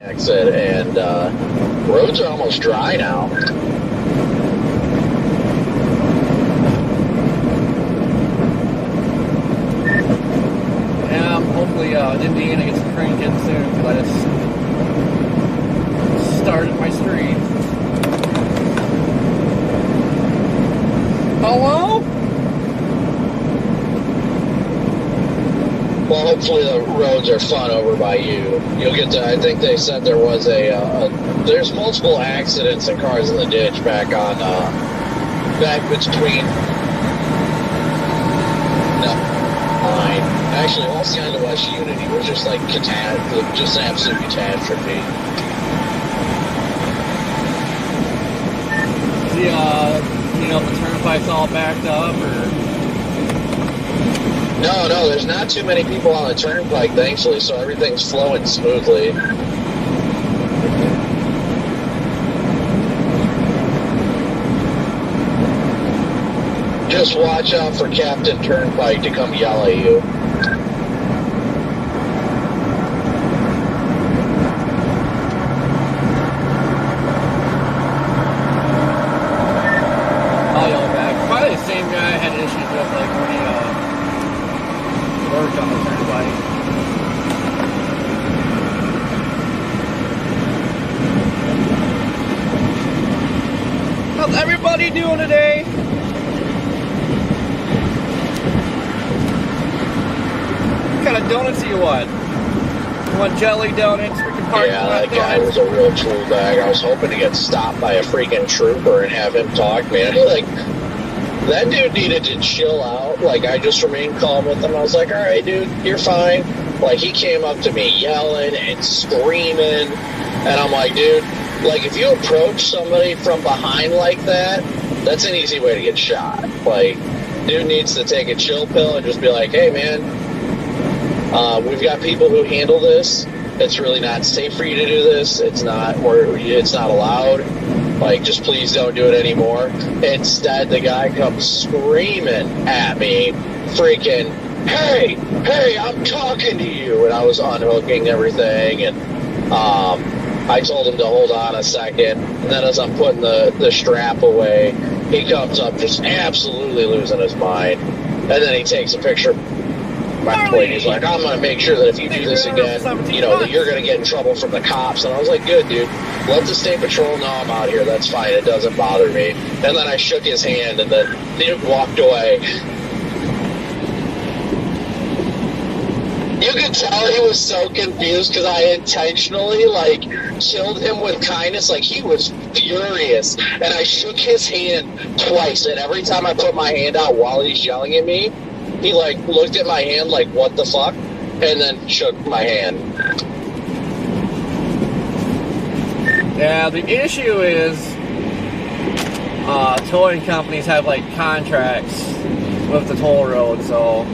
exit, and roads are almost dry now. Yeah, hopefully Indiana gets cranking soon, because I just started my stream. Hello? Well, hopefully the roads are fun over by you. You'll get to, I think they said there was there's multiple accidents and cars in the ditch back between, no, line. Actually, all side of West Unity was just like just absolute catastrophe. The turnpike's all backed up, or? No, there's not too many people on the turnpike, thankfully, so everything's flowing smoothly. Just watch out for Captain Turnpike to come yell at you. I'll yell back. Probably the same guy I had issues with, like, when he worked on the turnpike. How's everybody doing today? What kind of donuts do you want? You want jelly donuts? We can party. Yeah, that guy was a real tool bag. I was hoping to get stopped by a freaking trooper and have him talk, man. Like, that dude needed to chill out. Like, I just remained calm with him. I was like, all right, dude, you're fine. Like, he came up to me yelling and screaming. And I'm like, dude, like, if you approach somebody from behind like that, that's an easy way to get shot. Like, dude needs to take a chill pill and just be like, hey, man, we've got people who handle this. It's really not safe for you to do this. It's not allowed. Like, just please don't do it anymore. Instead, the guy comes screaming at me, freaking, hey, I'm talking to you. And I was unhooking everything, and I told him to hold on a second. And then as I'm putting the strap away, he comes up just absolutely losing his mind. And then he takes a picture of my plate. He's like, I'm going to make sure that if you do this again, that you're going to get in trouble from the cops. And I was like, good, dude. Let the state patrol know I'm out here. That's fine. It doesn't bother me. And then I shook his hand, and then he walked away. You could tell he was so confused because I intentionally, killed him with kindness. Like, he was furious. And I shook his hand twice. And every time I put my hand out while he's yelling at me, he, looked at my hand like, what the fuck? And then shook my hand. Yeah, the issue is towing companies have, contracts with the toll road, so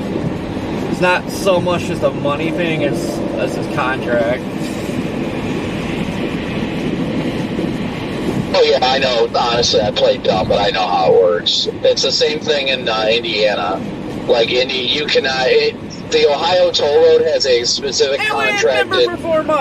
it's not so much just a money thing as this contract. Oh, yeah, I know. Honestly, I played dumb, but I know how it works. It's the same thing in Indiana. You cannot... the Ohio toll road has a specific contracted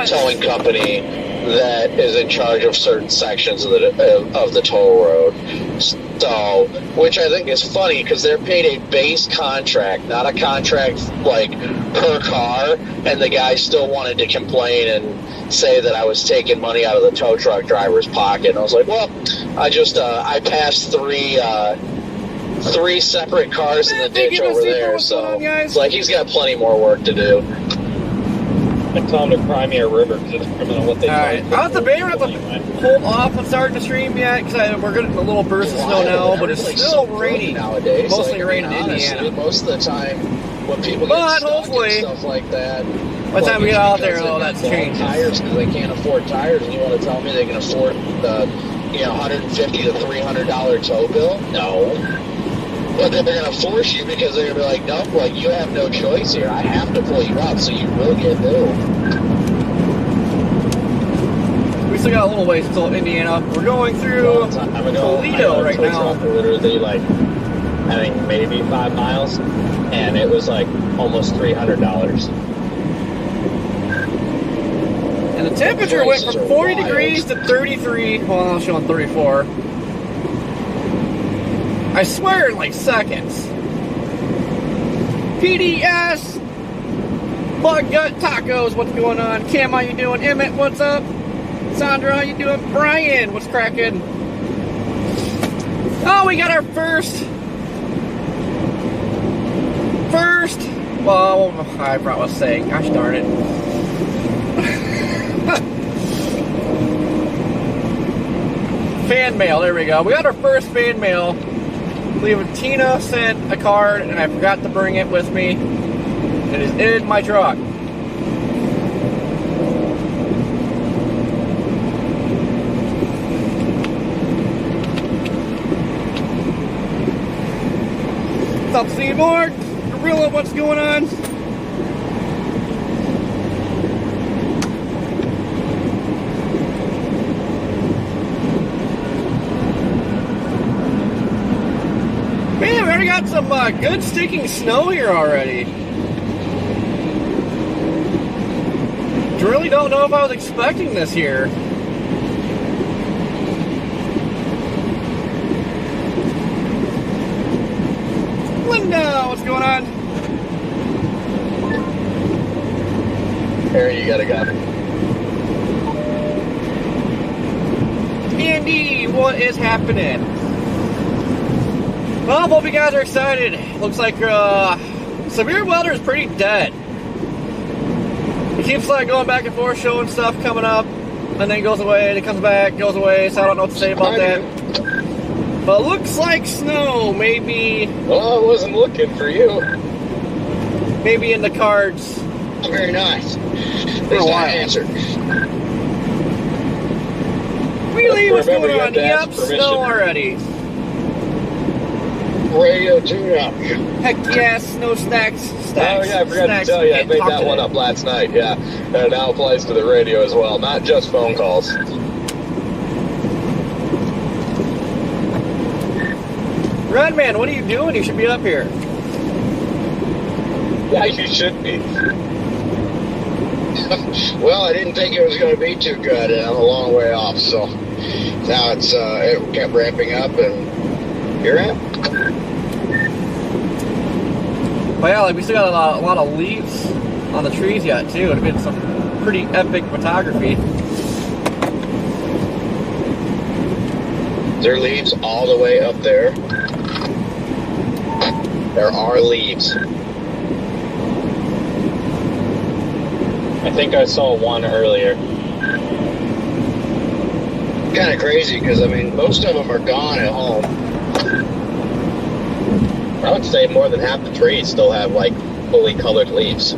towing company that is in charge of certain sections of the toll road. So, which I think is funny because they're paid a base contract, not a contract per car, and the guy still wanted to complain and say that I was taking money out of the tow truck driver's pocket. And I was like, well, I passed three separate cars in the ditch over there, so it's like he's got plenty more work to do. I tell them to cry me a river because it's criminal what they do. Alright, I was debating to hold off on starting the stream yet because we're getting a little burst of snow now, but it's still raining nowadays. Mostly raining in honestly, Indiana. Most of the time, when people get stuck and stuff like that, by the time we get out there, though, that's changed. Tires because they can't afford tires, and you want to tell me they can afford the $150 to $300 tow bill? No. But then they're going to force you because they're going to be like, nope, you have no choice here. I have to pull you up, so you will get billed. We still got a little ways until Indiana. We're going through Toledo right now. Literally, I think maybe 5 miles, and it was almost $300. And the Temperature went Places from are 40 wild. degrees to 33. Well, I'm showing 34. I swear in like seconds. PDS! Bug Gut Tacos, what's going on? Cam, how you doing? Emmett, what's up? Sandra, how you doing? Brian, what's cracking? Oh, we got our first. Well, I forgot what I was saying. Gosh darn it. Fan mail, there we go. We got our first fan mail. I believe Tina sent a card and I forgot to bring it with me. It is in my truck. What's up, Seymour? Gorilla, what's going on? Man, we already got some good sticking snow here already. Really don't know if I was expecting this here. Linda, what's going on? Harry, you gotta go. Andy, what is happening? Well, hope you guys are excited. Looks like severe weather is pretty dead. It keeps like going back and forth, showing stuff coming up, and then goes away, and it comes back, goes away, so I don't know what to say about that. But it looks like snow, maybe Well, I wasn't looking for you. maybe in the cards. Very nice. For a There's while. that answer. Really, what's Remember, going you on? have to ask Yep, permission. snow already. Radio tune-up. Heck yes, snow stacks. Oh yeah, I forgot to tell you, I made that one up last night, yeah. And it now applies to the radio as well, not just phone calls. Redman, what are you doing? You should be up here. Yeah, you should be. Well, I didn't think it was going to be too good, and I'm a long way off, so now it kept ramping up, and here I am. But yeah, like we still got a lot of leaves on the trees yet too. It'd been some pretty epic photography. There are leaves all the way up there. There are leaves. I think I saw one earlier. Kind of crazy because, I mean, most of them are gone at home. I would say more than half the trees still have, like, fully colored leaves.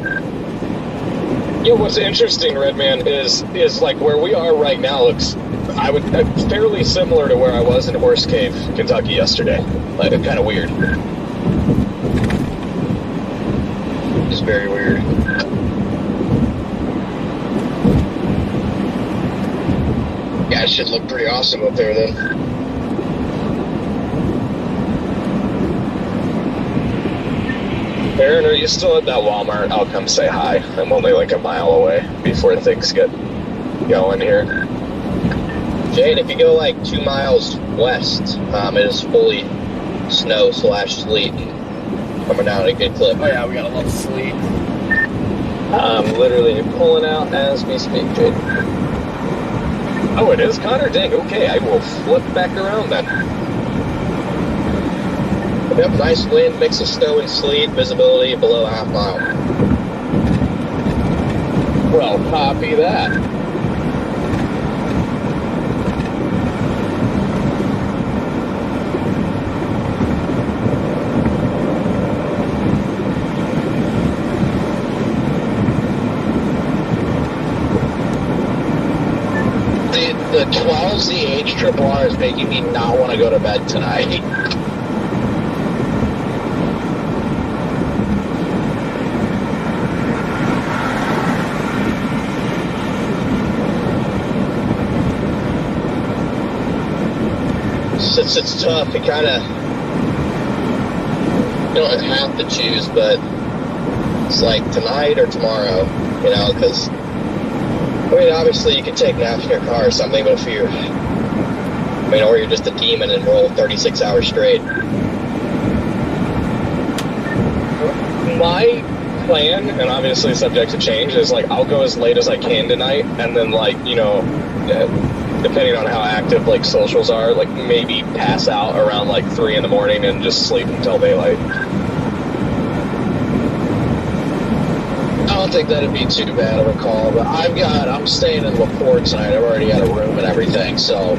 Yeah, what's interesting, Redman, is like where we are right now looks, fairly similar to where I was in Horse Cave, Kentucky yesterday. Like, kind of weird. It's very weird. Yeah, it should look pretty awesome up there then. Aaron, are you still at that Walmart? I'll come say hi. I'm only like a mile away before things get going here. Jane, if you go like 2 miles west, it is fully snow/sleet coming down at a good clip. Oh yeah, we got a little sleet. I'm literally pulling out as we speak, Jade. Oh, it is, Connor? Dang, okay, I will flip back around then. Yep, nice wind, mix of snow and sleet, visibility below a half mile. Well, copy that. The 12ZH triple R is making me not want to go to bed tonight. It's tough. You kind of don't have to choose, but it's like tonight or tomorrow, you know, because I mean, obviously you can take naps in your car or something, but if you're, I mean, or you're just a demon and roll 36 hours straight. My plan, and obviously subject to change, is like I'll go as late as I can tonight, and then like, you know, depending on how active like socials are, like maybe pass out around like 3 in the morning and just sleep until daylight. I don't think that'd be too bad of a call, but I'm staying in LaPorte tonight. I've already got a room and everything, so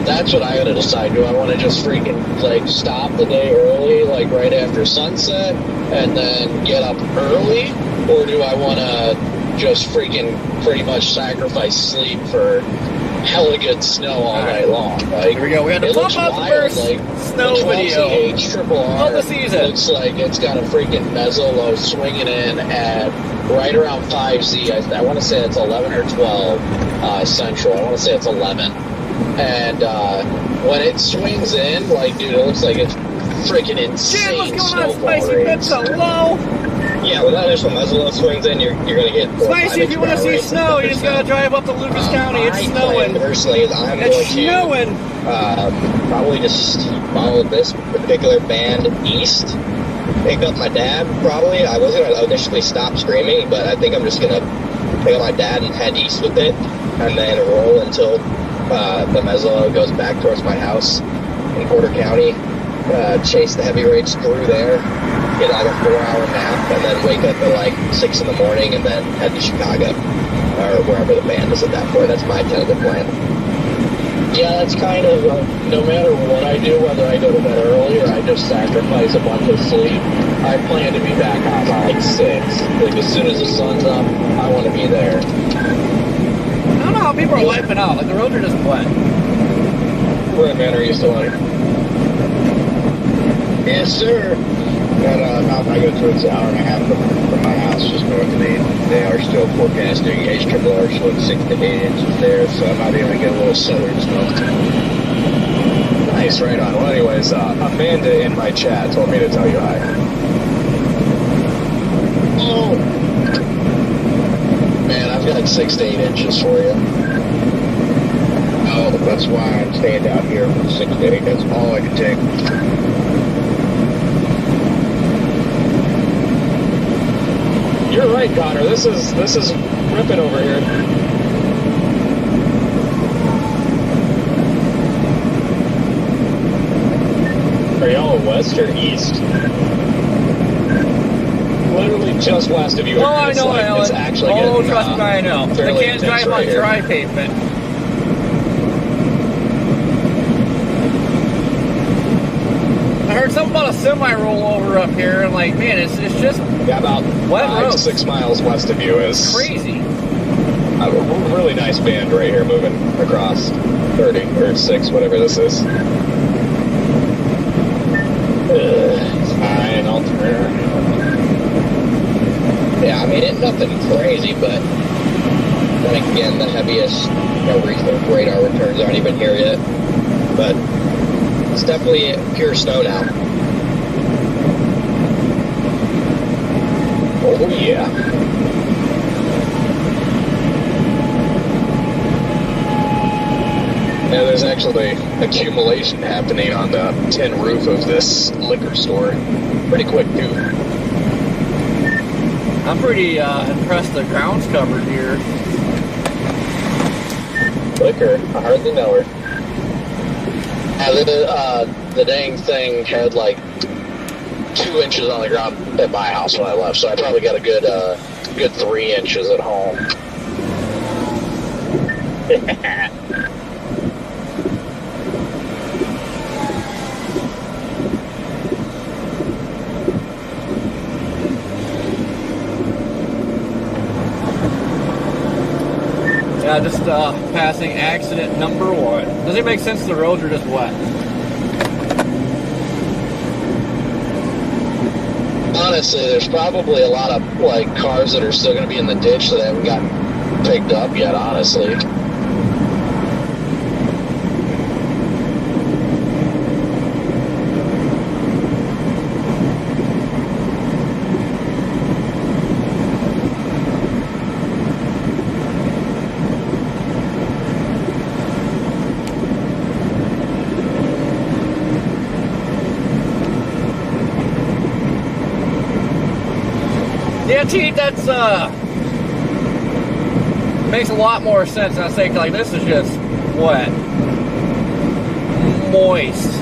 that's what I gotta decide. Do I want to just freaking like stop the day early, like right after sunset, and then get up early, or do I want to just freaking pretty much sacrifice sleep for hella good snow all night long? Like, Here we go. We had to it pump looks out the wild, first like, snow the 12 video CH triple R of the season. looks like it's got a freaking mezzo low swinging in at right around 5Z. I want to say it's 11 or 12 central. I want to say it's 11. And when it swings in, like, dude, it looks like it's freaking insane. Jim, what's going on, snowfall Spicy rates. Bits? Hello? Yeah, when that initial muzzle swings in, you're going to get 4 or 5 Spicy, if you want to inch see rates snow, you just got to drive up to Lucas County. It's snowing. Personally, is I'm going It's to snowing. probably just follow this particular band east. Pick up my dad, probably. I was going to initially stop screaming, but I think I'm just going to pick up my dad and head east with it, and then roll until the mezzo goes back towards my house in Porter County. Chase the heavy rates through there, get like a 4-hour nap, and then wake up at like 6 in the morning and then head to Chicago or wherever the band is at that point. That's my tentative plan. Yeah, that's kind of, no matter what I do, whether I go to bed early or I just sacrifice a bunch of sleep, I plan to be back on by like 6. Like, as soon as the sun's up, I want to be there. I don't know how people are wiping out. Like, the roads are just wet. Red Manor, you still on it? Yes, sir. Got Mount I go through, it's an hour and a half from my house, just north of me. They are still forecasting HRR, so it's 6 to 8 inches there, so I might be able to get a little southern snow. Nice, right on. Well, anyways, Amanda in my chat told me to tell you hi. Oh. Man, I've got 6 to 8 inches for you. Oh, that's why I'm staying down here for 6 to 8. That's all I can take. You're right, Connor. This is ripping over here. Are y'all west or east? Literally just west of you. Oh, I It's know, like, Alan. It's actually Oh, getting, trust me, I know. They fairly can't intense drive right on here. dry pavement. I heard something about a semi rollover up here, and like, man, it's just Yeah, about Wet 5 to roads. 6 miles west of you is crazy. a really nice band right here moving across 30 or 6, whatever this is. Fine, I'll turn. Yeah, I mean, it's nothing crazy, but then again, the heaviest recent radar returns aren't even here yet. But it's definitely pure snow now. Oh, yeah. Yeah, there's actually accumulation happening on the tin roof of this liquor store. Pretty quick, too. I'm pretty impressed the ground's covered here. Liquor, I hardly know her. The dang thing had like 2 inches on the ground at my house when I left, so I probably got a good 3 inches at home. Yeah, just passing accident number 1. Does it make sense the roads are just wet? Honestly, there's probably a lot of like cars that are still going to be in the ditch that haven't gotten picked up yet, honestly. Yeah, T, that's makes a lot more sense than I think. Like, this is just wet, moist.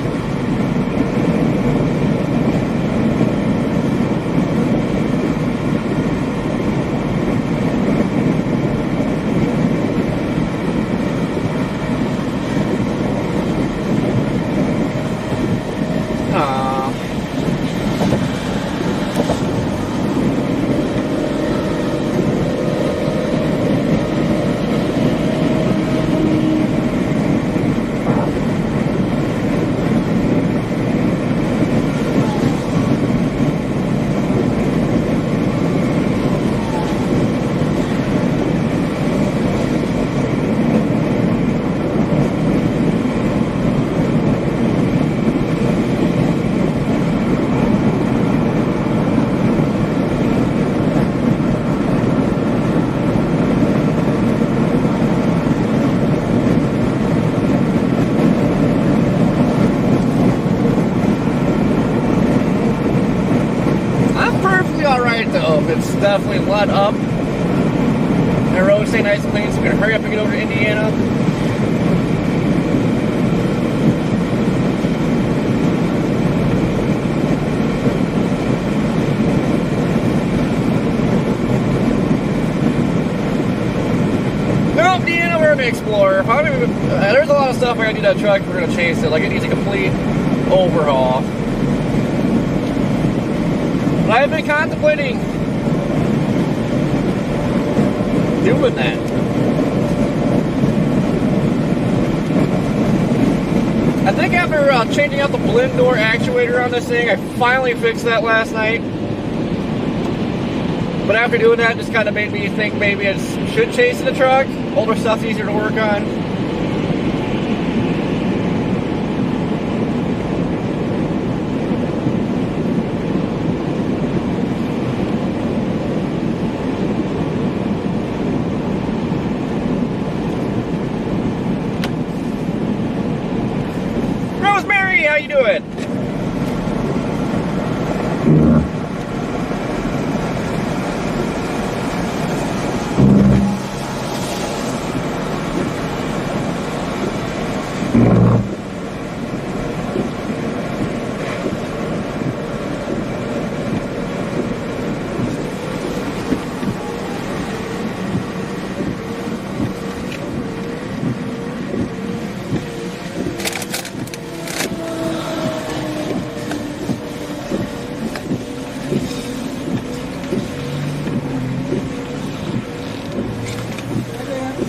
It's definitely let up. The roads stay nice and clean, so we're gonna hurry up and get over to Indiana. No, Indiana, we're gonna explore. There's a lot of stuff I gotta do to that truck. We're gonna chase it. Like, it needs a complete overhaul. But I've been contemplating doing that. I think after changing out the blend door actuator on this thing, I finally fixed that last night. But after doing that, it just kind of made me think maybe I should chase the truck. Older stuff's easier to work on. How you doing?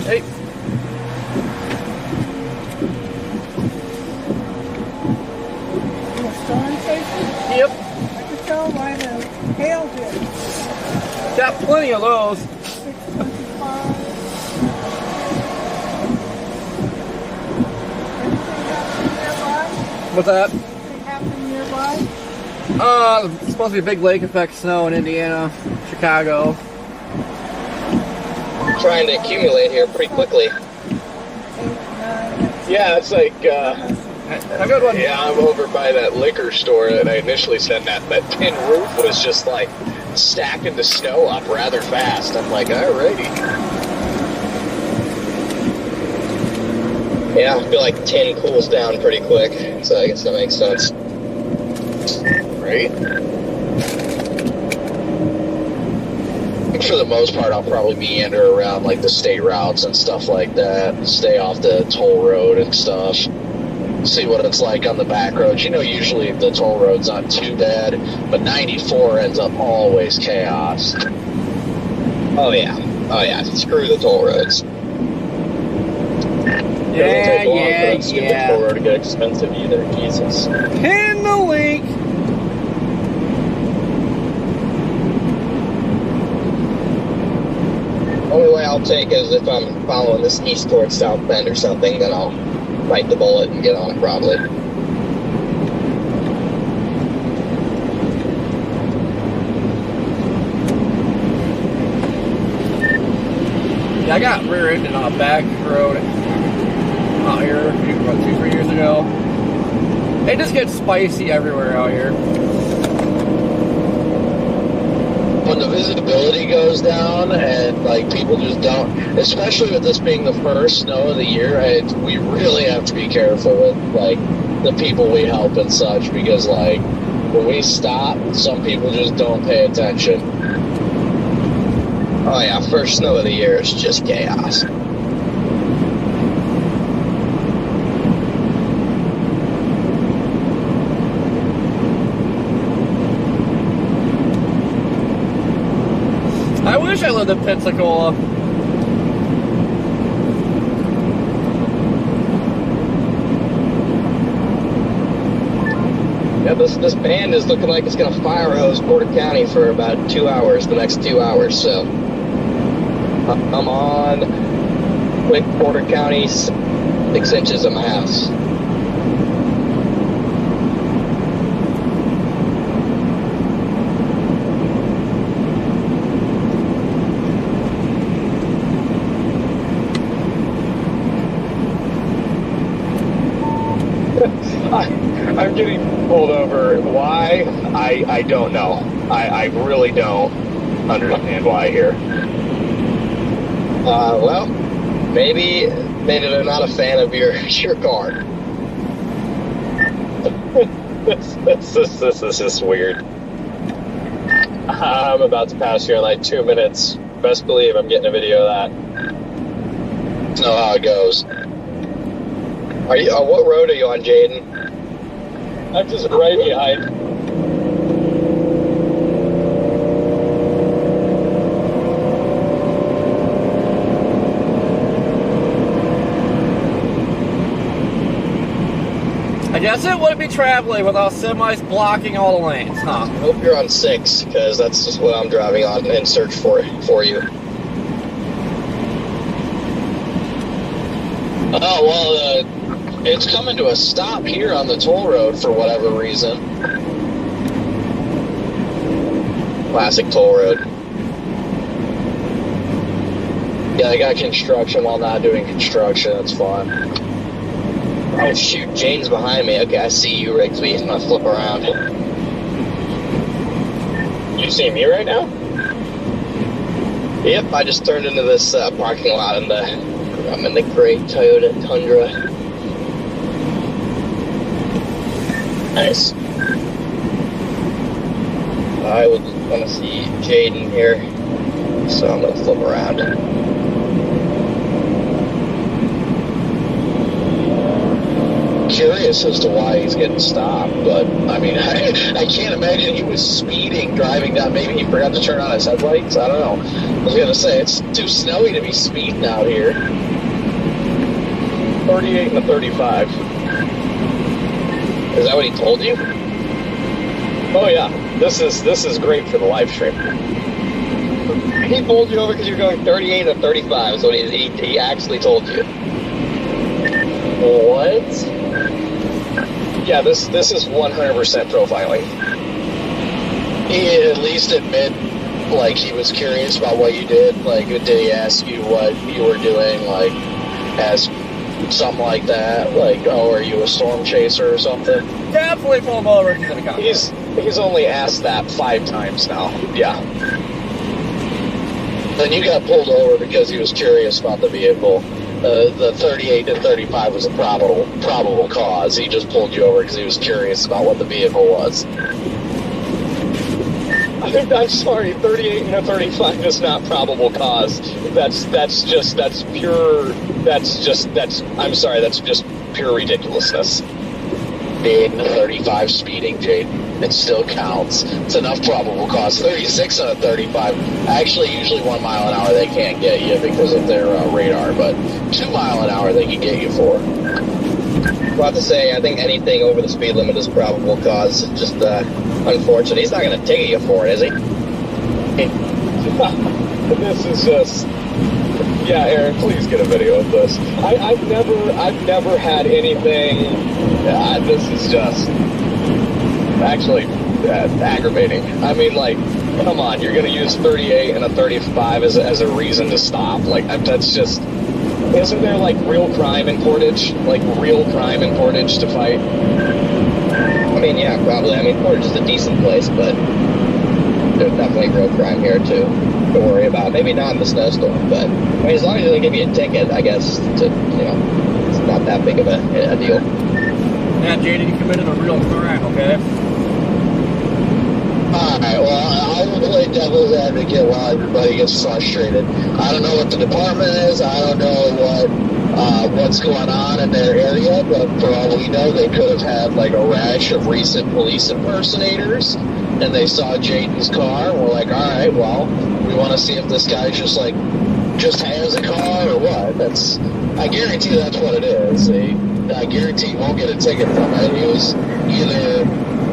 Hey. Storm chasing? Yep. I can tell by the hail did. Got plenty of those. 625. What's that? Anything happen nearby? It's supposed to be a big lake effect snow in Indiana, Chicago. Trying to accumulate here pretty quickly. 8, 9. Yeah, it's like, Have a good one. yeah, I'm over by that liquor store that I initially said that tin roof was just like stacking the snow up rather fast. I'm like, alrighty. Yeah, I feel like tin cools down pretty quick, so I guess that makes sense. Right? For the most part, I'll probably meander around like the state routes and stuff like that. Stay off the toll road and stuff. See what it's like on the back roads. You know, usually the toll road's not too bad, but 94 ends up always chaos. Oh yeah. Screw the toll roads. Yeah. Toll road to get expensive either. Jesus. Pin the link. Only way I'll take is if I'm following this east towards South Bend or something, then I'll bite the bullet and get on it probably. Yeah, I got rear-ended on a back road out here about 2-3 years ago. It just gets spicy everywhere out here. when the visibility goes down and like people just don't, especially with this being the first snow of the year, we really have to be careful with like the people we help and such, because like when we stop, some people just don't pay attention. Oh yeah, first snow of the year is just chaos. I wish I lived in Pensacola. Yeah, this band is looking like it's gonna fire hose Porter County for about 2 hours, the next 2 hours, so I'm on with Porter County 6 inches of my house. I'm getting pulled over. Why? I don't know. I really don't understand why here. Well, maybe they're not a fan of your car. This is just weird. I'm about to pass you in like 2 minutes. Best believe I'm getting a video of that. Know how it goes. Are you? What road are you on, Jaden? I'm just right behind. I guess it wouldn't be traveling without semis blocking all the lanes, huh? I hope you're on 6, because that's just what I'm driving on in search for you. Oh, well, it's coming to a stop here on the toll road for whatever reason. Classic toll road. Yeah, they got construction while not doing construction. That's fun. Oh shoot, Jane's behind me. Okay, I see you, Rigsby. I'm gonna flip around. You see me right now? Yep, I just turned into this parking lot I'm in the gray Toyota Tundra. Nice. I would want to see Jaden here, so I'm gonna flip around. Curious as to why he's getting stopped, but I mean, I can't imagine he was speeding, driving down. Maybe he forgot to turn on his headlights. I don't know. I was gonna say it's too snowy to be speeding out here. 38 and a 35. Is that what he told you? Oh yeah, this is great for the live stream. He pulled you over because you're going 38 and a 35. Is what he actually told you. What? Yeah, this is 100% profiling. He at least admit, like, he was curious about what you did. Like, did he ask you what you were doing? Like, ask something like that? Like, oh, are you a storm chaser or something? Definitely pull him over if he's in a car. He's only asked that 5 times now. Yeah. Then you got pulled over because he was curious about the vehicle. The 38 and 35 was a probable cause. He just pulled you over because he was curious about what the vehicle was. I'm sorry, 38 and a 35 is not probable cause. That's just pure ridiculousness. 38 and a 35 speeding, Jade. It still counts. It's enough probable cause. 36 and a 35. Actually, usually 1 mile an hour they can't get you because of their radar, but 2 mile an hour they can get you for. Well, to say, I think anything over the speed limit is probable cause. It's just unfortunate. He's not going to ticket you for it, is he? This is just... Yeah, Aaron, please get a video of this. I've never had anything... this is just... actually aggravating. I mean, like, come on, you're going to use 38 and a 35 as a reason to stop. Like, that's just... Isn't there, like, real crime in Portage? Like, real crime in Portage to fight? I mean, yeah, probably. I mean, Portage is a decent place, but... there's definitely real crime here too to worry about. Maybe not in the snowstorm, but I mean, as long as they give you a ticket, I guess it's not that big of a deal. Yeah, JD, you committed a real crime, okay? Alright, well, I will play devil's advocate while everybody gets frustrated. I don't know what the department is. I don't know what's going on in their area, but for all we know, they could have had like a rash of recent police impersonators, and they saw Jaden's car, and we're like, alright, well, we want to see if this guy just has a car or what. I guarantee that's what it is. I guarantee you won't get a ticket from it. It was either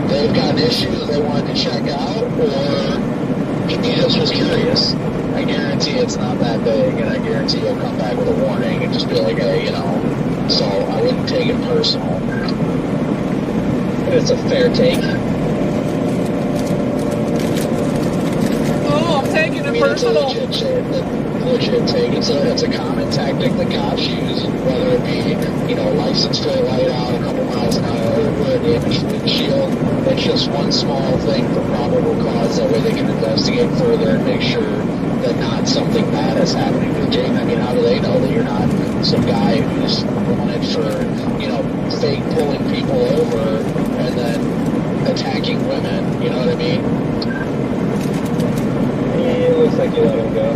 they've got issues they wanted to check out, or he just was curious. I guarantee it's not that big, and I guarantee he'll come back with a warning and just be like, hey, so I wouldn't take it personal. It's a fair take. Oh, I'm taking it personal. It's a legit take. It's a common tactic the cops use, whether it be, license plate light out a couple miles an hour, or damaged windshield. It's just one small thing for probable cause. That way they can investigate further and make sure that not something bad is happening to Jane. I mean, how do they know that you're not some guy who's wanted for, fake pulling people over and then attacking women? You know what I mean? Yeah, it looks like you let him go.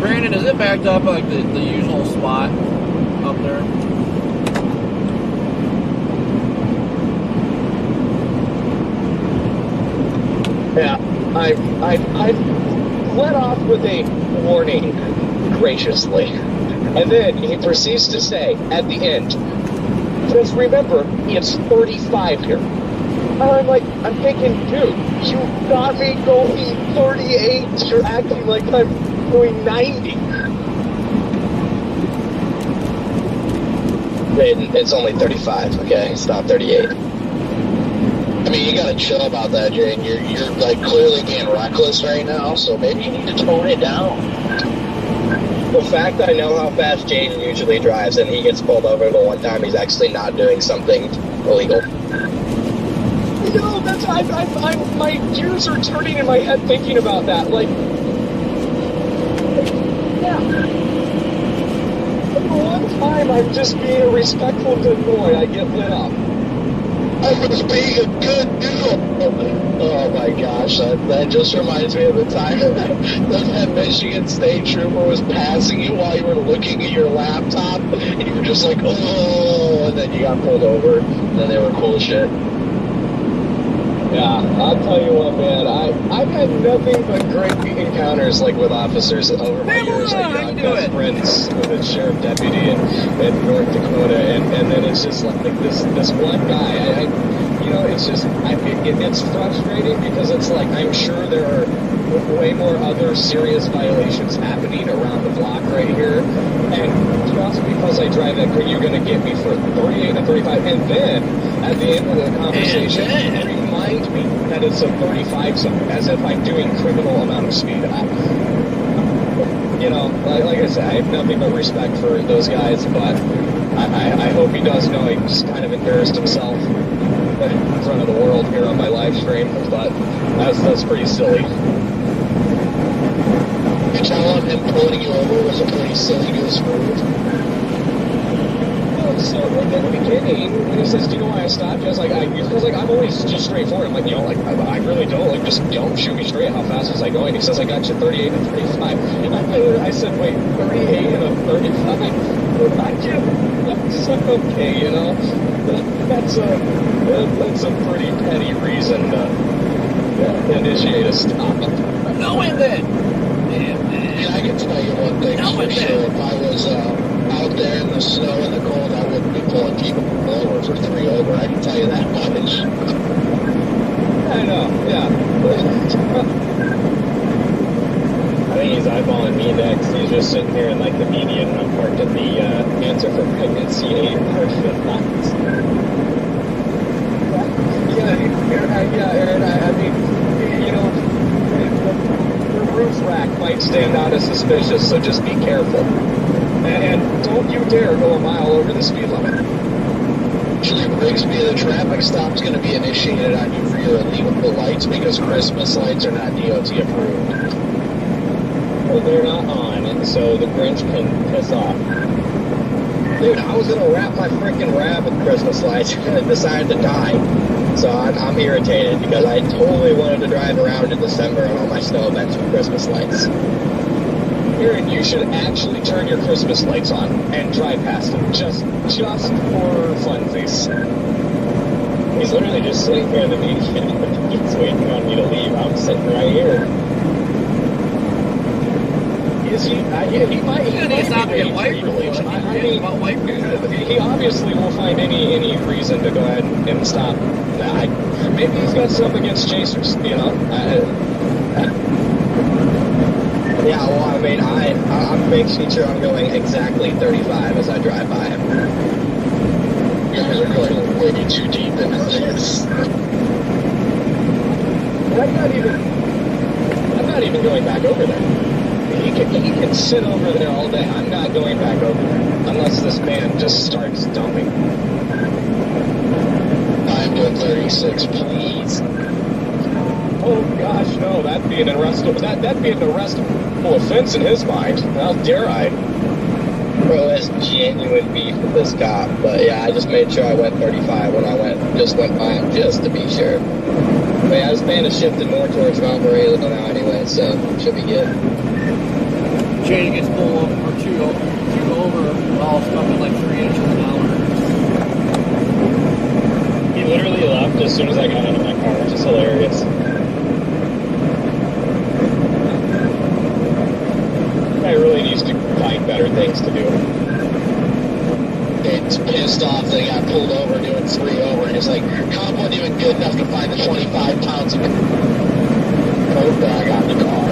Brandon, is it backed up like the usual spot up there? Yeah, I let off with a warning graciously. And then he proceeds to say at the end, just remember, it's 35 here. And I'm thinking, dude, you got me going 38. You're acting like I'm going 90. It's only 35, okay? It's not 38. I mean, you gotta chill about that, Jane. You're like clearly being reckless right now, so maybe you need to tone it down. The fact that I know how fast Jaden usually drives and he gets pulled over the one time he's actually not doing something illegal. That's my gears are turning in my head thinking about that. For one time I'm just being a respectful good boy. I get lit up. I was being a good dude. Oh my gosh, that just reminds me of the time that Michigan State trooper was passing you while you were looking at your laptop, and you were just like, oh, and then you got pulled over, and then they were cool as shit. Yeah, I'll tell you what, man. I've had nothing but great encounters with officers over my years. I've best friends with a sheriff deputy in North Dakota, and then it's just this one guy. It's frustrating because it's I'm sure there are way more other serious violations happening around the block right here, and just because I drive that car, you're going to get me for 38 and 35, and then at the end of the conversation, remind me that it's a 35 zone, as if I'm doing criminal amount of speed. Like I said, I have nothing but respect for those guys, but I hope he does know he just kind of embarrassed himself in front of the world here on my live stream, but that's pretty silly. You're telling him pulling you over was a pretty silly goose move. So in the beginning, when he says, "Do you know why I stopped?" I was because I'm always just straightforward. I'm I really don't just don't shoot me straight. How fast was I going? He says, "I got you 38 and 35." And I said, "Wait, 38 and a 35? That's okay, That's a pretty petty reason to initiate a stop." Knowing that. Yeah, I can tell you one thing for sure. If I was out there in the snow and the cold, I wouldn't be pulling people over for 3 over. I can tell you that much. I know, yeah. I mean, He's eyeballing me next. He's just sitting here in like the median, and I'm parked at the answer for pregnancy aid portion lots. Yeah, Aaron. I mean, you know, the roof rack might stand out as suspicious, so just be careful. And don't you dare go a mile over the speed limit. Actually, Rigsby, the traffic stop's going to be initiated on you for your illegal lights because Christmas lights are not DOT approved. Well, they're not on, and so the Grinch can piss off. Dude, I was gonna wrap my freaking wrap with Christmas lights and decided to die. So I'm irritated because I totally wanted to drive around in December on all my snow events with Christmas lights. Aaron, you should actually turn your Christmas lights on and drive past them, just for funsies. He's literally just sitting here in the median. He's waiting on me to leave. I'm sitting right here. Is he? He might. He might stop be at wiper ready. leash. I mean, he obviously will find any reason to go ahead and stop. Maybe he's got something against chasers. You know. Yeah, well, I mean, I'm making sure I'm going exactly 35 as I drive by him. You guys are going way too deep into this. I'm not even going back over there. He can sit over there all day. I'm not going back over there unless this man just starts dumping. I'm doing 36, please. Oh gosh, no! That'd be an arrestable offense in his mind. How dare I? Bro, that's genuine beef with this cop. But yeah, I just made sure I went 35 when I went by him just to be sure. But yeah, this man is shifted more towards Mount Morello now anyway, so should be good. Jane gets pulled over or two over, all stuck at like 3 inches an hour. He literally left as soon as I got out of my car, which is hilarious. Guy really needs to find better things to do. It's pissed off they got pulled over doing 3 over, and it's like, cop wasn't even good enough to find the 25 pounds of coke bag on the car.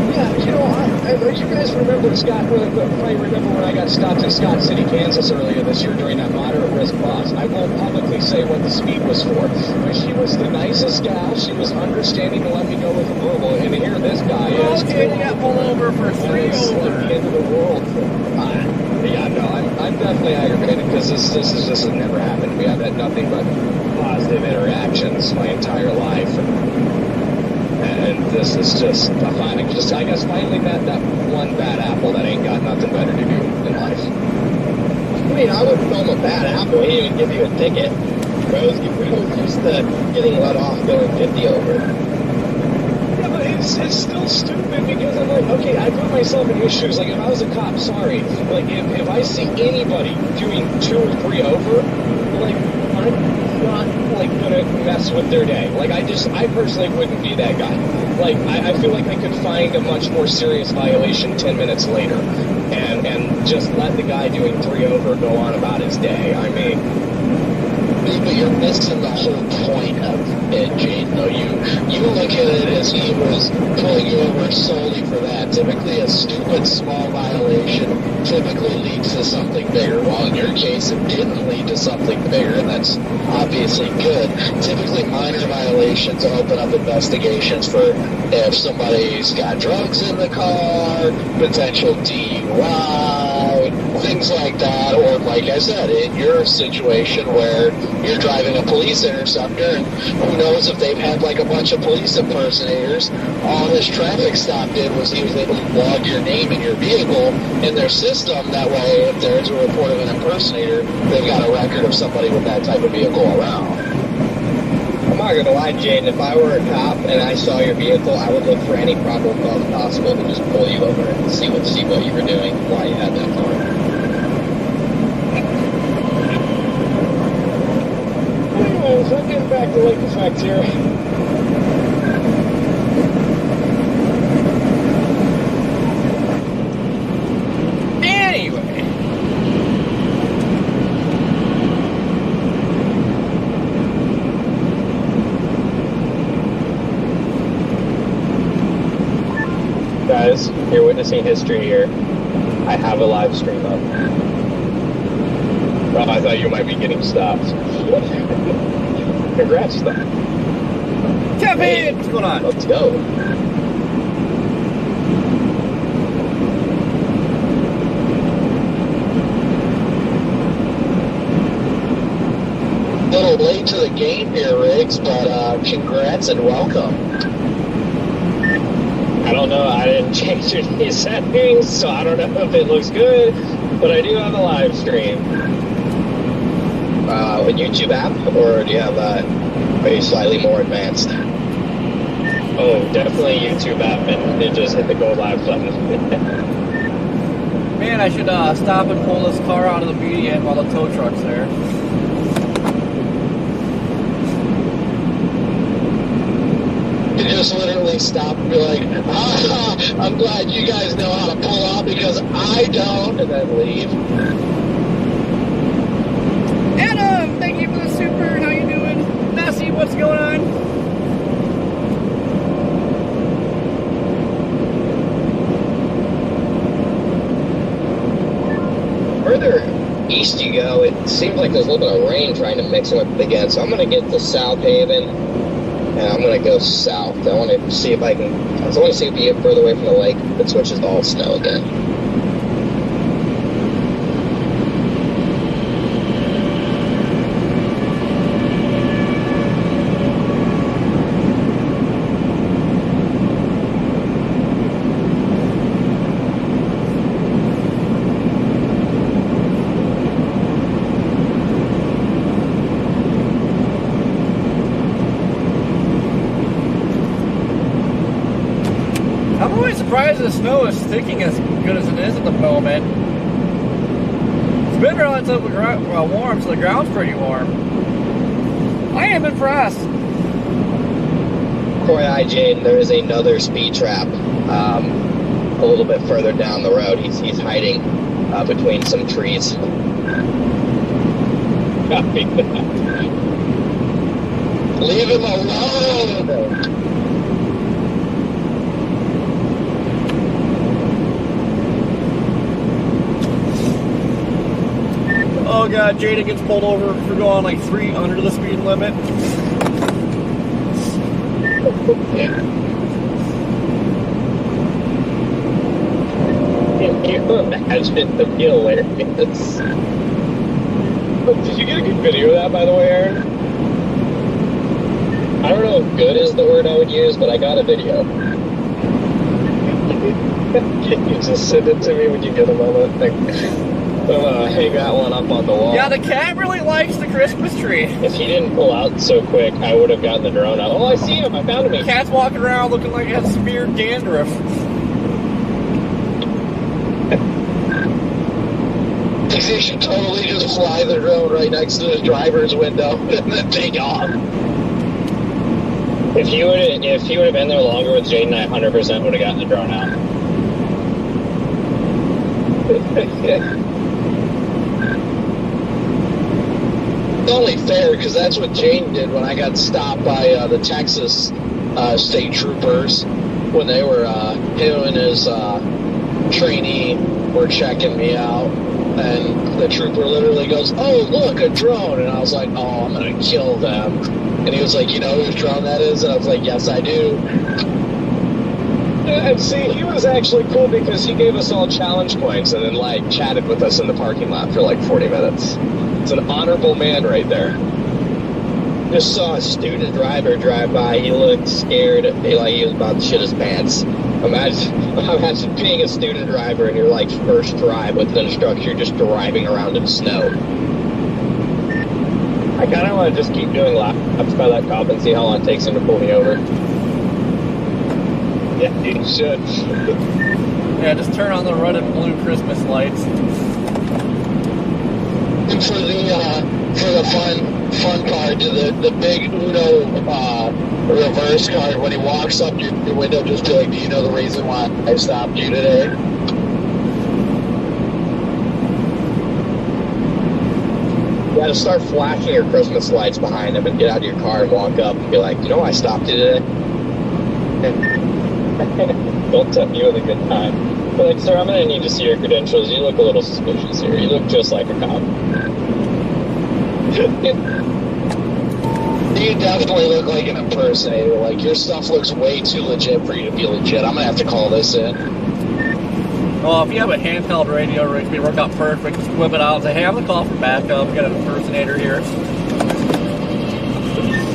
Yeah, you know, you guys remember Scott? I remember when I got stopped in Scott City, Kansas earlier this year during that moderate risk boss. I won't publicly say what the speed was for, but she was the nicest gal. She was understanding to let me go with a verbal, and here this guy is. Okay, you got pulled over for 3 It's over. like the end of the world. Yeah, no, I'm definitely aggravated because this has never happened to me. I've had nothing but positive interactions my entire life. And this is just, I guess finally met that one bad apple that ain't got nothing better to do in life. I mean, I wouldn't call him a bad apple. He didn't even give you a ticket. Bro, it was just getting let off going 50 over. Yeah, but it's still stupid because I'm like, okay, I put myself in his shoes. Like, if I was a cop, sorry. Like, if I see anybody doing 2 or 3 over, like, I'm not, like, gonna mess with their day. Like, I personally wouldn't be that guy. Like, I feel like I could find a much more serious violation 10 minutes later and just let the guy doing 3 over go on about his day. I mean... But you're missing the whole point of it, Jane, though. You look at it as he was pulling you over solely for that. Typically, a stupid small violation typically leads to something bigger. While in your case, it didn't lead to something bigger, and that's obviously good. Typically, minor violations open up investigations for if somebody's got drugs in the car, potential DUI, things like that. Or, like I said, in your situation where you're driving a police interceptor, and who knows if they've had like a bunch of police impersonators. All this traffic stop did was he was able to log your name and your vehicle in their system. That way, if there's a report of an impersonator, they've got a record of somebody with that type of vehicle around. I'm not gonna lie, Jaden, if I were a cop and I saw your vehicle, I would look for any probable cause possible to just pull you over and see what you were doing while you had that car. Anyways, I'm getting back to Lake Effect here. Anyway. Guys, you're witnessing history here. I have a live stream up. Oh, I thought you might be getting stopped. Congrats, then. Kevin, what's going on? Let's go. A little late to the game here, Riggs, but congrats and welcome. I don't know. I didn't change any settings, so I don't know if it looks good, but I do have a live stream. A YouTube app, or do you have are you slightly more advanced? Oh, definitely YouTube app, and it just hit the go live button. Man, I should stop and pull this car out of the median while the tow truck's there. You just literally stop and be like, I'm glad you guys know how to pull out because I don't, and then leave. Adam, thank you for the super. How you doing? Nessie, what's going on? Further east you go, it seems like there's a little bit of rain trying to mix in with it again. So I'm going to get to South Haven, and I'm going to go south. I want to see if I can get further away from the lake if it switches to all snow again. I'm always surprised the snow is sticking as good as it is at the moment. It's been relatively warm, so the ground's pretty warm. I am impressed. Corey IJ, there is another speed trap a little bit further down the road. He's hiding between some trees. Leave him alone! Oh god, Jada gets pulled over for going like 3 under the speed limit. Can you imagine the hilarious? Did you get a good video of that, by the way, Aaron? I don't know if good is the word I would use, but I got a video. Can you just send it to me when you get a moment? Hang that one up on the wall. Yeah, the cat really likes the Christmas tree. If he didn't pull out so quick, I would have gotten the drone out. Oh, I see him. I found him. The cat's walking around looking like it has severe dandruff. He should totally just fly the drone right next to his driver's window and then take off. If he would have been there longer with Jaden, I 100% would have gotten the drone out. It's only fair because that's what Jane did when I got stopped by the Texas state troopers when they were him and his trainee were checking me out, and the trooper literally goes, "Oh, look, a drone," and I was like, "Oh, I'm gonna kill them." And he was like, "You know whose drone that is?" And I was like, "Yes, I do." And see, he was actually cool because he gave us all challenge points and then like chatted with us in the parking lot for like 40 minutes. It's an honorable man right there. Just saw a student driver drive by. He looked scared. He was about to shit his pants. Imagine being a student driver and your like first drive with an instructor just driving around in snow. I kind of want to just keep doing laps by that cop and see how long it takes him to pull me over. Yeah, you should. Yeah, just turn on the red and blue Christmas lights. And for the fun card to the big Uno reverse card, when he walks up your window, just be like, "Do you know the reason why I stopped you today?" You gotta start flashing your Christmas lights behind him and get out of your car and walk up and be like, "You know why I stopped you today?" Don't tempt me with a good time. But like, sir, I'm gonna need to see your credentials. You look a little suspicious here. You look just like a cop. You definitely look like an impersonator. Like, your stuff looks way too legit for you to be legit. I'm gonna have to call this in. Well, if you have a handheld radio, Rick, we work out perfect. Just whip it out and say, hey, I'm gonna call for backup. We got an impersonator here.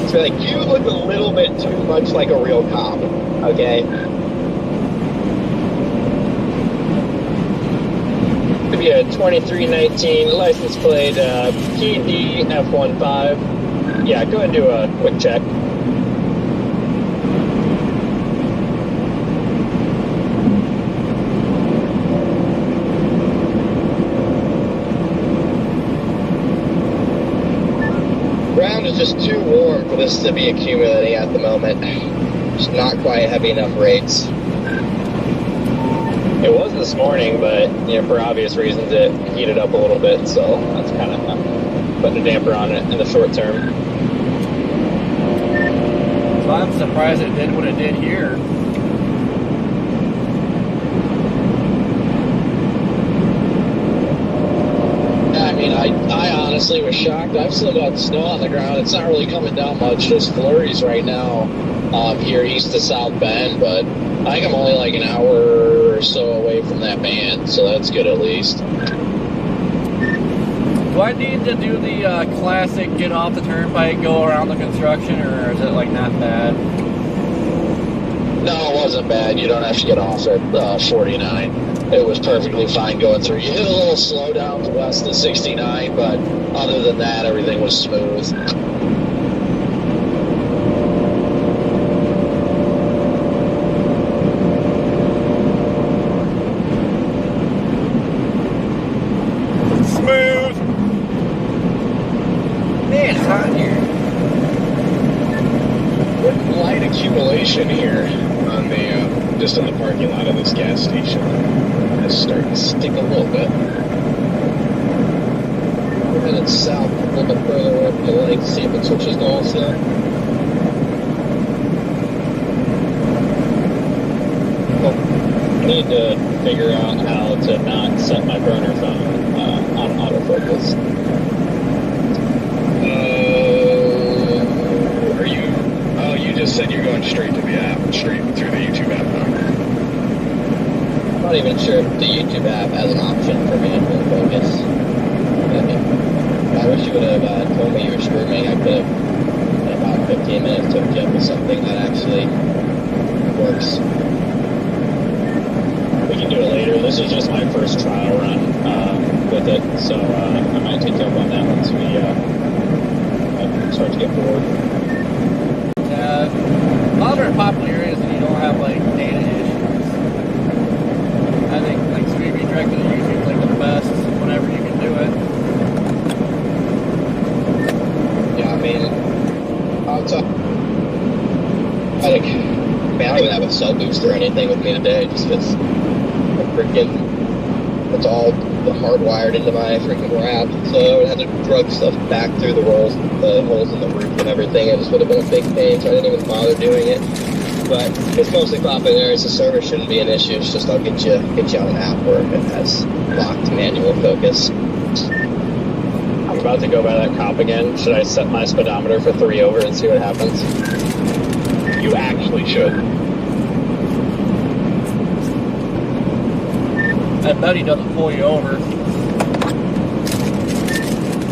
So like, you look a little bit too much like a real cop, okay? Could be a 2319 license plate, PD F15. Yeah, go ahead and do a quick check. Ground is just too warm for this to be accumulating at the moment. Just not quite heavy enough rates. It was this morning, but you know, for obvious reasons, it heated up a little bit, so that's kind of putting a damper on it in the short term. So I'm surprised it did what it did here. I mean, I honestly was shocked. I've still got snow on the ground. It's not really coming down much, just flurries right now here east to South Bend, but I think I'm only like an hour or so away from that band, so that's good at least. Do I need to do the classic get off the turnpike, go around the construction, or is it like not bad? No, it wasn't bad. You don't have to get off at 49. It was perfectly fine going through. You hit a little slow down to west of 69, but other than that, everything was smooth. Smooth! Man, it's hot in here. What light accumulation here on the just in the parking lot of this gas station. It's starting to stick a little bit. We're headed south a little bit further up the lake, see if it switches north there. I need to figure out how to not set my burner phone on autofocus. Are you? Oh, you just said you're going straight to the app, straight through the YouTube app now. I'm not even sure if the YouTube app has an option for manual focus. I wish you would have told me you were streaming. I could have, in about 15 minutes, hooked you up with something that actually works. We can do it later. This is just my first trial run with it, so I might take you up on that once we start to get bored. Moderate popular areas and you don't have like data issues. I think like streaming directly to YouTube is like the best whenever you can do it. Yeah, I mean, outside, I don't even have a cell boost or anything with me today, just because it's all hardwired into my freaking wrap, so I would have to drug stuff back through the holes in the roof and everything. It just would have been a big pain, so I didn't even bother doing it. But it's mostly popping areas. The service shouldn't be an issue. It's just I'll get you on an app where it has locked manual focus. I'm about to go by that cop again. Should I set my speedometer for 3 over and see what happens? You actually should. I bet he doesn't pull you over.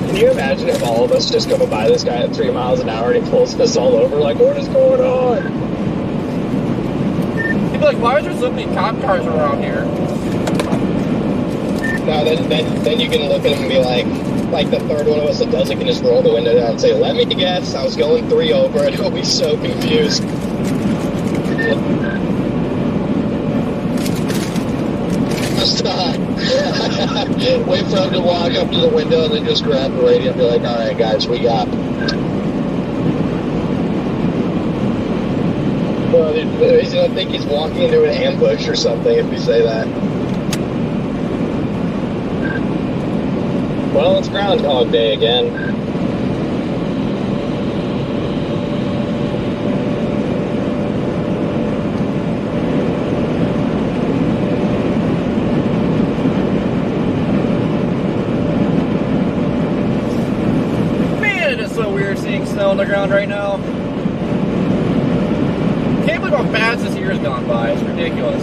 Can you imagine if all of us just go by this guy at 3 miles an hour and he pulls us all over? Like, what is going on? He'd be like, why is there so many cop cars around here? No, then you can look at him and be like the third one of us that does it can just roll the window down and say, let me guess, I was going 3 over, and he'll be so confused. Wait for him to walk up to the window and then just grab the radio and be like, all right, guys, we got. Well, he's gonna think he's walking into an ambush or something if you say that. Well, it's Groundhog Day again. underground right now. Can't believe how fast this year's gone by. It's ridiculous.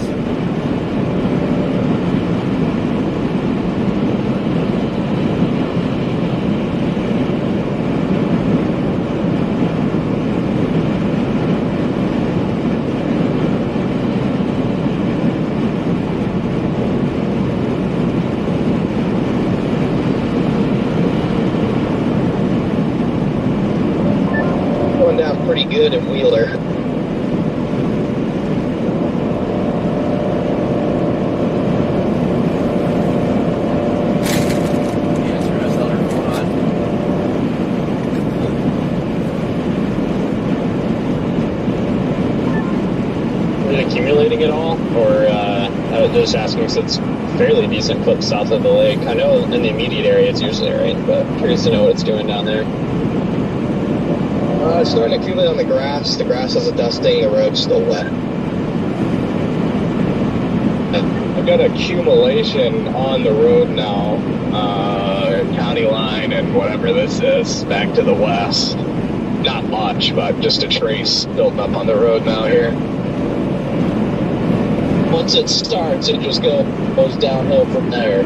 Going down pretty good at Wheeler. Accumulating at all, or I was just asking because it's fairly decent clip south of the lake. I know in the immediate area it's usually rain, but curious to know what it's doing down there. It's starting to accumulate on the grass. The grass has a dusting, the road's still wet. I've got accumulation on the road now, county line and whatever this is, back to the west. Not much, but just a trace building up on the road now here. Once it starts, it just goes downhill from there.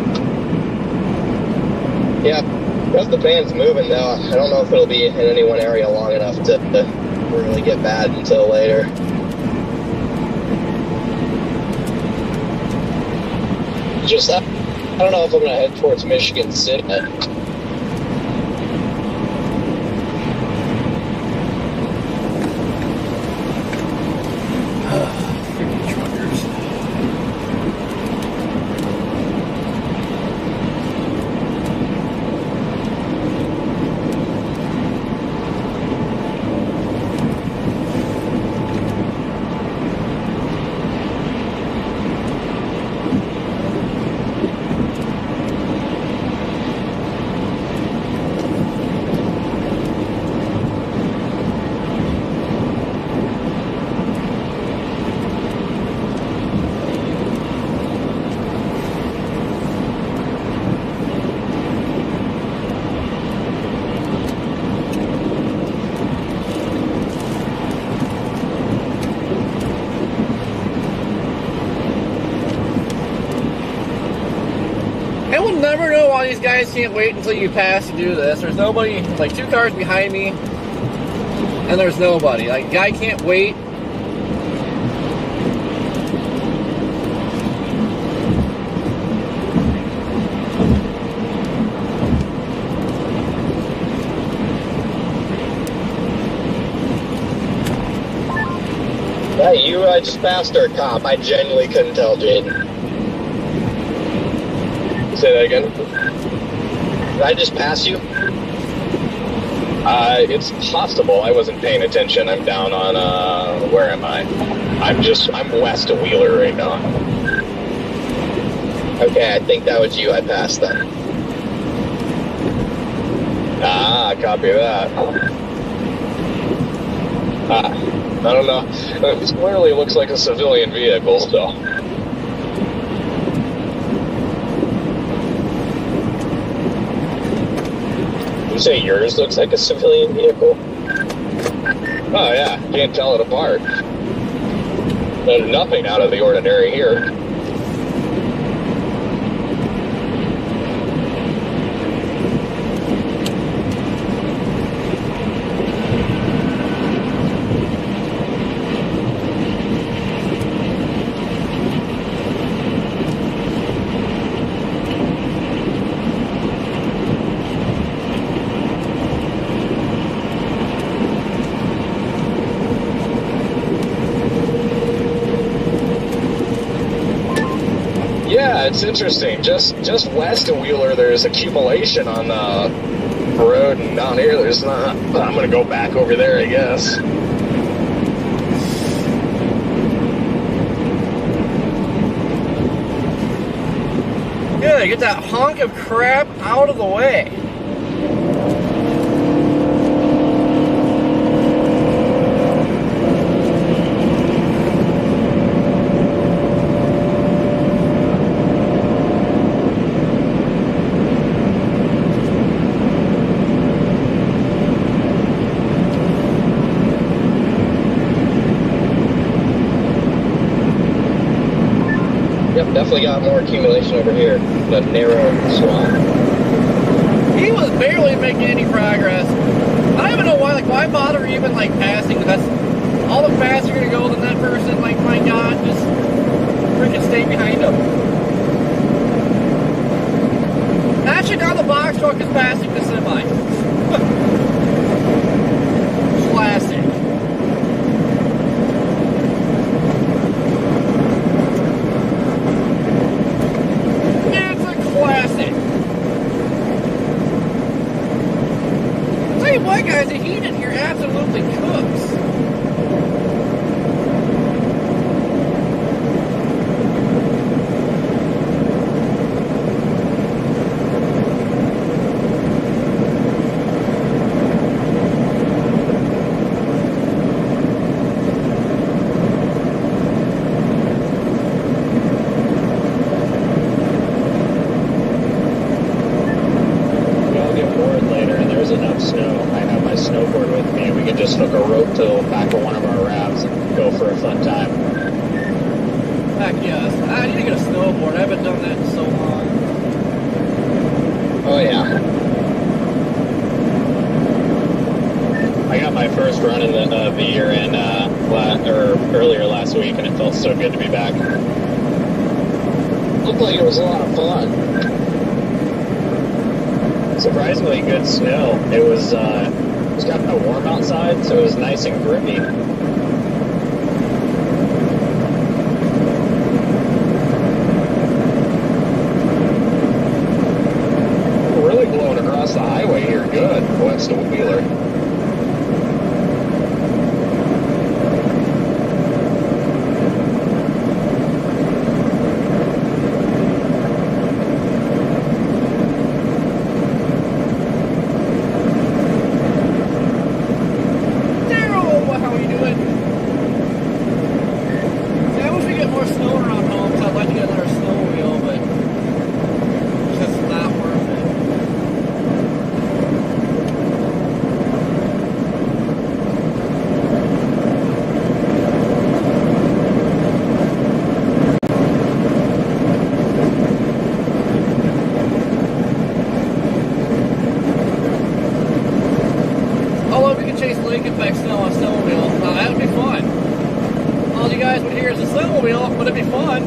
Yeah, because the band's moving though, I don't know if it'll be in any one area long enough to really get bad until later. Just, I don't know if I'm going to head towards Michigan City. I will never know why these guys can't wait until you pass to do this. There's nobody, like 2 cars behind me, and there's nobody. Like, guy can't wait. Hey, you just passed our cop. I genuinely couldn't tell, Jaden. Say that again. Did I just pass you? It's possible. I wasn't paying attention. I'm down on, where am I? I'm west of Wheeler right now. Okay, I think that was you I passed then. Ah, copy that. I don't know. It clearly looks like a civilian vehicle, so. You say yours looks like a civilian vehicle? Oh yeah, can't tell it apart. There's nothing out of the ordinary here. Yeah, it's interesting. Just west of Wheeler, there's accumulation on the road, and down here, there's not. I'm gonna go back over there, I guess. Good, get that hunk of crap out of the way. definitely got more accumulation over here. The narrow swamp. He was barely making any progress. I don't even know why. Like, why bother even like passing? That's all the faster you're gonna go than that person. Like, my God, just freaking stay behind him. Actually, now the box truck is passing the semi. Classic. It's a classic. Tell you what, guys, the heat in here absolutely cooks. I'll get bored later and there's enough snow. I have my snowboard with me and we can just hook a rope to the back of one of our rafts and go for a fun time. Heck yes. I need to get a snowboard. I haven't done that in so long. Oh yeah. I got my first run in the year in earlier last week and it felt so good to be back. Looked like it was a lot of fun. Surprisingly good snow. It was kind of warm outside, so it was nice and grippy. Really blowing across the highway here, good, west of Wheeler. Daryl, how are you doing? Yeah, I wish we get more snow around home, because I'd like to get another snowmobile, but it's just not worth it. Although we could chase lake effect snow on snowmobile, that would be fun. All you guys would hear is a snowmobile, but it'd be fun.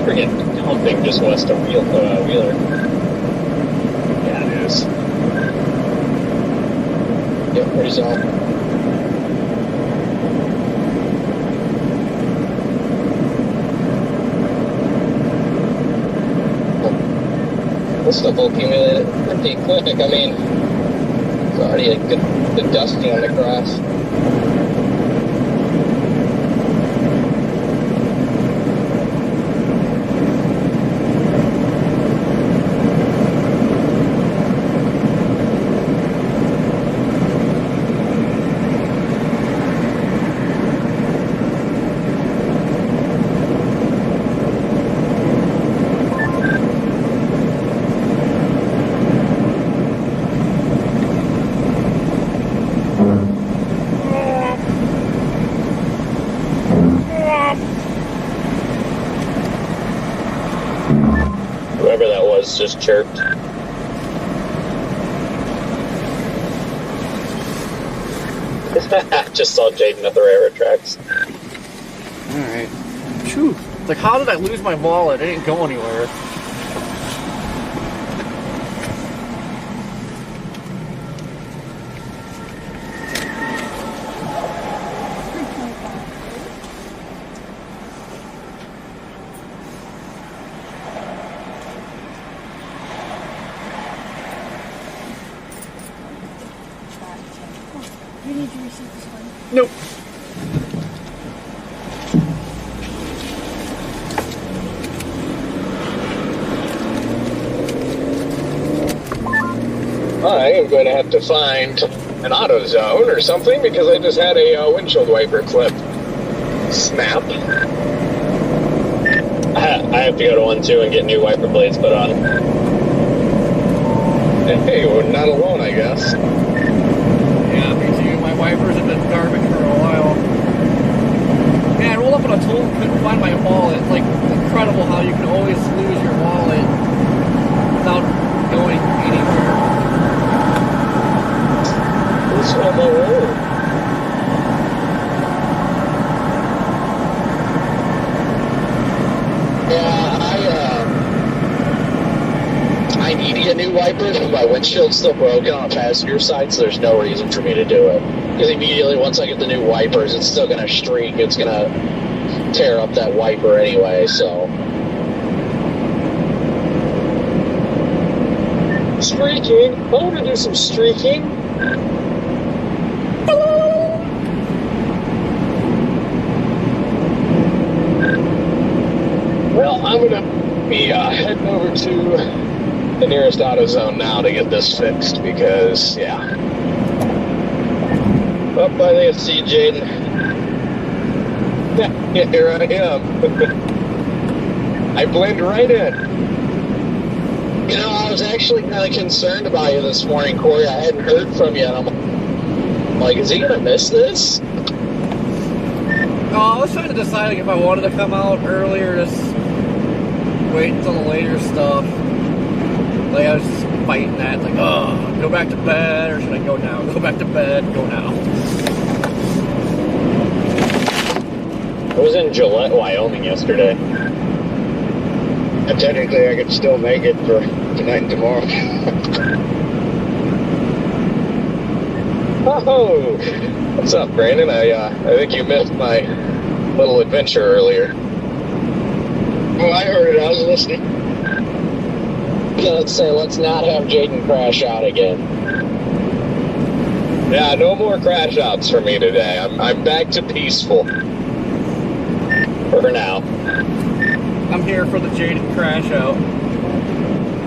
Friggin' humping just west of Wheeler. Yeah, it is. Yep, pretty solid. This stuff will accumulate pretty quick. I mean, it's already a good dusting on the grass. Whoever that was just chirped. Just saw Jaden at the railroad tracks. Alright. Phew. Like, how did I lose my wallet? It didn't go anywhere. You need to receive this one. Nope. I am going to have to find an AutoZone or something because I just had a windshield wiper clip. Snap. I have to go to one too and get new wiper blades put on. Hey, we're not alone, I guess. Yeah, me too. My wipers have been garbage for a while. Man, I rolled up on a toll and couldn't find my wallet. It's like incredible how you can always lose your wallet without going anywhere. Who's on the road? I need to get new wipers, but my windshield's still broken on the passenger side, so there's no reason for me to do it. Because immediately, once I get the new wipers, it's still going to streak. It's going to tear up that wiper anyway, so. Streaking. I want to do some streaking. Well, I'm going to be heading over to the nearest AutoZone now to get this fixed because, yeah. Up by the see Jaden. Yeah, here I am. I blend right in. You know, I was actually kind of concerned about you this morning, Corey. I hadn't heard from you, and I'm like, is he going to miss this? Oh, I was trying to decide if I wanted to come out earlier, just wait until the later stuff. Like, I was just fighting that. Like, oh, go back to bed, or should I go now? Go back to bed, go now. I was in Gillette, Wyoming yesterday. And technically, I could still make it for tonight and tomorrow. Oh, what's up, Brandon? I think you missed my little adventure earlier. Oh, I heard it. I was listening. Yeah, let's say, let's not have Jaden crash out again. Yeah, no more crash outs for me today. I'm back to peaceful. For now. I'm here for the Jaden crash out.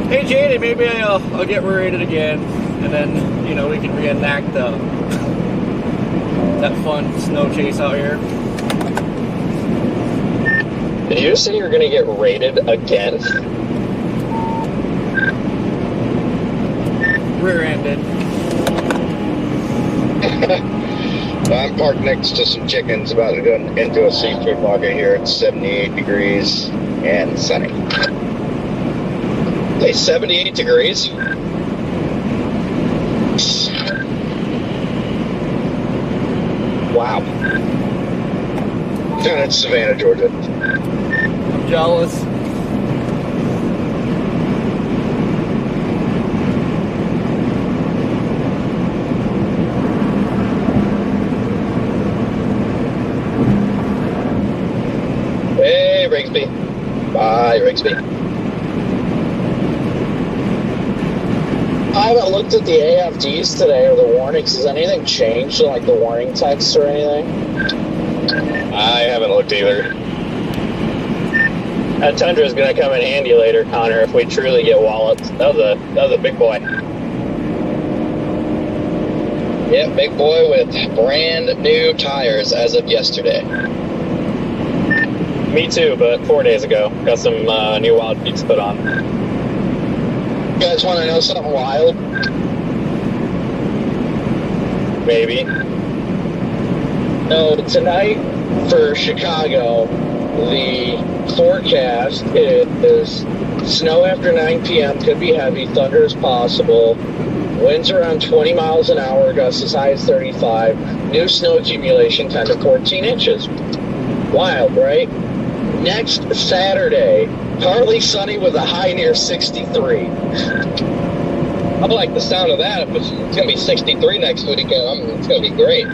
Hey, Jaden, maybe I'll get rated again, and then, you know, we can reenact that fun snow chase out here. Did you say you're gonna get raided again? Rear-ended. I'm parked next to some chickens, about to go into a seafood market here. It's 78 degrees and sunny. Hey, 78 degrees? Wow. Down in Savannah, Georgia. I'm jealous. Hey, Rigsby. Bye, Rigsby. I haven't looked at the AFDs today or the warnings. Has anything changed in, like, the warning text or anything? I haven't looked either. That Tundra is going to come in handy later, Connor, if we truly get walloped. That was a big boy. Yep, big boy with brand new tires as of yesterday. Me too, but 4 days ago. Got some new Wild Peaks put on. You guys want to know something wild? Maybe. No, tonight for Chicago, the forecast is snow after 9 p.m. Could be heavy. Thunder is possible. Winds around 20 miles an hour. Gusts as high as 35. New snow accumulation 10 to 14 inches. Wild, right? Next Saturday, partly sunny with a high near 63. I like the sound of that. If it's going to be 63 next week, it's going to be great.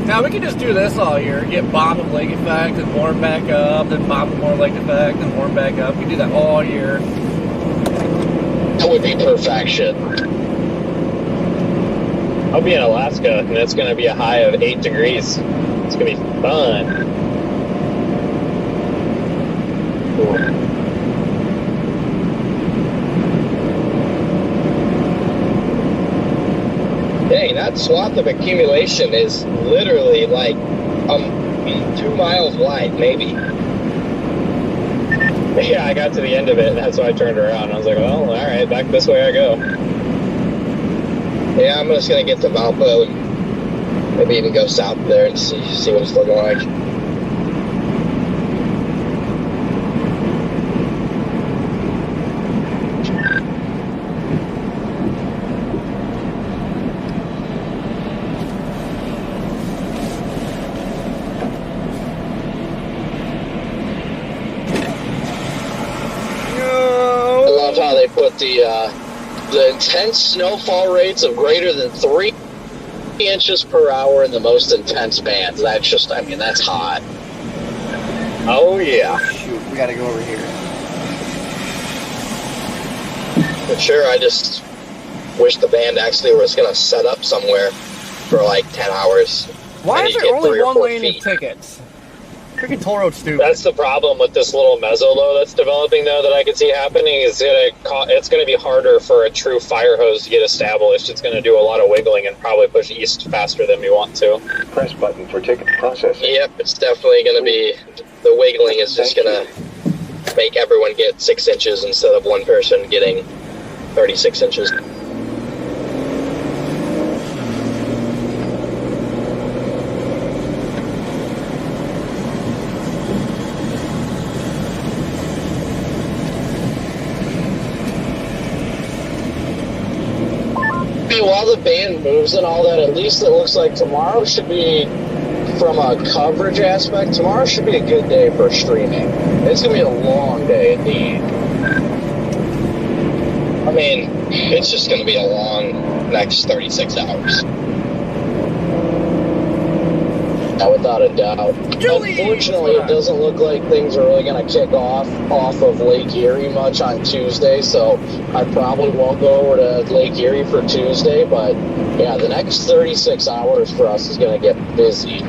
Now, we can just do this all year. Get bombed with lake effect, and warm back up, then bomb with more lake effect, and warm back up. We can do that all year. That would be perfection. I'll be in Alaska, and it's going to be a high of 8 degrees. It's going to be fun. Dang, that swath of accumulation is literally like 2 miles wide, maybe. Yeah, I got to the end of it, and that's why I turned around. I was like, well, all right, back this way I go. Yeah, I'm just gonna get to Valpo and maybe even go south there and see what it's looking like. I love how they put the intense snowfall rates of greater than 3 inches per hour in the most intense bands. That's just, I mean, that's hot. Oh, yeah. Shoot, we gotta go over here. But sure, I just wish the band actually was gonna set up somewhere for like 10 hours. Why And is you there get only 3 or one 4 lane of feet. tickets? Freaking toll road stupid. That's the problem with this little mezzolo that's developing, though, that I can see happening. Is it's going to be harder for a true fire hose to get established. It's going to do a lot of wiggling and probably push east faster than we want to. Press button for ticket processing. Yep, it's definitely gonna be, the wiggling is just gonna make everyone get 6 inches instead of one person getting 36 inches. While the band moves and all that, at least it looks like tomorrow should be, from a coverage aspect, tomorrow should be a good day for streaming. It's going to be a long day indeed. I mean, it's just gonna be a long next 36 hours. Without a doubt. Unfortunately, it doesn't look like things are really going to kick off of Lake Erie much on Tuesday, so I probably won't go over to Lake Erie for Tuesday, but yeah, the next 36 hours for us is going to get busy.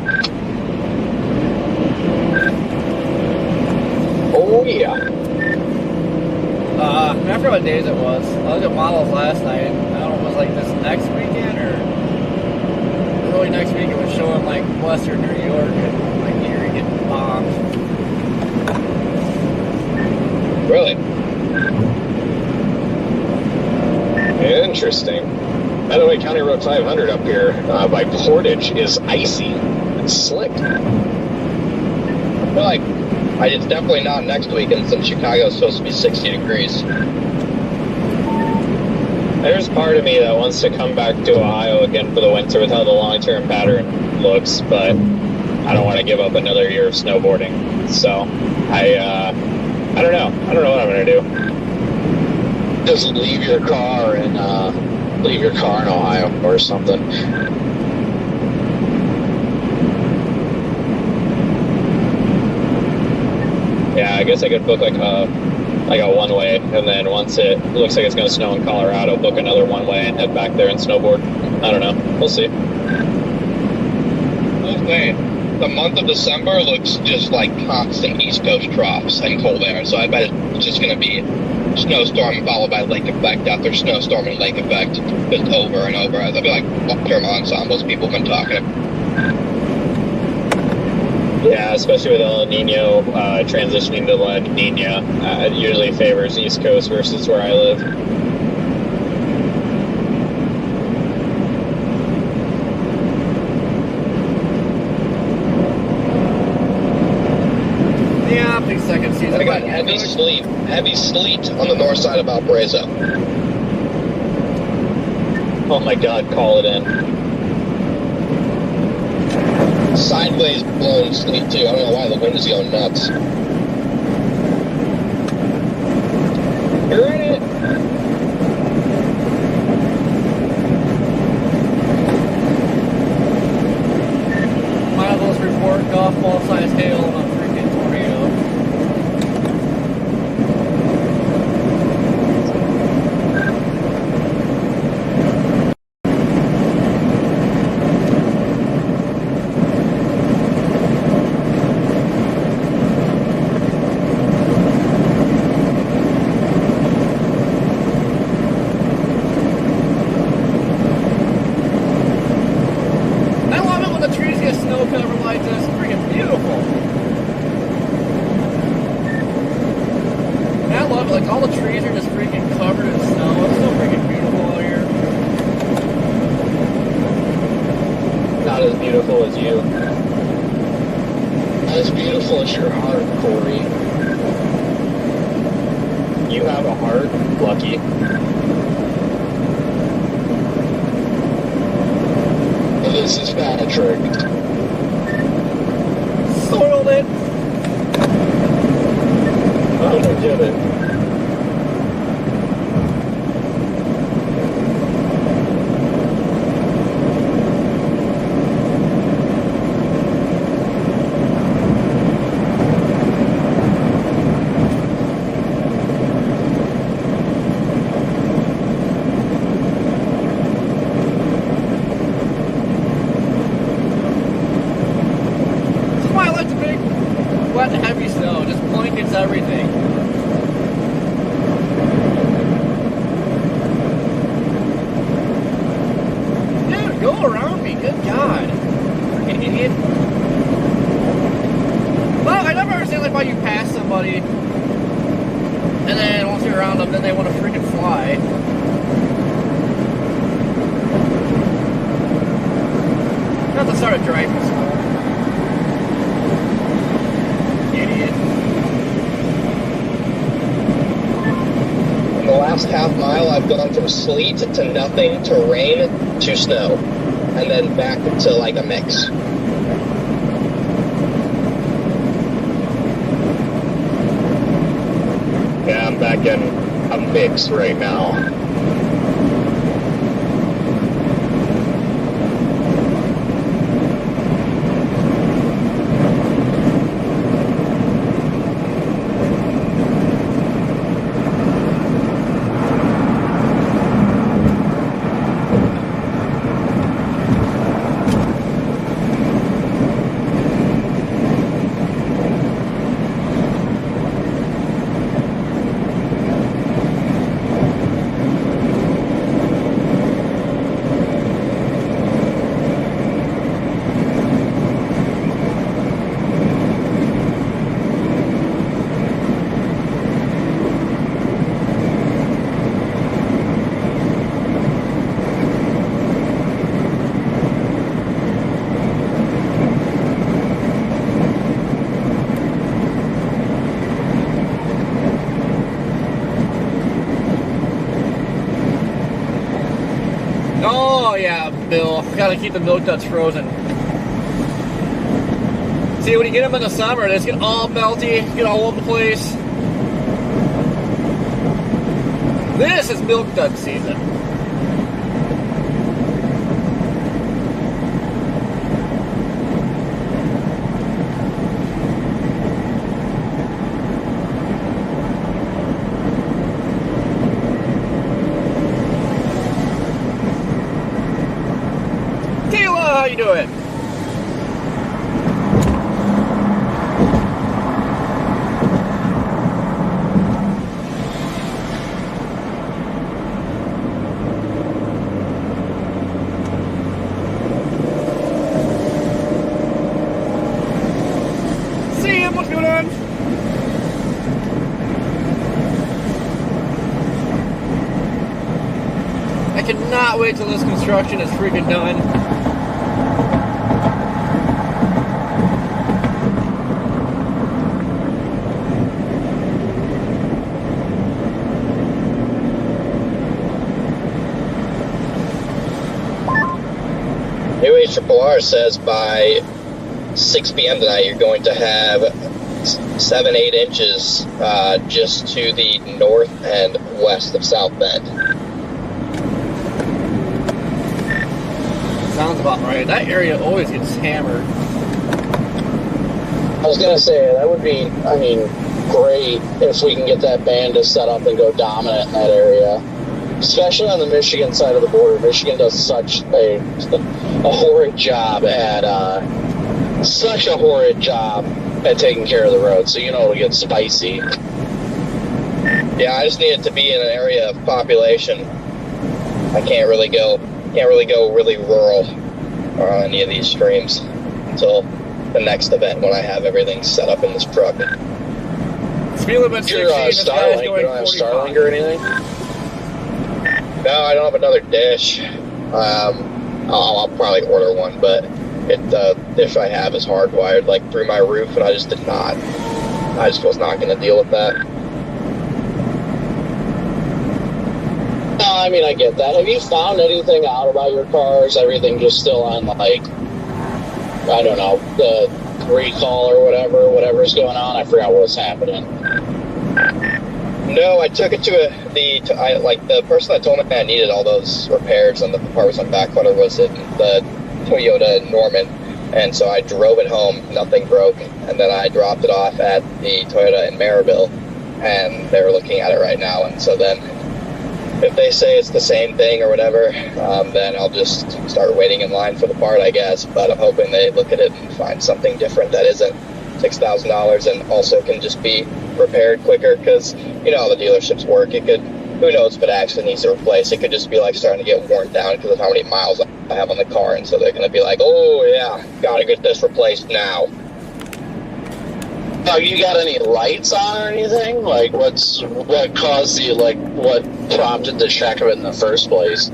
Oh, yeah. I forgot what days it was. I looked at models last night. I don't know if it was like this next weekend or early next week. It was showing like Western New York and like Erie getting bombed. Really? Interesting. By the way, County Road 500 up here by Portage is icy and slick. I feel like it's definitely not next weekend since Chicago's supposed to be 60 degrees. There's part of me that wants to come back to Ohio again for the winter with how the long-term pattern looks, but I don't want to give up another year of snowboarding. So I don't know. I don't know what I'm gonna do. Just leave your car in Ohio or something. Yeah, I guess I could book like a one-way, and then once it looks like it's going to snow in Colorado, book another one-way and head back there and snowboard. I don't know. We'll see. Okay. The month of December looks just like constant East Coast troughs and cold air, so I bet it's just going to be snowstorm followed by lake effect after snowstorm and lake effect, just over and over. That'll be like long-term ensembles people have been talking about. Yeah, especially with El Nino transitioning to La Nina. It usually favors East Coast versus where I live. Yeah, big second season. I got heavy sleet on the north side of Valparaiso. Oh my God, call it in. Sideways blowing sleet too. I don't know why the wind is going nuts. You're in it. Miles report golf ball size hail on a freaking tornado. snow cover like this. It's freaking beautiful. And I love it. Like, all the trees are just freaking covered in snow. It's so freaking beautiful out here. Not as beautiful as you. Not as beautiful as your heart, Corey. You have a heart, Lucky. This is Patrick. Soiled it. Oh, no kidding. That's why I like the big, wet, heavy snow. Just blankets everything. Dude, go around me. Good God. Freaking idiot. Well, I never understand like why you pass somebody and then once you're around them, then they want to freaking fly. Not to start a driving school. Idiot. In the last half mile, I've gone from sleet to nothing to rain to snow, and then back to like a mix. Yeah, I'm back in a mix right now. Oh yeah, Bill. Gotta keep the milk duds frozen. See, when you get them in the summer, they just get all melty, get all over the place. This is milk dud season. Kayla, how you doing? See him, what's going on? I cannot wait till this construction is freaking done. UHRRR says by 6 p.m. tonight you're going to have 7-8 inches just to the north and west of South Bend. Sounds about right. That area always gets hammered. I was gonna say that would be, I mean, great if we can get that band to set up and go dominant in that area, especially on the Michigan side of the border. Michigan does such a horrid job at taking care of the road, so you know it'll get spicy. Yeah, I just need it to be in an area of population. I can't really go really rural on any of these streams. until the next event when I have everything set up in this truck. Speed limit 60, Your this guy's Starlink, you going don't have 45. Starlink or anything? No, I don't have another dish. I'll probably order one, but the dish I have is hardwired like through my roof, and I just was not going to deal with that. No, I mean, I get that. Have you found anything out about your car? Is everything just still on, like, I don't know, the recall or whatever's going on? I forgot what's happening. No, I took it to the person that told me I needed all those repairs and the part was on back quarter was in the Toyota Norman, and so I drove it home, nothing broke, and then I dropped it off at the Toyota in Maryville, and they're looking at it right now, and so then if they say it's the same thing or whatever, then I'll just start waiting in line for the part, I guess, but I'm hoping they look at it and find something different that isn't $6,000 and also can just be repaired quicker, because you know how the dealerships work. It could, who knows if it actually needs to replace. It could just be like starting to get worn down because of how many miles I have on the car, and so they're going to be like, oh yeah, gotta get this replaced now. Have you got any lights on or anything? Like, what caused the, like, what prompted the check of it in the first place?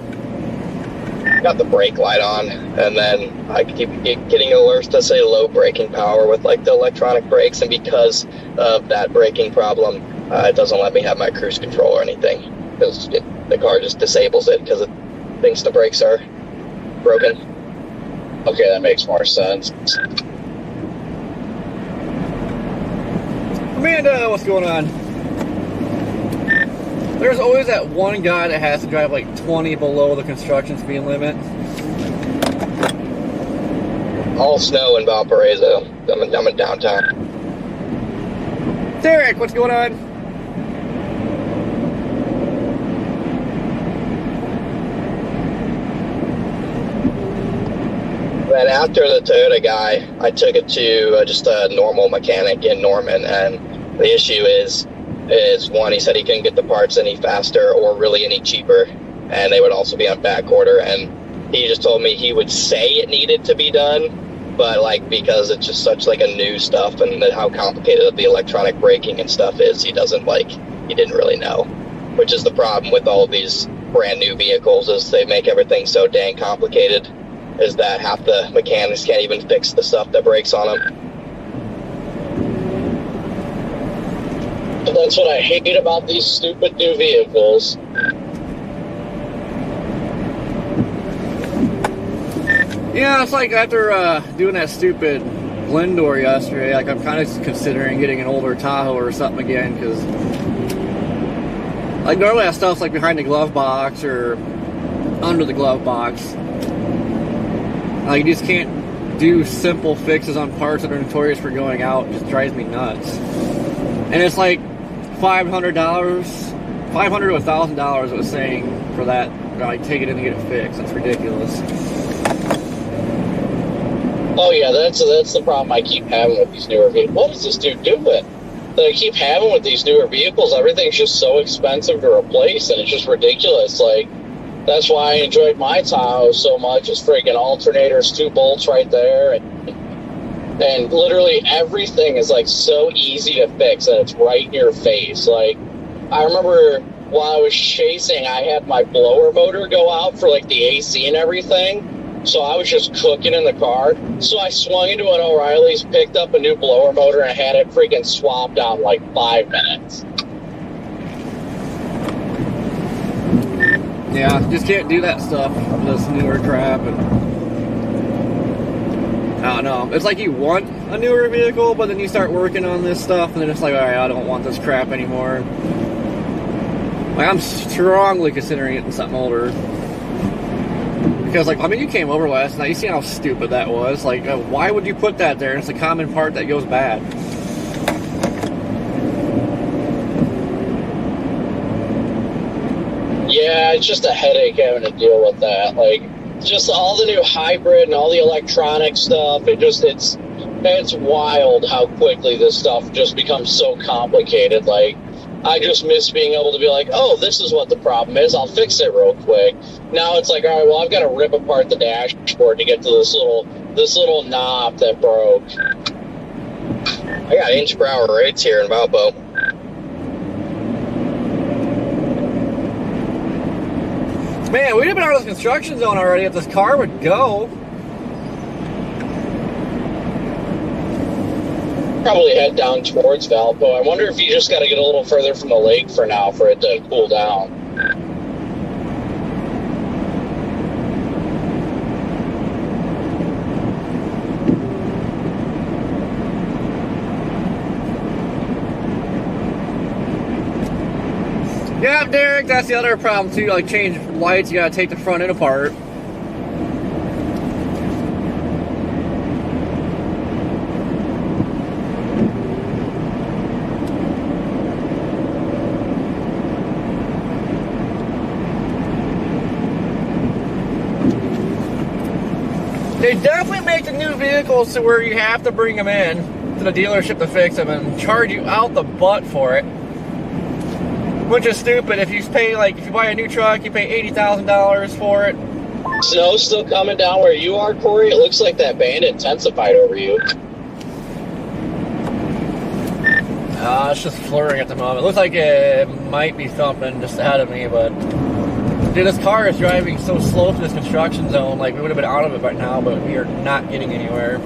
Got the brake light on, and then I keep getting alerts that say low braking power with like the electronic brakes, and because of that braking problem, it doesn't let me have my cruise control or anything, because the car just disables it because it thinks the brakes are broken. Okay, that makes more sense. Amanda, what's going on? There's always that one guy that has to drive like 20 below the construction speed limit. All snow in Valparaiso. I'm in downtown. Derek, what's going on? Then after the Toyota guy, I took it to just a normal mechanic in Norman, and the issue is one, he said he couldn't get the parts any faster or really any cheaper, and they would also be on back order, and he just told me he would say it needed to be done, but like because it's just such like a new stuff and how complicated the electronic braking and stuff is, he didn't really know, which is the problem with all of these brand new vehicles, is they make everything so dang complicated, is that half the mechanics can't even fix the stuff that breaks on them. That's what I hate about these stupid new vehicles. Yeah, it's like after doing that stupid Glendor yesterday, like I'm kind of considering getting an older Tahoe or something again, because like normally that stuff's like behind the glove box or under the glove box. Like you just can't do simple fixes on parts that are notorious for going out. It just drives me nuts. And it's like $500 to $1,000 it was saying for that, like take it in and get it fixed. That's ridiculous. Oh yeah, that's the problem I keep having with these newer vehicles. What is this dude doing? That I keep having with these newer vehicles, everything's just so expensive to replace, and it's just ridiculous. Like, that's why I enjoyed my Tahoe so much. It's freaking alternators, 2 bolts right there, and literally everything is like so easy to fix, and it's right in your face. Like, I remember while I was chasing, I had my blower motor go out for like the AC and everything. So I was just cooking in the car. So I swung into an O'Reilly's, picked up a new blower motor, and had it freaking swapped out in like 5 minutes. Yeah, just can't do that stuff. This newer crap, and I don't know. It's like you want a newer vehicle, but then you start working on this stuff, and then it's like, all right, I don't want this crap anymore. Like, I'm strongly considering getting something older. Because, like, I mean, you came over last night. You see how stupid that was. Like, why would you put that there? It's a common part that goes bad. Yeah, it's just a headache having to deal with that. Like, just all the new hybrid and all the electronic stuff. It's wild how quickly this stuff just becomes so complicated. Like, I just miss being able to be like, oh, this is what the problem is. I'll fix it real quick. Now it's like, all right, well, I've got to rip apart the dashboard to get to this little this little knob that broke. I got inch per hour rates here in Valpo. Man, we'd have been out of this construction zone already if this car would go. Probably head down towards Valpo. I wonder if you just got to get a little further from the lake for now for it to cool down. Yeah, Derek, that's the other problem too. Like, change lights, you gotta take the front end apart. They definitely make the new vehicles to where you have to bring them in to the dealership to fix them and charge you out the butt for it. Which is stupid. If you pay, like, if you buy a new truck, you pay $80,000 for it. Snow's still coming down where you are, Corey. It looks like that band intensified over you. It's just flurrying at the moment. It looks like it might be thumping just ahead of me, but dude, this car is driving so slow through this construction zone. Like, we would have been out of it by now, but we are not getting anywhere.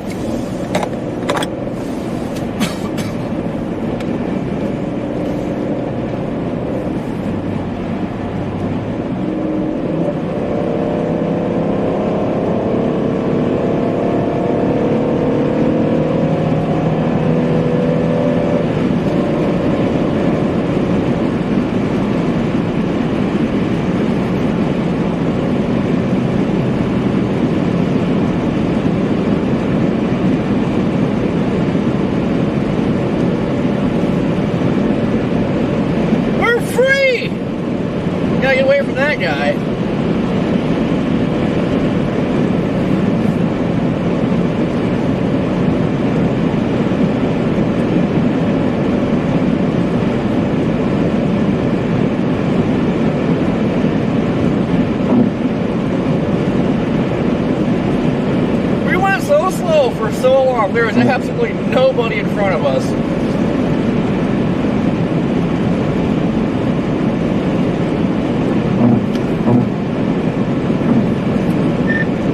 Guy. We went so slow for so long. There was absolutely nobody in front of us.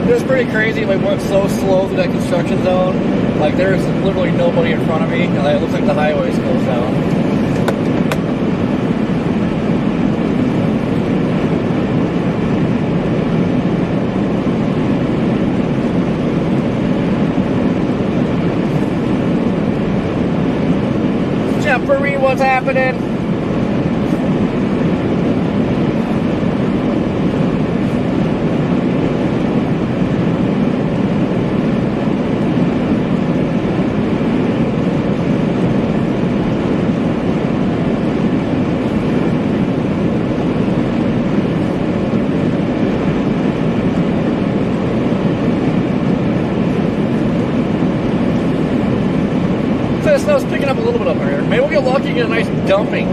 It was pretty crazy. We went so slow through that construction zone. Like, there's literally nobody in front of me. And it looks like the highway's closed down. Jumpery, what's happening? The snow's picking up a little bit up here. Maybe we'll get lucky and get a nice dumping.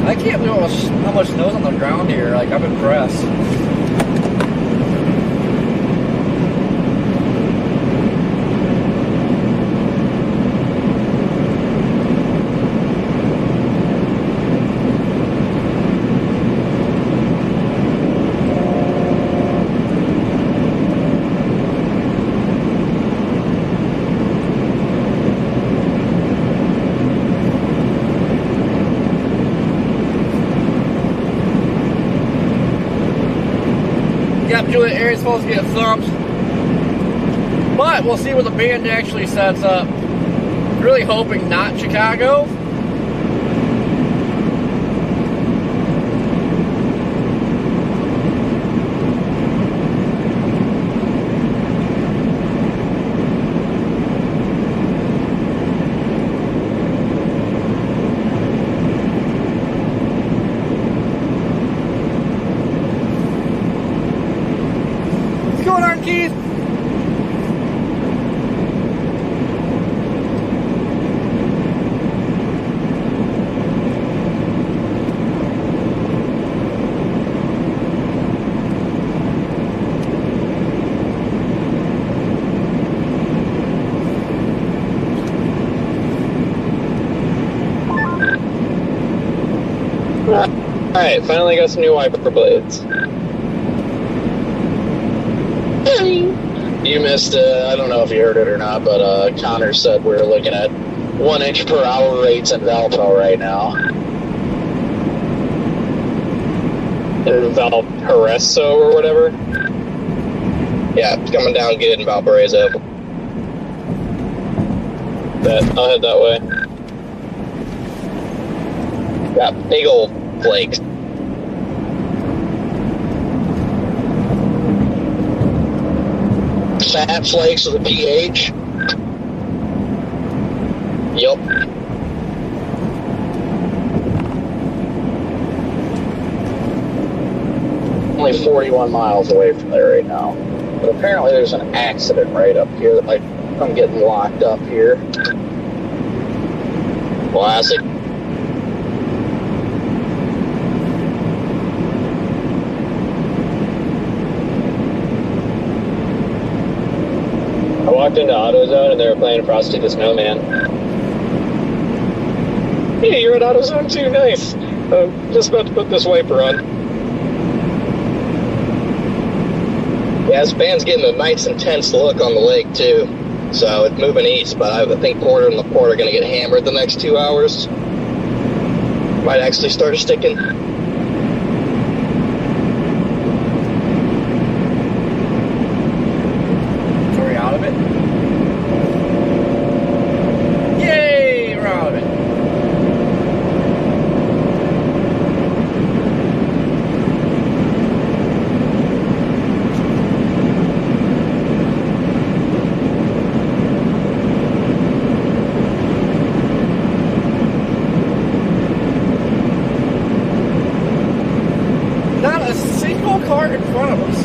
I can't believe how much snow's on the ground here. Like, I'm impressed. Yep, Juliet area's supposed to get thumped. But we'll see where the band actually sets up. Really hoping not Chicago. starting, Keith? Alright, finally got some new wiper blades. You missed, I don't know if you heard it or not, but Connor said we're looking at 1 inch per hour rates in Valpo right now. In Valparaiso or whatever. Yeah, it's coming down good in Valparaiso. Bet, I'll head that way. Got big old flakes. Fat flakes with a PH. Yup. Only 41 miles away from there right now. But apparently there's an accident right up here that might come getting locked up here. Classic. I walked into AutoZone and they were playing Frosty the Snowman. Hey, you're at AutoZone too? Nice. I'm just about to put this wiper on. Yeah, this band's getting a nice intense look on the lake too. So it's moving east, but I think Porter and LaPorte are going to get hammered the next 2 hours. Might actually start sticking. So we're out of it? Yay! We're out of it. Not a single car in front of us.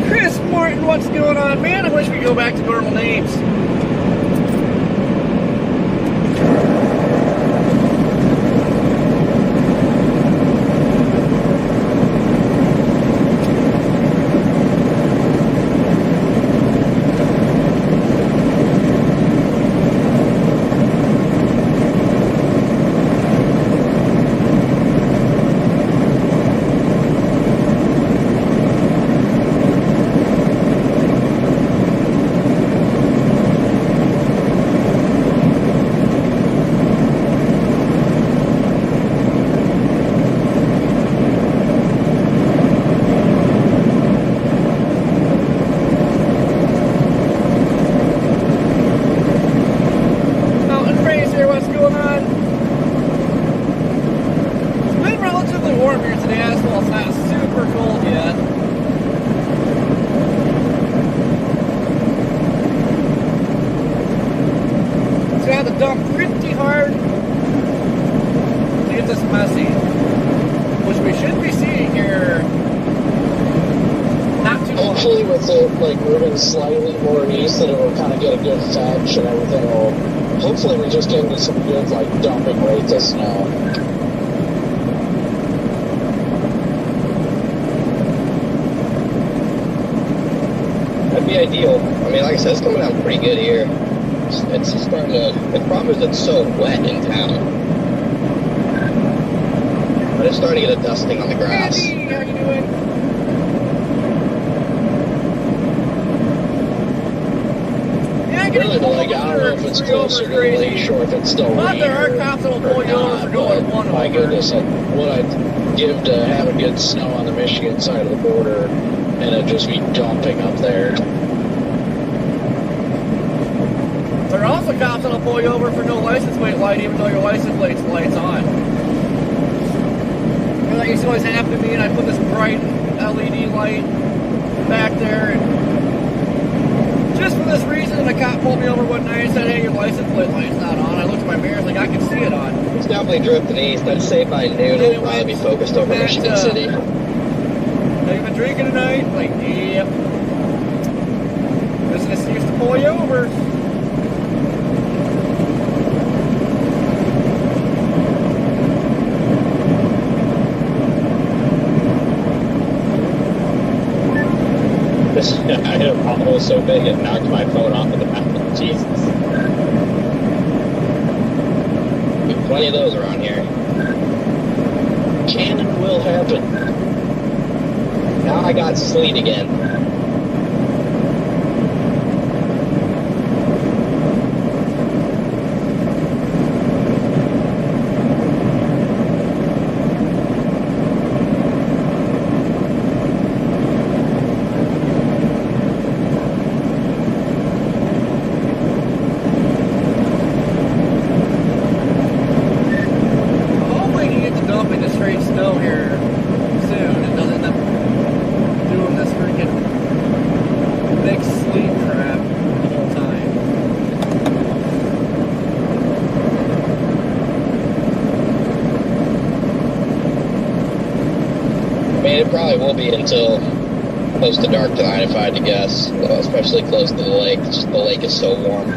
Chris Martin, what's going on, man? I wish we could go back to normal names. Mountain Racer, what's going on? It's been relatively warm here today. Asphalt's not super cold yet. So I had to dump pretty hard to get this messy, which we should be seeing here not too long. Hopefully with it like moving slightly more east that it will kind of get a good fetch and everything will, hopefully we just get into some good like dumping rates of snow. That'd be ideal. I mean, like I said, it's coming down pretty good here. It's starting to. The problem is it's so wet in town, but it's starting to get a dusting on the grass. Andy, how you doing? Yeah, getting Really, pulled like, I don't know if over it's 3 closer over to the crazy. lakeshore, if it's still But there are rain cops that will or pull you over for not, going but 1 my over. goodness, like, what I'd give to have a good snow on the Michigan side of the border and it just be dumping up there. They're also cops that'll pull you over for no license plate light, even though your license plate's light's on. And that used to always happen to me, and I put this bright LED light back there, and just for this reason, the cop pulled me over one night and said, "Hey, your license plate light's not on." I looked at my mirrors like I could see it on. It's definitely drifting east. I'd say by noon it'll probably be focused over back Michigan to- City. Have you been drinking tonight? Like, yep. This is an excuse to pull you over. I hit a pothole so big it knocked my phone off of the back. Jesus. Plenty of those around here. Cannon will happen. Now I got sleet again. Hopefully you get to dump into straight snow here soon and doesn't end up doing this freaking big sleet crap the whole time. I mean, it probably will be until close to dark tonight, if I had to guess. Especially close to the lake. Just the lake is so warm.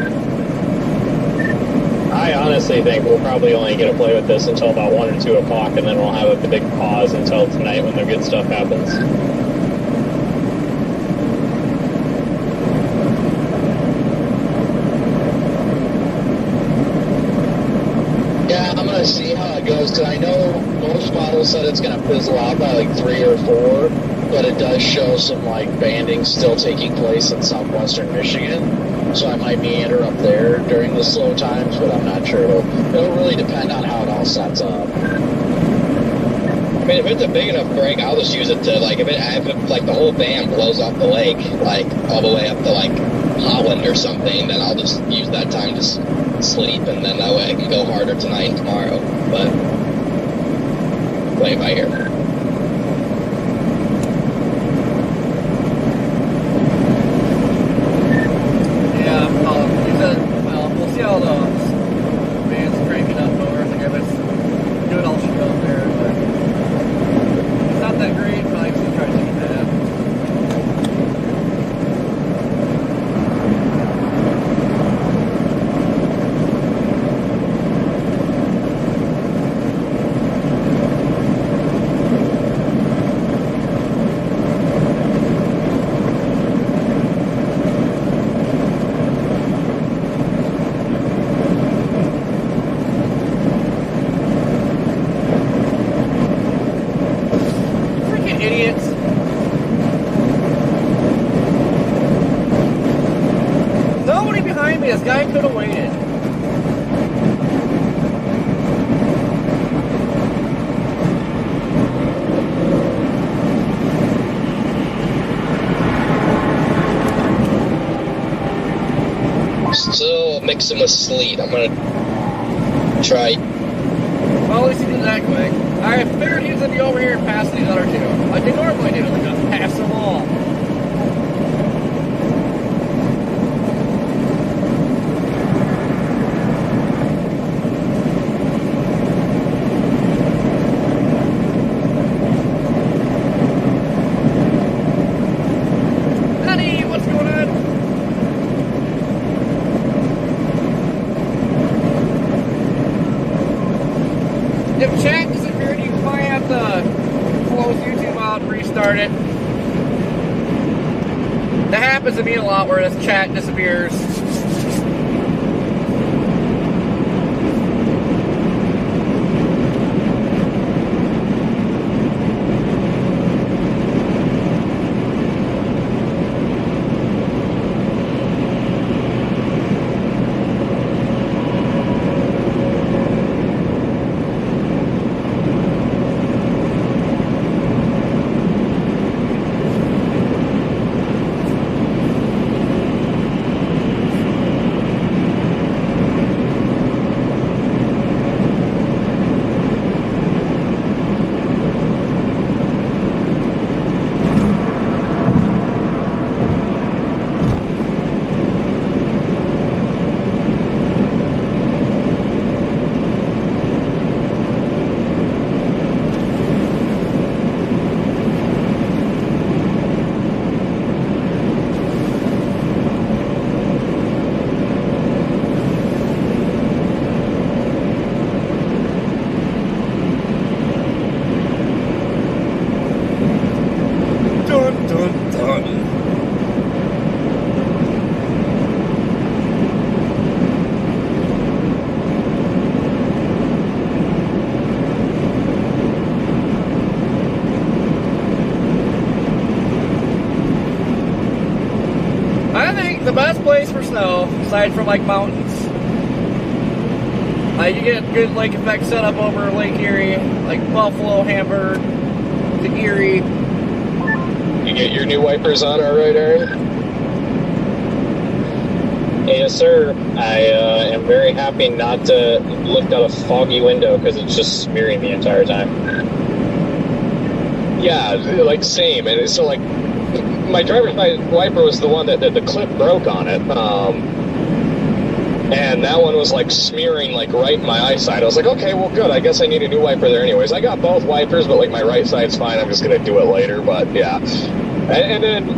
I honestly think we'll probably only get to play with this until about 1 or 2 o'clock, and then we'll have a big pause until tonight when the good stuff happens. Yeah, I'm gonna see how it goes, because I know most models said it's gonna fizzle out by like 3 or 4, but it does show some like banding still taking place in southwestern Michigan. So I might meander up there during the slow times, but I'm not sure. It'll really depend on how it all sets up. I mean, if it's a big enough break, I'll just use it to, like, if it like, the whole band blows off the lake, like, all the way up to, like, Holland or something, then I'll just use that time to sleep, and then that way I can go harder tonight and tomorrow. But, play it by ear. Yeah, well, we'll see how the band's cranking up north. Like, if it's good, I'll shoot up there, but it's not that great, but I can try to take that. Freaking idiots. Nobody behind me. This guy could have waited. Still mixing with sleet. I'm gonna try. Well, at least he did that quick. I figured he was going to be over here and pass these other two. Like they normally do. They're going to pass them all. Honey, what's going on? If chat disappeared, you might have to close YouTube out and restart it. That happens to me a lot where this chat disappears. aside from like mountains. You get good lake effect setup over Lake Erie, like Buffalo, Hamburg, to Erie. You get your new wipers on, all right, Aaron? Yes, sir. I am very happy not to look out a foggy window because it's just smearing the entire time. Yeah, like same. And so like my driver's side wiper was the one that the clip broke on it. And that one was like smearing like right in my eyesight. I was like, okay, well good. I guess I need a new wiper there anyways. I got both wipers, but like my right side's fine. I'm just gonna do it later. But yeah. And then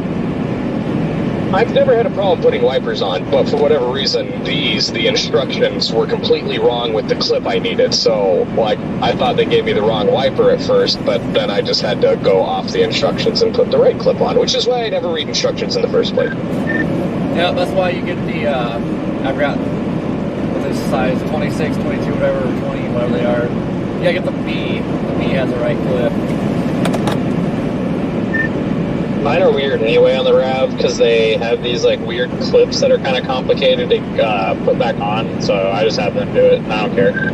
I've never had a problem putting wipers on, but for whatever reason, the instructions were completely wrong with the clip I needed. So, like, I thought they gave me the wrong wiper at first, but then I just had to go off the instructions and put the right clip on, which is why I never read instructions in the first place. Yeah, that's why you get the, I've got this size 26, 22, whatever, 20, whatever they are. Yeah, get the B. The B has the right clip. Mine are weird anyway on the RAV because they have these like weird clips that are kind of complicated to put back on, so I just have them do it. I don't care.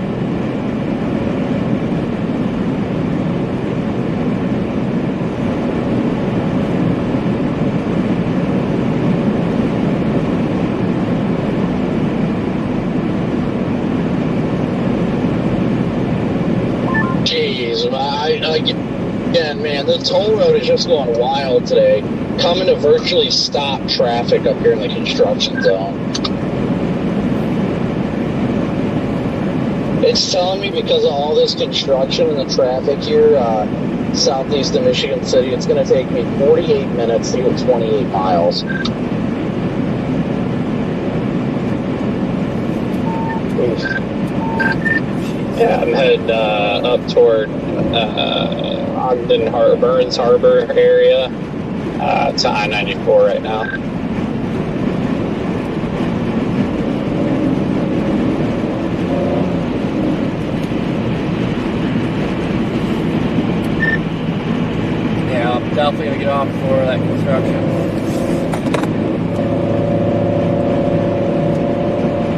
Jeez, again, man, the toll road is just going wild today. Coming to virtually stop traffic up here in the construction zone. It's telling me because of all this construction and the traffic here, southeast of Michigan City, it's going to take me 48 minutes to get 28 miles. Oof. Yeah, I'm headed up toward Ogden Burns Harbor area to I-94 right now. Yeah, I'm definitely going to get off for that construction.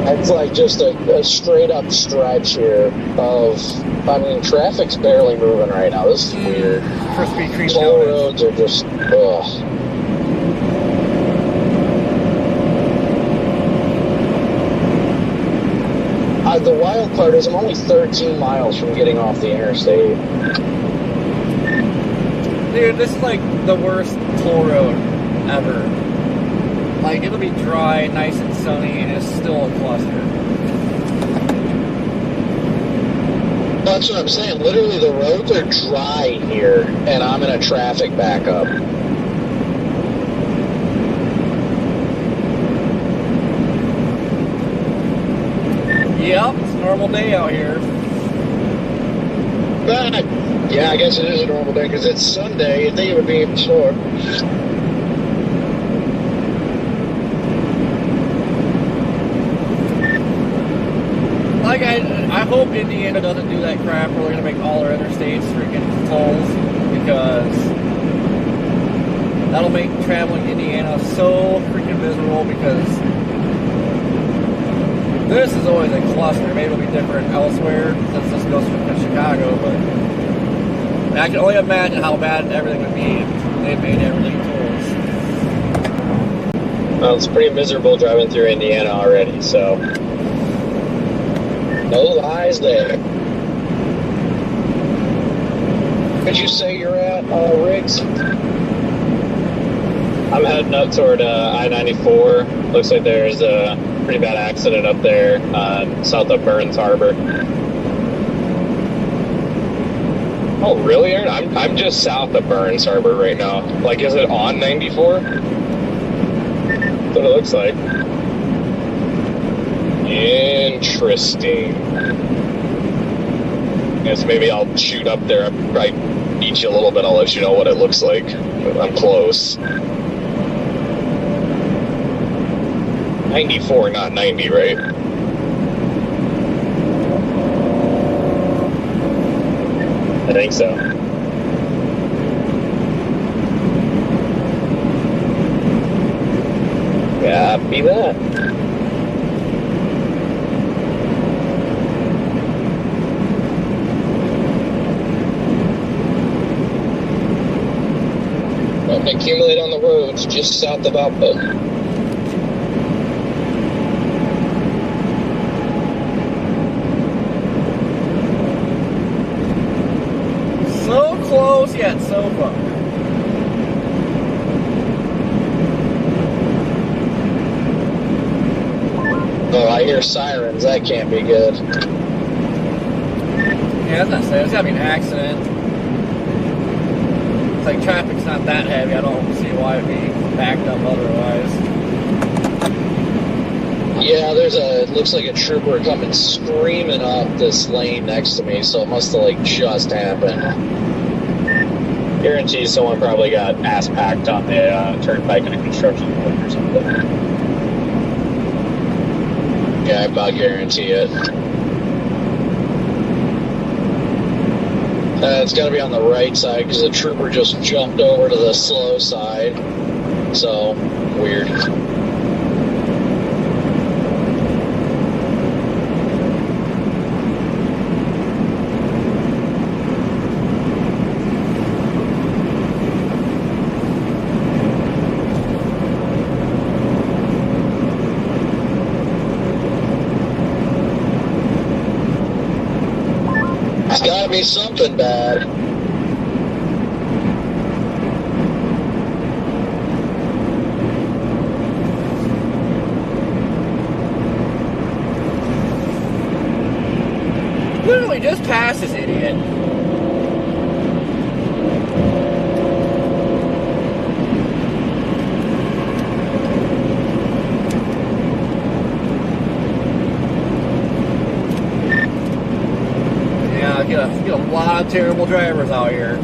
It's like just a straight up stretch here of, I mean, traffic's barely moving right now. This is weird. First speed cream Toll counted. roads are just, ugh. The wild part is I'm only 13 miles from getting off the interstate. Dude, this is like the worst toll road ever. Like, it'll be dry, nice and sunny, and it's still a cluster. That's what I'm saying. Literally, the roads are dry here, and I'm in a traffic backup. Yep, it's a normal day out here. But, yeah, I guess it is a normal day because it's Sunday. You'd think it would be even slower. Like, I hope Indiana doesn't do that crap where they're going to make all our other states freaking tolls, because that'll make traveling to Indiana so freaking miserable, because this is always a cluster. Maybe it'll be different elsewhere since this goes from Chicago, but I can only imagine how bad everything would be if they made everything tolls. Well, it's pretty miserable driving through Indiana already, so... No lies there. Could you say you're at, Riggs? I'm heading up toward I-94. Looks like there's a pretty bad accident up there south of Burns Harbor. Oh, really, Aaron? I'm just south of Burns Harbor right now. Like, is it on 94? That's what it looks like. Interesting. Guess maybe I'll shoot up there. I beat you a little bit. I'll let you know what it looks like. I'm close. 94, not 90, right? I think so. Copy that. Accumulate on the roads just south of Outpost. So close yet so far. Oh, I hear sirens. That can't be good. Yeah, I was gonna say, there's gotta be an accident. It's like traffic's not that heavy. I don't see why it'd be backed up otherwise. Yeah, it looks like a trooper coming screaming up this lane next to me, so it must have like just happened. Guarantee someone probably got ass packed on the turnpike in a construction work or something. Yeah, I about guarantee it. It's got to be on the right side because the trooper just jumped over to the slow side. So, weird. It's got to be something bad. Literally just passed this idiot. Yeah, get a lot of terrible drivers out here.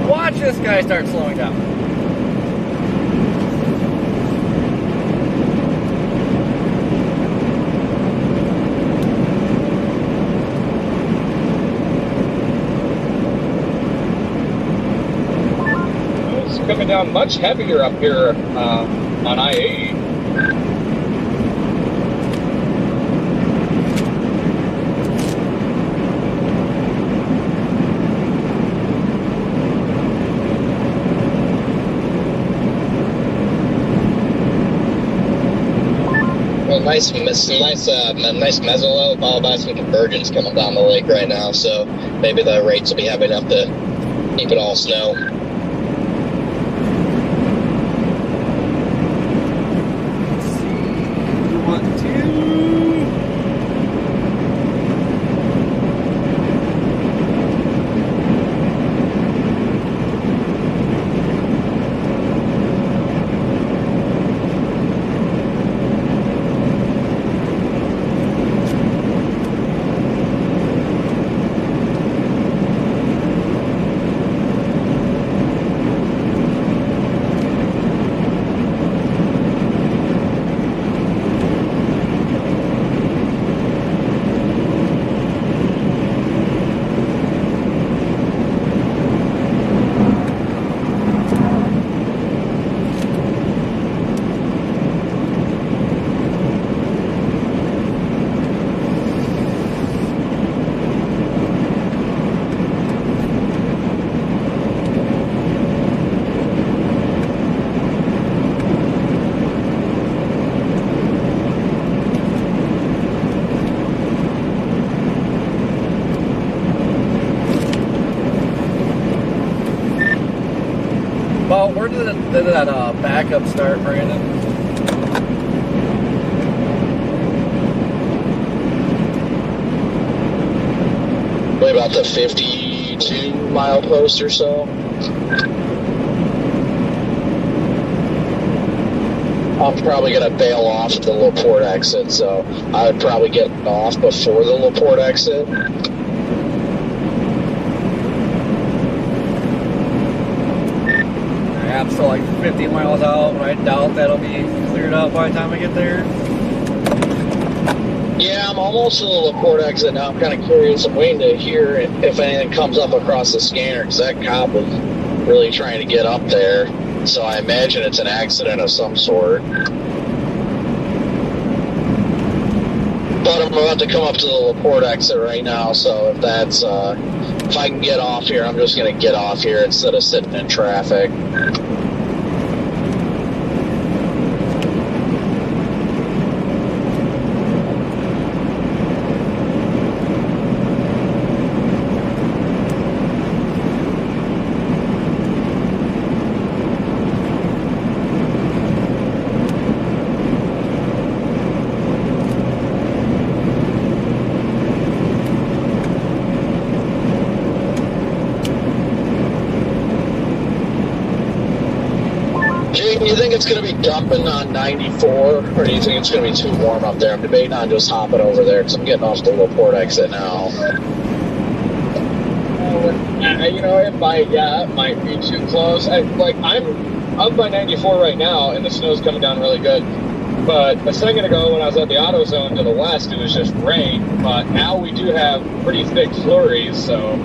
Watch this guy start slowing down. It's coming down much heavier up here on I-80. Well, nice mezzolo, followed by some convergence coming down the lake right now, so maybe the rates will be heavy enough to keep it all snow. Let's see. 1, 2. Well, where did that backup start, Brandon? probably about the 52-mile post or so. I'm probably going to bail off at the LaPorte exit, so I would probably get off before the LaPorte exit. Yeah, I'm still like 50 miles out, but I doubt that'll be cleared out by the time I get there. Yeah, I'm almost to the LaPorte exit now. I'm kind of curious. I'm waiting to hear if anything comes up across the scanner, because that cop was really trying to get up there. So I imagine it's an accident of some sort. But I'm about to come up to the LaPorte exit right now, so if that's, if I can get off here, I'm just going to get off here instead of sitting in traffic. Jake, do you think it's going to be dumping on 94, or do you think it's going to be too warm up there? I'm debating on just hopping over there, because I'm getting off the LaPorte exit now. You know, it might be too close. I'm up by 94 right now, and the snow's coming down really good. But a second ago, when I was at the AutoZone to the west, it was just rain. But now we do have pretty thick flurries, so...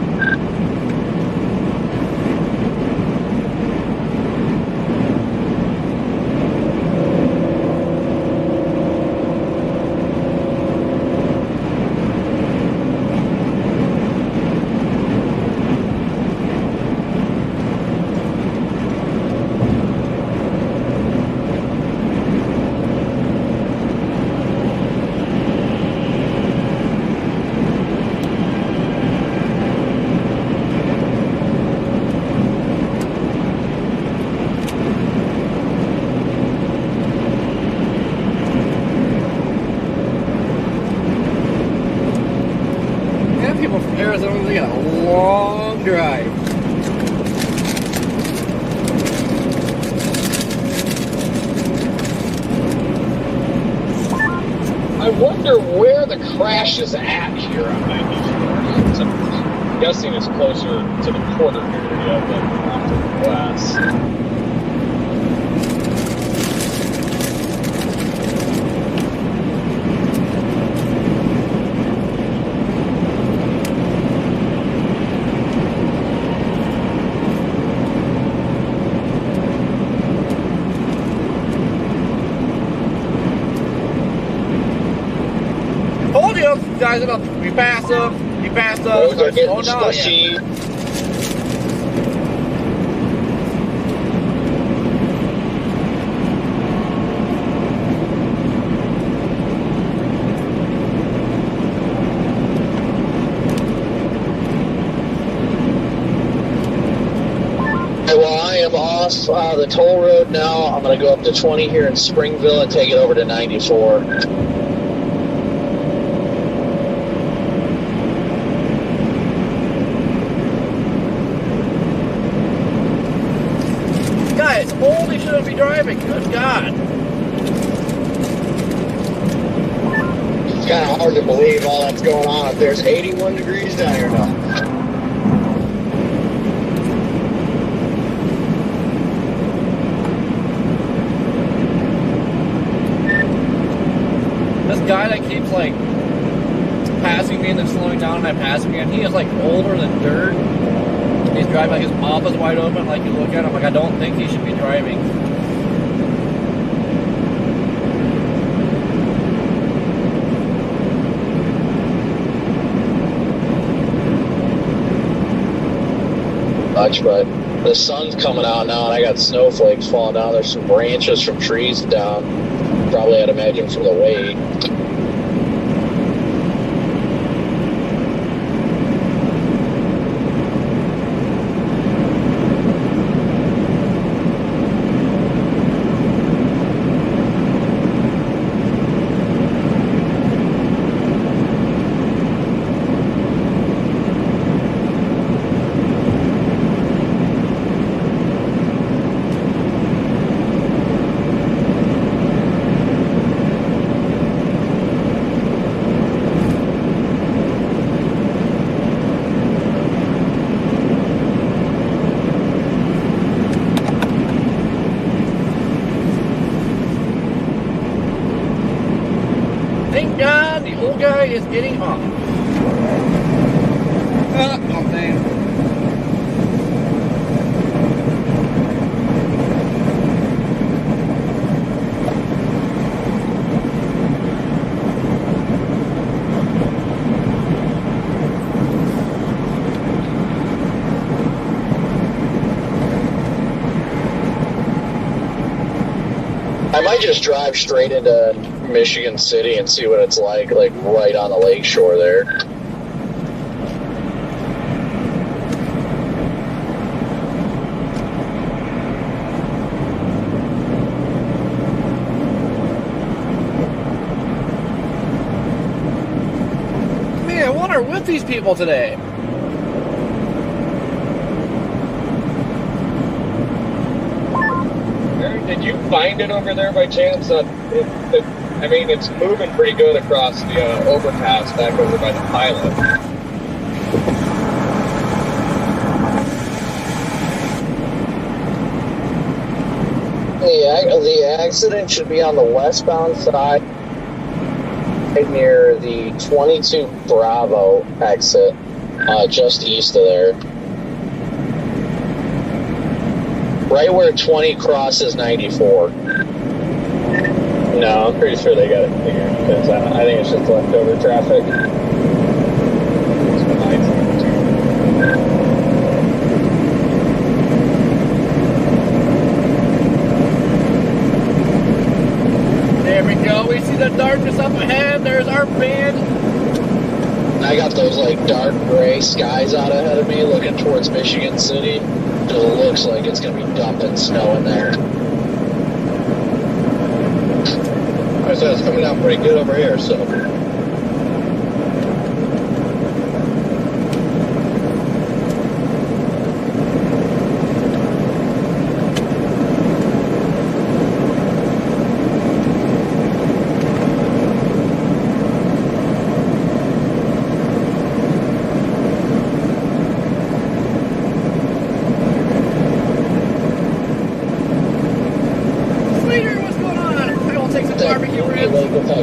People from Arizona, they got a long drive. I wonder where the crash is at here on 94. So I'm guessing it's closer to the Porter area than off to the west. You guys are up. You passed them. You passed them. Roads are getting Slow down squishy. again. Okay, well, I am off the toll road now. I'm going to go up to 20 here in Springville and take it over to 94. Guys, holy shouldn't be driving. Good God. It's kind of hard to believe all that's going on up there. It's 81 degrees down here now. This guy that keeps like passing me and then slowing down and I pass him again, he is like older than dirt. He's driving like his mouth is wide open, like you look at him like I don't think he should be driving. Much, but the sun's coming out now and I got snowflakes falling down. There's some branches from trees down. Probably I'd imagine from the weight. guy is getting off. Oh, dang. I might just drive straight into Michigan City and see what it's like right on the lake shore there. Man, what are with these people today? Did you find it over there by chance? I mean, it's moving pretty good across the overpass back over by the pilot. The accident should be on the westbound side near the 22 Bravo exit, just east of there. Right where 20 crosses 94. No, I'm pretty sure they got it figured because I think it's just leftover traffic. There we go. We see the darkness up ahead. There's our van. I got those dark gray skies out ahead of me looking towards Michigan City. It looks like it's going to be dumping snow in there. I said it's coming down pretty good over here, so.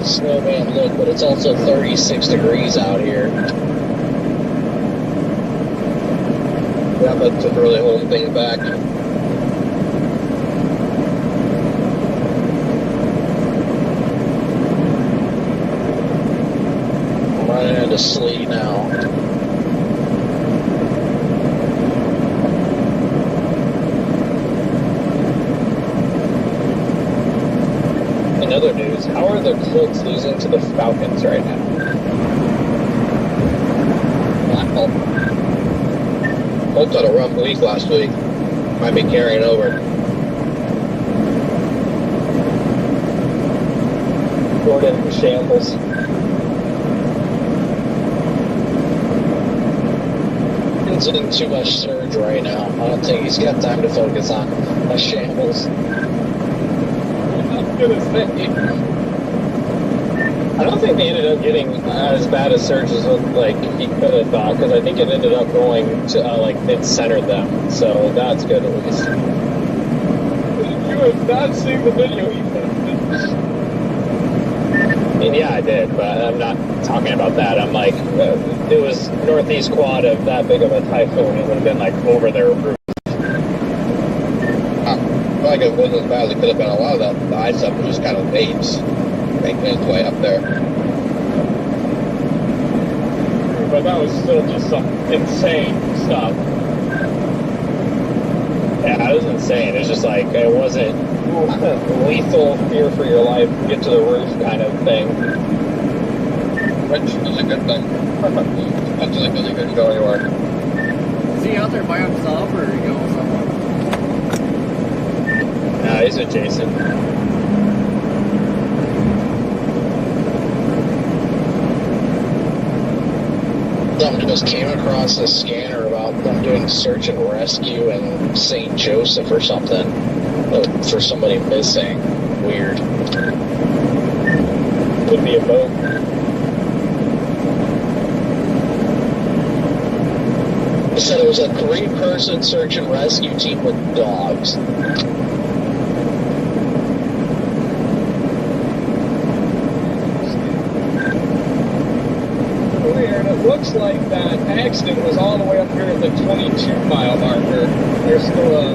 Snowman look, but it's also 36 degrees out here. Yeah, that took really holding things back. I'm running into sleet now. In other news, how are the Colts losing to the Falcons right now? Colts had a rough week last week. Might be carrying over. Gordon in shambles. He's in too much surge right now. I don't think he's got time to focus on a shambles. I don't think they ended up getting as bad a surge as he could have thought, because I think it ended up going to it centered them, so that's good at least. You have not seen the video, Ethan. I mean, yeah, I did, but I'm not talking about that. I'm it was northeast quad of that big of a typhoon. It would have been over their roof. Like it wasn't as bad as it could have been. A lot of that, the ice up was just kind of waves making its way up there. But that was still just some insane stuff. Yeah, it was insane. It's just it wasn't lethal, fear for your life, get to the roof kind of thing. Which is a good thing. That's really good to go anywhere. Is he out there by himself or are you going with someone? No, he's with Jason. Something just came across a scanner about them doing search and rescue in St. Joseph or something for somebody missing. Weird. Could be a boat. They said it was a 3-person search and rescue team with dogs. looks like that accident was all the way up here at the 22-mile marker. There's still a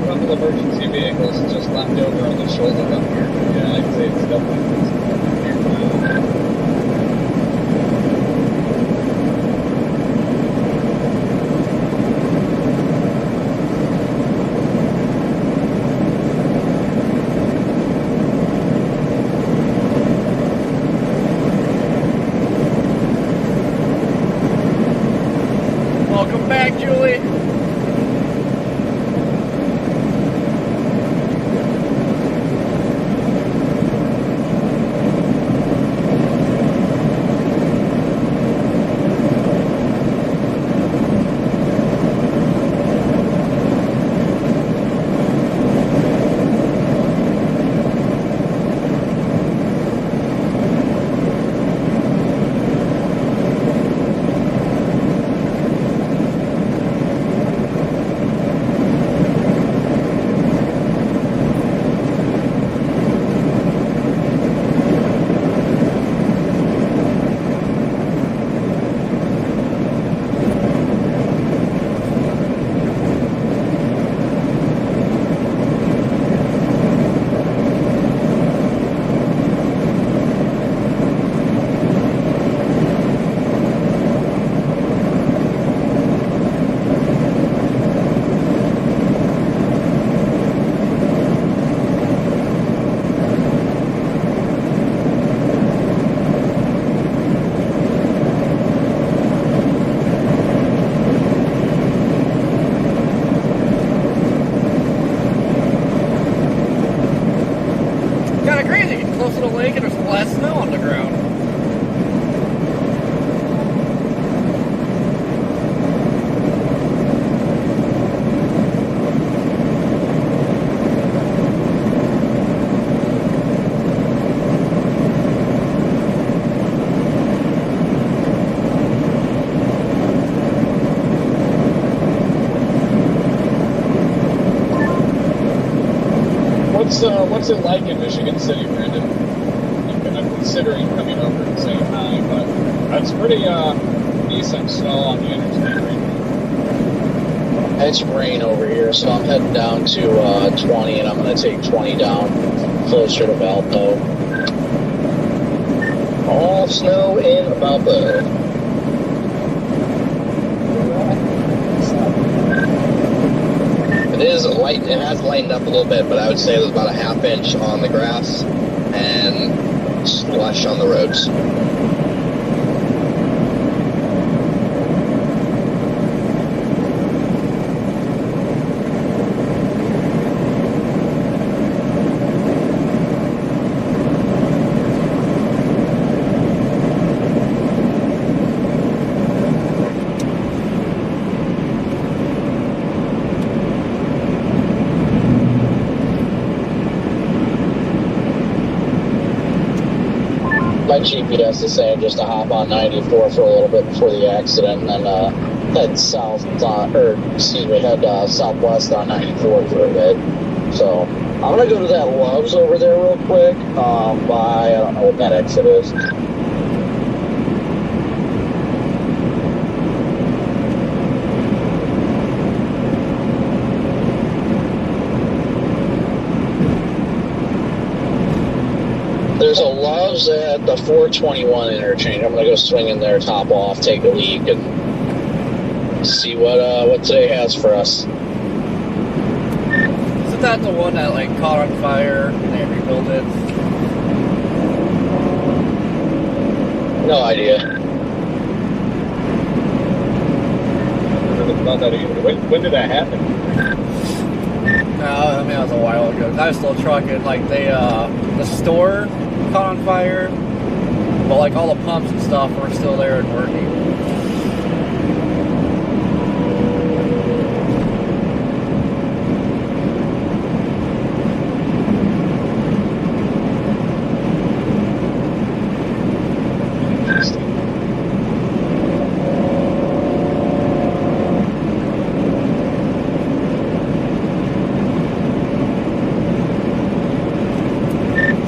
couple emergency vehicles just left over on the shoulder up here. Yeah, I'd say it's definitely near. Welcome back, Julie. Kind of crazy. Getting close to the lake and there's less snow on the ground. What's it like in Michigan City, Brandon? I'm considering coming over and saying hi, but it's pretty decent snow on the interstate right now. It's rain over here, so I'm heading down to 20, and I'm going to take 20 down closer to Valpo. All snow in Valpo. It has lightened up a little bit, but I would say there's about a half inch on the grass and slush on the roads. My GPS is saying just to hop on 94 for a little bit before the accident, and then head south head southwest on 94 for a bit. So I'm gonna go to that Love's over there real quick. By I don't know what that exit is. There's a Love's at the 421 interchange. I'm gonna go swing in there, top off, take a leak, and see what today has for us. Isn't that the one that like caught on fire and they rebuilt it? No idea. About that either. When did that happen? No, I mean that was a while ago. I was still trucking. Like the store caught on fire, but like all the pumps and stuff were still there and working.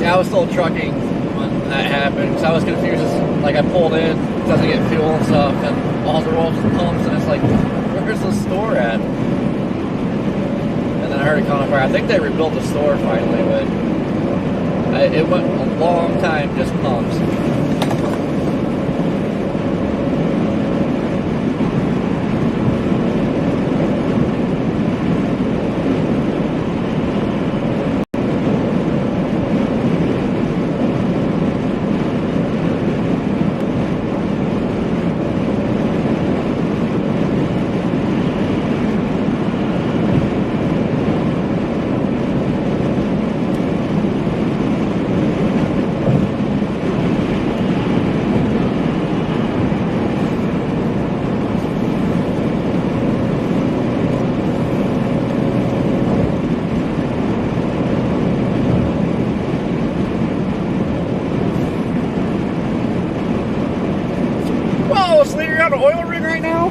I was still trucking when that happened because I was confused as like I pulled in, doesn't get fuel and stuff, and all the rolls and pumps, and it's like, where's the store at? And then I heard it caught on fire. I think they rebuilt the store finally, but it went a long time just pumps. So you're on an oil rig right now?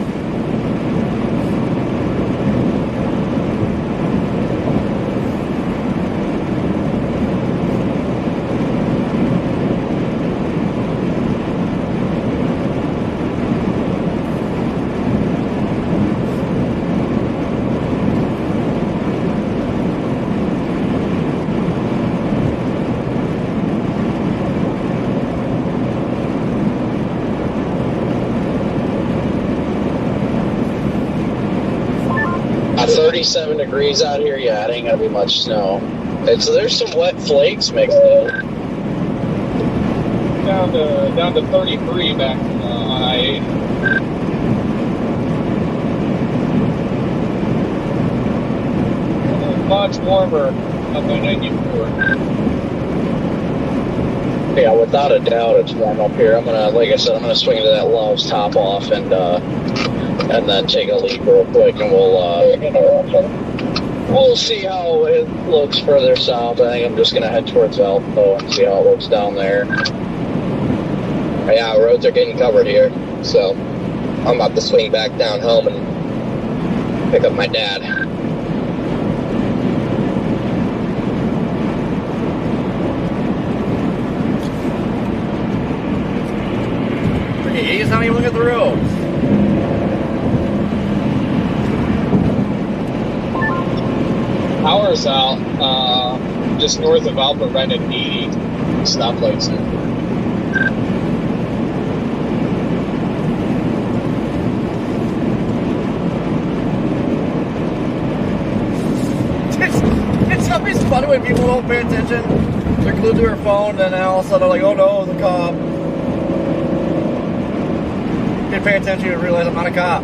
At 37 degrees out here, yeah, it ain't gonna be much snow. There's some wet flakes mixed in. Down to 33 back on I-80. Much warmer up on 94. Yeah, without a doubt, it's warm up here. I'm gonna, like I said, I'm gonna swing into that Love's top off and then take a leak real quick, and we'll see how it looks further south. I think I'm just gonna head towards Valpo and see how it looks down there. Yeah, roads are getting covered here, so I'm about to swing back down home and pick up my dad. He's not even looking at the roads. Power's out, just north of Alpha right at 80 stoplights there. It's always funny when people don't pay attention. They're glued to their phone, and then all of a sudden they're like, oh no, the cop. You pay attention and realize I'm not a cop.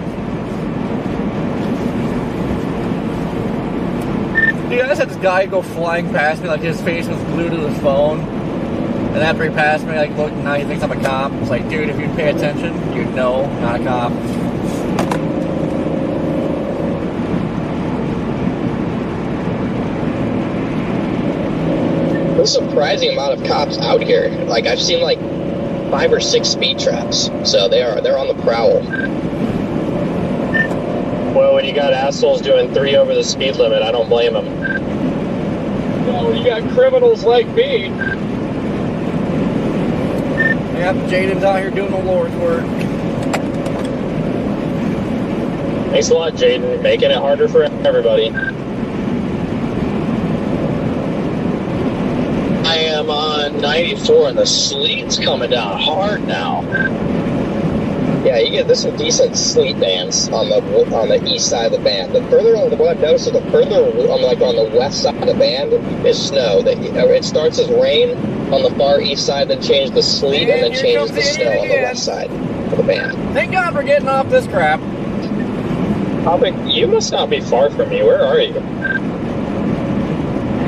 Dude, I just had this guy go flying past me, like his face was glued to his phone. And after he passed me, like, look, now he thinks I'm a cop. It's like, dude, if you'd pay attention, you'd know, not a cop. There's a surprising amount of cops out here. Like, I've seen like 5 or 6 speed traps, so they're on the prowl. Well, when you got assholes doing 3 over the speed limit, I don't blame them. Well, when you got criminals like me. Yep, Jaden's out here doing the Lord's work. Thanks a lot, Jaden. Making it harder for everybody. I am on 94, and the sleet's coming down hard now. Yeah, there's some decent sleet bands on the east side of the band. The further on, what I've noticed is the further on the west side of the band is snow. It starts as rain on the far east side, then changes to sleet, and then changes to snow on the west side of the band. Thank God for getting off this crap. You must not be far from me. Where are you?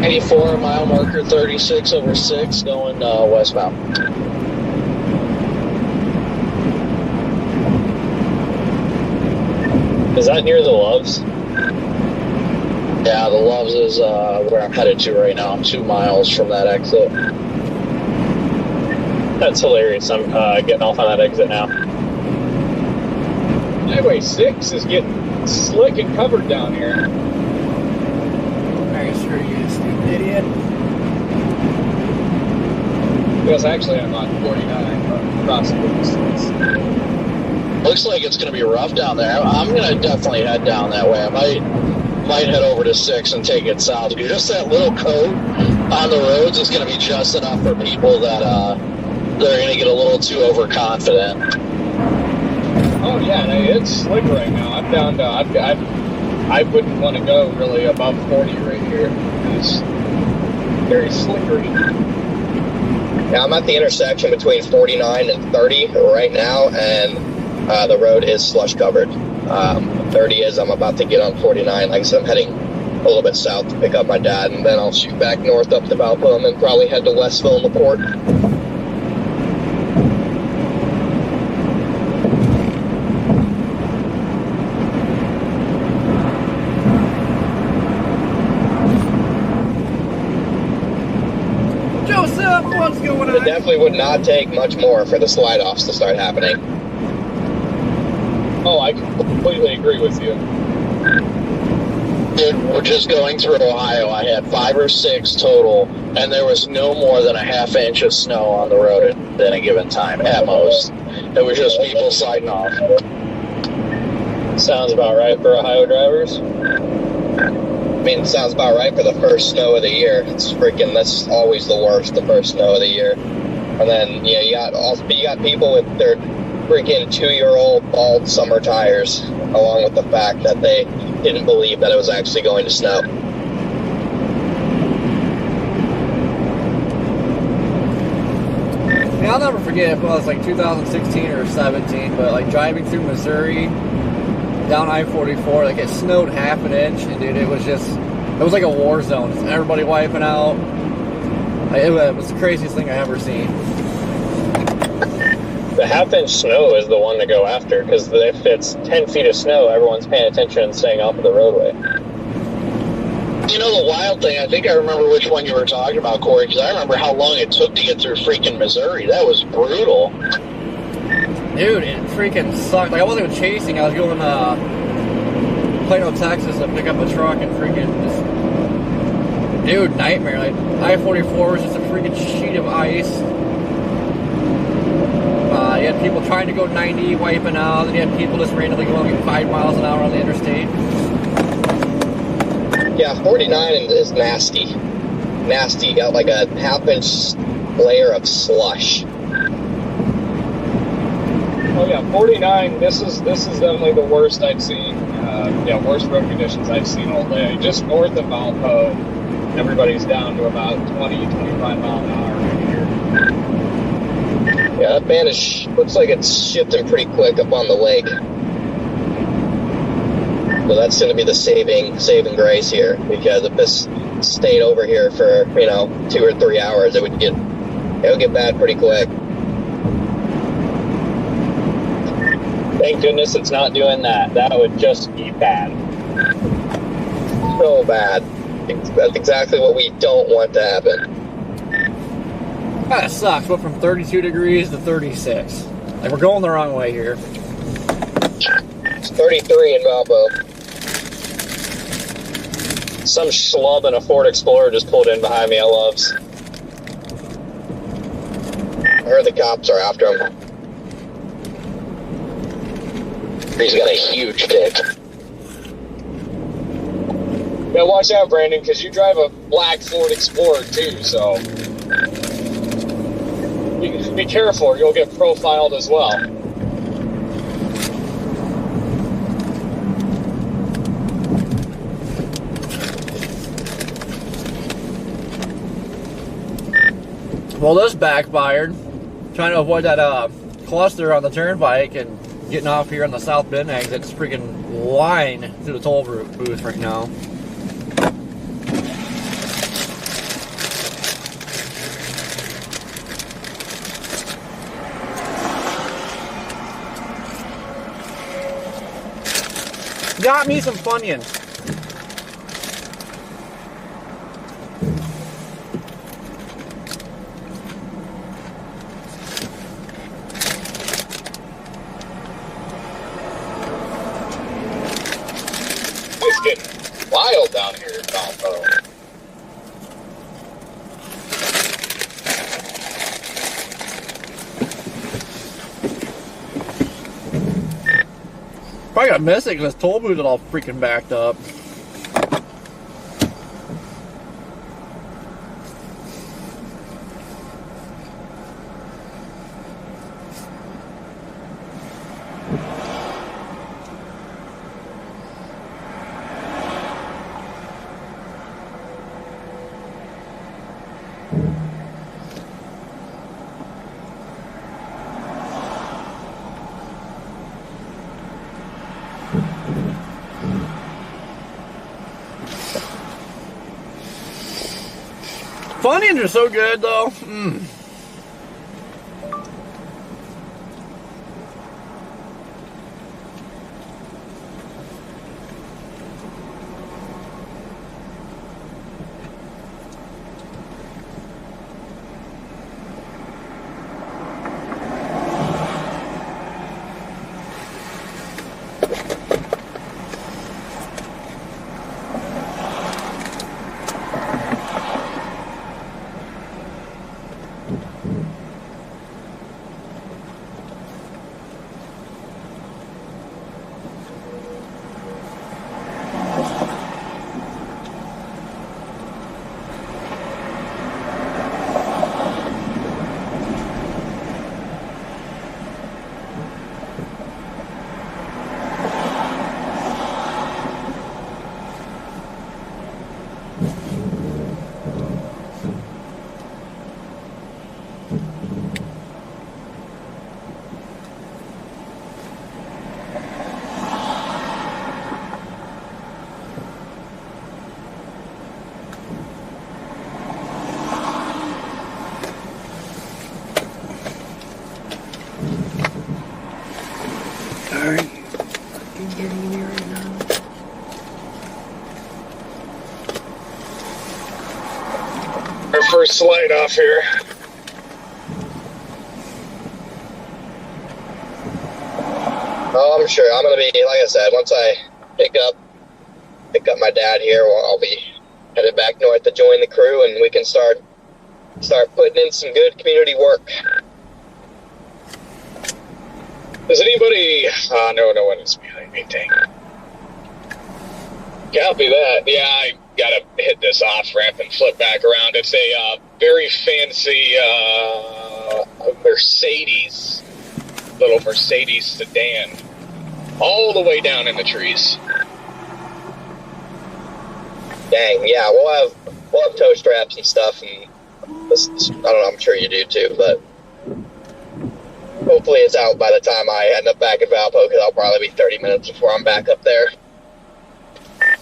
94, mile marker 36 over 6, going westbound. Is that near the Loves? Yeah, the Loves is where I'm headed to right now. I'm 2 miles from that exit. That's hilarious. I'm getting off on that exit now. Highway 6 is getting slick and covered down here. Are you sure you stupid idiot? guess actually I'm on 49, but crossing the distance. Looks like it's going to be rough down there. I'm going to definitely head down that way. I might head over to 6 and take it south. Because just that little coat on the roads is going to be just enough for people that they're going to get a little too overconfident. Oh yeah, no, it's slick right now. I'm down to I wouldn't want to go really above 40 right here. It's very slickery. Now I'm at the intersection between 49 and 30 right now, and the road is slush covered. 30 is, I'm about to get on 49. Like I said, I'm heading a little bit south to pick up my dad, and then I'll shoot back north up to Valpo and then probably head to Westville and LaPorte. Joseph, what's going It on? definitely would not take much more for the slide-offs to start happening. Oh, I completely agree with you. Dude, we're just going through Ohio. I had 5 or 6 total, and there was no more than a half inch of snow on the road at any given time, at most. It was just people sliding off. Sounds about right for Ohio drivers. I mean, it sounds about right for the first snow of the year. That's always the worst, the first snow of the year. And then, you got people with their freaking 2-year-old bald summer tires, along with the fact that they didn't believe that it was actually going to snow. Yeah, I'll never forget if it was like 2016 or 17, but like driving through Missouri down I-44, like it snowed half an inch, and dude, it was like a war zone. Just everybody wiping out. It was the craziest thing I ever seen. The half-inch snow is the one to go after, because if it's 10 feet of snow, everyone's paying attention and staying off of the roadway. You know, the wild thing, I think I remember which one you were talking about, Corey, because I remember how long it took to get through freaking Missouri. That was brutal. Dude, it freaking sucked. Like, I wasn't even chasing. I was going to Plano, Texas to pick up a truck and freaking just... Dude, nightmare. Like, I-44 was just a freaking sheet of ice. You had people trying to go 90, wiping out, and you had people just randomly going at 5 miles an hour on the interstate. Yeah, 49 is nasty. Nasty. You got like a half-inch layer of slush. Oh yeah, 49. This is definitely the worst I've seen. Worst road conditions I've seen all day. Just north of Valpo, everybody's down to about 20, 25 mile an hour right here. Yeah, that band looks like it's shifting pretty quick up on the lake. So that's going to be the saving grace here, because if this stayed over here for 2 or 3 hours, it would get bad pretty quick. Thank goodness it's not doing that. That would just be bad. So bad. That's exactly what we don't want to happen. That sucks. Went from 32 degrees to 36. Like, we're going the wrong way here. It's 33 in Valpo. Some schlub in a Ford Explorer just pulled in behind me at Love's. I heard the cops are after him. He's got a huge dick. Yeah, watch out, Brandon, because you drive a black Ford Explorer too, so be careful or you'll get profiled as well. Well, this backfired. Trying to avoid that cluster on the turnpike and getting off here on the South Bend exit. It's freaking line through the toll booth right now. Got me some Funyuns. It's getting wild down here in Valpo. Probably gonna miss it because toll booth is all freaking backed up. Funyuns are so good though. Our first slide off here. Oh, I'm sure. I'm gonna be, like I said, once I pick up my dad here, I'll be headed back north to join the crew, and we can start putting in some good community work. Does anybody... no one is behind me, dang. Copy that. Yeah, I gotta hit this off-ramp and flip back around. It's a very fancy Mercedes, little Mercedes sedan, all the way down in the trees. Dang, yeah, we'll have tow straps and stuff, and this, I don't know, I'm sure you do too, but hopefully it's out by the time I end up back at Valpo, because I'll probably be 30 minutes before I'm back up there.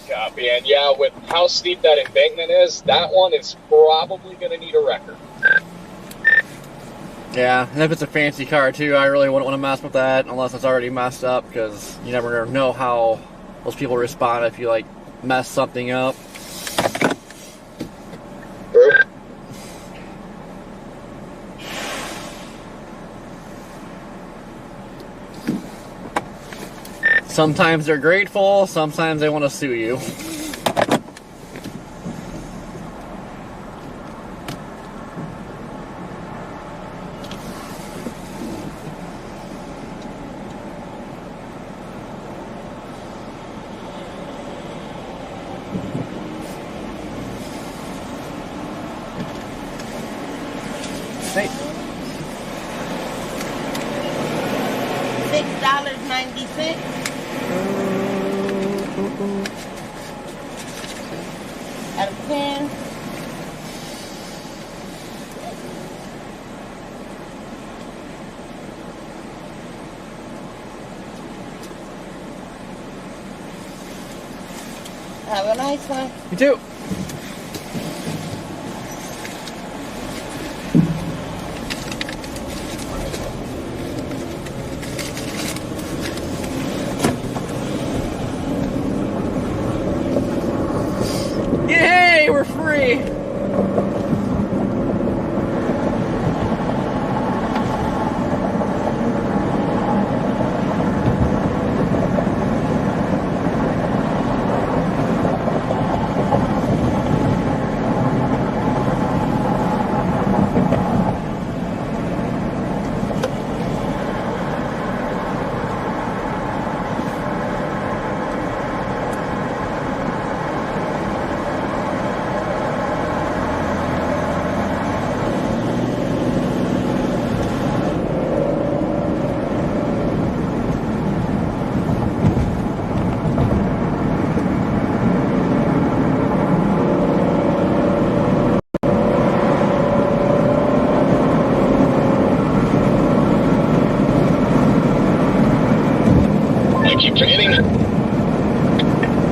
Copy, and yeah, with how steep that embankment is, that one is probably going to need a wrecker. Yeah, and if it's a fancy car too, I really wouldn't want to mess with that unless it's already messed up, because you never know how those people respond if you like mess something up. True. Sometimes they're grateful, sometimes they want to sue you. Hey. $6.96. Out of 10. Have a nice one. You too. Yay, we're free.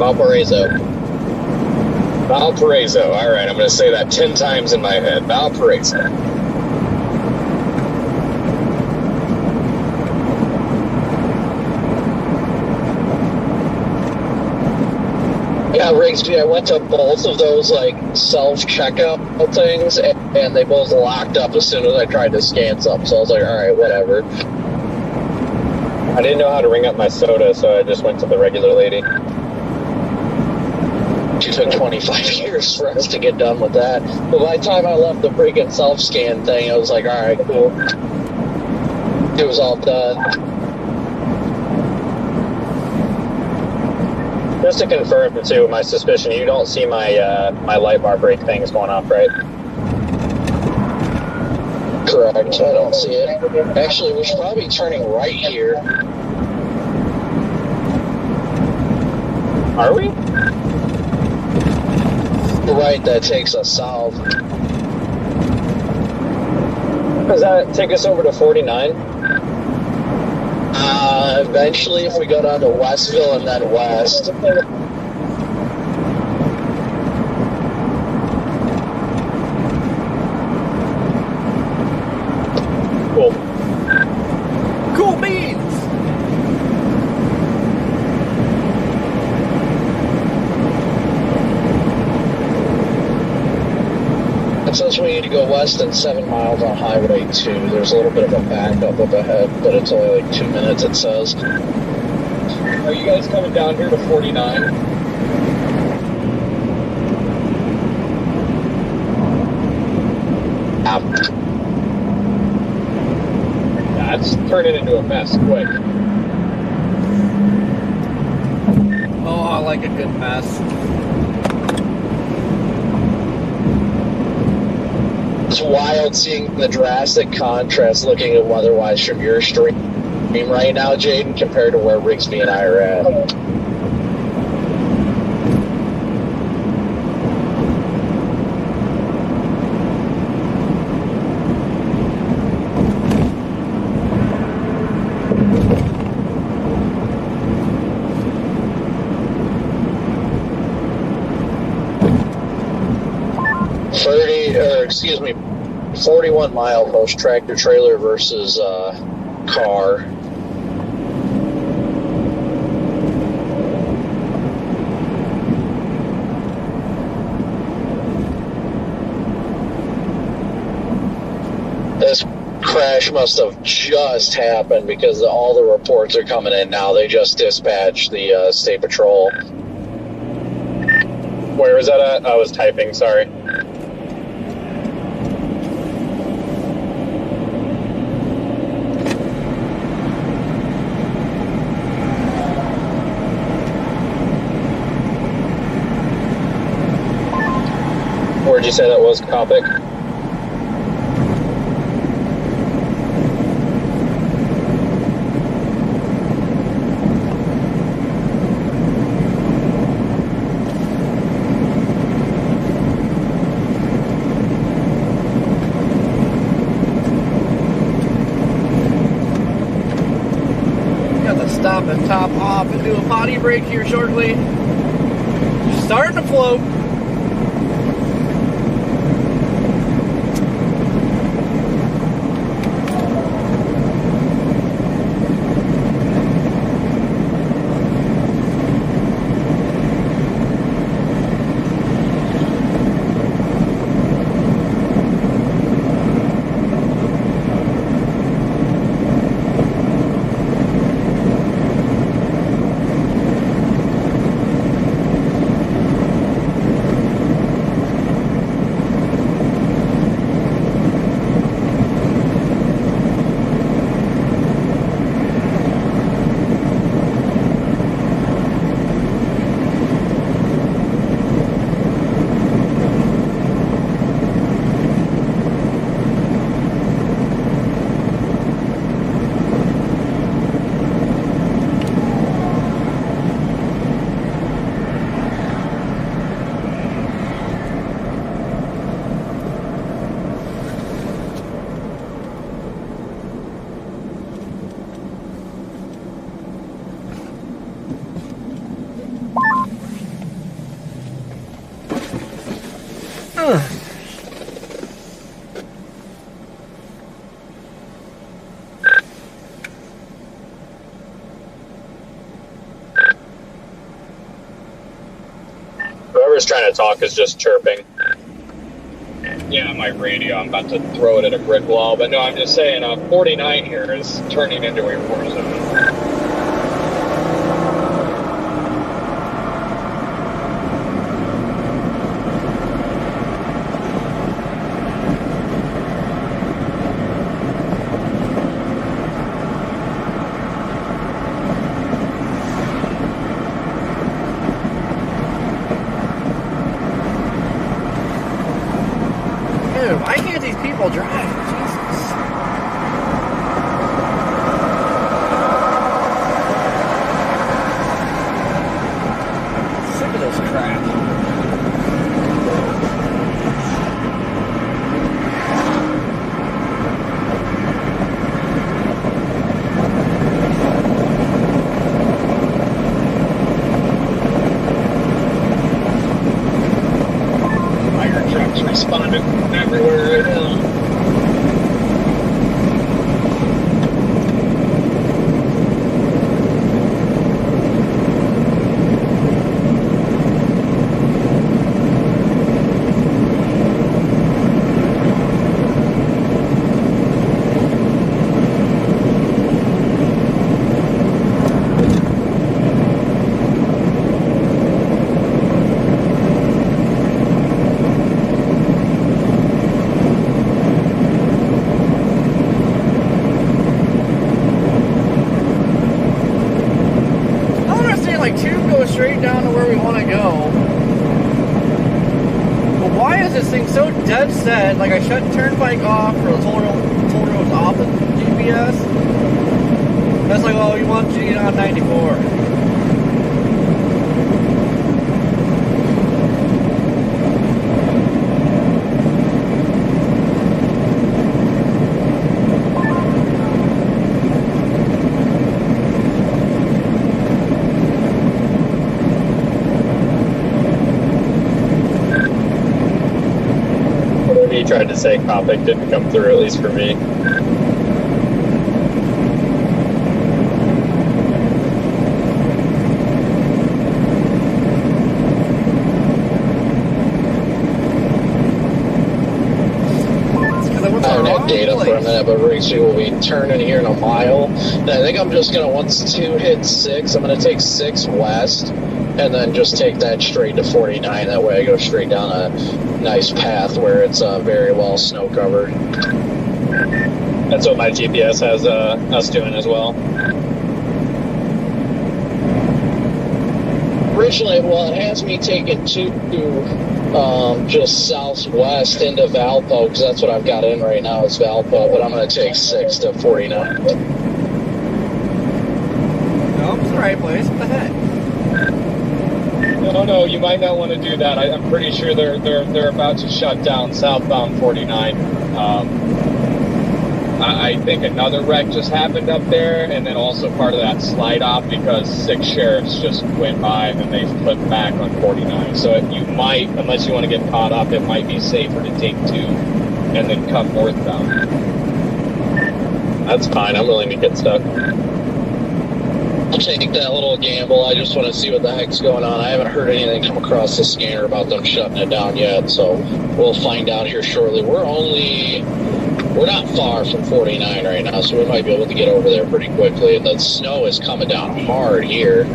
Valparaiso. Valparaiso. All right, I'm going to say that 10 times in my head. Valparaiso. Yeah, Rigsby, I went to both of those like self-checkout things, and they both locked up as soon as I tried to scan something. So I was like, all right, whatever. I didn't know how to ring up my soda, so I just went to the regular lady. It took 25 years for us to get done with that. But by the time I left the freaking self-scan thing, I was like, all right, cool. It was all done. Just to confirm, too, my suspicion, you don't see my my light bar brake things going off, right? Correct, I don't see it. Actually, we should probably be turning right here. Are we? Right, that takes us south. Does that take us over to 49? Eventually, if we go down to Westville and then west. Cool. Cool beans! It says we need to go west and 7 miles on Highway 2. There's a little bit of a backup up ahead, but it's only like 2 minutes, it says. Are you guys coming down here to 49? That's turning into a mess quick. Oh, I like a good mess. It's wild seeing the drastic contrast looking at weather-wise from your stream right now, Jaden, compared to where Rigsby and I are at. Excuse me, 41 mile post tractor trailer versus car. This crash must have just happened because all the reports are coming in now. They just dispatched the state patrol. Where was that at? I was typing, sorry. Where'd you say that was, Copic? Got to stop and top off and do a potty break here shortly. Starting to float. whoever's trying to talk is just chirping. Yeah, my radio. I'm about to throw it at a brick wall. But no, I'm just saying 49 here is turning into a war zone. Dude, why can't these people drive? Jesus. Sick of this crap. Fire trucks responding everywhere right now. I don't understand, like, two go straight down to where we want to go. But why is this thing so dead set? Like, I shut turnpike off or the toll road's off the GPS. That's like, oh, you want to get on 94. Whatever he tried to say, Copic didn't come through, at least for me. I don't have data for a minute, but Racing will be turning here in a mile. And I think I'm just going to, once 2 hits 6, I'm going to take 6 west and then just take that straight to 49. That way I go straight down a nice path where it's very well snow covered. That's what my GPS has us doing as well. Originally, well, it has me taking 2 just southwest into Valpo, because that's what I've got in right now is Valpo, but I'm going to take 6 to 49. No, it's the right place. What the heck? No, you might not want to do that. I'm pretty sure they're about to shut down southbound 49. I think another wreck just happened up there, and then also part of that slide off because 6 sheriffs just went by and then they flipped back on 49. So you might, unless you want to get caught up, it might be safer to take 2 and then come northbound. That's fine. I'm willing to get stuck. I'll take that little gamble. I just want to see what the heck's going on. I haven't heard anything come across the scanner about them shutting it down yet, so we'll find out here shortly. We're not far from 49 right now, so we might be able to get over there pretty quickly. And the snow is coming down hard here.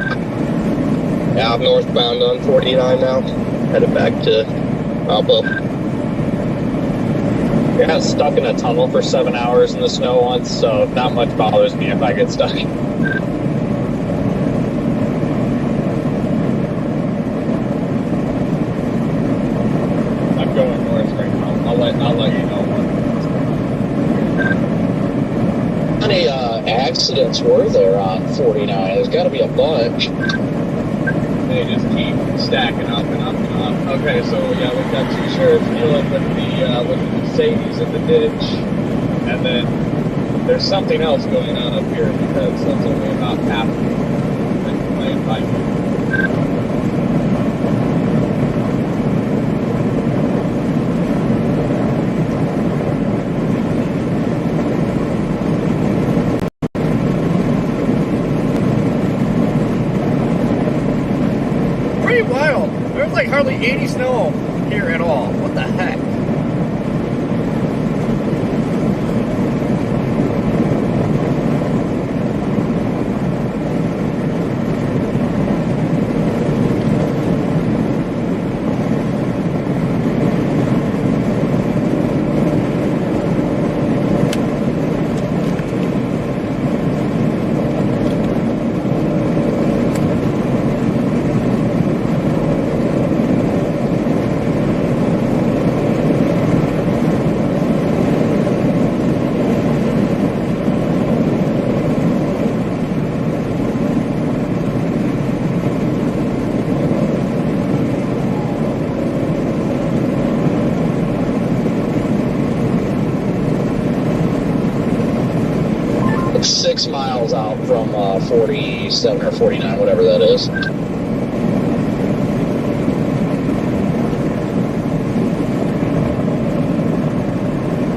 Yeah, I'm northbound on 49 now. Headed back to Valpo. I got stuck in a tunnel for 7 hours in the snow once, so not much bothers me if I get stuck. I'm going north right now. I'll let you know How many accidents were there on 49? There's got to be a bunch. They just keep stacking up and up and up. Okay, so yeah, we've got 2 sheriffs dealing with the Mercedes in the ditch, and then there's something else going on up here because that's only about half of my environment. Pretty wild. There's like hardly any snow here at all. What the heck? It's 6 miles out from 47 or 49, whatever that is.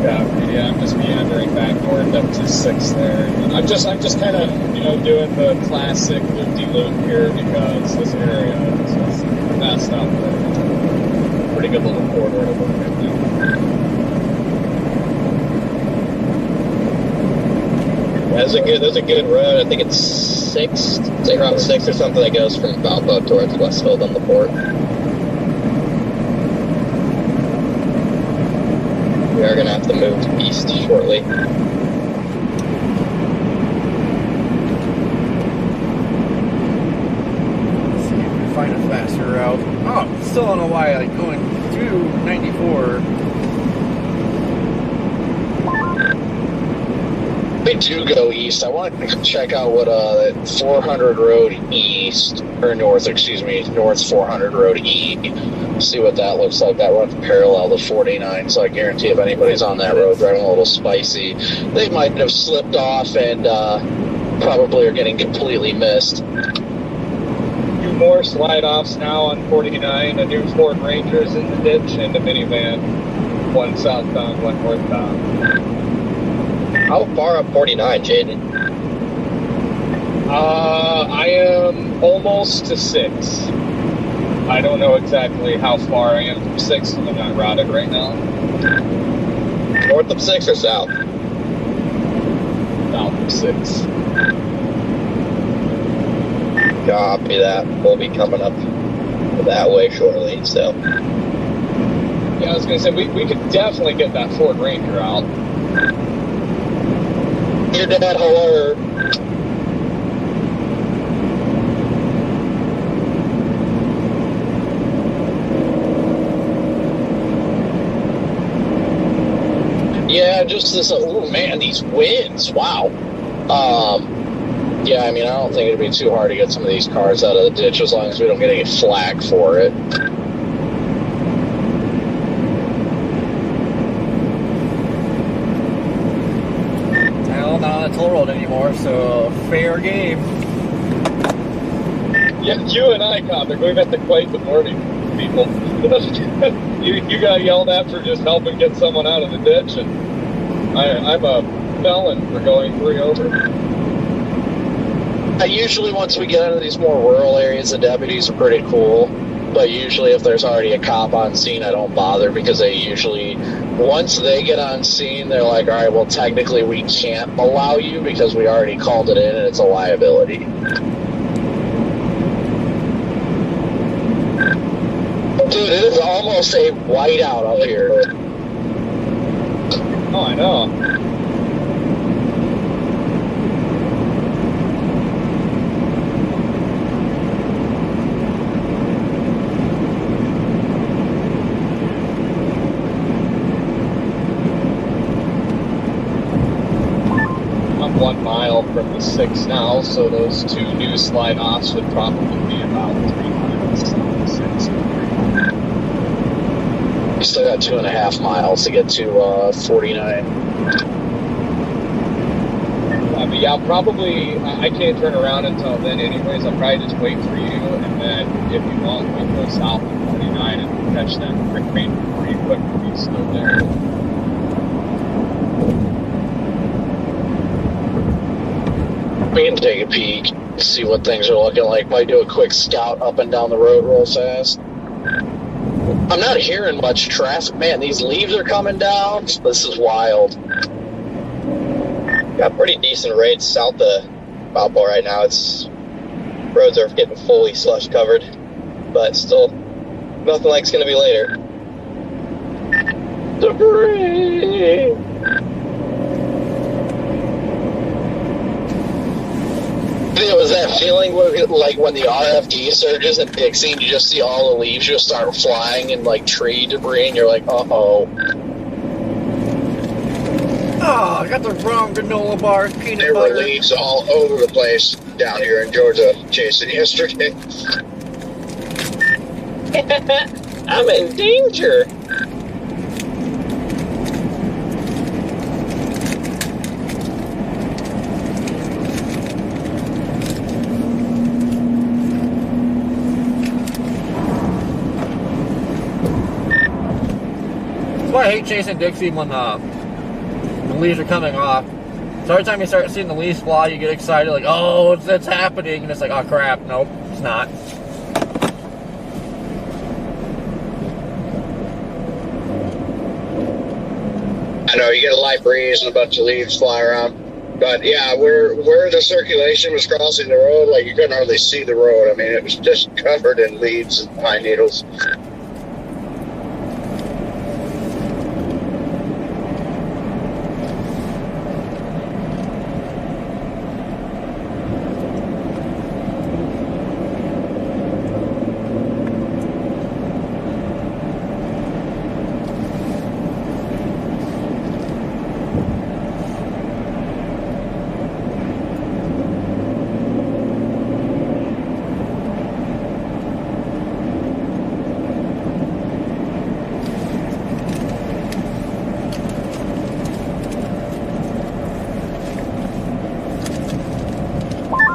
Yeah, I'm just meandering back north up to 6 there. I'm just kind of, doing the classic loop-de-loop here because this area is just fast out there. Pretty good little corridor to work in now. That's a good road. I think it's 6, say around 6 or something that goes from Valpo towards Westfield on the port. We are going to have to move east shortly. Let's see if we can find a faster route. Oh, still don't know why, like going through 94. If we do go east, I want to check out what 400 Road East, or North, excuse me, North 400 Road E. See what that looks like. That runs parallel to 49, so I guarantee if anybody's on that road driving a little spicy, they might have slipped off and probably are getting completely missed. 2 more slide-offs now on 49, a new Ford Ranger's in the ditch, and a minivan. 1 southbound, 1 northbound. How far up 49, Jaden? I am almost to 6. I don't know exactly how far I am from 6, so I'm not routed right now. North of 6 or south? South of 6. Copy that. We'll be coming up that way shortly, so. Yeah, I was going to say, we could definitely get that Ford Ranger out. Your dad, hello. Yeah, just this, oh man, these winds, wow. Yeah, I mean, I don't think it'd be too hard to get some of these cars out of the ditch as long as we don't get any flag for it. Well, not on the toll road anymore, so fair game. Yeah, you and I, Copper, we've got to quite the morning, people. you got yelled at for just helping get someone out of the ditch, and I'm a felon for going 3 over. Usually once we get into these more rural areas, the deputies are pretty cool. But usually if there's already a cop on scene, I don't bother because they usually, once they get on scene, they're like, all right, well, technically we can't allow you because we already called it in and it's a liability. Dude, it is almost a whiteout up here. Oh, I know. I'm 1 mile from the 6 now, so those 2 new slide-offs would probably be about 3 miles on the 6. We still got 2.5 miles to get to 49. But yeah, I'll probably, I can't turn around until then anyways. I'll probably just wait for you, and then if you want, we can go south of 49 and catch that quick train pretty quick if he's still there. We can take a peek, see what things are looking like. Might do a quick scout up and down the road real fast. I'm not hearing much traffic. Man, these leaves are coming down. This is wild. Got pretty decent rates south of Valpo right now. Roads are getting fully slush covered, but still nothing like it's going to be later. Debris. It was that feeling like when the RFD surges in Dixie and you just see all the leaves just start flying and like tree debris and you're like, uh-oh. Oh, I got the wrong granola bars, peanut There butter. were leaves all over the place down here in Georgia, Jason, yesterday. I'm in danger. That's why I hate chasing Dixie when the leaves are coming off. So every time you start seeing the leaves fly, you get excited, like, oh, it's happening. And it's like, oh, crap. Nope, it's not. I know, you get a light breeze and a bunch of leaves fly around. But yeah, where the circulation was crossing the road, like you couldn't hardly see the road. I mean, it was just covered in leaves and pine needles.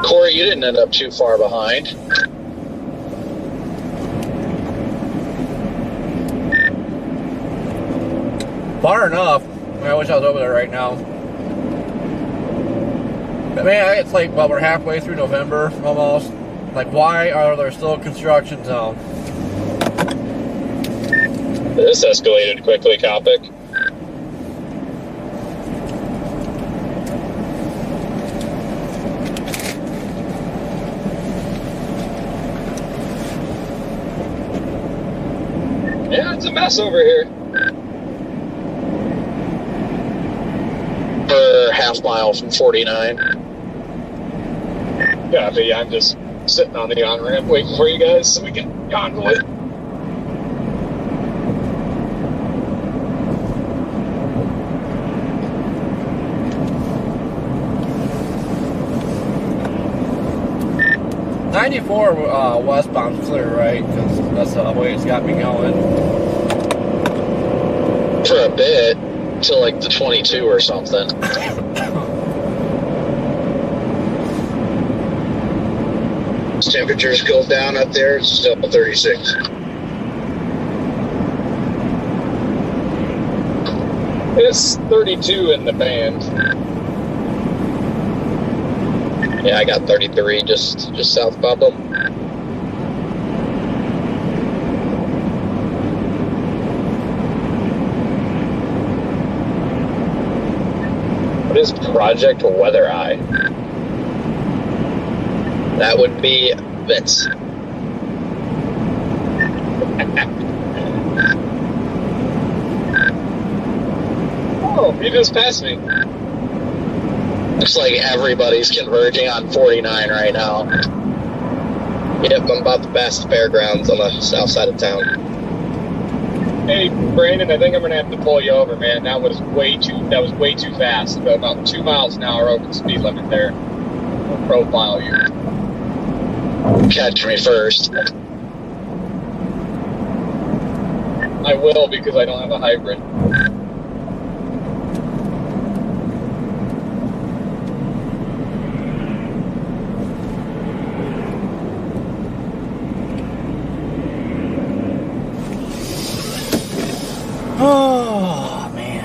Corey, you didn't end up too far behind. Far enough. I wish I was over there right now. But man, it's like, well, we're halfway through November, almost. Like, why are there still construction zones? This escalated quickly, Copic. Yeah, it's a mess over here. For half mile from 49. Yeah, but yeah, I'm just sitting on the on-ramp waiting for you guys so we can convoy it. '94 westbound's clear, right? Because that's the way it's got me going. For a bit, till like the 22 or something. Temperatures go down up there, it's still 36. It's 32 in the band. Yeah, I got 33 just south of Valpo. What is Project Weather Eye? That would be Vince. Oh, you just passed me. Looks like everybody's converging on 49 right now. Yep, I'm about to pass the fairgrounds on the south side of town. Hey, Brandon, I think I'm gonna have to pull you over, man. That was way too fast. About 2 miles an hour over the speed limit there. I'll profile you. Catch me first. I will because I don't have a hybrid. Oh, man.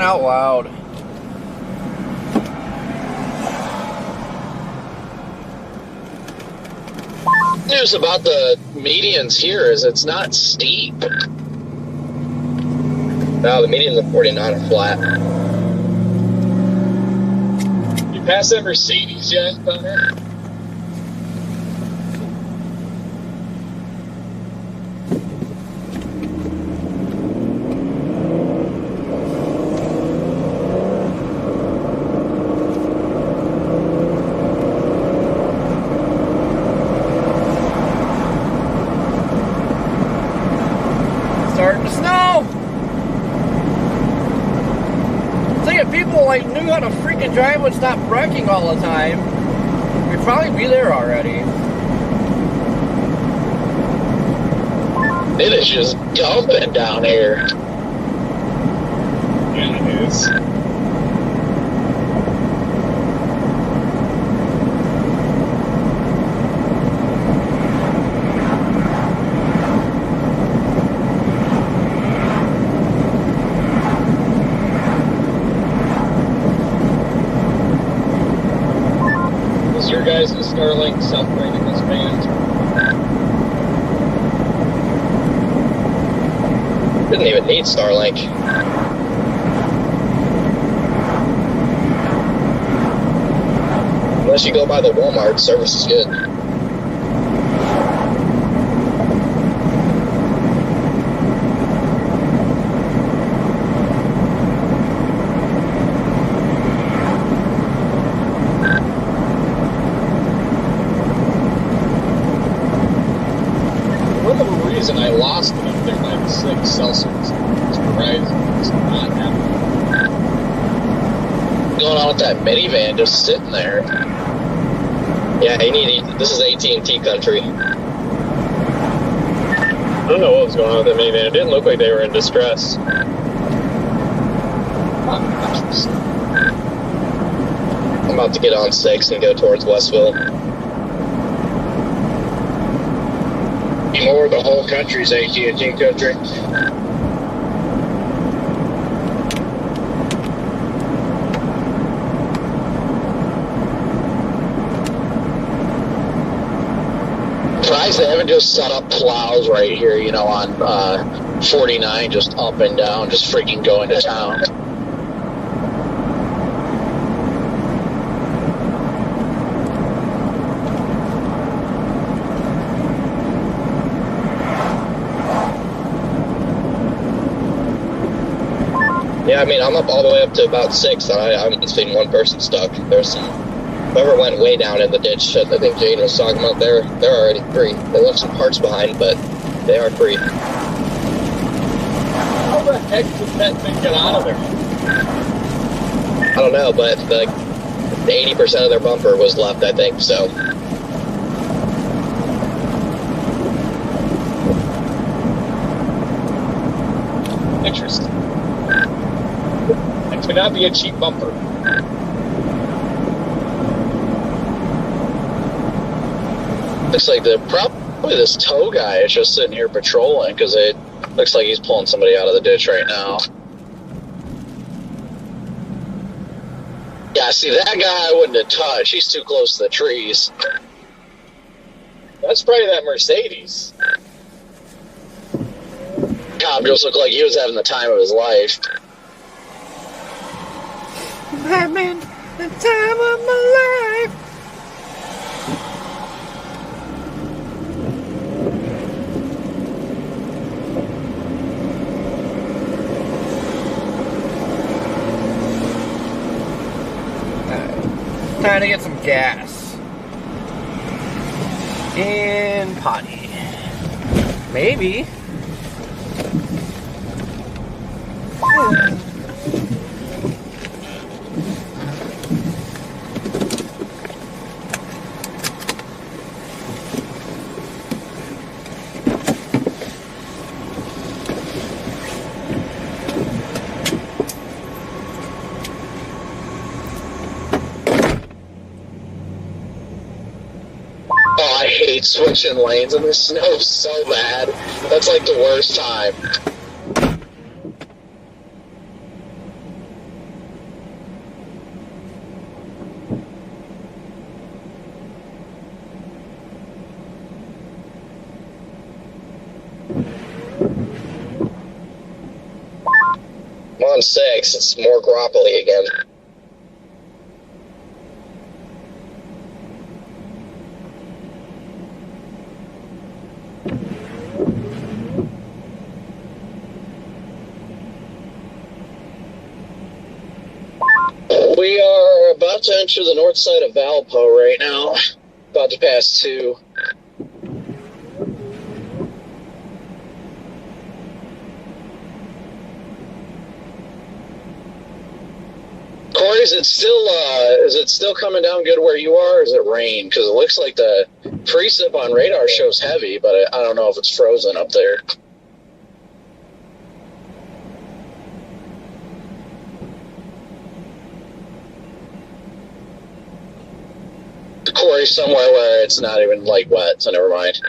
crying out loud. News about the medians here is it's not steep. No, the medians of 49 are flat. You pass that Mercedes yet, Connor? Starting to snow. So if people like knew how to freaking drive and stop braking all the time, we'd probably be there already. It is just dumping down here. Yeah, it is. Is your guys' Starlink self-rating this band? Didn't even need Starlink. Unless you go by the Walmart, service is good. For whatever reason, I lost it up there by 6 Celsius. It's Verizon. It's not happening. Going on with that minivan just sitting there. Yeah, you need. This is AT&T country. I don't know what was going on with that minivan. It didn't look like they were in distress. I'm about to get on 6 and go towards Westville. More the whole country's AT&T country. Surprised they haven't just set up plows right here, you know, on 49, just up and down, just freaking going to town. Yeah, I mean, I'm up all the way up to about 6, and I haven't seen one person stuck. There's some, whoever went way down in the ditch, I think Jane was talking about, they're already free. They left some parts behind, but they are free. How the heck did that thing get out of there? I don't know, but like 80% of their bumper was left, I think, so. Interesting. It could not be a cheap bumper. Looks like probably this tow guy is just sitting here patrolling because it looks like he's pulling somebody out of the ditch right now. Yeah, see, that guy I wouldn't have touched. He's too close to the trees. That's probably that Mercedes. Cop just looked like he was having the time of his life. I'm having the time of my life. Time to get some gas in potty. Maybe. Oh, I hate switching lanes in the snow so bad. That's like the worst time. 1-6. It's more Groppoli again. We are about to enter the north side of Valpo right now. About to pass 2. Corey, is it still coming down good where you are, or is it rain? Because it looks like the precip on radar shows heavy, but I don't know if it's frozen up there. Corey, somewhere where it's not even like wet, so never mind.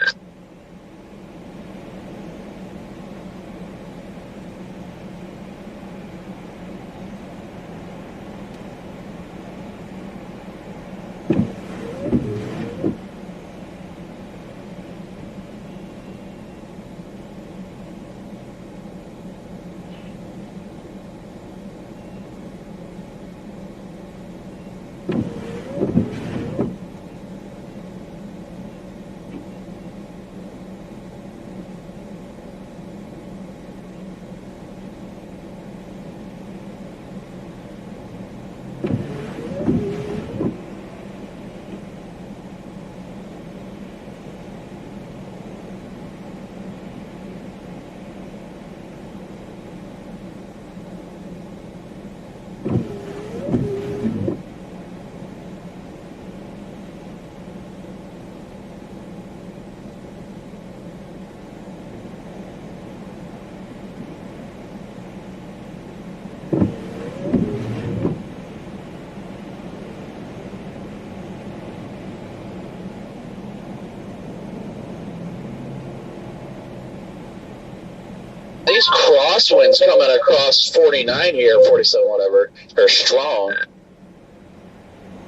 These crosswinds coming across 49 here, 47, whatever, are strong.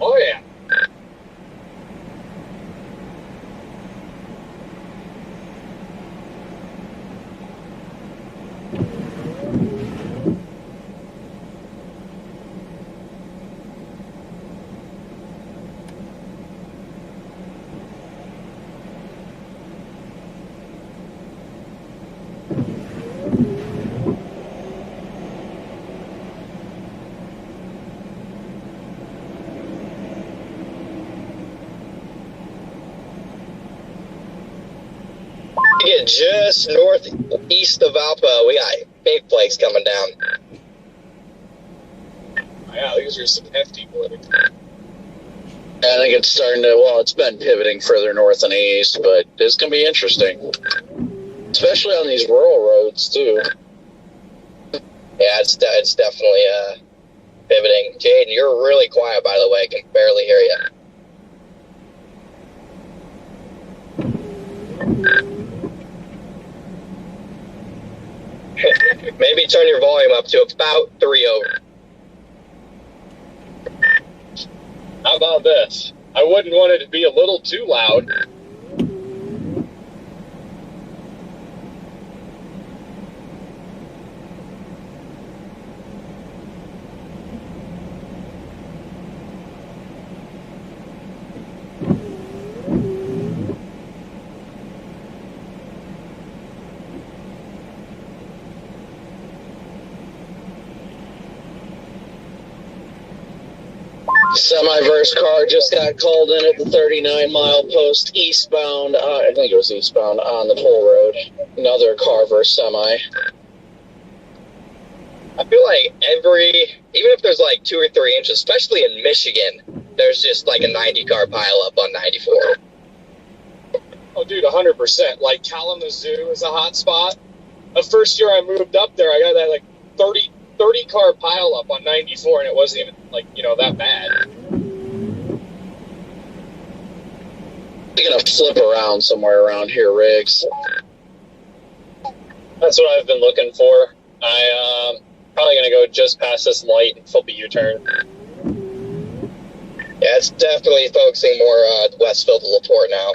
Oh, yeah. We get just northeast of Valpo. We got big flakes coming down. Yeah, these are some hefty flakes. I think it's starting to, well, it's been pivoting further north and east, but it's going to be interesting. Especially on these rural roads, too. Yeah, it's definitely pivoting. Jaden, you're really quiet, by the way. I can barely hear you. Maybe turn your volume up to about 3 over. How about this? I wouldn't want it to be a little too loud. Semi-verse car just got called in at the 39-mile post eastbound, I think it was eastbound, on the toll road. Another car versus semi. I feel like even if there's like 2 or 3 inches, especially in Michigan, there's just like a 90-car pileup on 94. Oh, dude, 100%. Like Kalamazoo is a hot spot. The first year I moved up there, I got that like 30-car pileup on 94, and it wasn't even like, that bad. You're going to flip around somewhere around here, Riggs. That's what I've been looking for. I probably gonna go just past this light and flip a U-turn. Yeah, it's definitely focusing more Westfield to LaPorte now.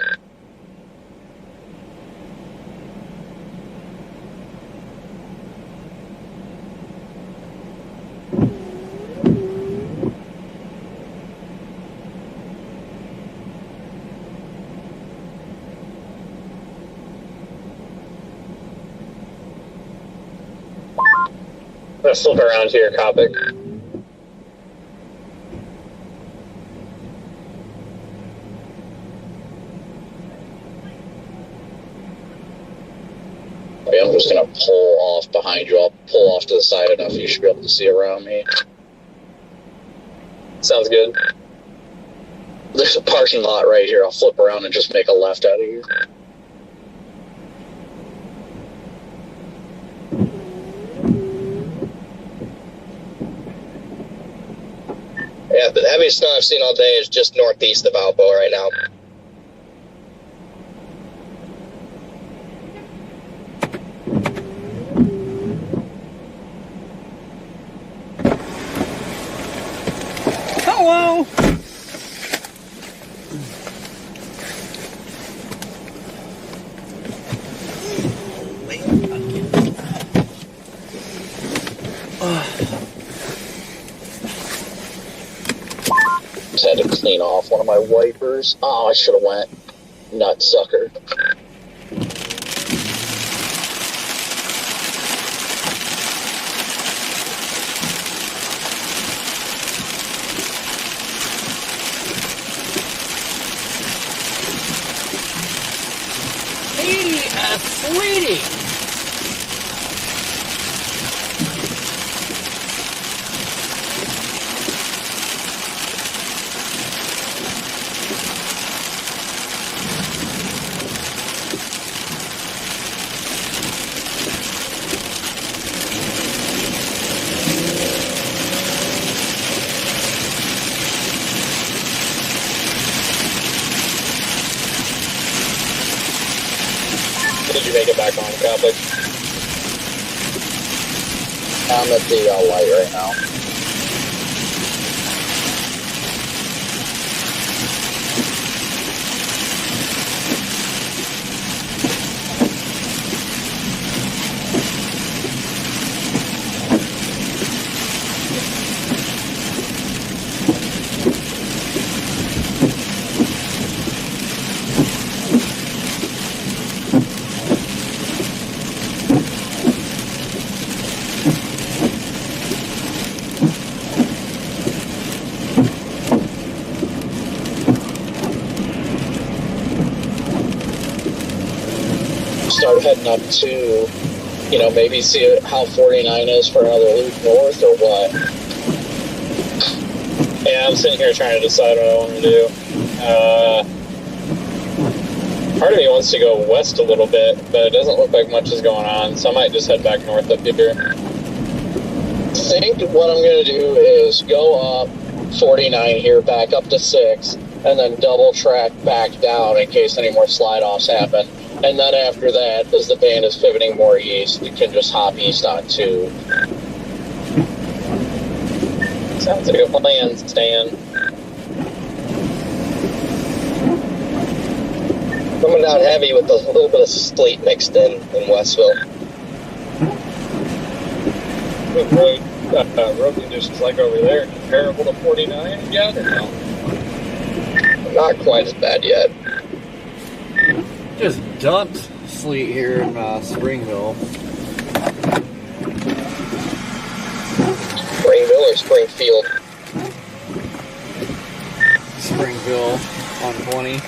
Let's flip around to your topic. I'm just gonna pull off behind you. I'll pull off to the side enough you should be able to see around me. Sounds good. There's a parking lot right here. I'll flip around and just make a left out of here. Yeah, the heaviest snow I've seen all day is just northeast of Alpo right now. Hello! Just had to clean off one of my wipers. Oh, I should have went. Nutsucker. Hey, sweetie! Did you make it back on, Catholic? I'm at the light right now. Start heading up to, maybe see how 49 is for another loop north or what. Yeah, I'm sitting here trying to decide what I want to do. Part of me wants to go west a little bit, but it doesn't look like much is going on, so I might just head back north up here. I think what I'm going to do is go up 49 here, back up to 6, and then double track back down in case any more slide-offs happen. And then after that, as the band is pivoting more east, you can just hop east on 2. Sounds like a plan, Stan. Coming down heavy with a little bit of sleet mixed in Westville. Road conditions like over there comparable to 49 yet or no? Not quite as bad yet. Just dumped sleet here in Springville. Springville or Springfield? Springville on 20.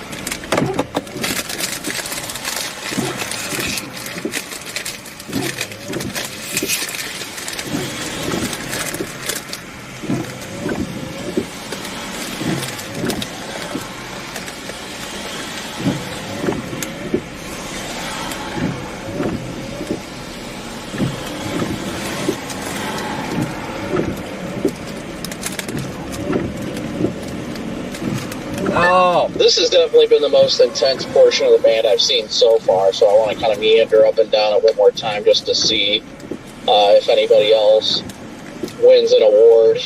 Oh, This has definitely been the most intense portion of the band I've seen so far, so I want to kind of meander up and down it one more time just to see if anybody else wins an award.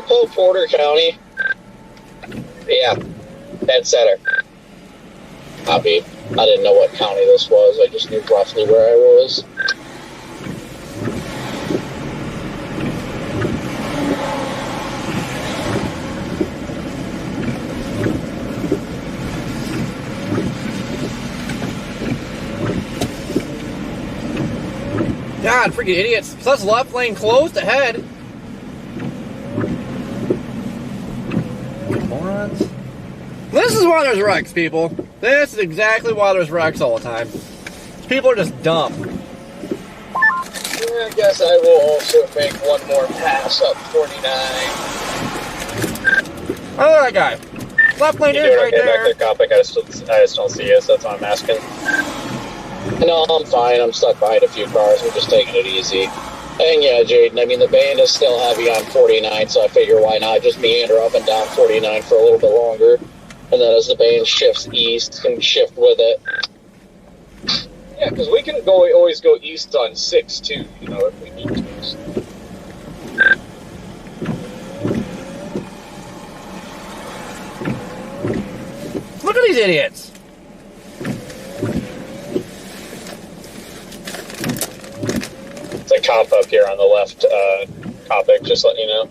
Valpo, Porter County. Yeah, dead center. Copy. I didn't know what county this was. I just knew roughly where I was. God, freaking idiots. So that's left lane closed ahead. Morons. This is why there's wrecks, people. This is exactly why there's wrecks all the time. People are just dumb. I guess I will also make one more pass up 49. Oh, that guy. Left lane You is doing right okay back there. there, Copic? I just don't see you, so that's why I'm asking. No, I'm fine. I'm stuck behind a few cars. We're just taking it easy. And yeah, Jaden, I mean, the band is still heavy on 49, so I figure why not just meander up and down 49 for a little bit longer. And then as the band shifts east, can shift with it. Yeah, because we can always go east on 6 too, you know, if we need to. Look at these idiots. It's a comp up here on the left, Copic, just letting you know.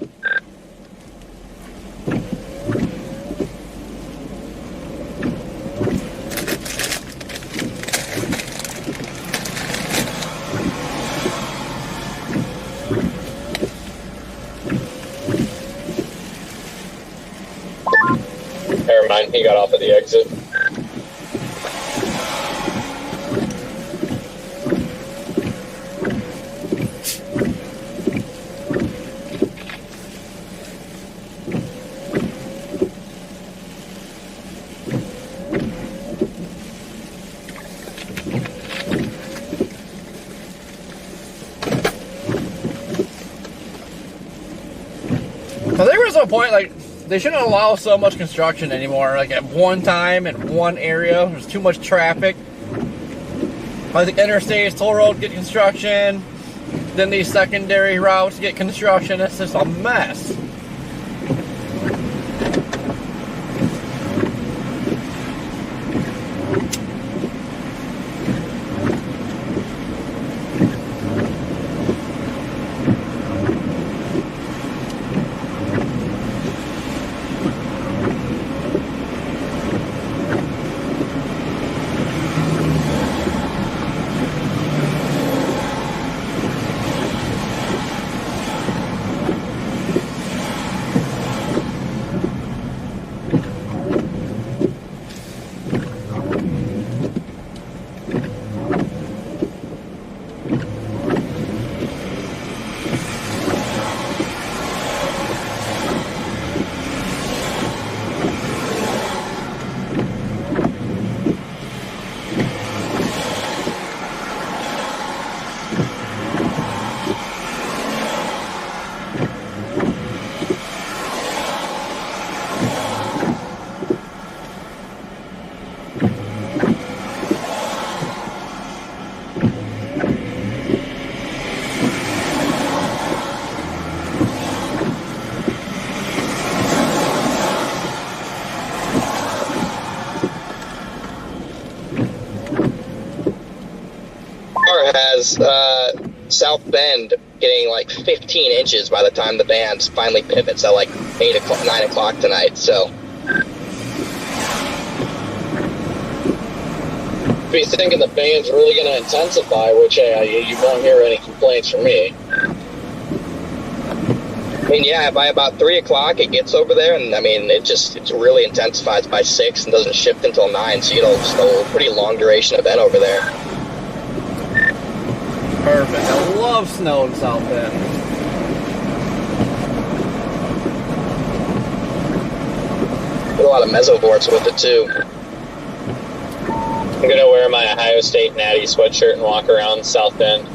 Never mind, he got off at the exit. I think there's a point, like, they shouldn't allow so much construction anymore. Like, at one time, in one area, there's too much traffic. Like, the interstates, toll road get construction. Then these secondary routes get construction. It's just a mess. Has South Bend getting like 15 inches by the time the band finally pivots at like 9 o'clock tonight. So If you're thinking the band's really going to intensify, which you won't hear any complaints from me. I mean, yeah, by about 3 o'clock it gets over there, and I mean it really intensifies by 6 and doesn't shift until 9. So you know, just a pretty long duration event over there. Perfect. I love snow in South Bend. Get a lot of mesovorts with it too. I'm gonna wear my Ohio State Natty sweatshirt and walk around South Bend.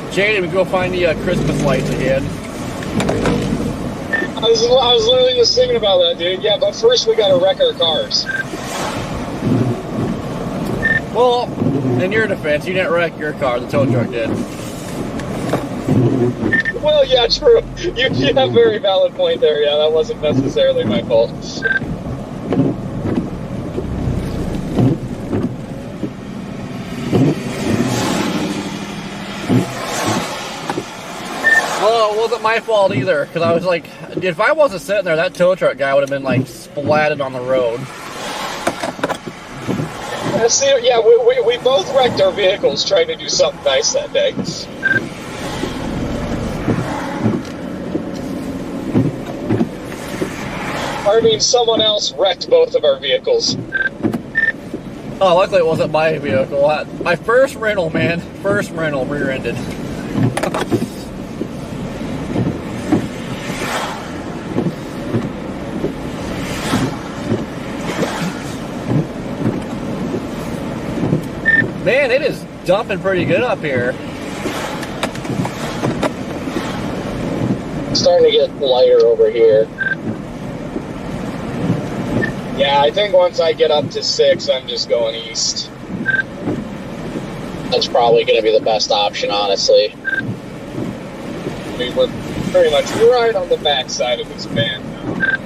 Jaden, we go find the Christmas lights again. I was literally just thinking about that, dude. Yeah, but first we gotta wreck our cars. Well, in your defense, you didn't wreck your car. The tow truck did. Well, yeah, true. You have a very valid point there. Yeah, that wasn't necessarily my fault. Well, it wasn't my fault either, because I was like, if I wasn't sitting there, that tow truck guy would have been like splatted on the road. See, yeah, we both wrecked our vehicles trying to do something nice that day. I mean, someone else wrecked both of our vehicles. Oh, luckily it wasn't my vehicle. My first rental, man. First rental, rear-ended. Man, it is dumping pretty good up here. Starting to get lighter over here. Yeah, I think once I get up to 6, I'm just going east. That's probably going to be the best option, honestly. I mean, we're pretty much right on the backside of this band now.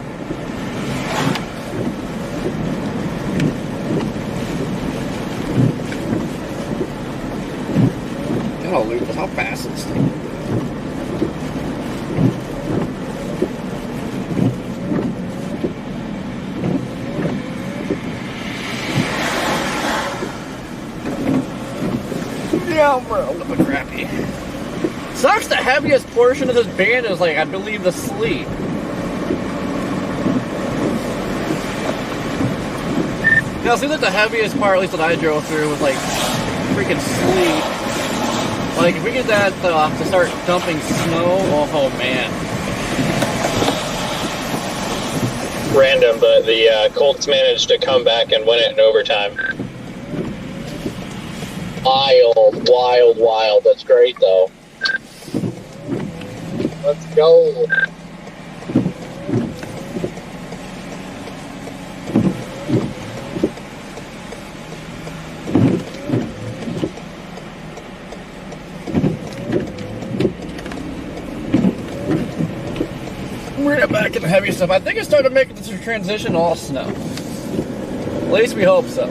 God, Lucas, how fast is this thing? Yeah, we're a little bit crappy. Sucks the heaviest portion of this band is, like, I believe the sleep. Now, it seems like the heaviest part, at least that I drove through, was, like, freaking sleep. Like, if we get that to start dumping snow, oh man. Random, but the Colts managed to come back and win it in overtime. Wild, wild, wild. That's great, though. Let's go. We're back in the heavy stuff. I think it's starting to make the transition all snow. At least we hope so.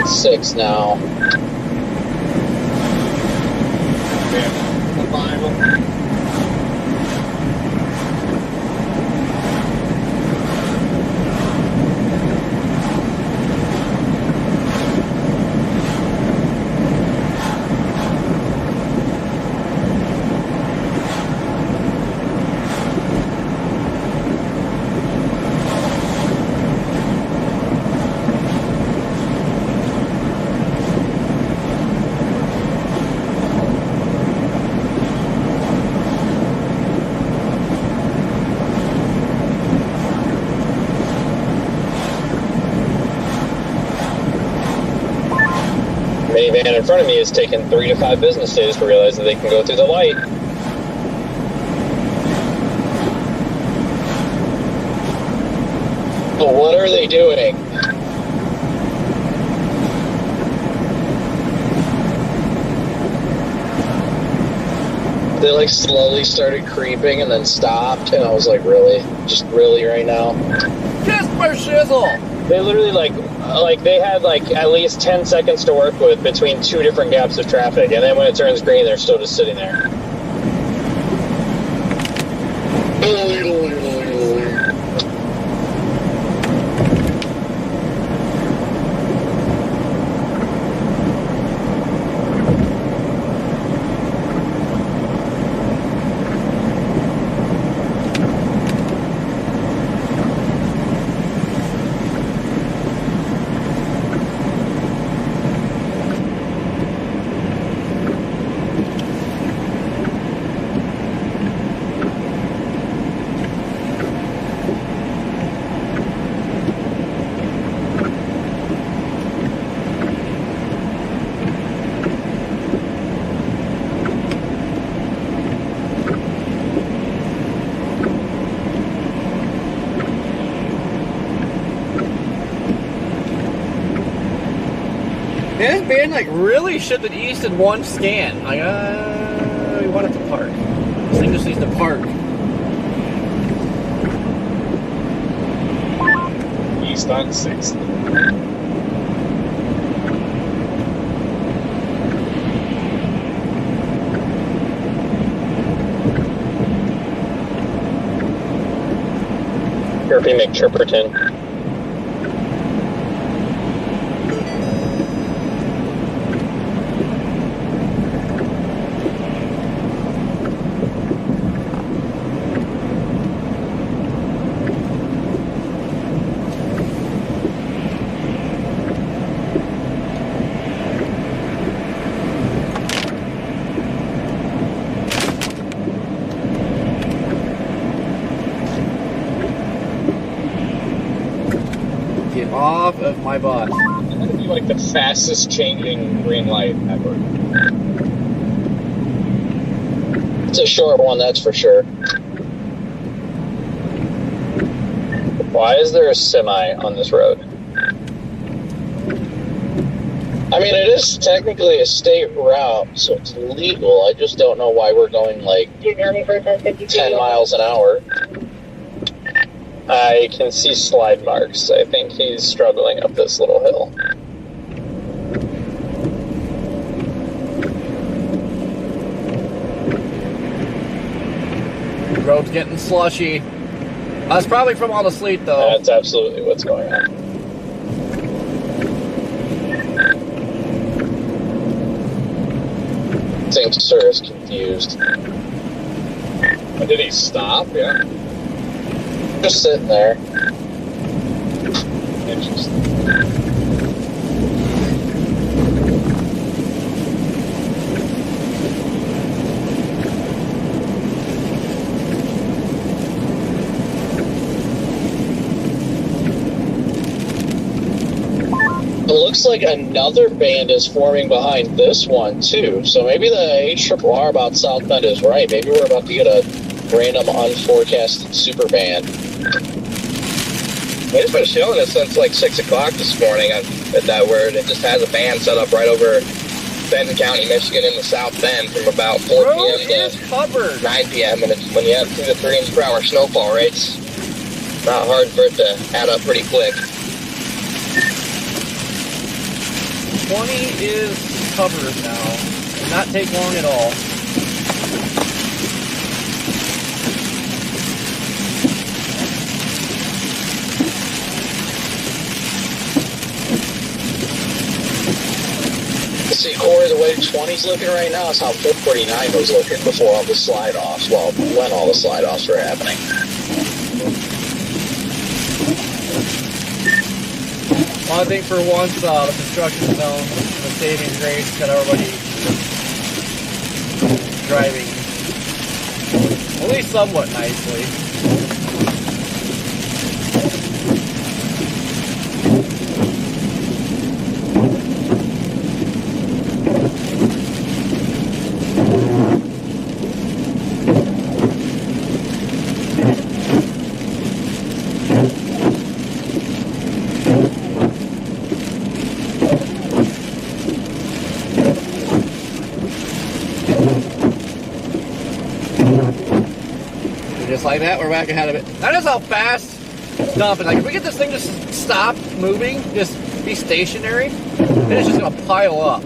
Six now. The Bible. Minivan in front of me is taking 3 to 5 business days to realize that they can go through the light. But what are they doing? They like slowly started creeping and then stopped, and I was like, really? Just really right now? Kiss my shizzle! They literally like they had like at least 10 seconds to work with between 2 different gaps of traffic, and then when it turns green, they're still just sitting there. Man, this band like really should have east in one scan. Like, we want it to park. This thing just needs to park. East on 6th. Herpy McChirperton. Get off of my butt. That'd be like the fastest changing green light ever. It's a short one, that's for sure. Why is there a semi on this road? I mean, it is technically a state route, so it's legal. I just don't know why we're going like 10 miles an hour. I can see slide marks. I think he's struggling up this little hill. Road's getting slushy. That's probably from all the sleet, though. That's absolutely what's going on. I think Sir is confused. Did he stop? Yeah. Just sitting there. Interesting. It looks like another band is forming behind this one, too. So maybe the ARRR about South Bend is right. Maybe we're about to get a random unforecasted super band. It's been showing us since like 6 o'clock this morning at that word. It just has a band set up right over Benton County, Michigan in the South Bend from about 4 Road p.m. is to covered. 9 p.m. And it's, when you have 2 to 3 inch per hour snowfall rates, not hard for it to add up pretty quick. 20 is covered now. Did not take long at all. See, Corey, the way 20's looking right now is how 449 was looking before all the slide-offs, well, when all the slide-offs were happening. Well, I think for once, the construction zone, the saving grace, got everybody driving at least somewhat nicely. Just like that, we're back ahead of it. That is how fast it's dumping. Like, if we get this thing to stop moving, just be stationary, then it's just gonna pile up.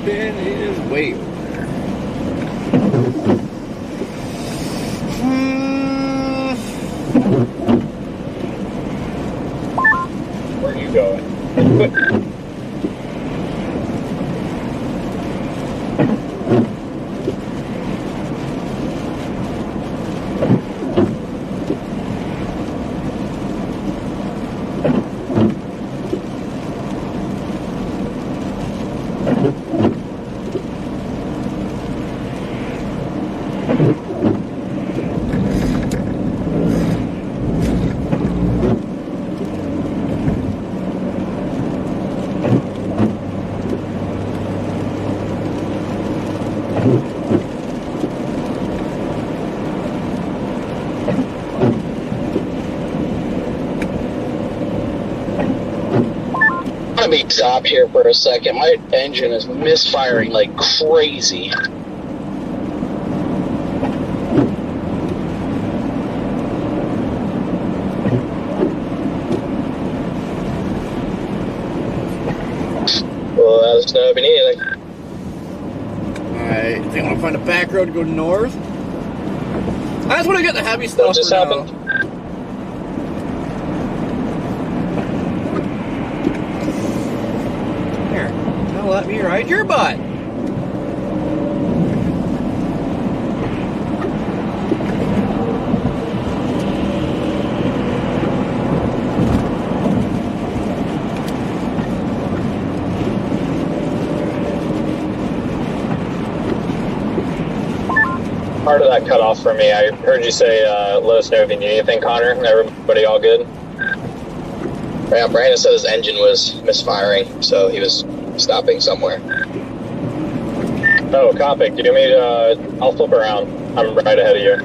bin is way over there. Where are you going? Let me stop here for a second. My engine is misfiring like crazy. Well, let us know if you need anything. Alright, I think I want to find a back road to go north. I just want to get the heavy stuff What just for now. happened? Here, now let me ride your butt. Part of that cut off for me. I heard you say, let us know if you need anything, Connor. Everybody all good? Yeah, Brandon said his engine was misfiring, so he was stopping somewhere. Oh, copy. Do you need me to, I'll flip around. I'm right ahead of you.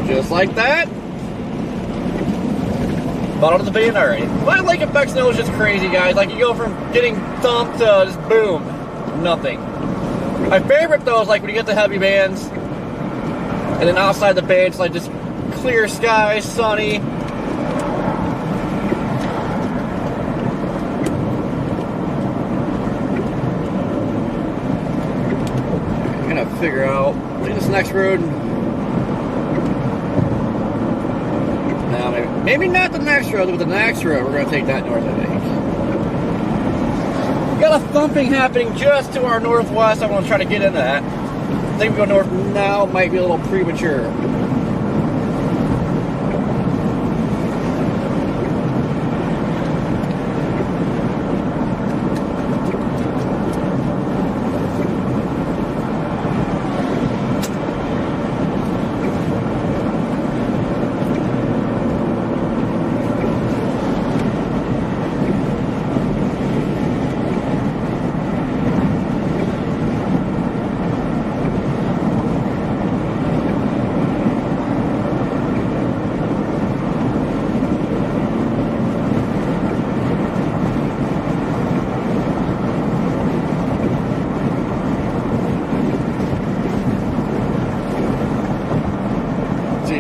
Just like that. Bottom of the bin already. My lake effect snow is just crazy, guys. Like, you go from getting thumped to just boom, nothing. My favorite, though, is like when you get the heavy bands, and then outside the bay, it's like just clear sky, sunny. I'm gonna figure out, I think this next road. No, maybe not the next road, but the next road, we're going to take that north, I think. Got a thumping happening just to our northwest. I'm going to try to get into that. I think we go north now, might be a little premature.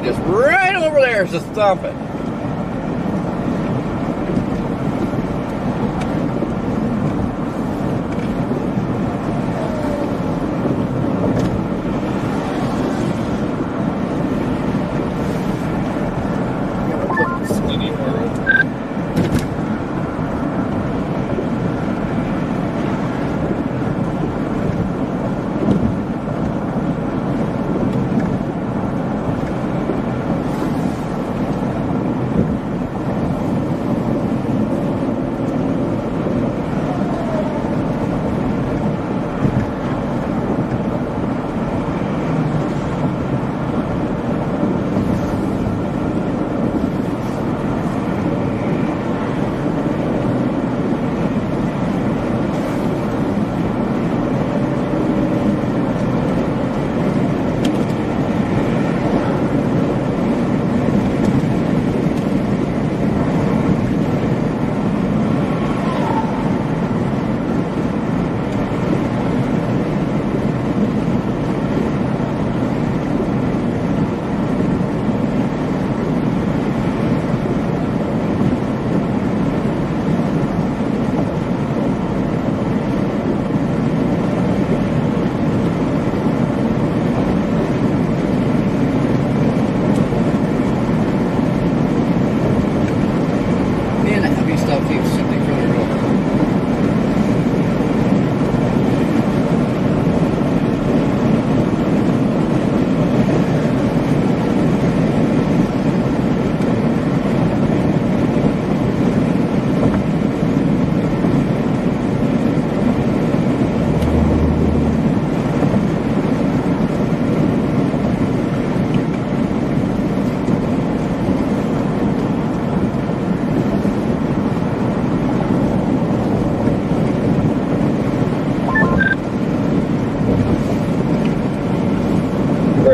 Just right over there is just thumping.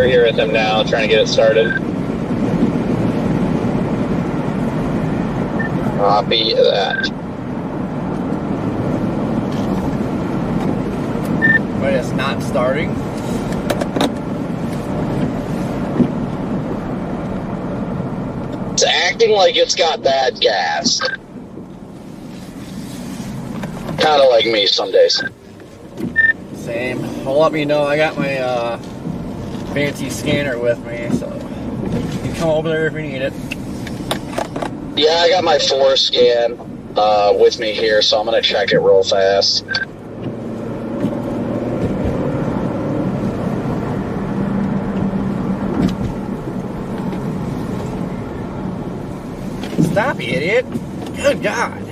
over here with him now, trying to get it started. Copy that. But it's not starting. It's acting like it's got bad gas. Kind of like me some days. Same. Well, let me know. I got my fancy scanner with me, so you can come over there if you need it. Yeah, I got my forescan with me here, so I'm going to check it real fast. Stop, you idiot. Good God.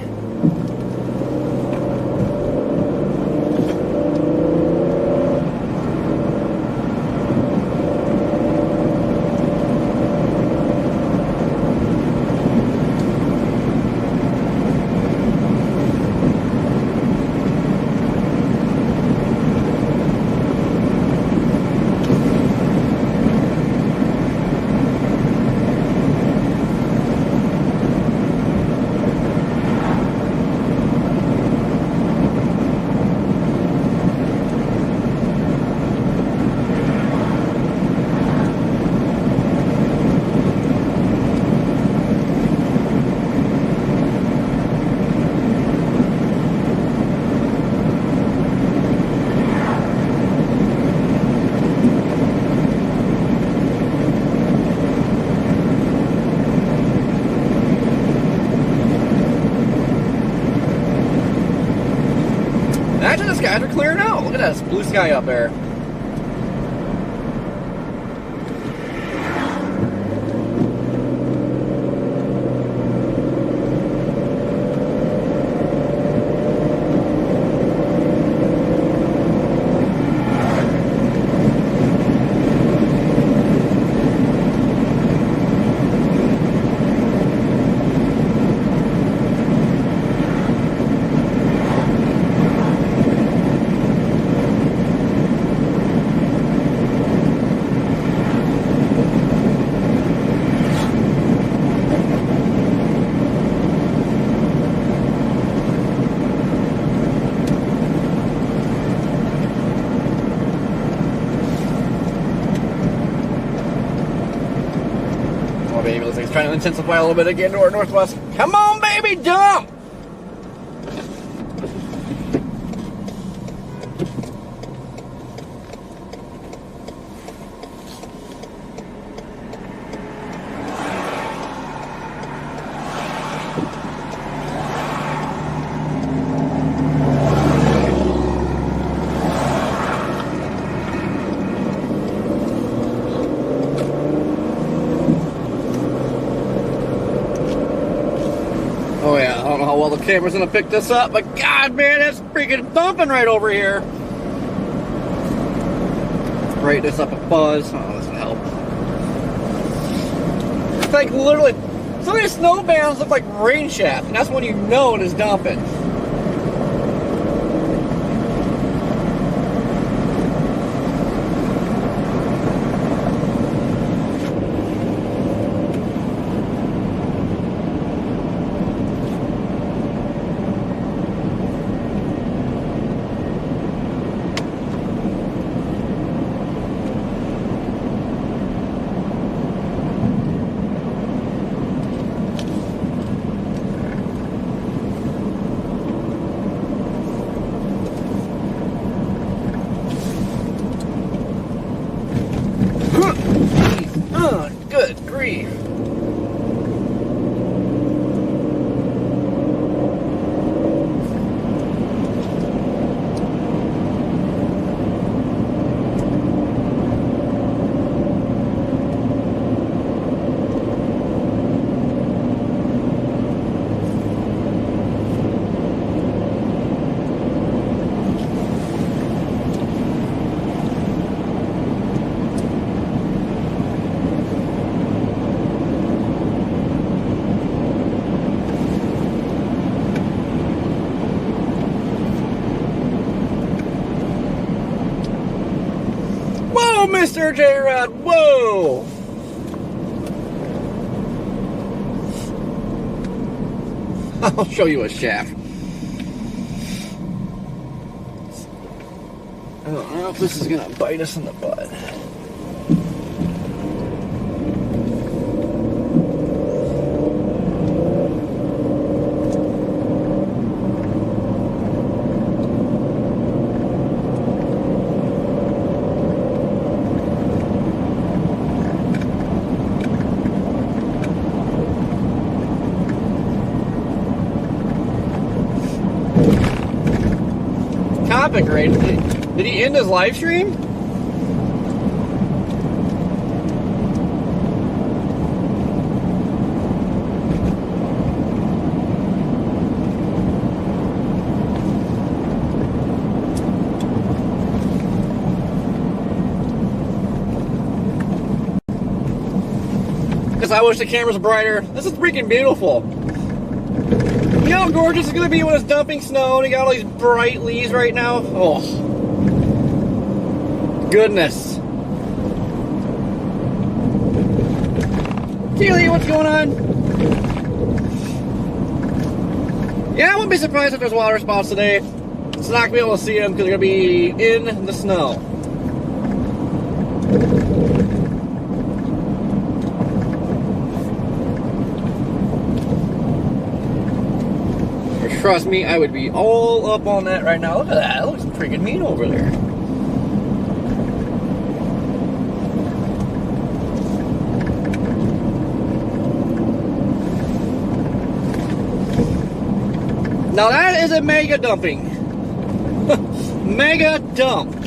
Imagine the skies are clearing out. Look at that blue sky up there. Baby, looks like it's trying to intensify a little bit again to our northwest. Come on, baby, dump! Oh yeah, I don't know how well the camera's gonna pick this up, but God, man, that's freaking bumping right over here. Let's rate this up a buzz. Oh, this will help. It's like literally, some of these snow bands look like rain shafts, and that's when you know it is dumping. Whoa, Mr. J-Rod, whoa! I'll show you a shaft. I don't know if this is gonna bite us in the butt. Topic, right? Did he end his live stream? Because I wish the camera's brighter. This is freaking beautiful. You know how gorgeous it's going to be when it's dumping snow and you got all these bright leaves right now? Oh. Goodness. Keely, what's going on? Yeah, I wouldn't be surprised if there's water spots today. It's not going to be able to see them because they're going to be in the snow. Trust me, I would be all up on that right now. Look at that. It looks freaking mean over there. Now that is a mega dumping. Mega dump.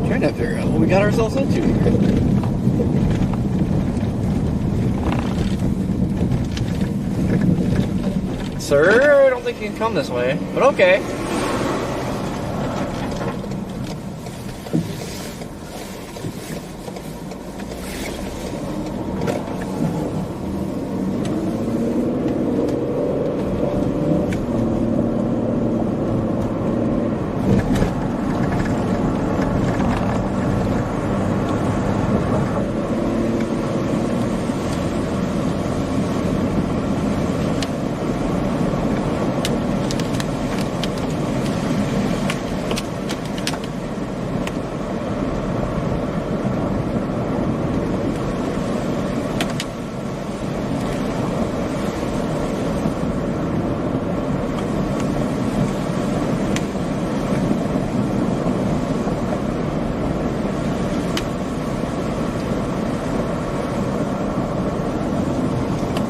Trying to figure out what we got ourselves into here. Sir, I don't think you can come this way, but okay.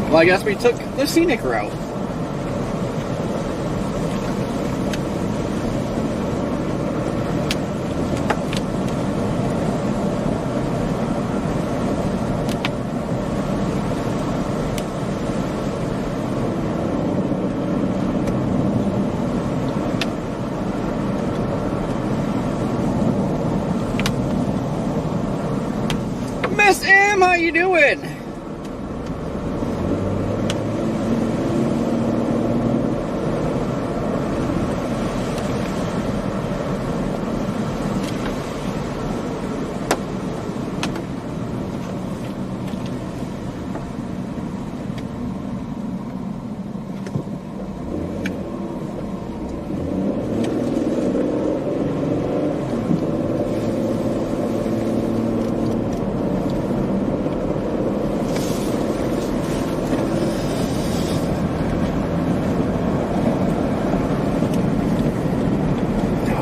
Well, I guess we took the scenic route. Miss M, how you doing?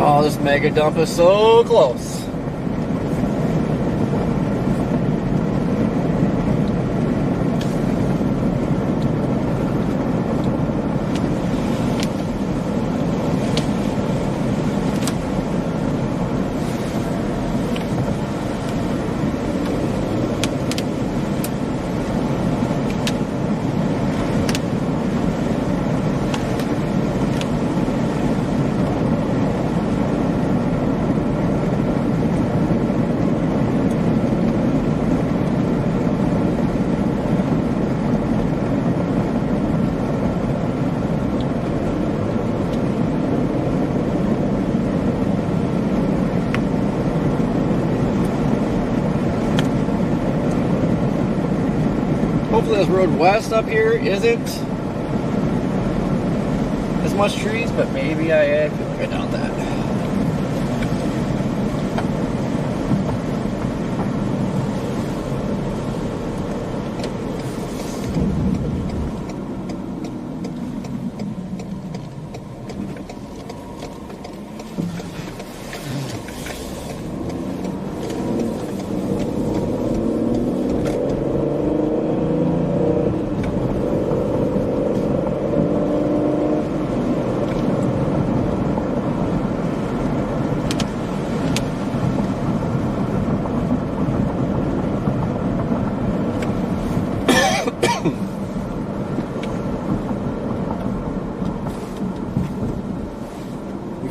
Oh, this mega dump is so close. Hopefully this road west up here isn't as much trees, but maybe I doubt that.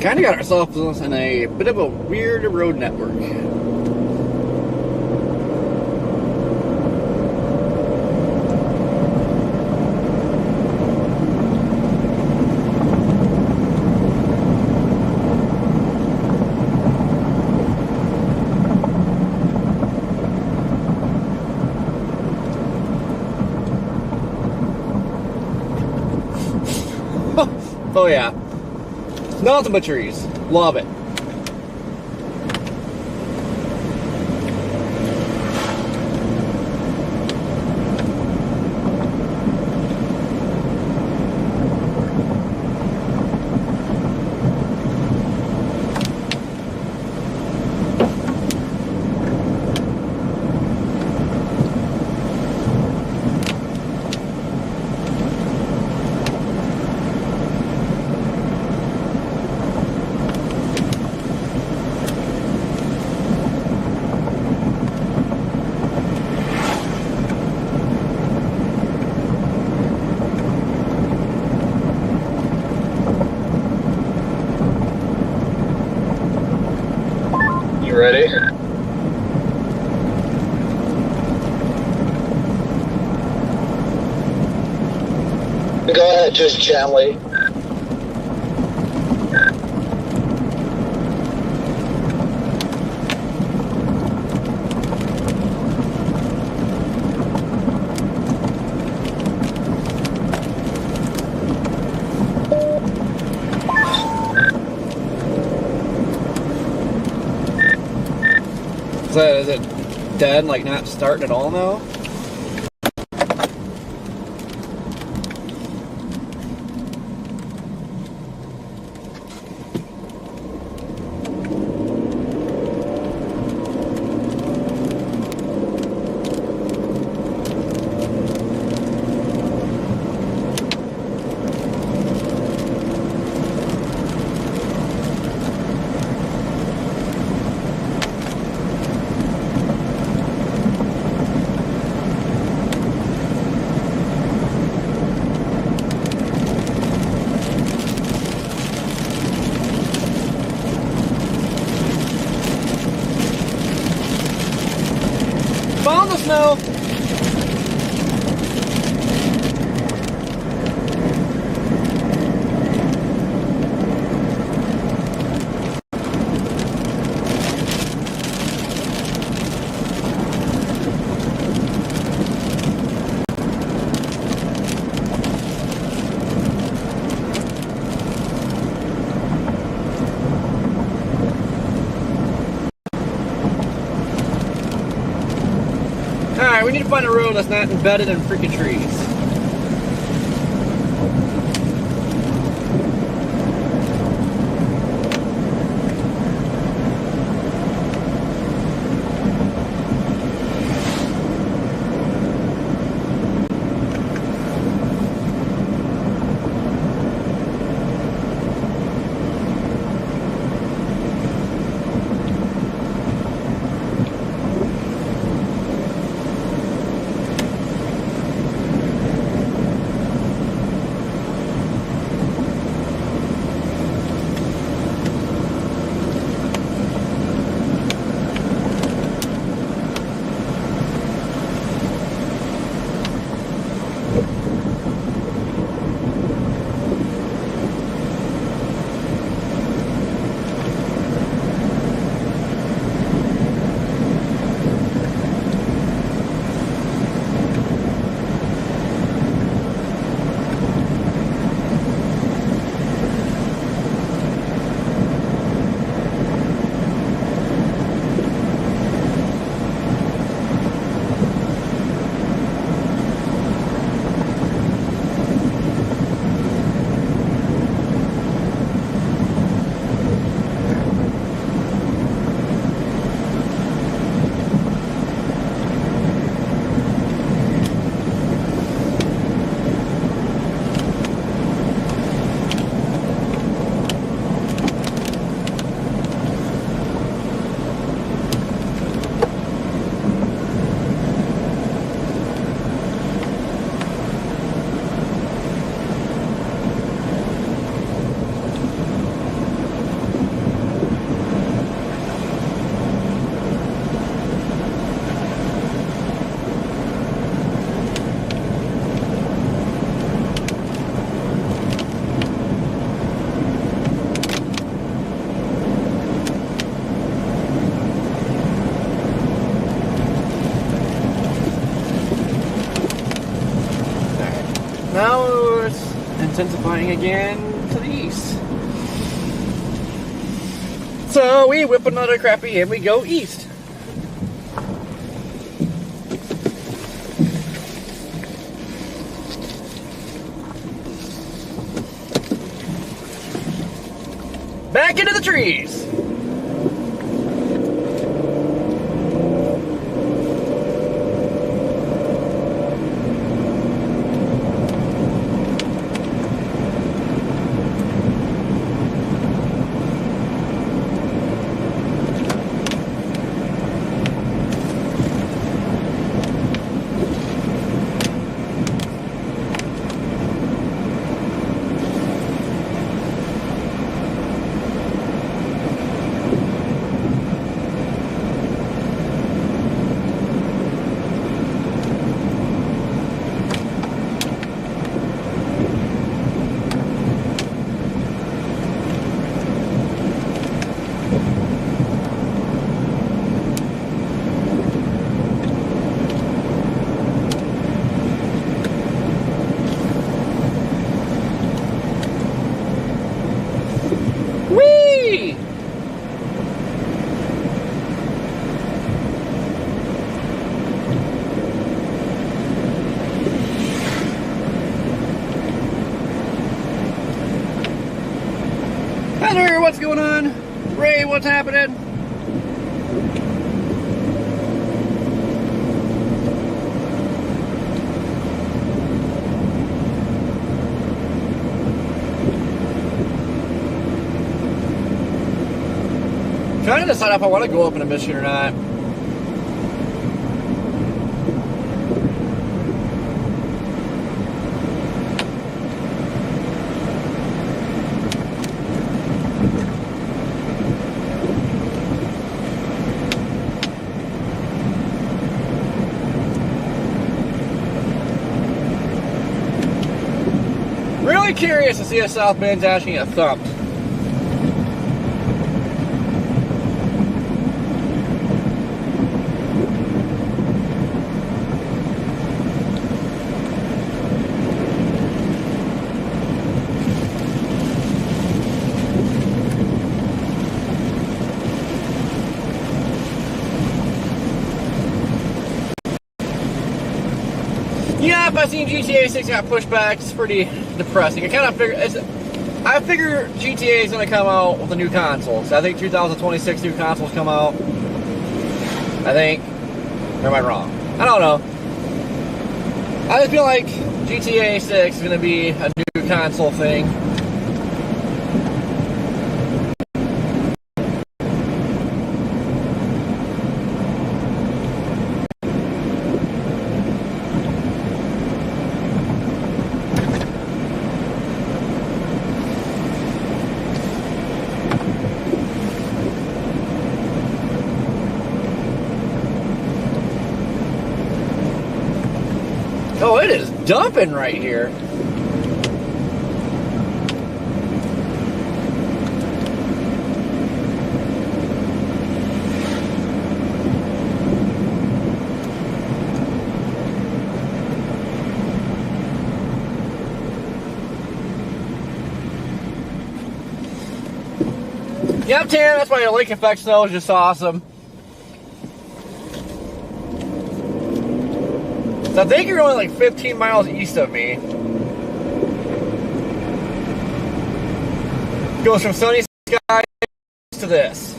Kind of got ourselves in a bit of a weird road network. Oh yeah. Nothing but trees. Love it. Ready? Go ahead, just gently. Is it dead, like not starting at all now? Found the snow! Alright, we need to find a road that's not embedded in freaking trees. intensifying again to the east. So we whip another crappie and we go east. Back into the trees. Heather, what's going on? Ray, what's happening? Trying to decide if I want to go up in a mission or not. Really curious to see if South Bend's actually get thumped. Yeah, if I seen GTA 6 got pushed back, it's pretty depressing. I kind of figure GTA is going to come out with a new console. So I think 2026 new consoles come out. I think. Or am I wrong? I don't know. I just feel like GTA 6 is going to be a new console thing. Oh, it is dumping right here. Yep, Tam, that's why your lake effect snow is just awesome. So I think you're only like 15 miles east of me. Goes from sunny skies to this.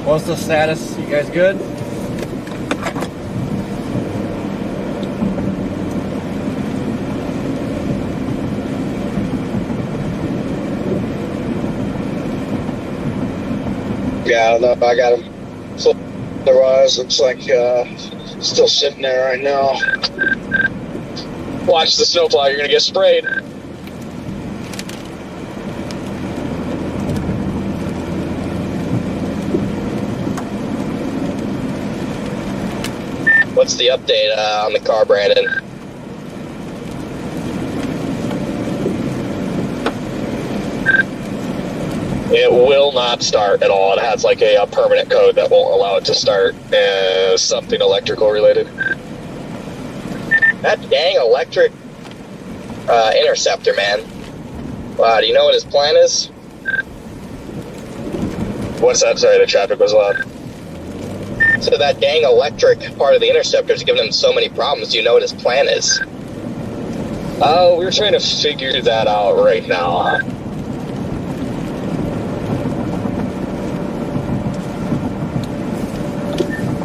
What's the status? You guys good? Yeah, I don't know if I got him. So otherwise, looks like still sitting there right now. Watch the snowplow, you're gonna get sprayed. What's the update on the car, Brandon? It will not start at all. It has like a permanent code that won't allow it to start. Something electrical related. That dang electric Interceptor, man. Wow, do you know what his plan is? What's that? Sorry, the traffic was loud. So that dang electric part of the Interceptor is giving him so many problems. Do you know what his plan is? We're trying to figure that out right now.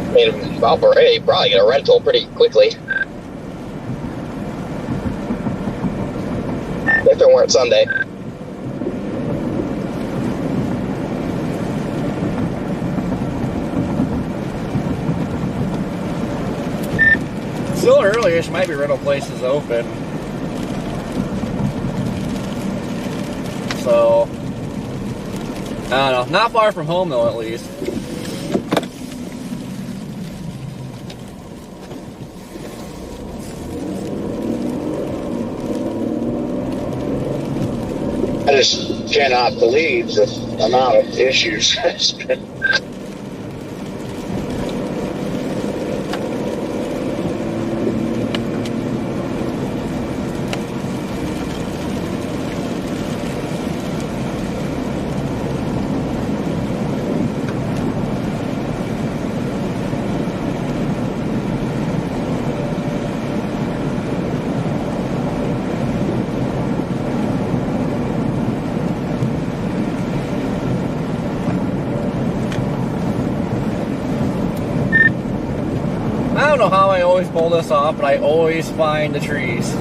I mean, Valparaiso, probably get a rental pretty quickly. If it weren't Sunday. Still early-ish, might be rental places open. So, I don't know. Not far from home, though, at least. I just cannot believe the amount of issues that's been. I don't know how I always pull this off, but I always find the trees.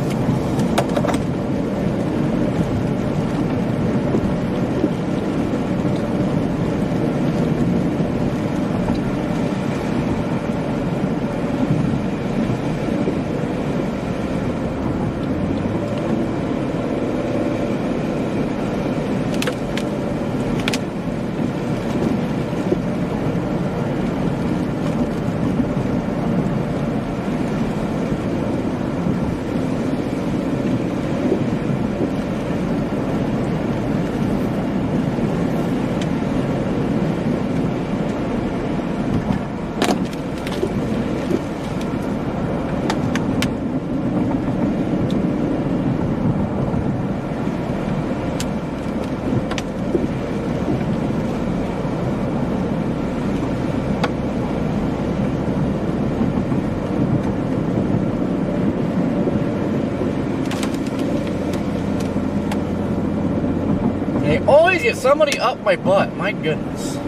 I always get somebody up my butt. My goodness.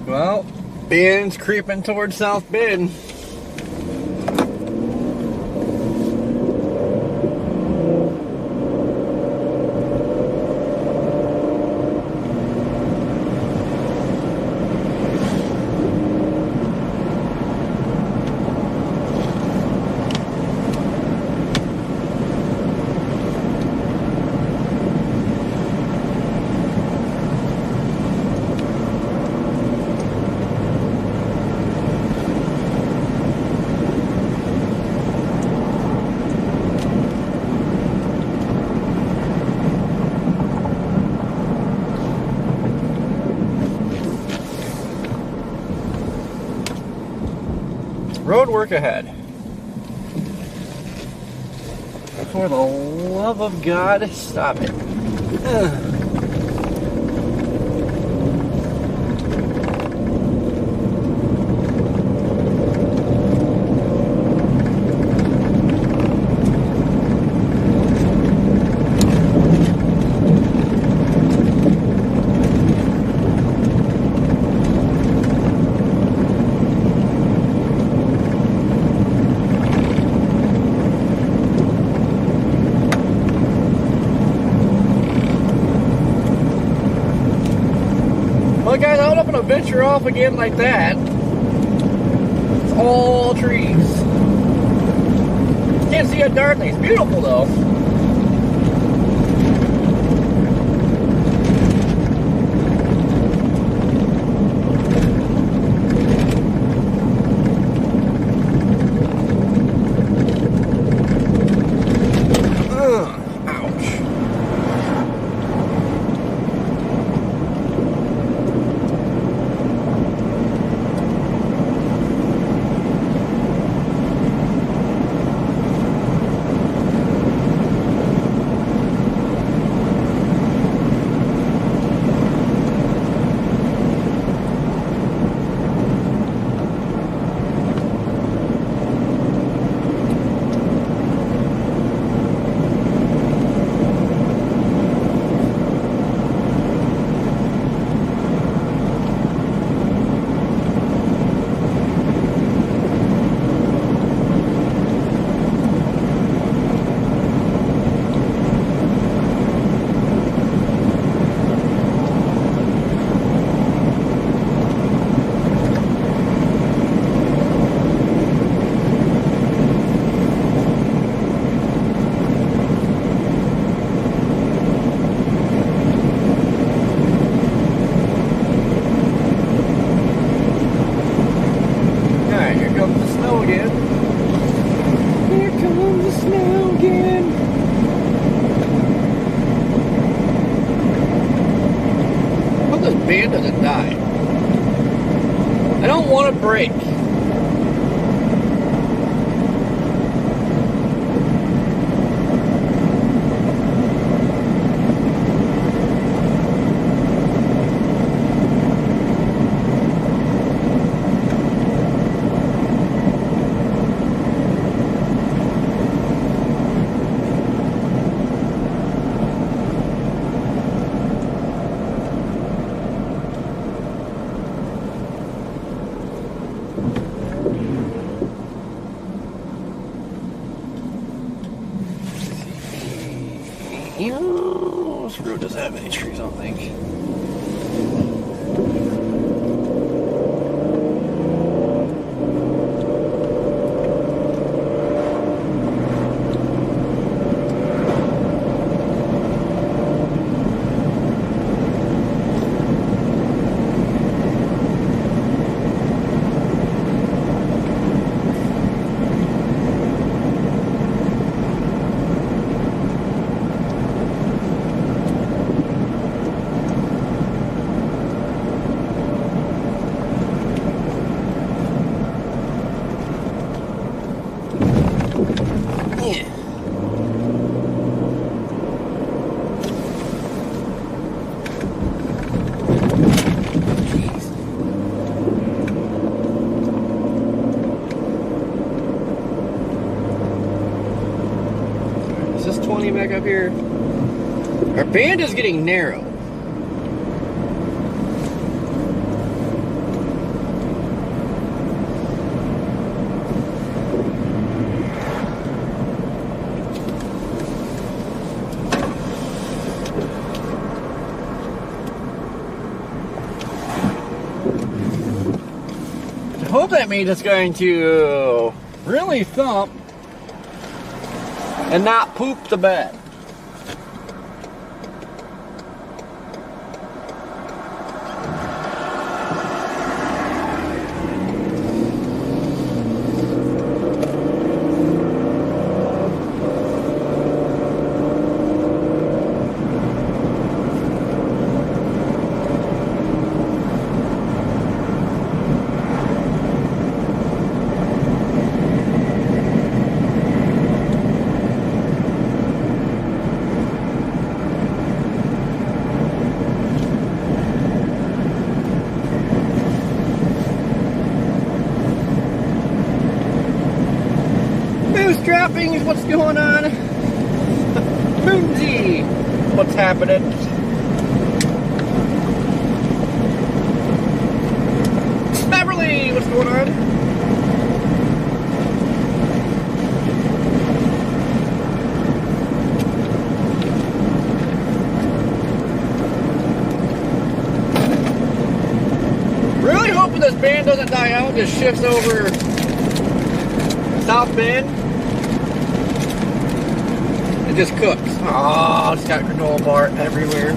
Well, Ben's creeping towards South Bend. Road work ahead. For the love of God, stop it. Well, guys, I don't want to venture off again like that. It's all trees. Can't see a darn thing. It's beautiful, though. Doesn't die. I don't want to break. This road doesn't have any trees, I don't think. Back up here. Our band is getting narrow. I hope that means it's going to really thump and not poop the bed. Droppings, what's going on? Moonsy, what's happening? Beverly, what's going on? this band doesn't die out, just shifts over South Bend. It just cooks. Oh, it's got granola bar everywhere.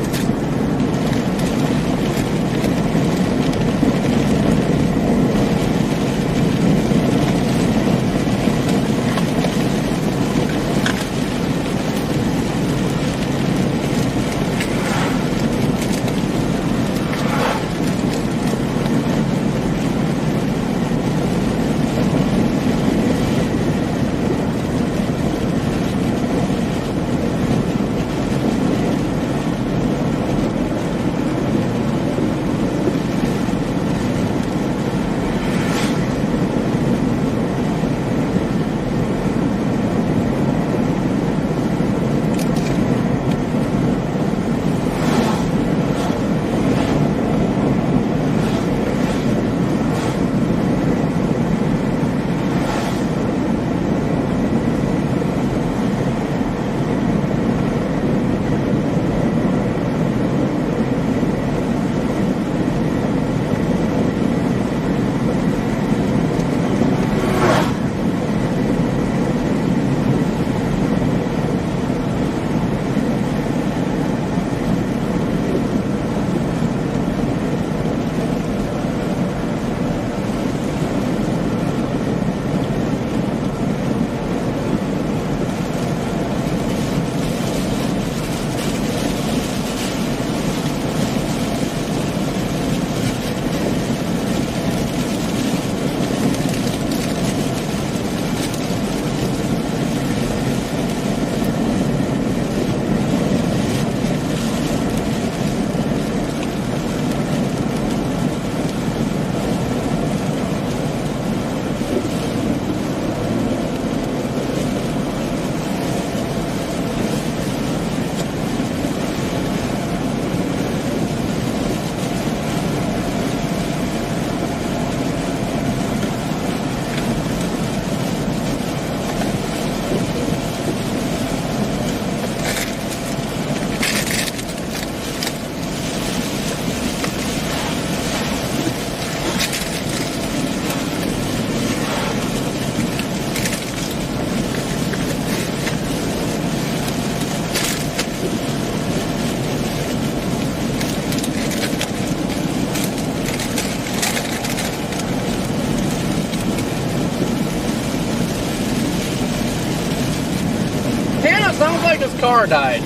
Sounds like his car died.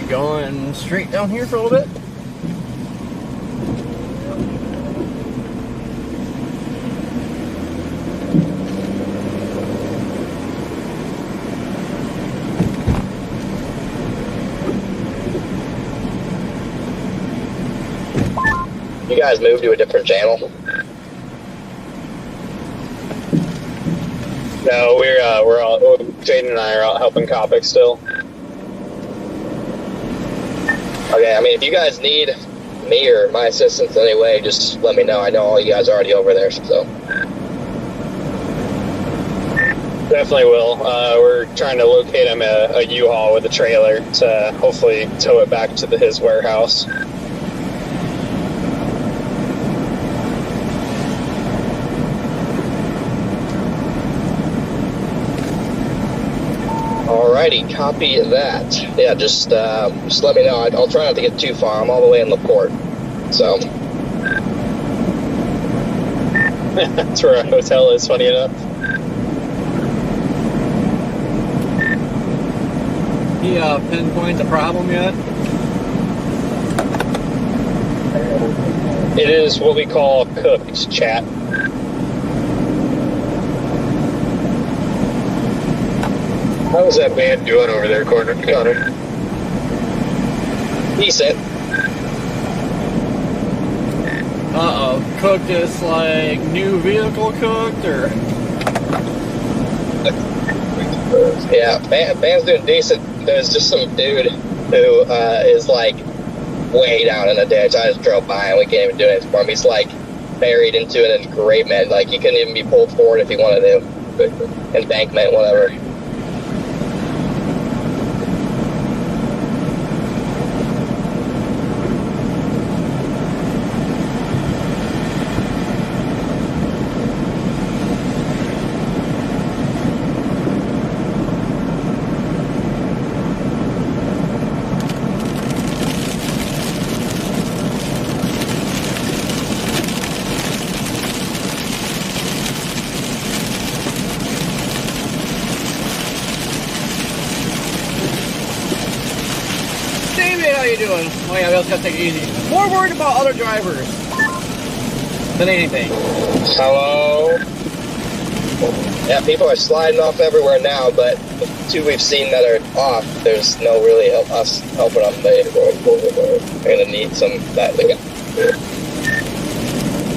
Going straight down here for a little bit. You guys moved to a different channel? No, we're all Jaden and I are out helping Copic still. Okay, I mean, if you guys need me or my assistance in any way, just let me know. I know all you guys are already over there, so. Definitely will. We're trying to locate him a U-Haul with a trailer to hopefully tow it back to his warehouse. Alrighty, copy that. Yeah, just let me know. I'll try not to get too far. I'm all the way in LaPorte, so. That's where our hotel is, funny enough. He pinpoints a problem yet? It is what we call cooked, chat. How's that man doing over there, Connor? Decent. Uh-oh. Cooked is like new vehicle cooked, or? Yeah, band's doing decent. There's just some dude who is like way down in the ditch. I just drove by and we can't even do anything for him. He's like buried into an engravement. Like he couldn't even be pulled forward if he wanted to. Embankment, whatever. David, how you doing? Oh yeah, let's gotta take it easy. More worried about other drivers than anything. Hello? Yeah, people are sliding off everywhere now, but the two we've seen that are off, there's no really us helping them. They're going to need some that.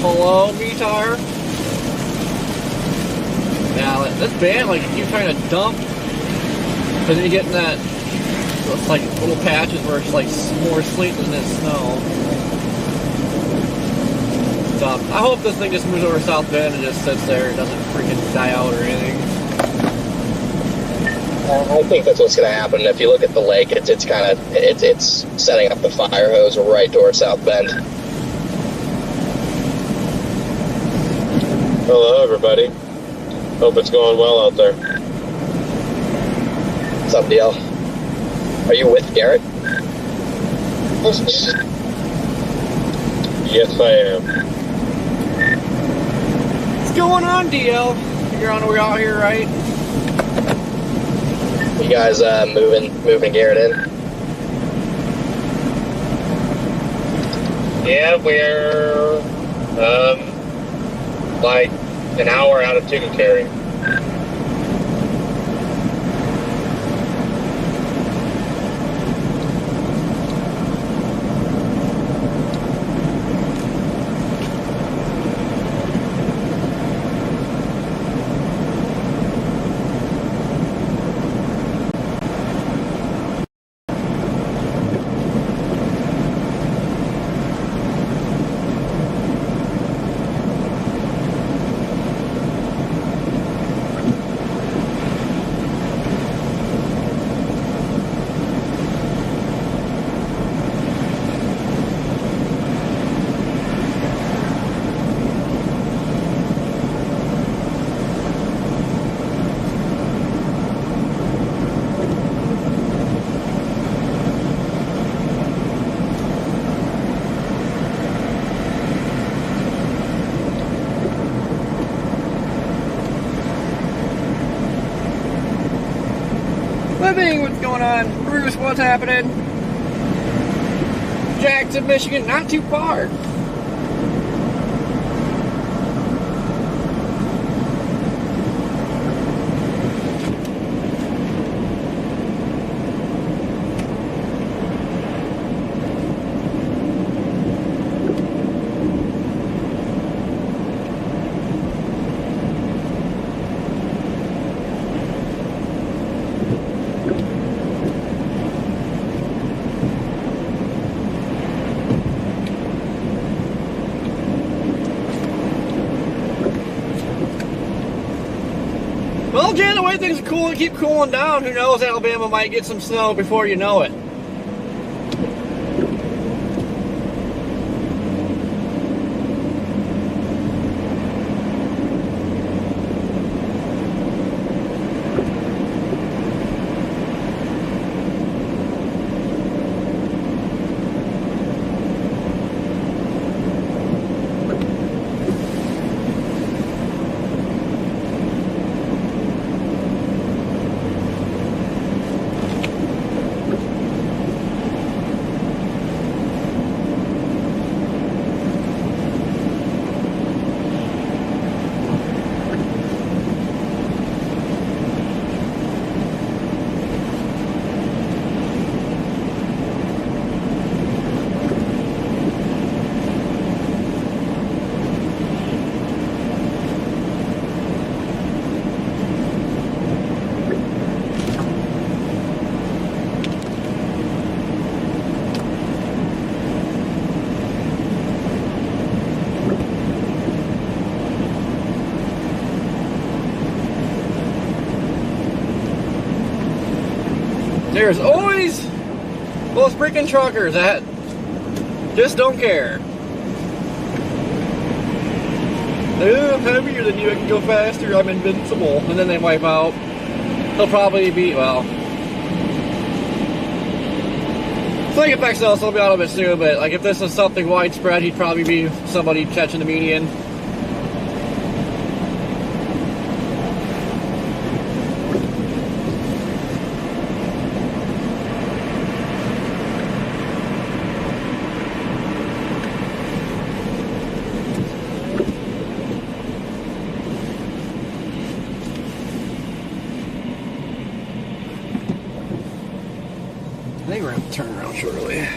Hello, V-Tire? Yeah, this band, like, you keep trying to dump, because then you get in that, it's like little patches where it's like more sleet than it's snow. So, I hope this thing just moves over South Bend and just sits there. It doesn't freaking die out or anything. I think that's what's going to happen. If you look at the lake, it's kind of it's setting up the fire hose right towards South Bend. Hello, everybody. Hope it's going well out there. What's up, DL? Are you with Garrett? Yes, I am. What's going on, DL? We're out here, right? You guys moving Garrett in? Yeah, we're like an hour out of Tucumcari. Living, what's going on? Bruce, what's happening? Jackson, Michigan, not too far. Well, Jan, the way things are cool and keep cooling down, who knows, Alabama might get some snow before you know it. There's always those freaking truckers that just don't care. Oh, I'm heavier than you, I can go faster, I'm invincible. And then they wipe out. He'll probably be, well, flag effects also will be out of it soon, but like if this is something widespread, he'd probably be somebody catching the median. I think we're going to turn around shortly.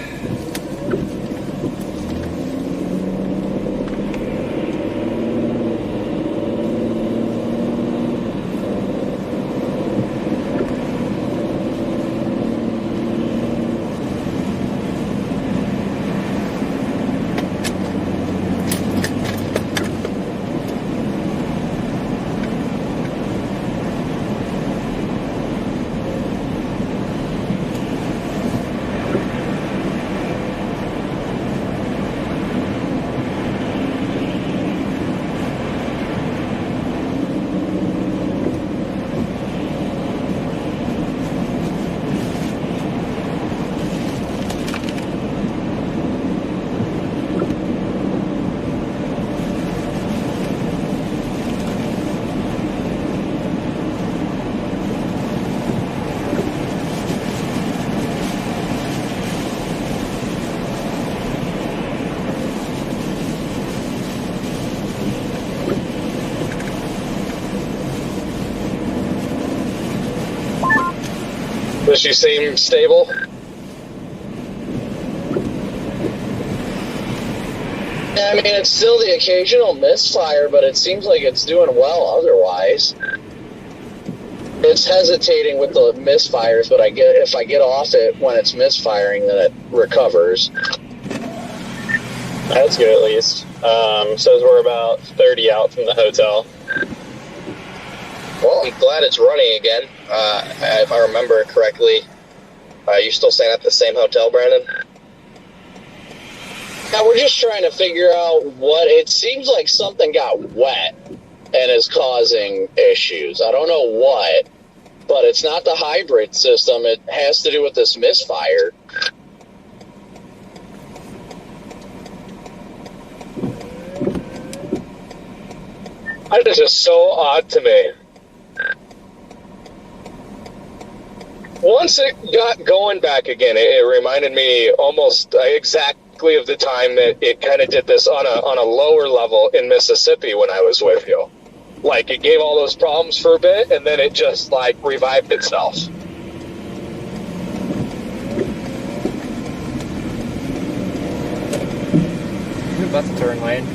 Does she seem stable? Yeah, I mean, it's still the occasional misfire, but it seems like it's doing well otherwise. It's hesitating with the misfires, but if I get off it when it's misfiring, then it recovers. That's good, at least. Says we're about 30 out from the hotel. Well, I'm glad it's running again. If I remember correctly, you still staying at the same hotel, Brandon? Yeah, we're just trying to figure out what... It seems like something got wet and is causing issues. I don't know what, but it's not the hybrid system. It has to do with this misfire. That is just so odd to me. Once it got going back again, it reminded me almost exactly of the time that it kind of did this on a lower level in Mississippi when I was with you. Like, it gave all those problems for a bit, and then it just, like, revived itself. That's a turn lane.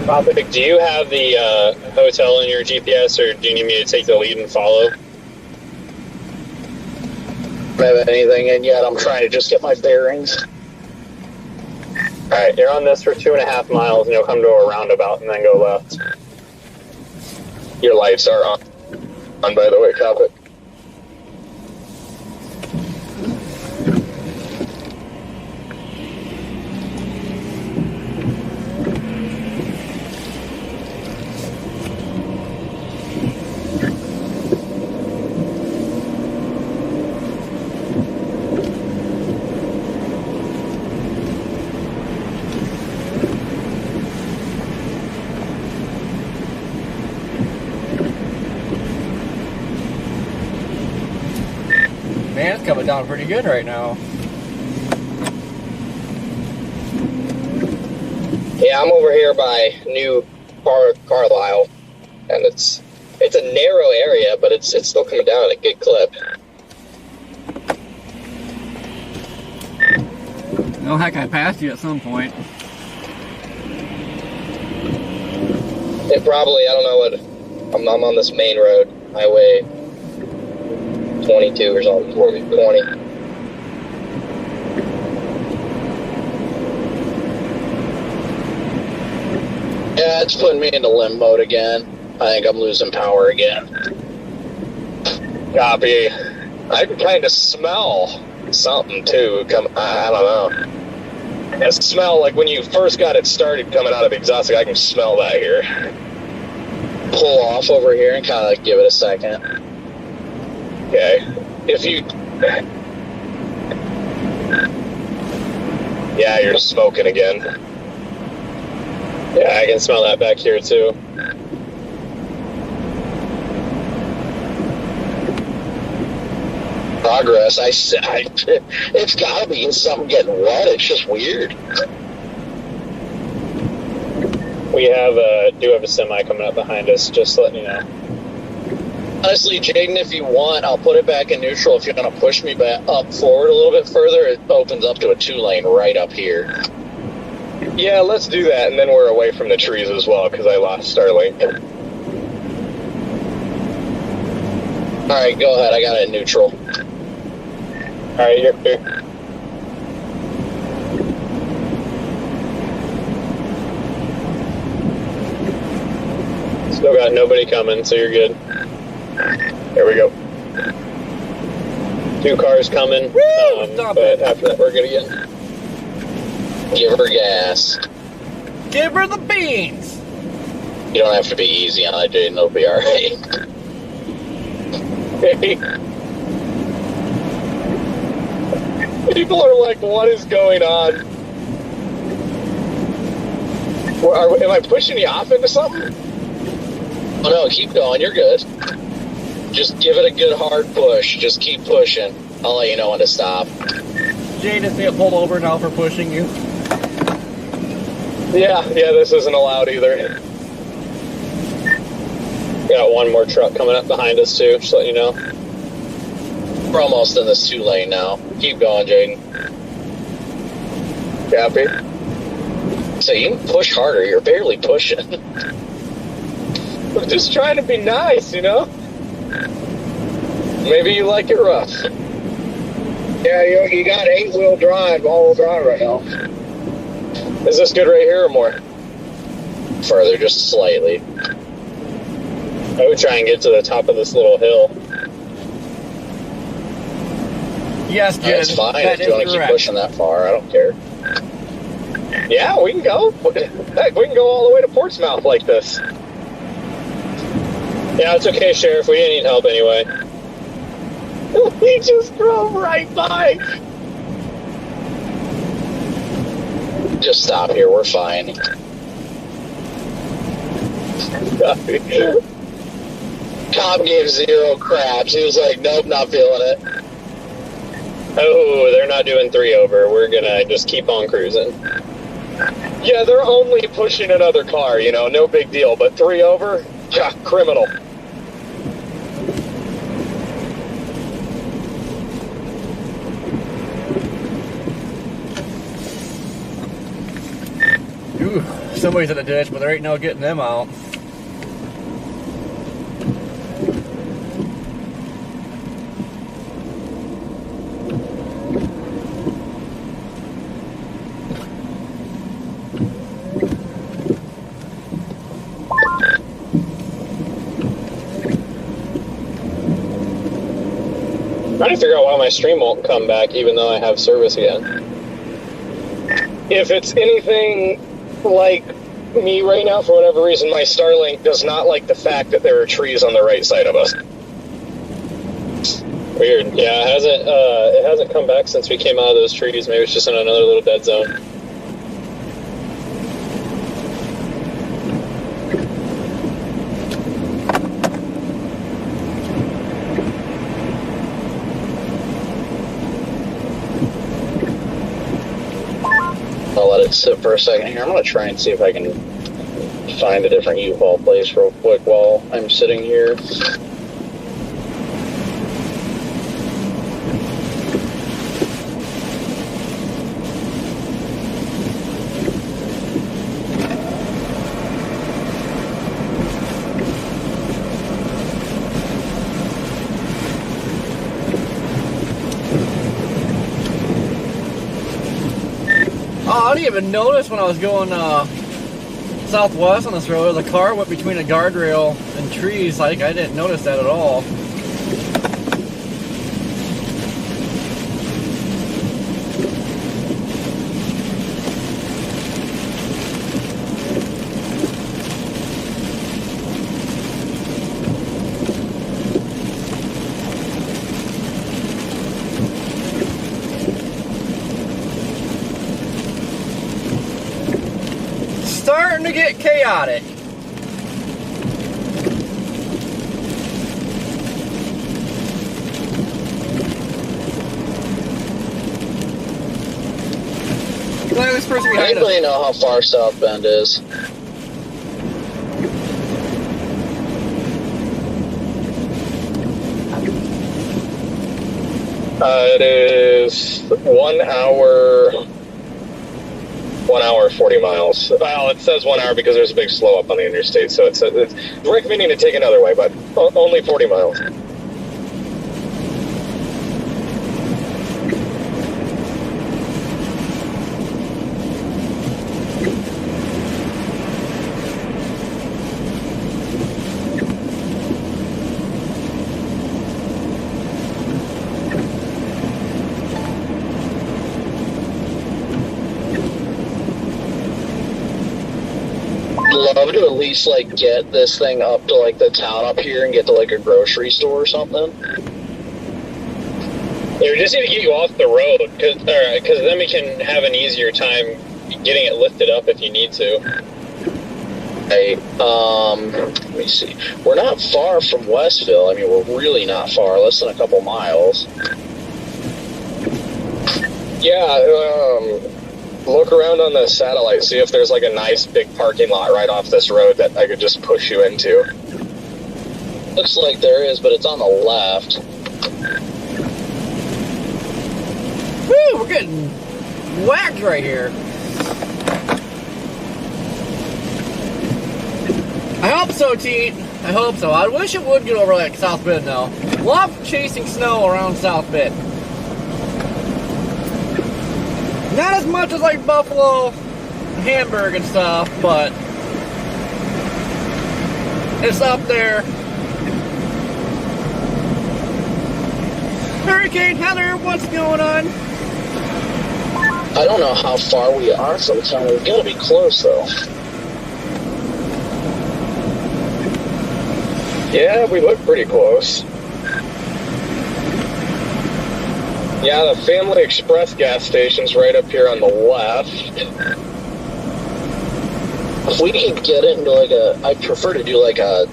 Topic, do you have the hotel in your GPS, or do you need me to take the lead and follow? I don't have anything in yet. I'm trying to just get my bearings. Alright, you're on this for 2.5 miles, and you'll come to a roundabout and then go left. Your lights are on by the way, Topic. Man, it's coming down pretty good right now. Yeah, I'm over here by New Carlisle, and it's a narrow area, but it's still coming down at a good clip. Oh heck, I passed you at some point. It probably, I don't know what, I'm on this main road, highway 22 or something, 20. Yeah, it's putting me into limb mode again. I think I'm losing power again. Copy. I can kind of smell something too. I don't know. It smell like when you first got it started coming out of the exhaust. I can smell that here. Pull off over here and kind of like give it a second. Okay. If you... Yeah, you're smoking again. Yeah, I can smell that back here too. Progress. It's gotta be something getting wet. It's just weird. We do have a semi coming up behind us, just letting you know. Honestly, Jaden, if you want, I'll put it back in neutral. If you're going to push me back up forward a little bit further, it opens up to a 2-lane right up here. Yeah, let's do that, and then we're away from the trees as well, because I lost Starlink. Alright, go ahead. I got it in neutral. Alright, you're clear. Still got nobody coming, so you're good. There we go. 2 cars coming. But after that, we're good again. Give her gas. Give her the beans. You don't have to be easy on it, Jaden. It'll be alright. People are like, what is going on? Am I pushing you off into something? Oh no, keep going. You're good. Just give it a good hard push. Just keep pushing. I'll let you know when to stop. Jade is being pulled over now for pushing you. Yeah, this isn't allowed either. Got one more truck coming up behind us too, just let you know. We're almost in this 2-lane now. Keep going, Jaden. Copy. So you can push harder. You're barely pushing. I'm just trying to be nice, you know? Maybe you like it rough. Yeah, you got 8-wheel drive, all-wheel drive right now. Is this good right here or more? Further, just slightly. I would try and get to the top of this little hill. Yes, Jade. That's fine if you want to keep pushing that far. I don't care. Yeah, we can go. Heck, we can go all the way to Portsmouth like this. Yeah, it's okay, Sheriff. We didn't need help anyway. We just drove right by. Just stop here. We're fine. Cop gave 0 craps. He was like, nope, not feeling it. Oh, they're not doing 3 over. We're gonna just keep on cruising. Yeah, they're only pushing another car, you know, no big deal. But 3 over? Yeah, criminal. Ooh, somebody's in the ditch, but there ain't no getting them out. Trying to figure out why my stream won't come back even though I have service again. If it's anything like me right now, for whatever reason, my Starlink does not like the fact that there are trees on the right side of us. Weird. Yeah, it hasn't come back since we came out of those trees. Maybe it's just in another little dead zone. I'll let it sit for a second here. I'm going to try and see if I can find a different U-Haul place real quick while I'm sitting here. Oh, I didn't even notice when I was going southwest on this road, the car went between a guardrail and trees. Like, I didn't notice that at all. Starting to get chaotic. Look at this person behind us. Anybody know how far South Bend is? It is 1 hour 40 miles. Well, it says 1 hour because there's a big slow up on the interstate, so it's recommending to take another way, but only 40 miles. Love to at least like get this thing up to like the town up here and get to like a grocery store or something. Yeah, we just need to get you off the road, because then we can have an easier time getting it lifted up if you need to. Hey, let me see. We're not far from Westville. I mean, we're really not far, less than a couple miles. Yeah, look around on the satellite, see if there's like a nice big parking lot right off this road that I could just push you into. Looks like there is, but it's on the left. Woo, we're getting whacked right here. I hope so, Teet. I hope so. I wish it would get over like South Bend though. Love chasing snow around South Bend. Not as much as like Buffalo, Hamburg and stuff, but it's up there. Hurricane Heather, what's going on? I don't know how far we are from town. We've got to be close though. Yeah, we look pretty close. Yeah, the Family Express gas station's right up here on the left. If we could get into like I'd prefer to do like a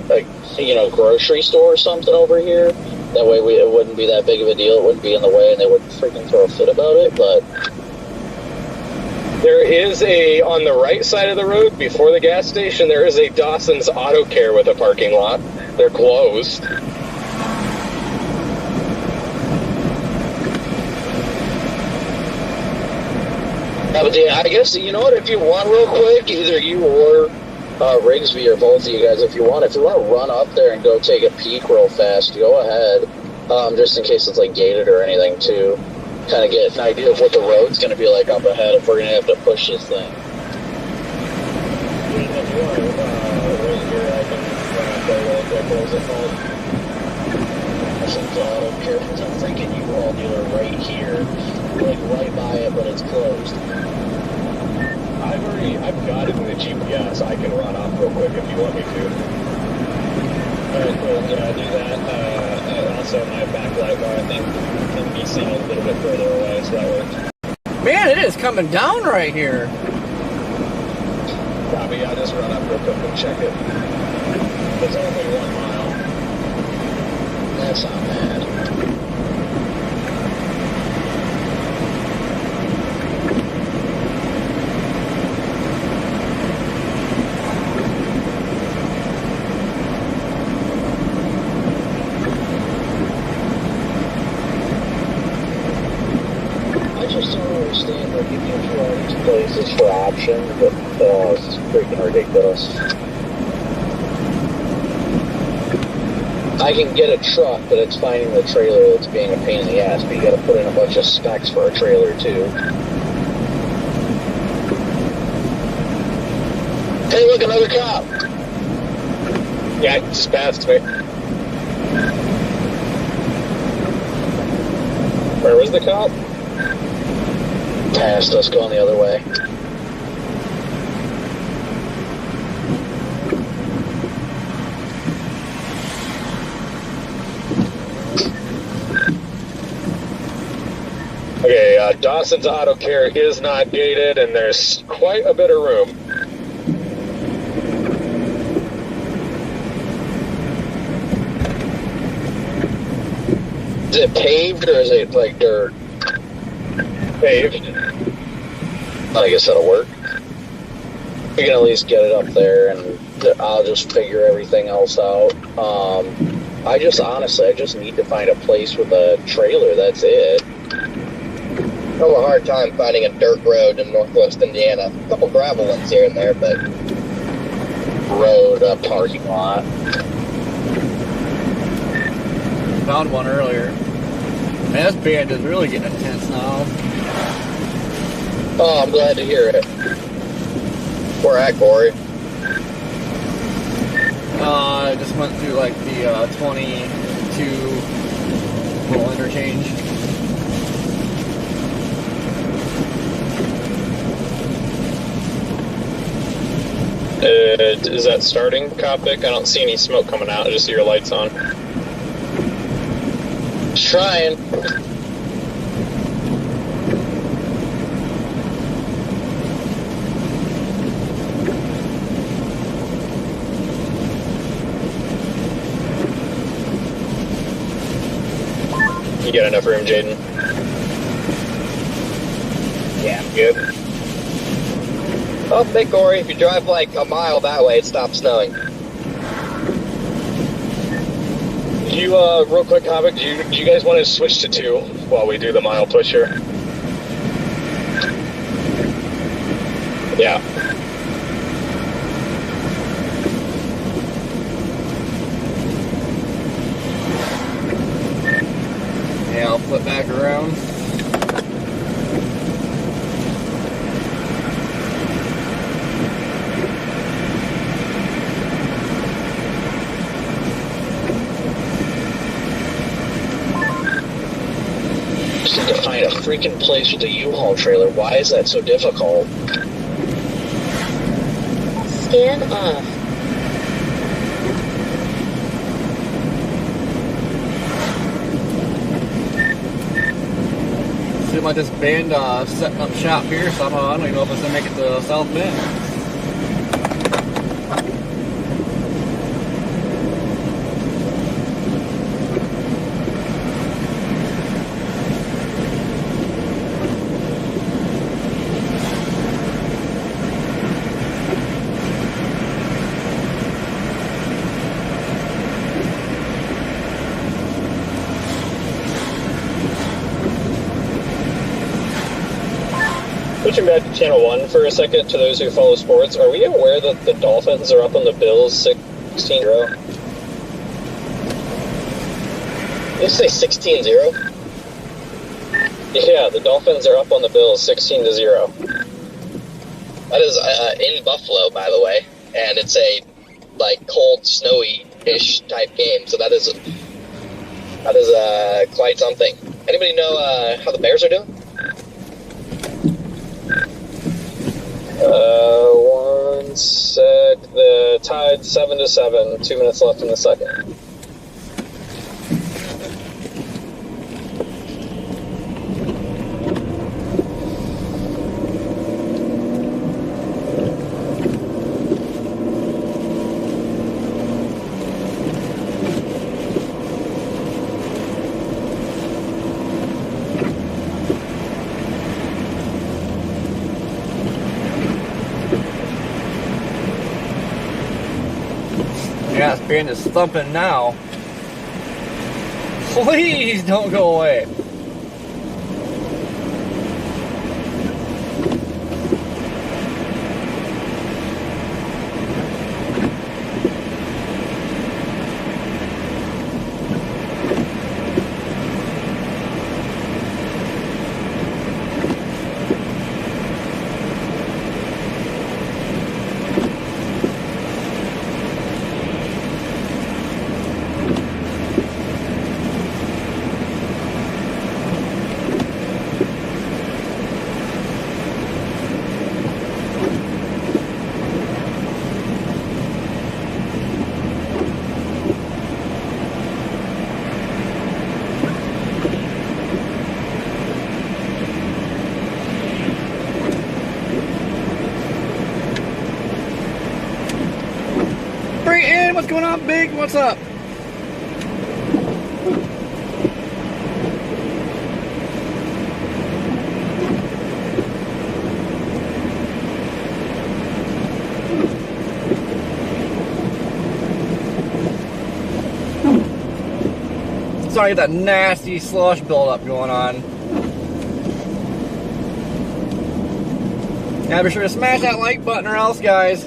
grocery store or something over here. That way it wouldn't be that big of a deal. It wouldn't be in the way and they wouldn't freaking throw a fit about it, but... There is on the right side of the road, before the gas station, there is a Dawson's Auto Care with a parking lot. They're closed. Yeah, but I guess, you know what, if you want real quick, either you or Rigsby or both of you guys, if you want to run up there and go take a peek real fast, go ahead, just in case it's like gated or anything too. Kind of get an idea of what the road's going to be like up ahead if we're going to have to push this thing. Auto Care for some freaking U-Haul dealer right here, like right by it, but it's closed. I've got it in the GPS. I can run off real quick if you want me to. Alright, cool. Yeah, I'll do that. Also, my backlight bar, I think, can be seen a little bit further away, so that works. Man, it is coming down right here. Robbie, I'll just run up real quick and check it. It's only 1 mile. That's not bad. I just don't understand, like, if you try these places for options, but it's freaking ridiculous. I can get a truck, but it's finding the trailer that's being a pain in the ass, but you gotta put in a bunch of specs for a trailer too. Hey, look, another cop. Yeah, he just passed me. Where was the cop? Past us, going the other way. Okay, Dawson's Auto Care is not gated, and there's quite a bit of room. Is it paved or is it like dirt? Paved. I guess that'll work. We can at least get it up there, and I'll just figure everything else out. I just need to find a place with a trailer. That's it. I have a hard time finding a dirt road in northwest Indiana. A couple gravel ones here and there, but Road, parking lot. Found one earlier. Man, this band is really getting intense now. Oh, I'm glad to hear it. where at, Corey? I just went through like the 22 little interchange. Is that starting, Copic? I don't see any smoke coming out. I just see your lights on. Trying. You got enough room, Jaden? Yeah, I'm good. Oh, hey, Corey, if you drive like a mile that way, it stops snowing. You, real quick, Copic, do you guys want to switch to 2 while we do the mile push here? Yeah. Yeah, I'll flip back around. Just need to find a freaking place with a U-Haul trailer. Why is that so difficult? Scan off. Seems like this band setting up shop here somehow. I don't even know if it's gonna make it to South Bend. Switching back to Channel 1 for a second, to those who follow sports, are we aware that the Dolphins are up on the Bills 16-0? Did you say 16-0? Yeah, the Dolphins are up on the Bills 16-0. That is in Buffalo, by the way, and it's a like cold, snowy-ish type game. So that is quite something. Anybody know how the Bears are doing? One sec. The tied 7-7. 2 minutes left in the second. Yeah, this band is thumping now. Please don't go away. going on, Big? What's up? Sorry, that nasty slush buildup going on. Yeah, be sure to smash that like button or else, guys.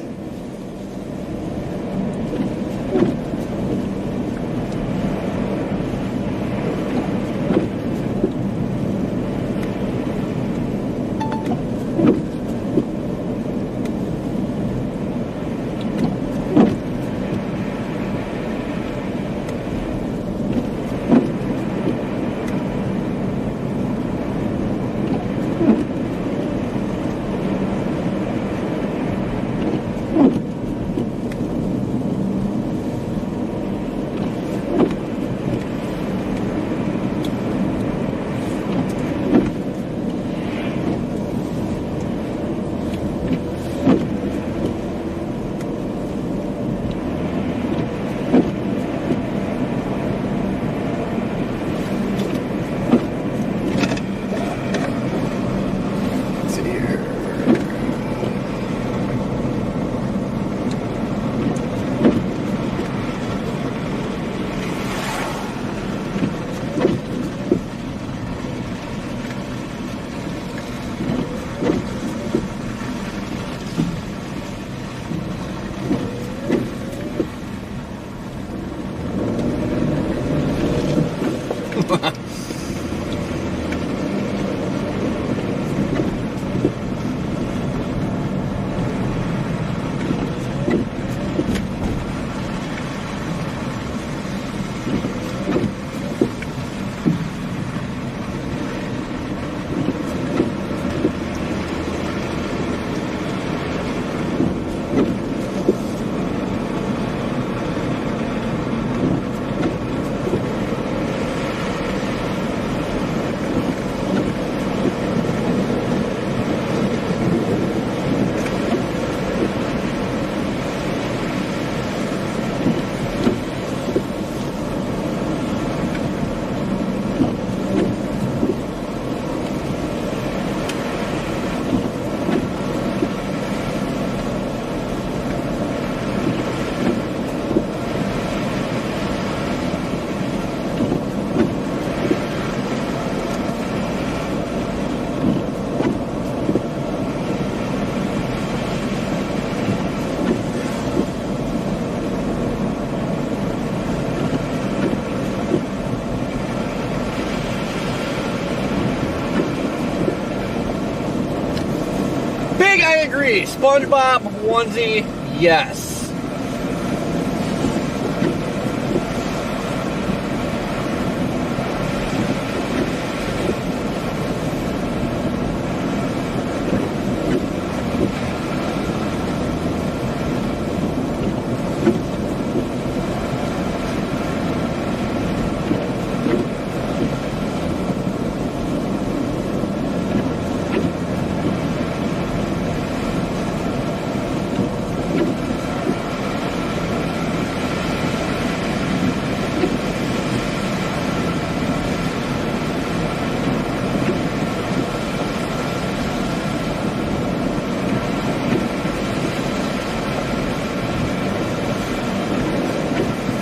I agree. SpongeBob onesie, yes.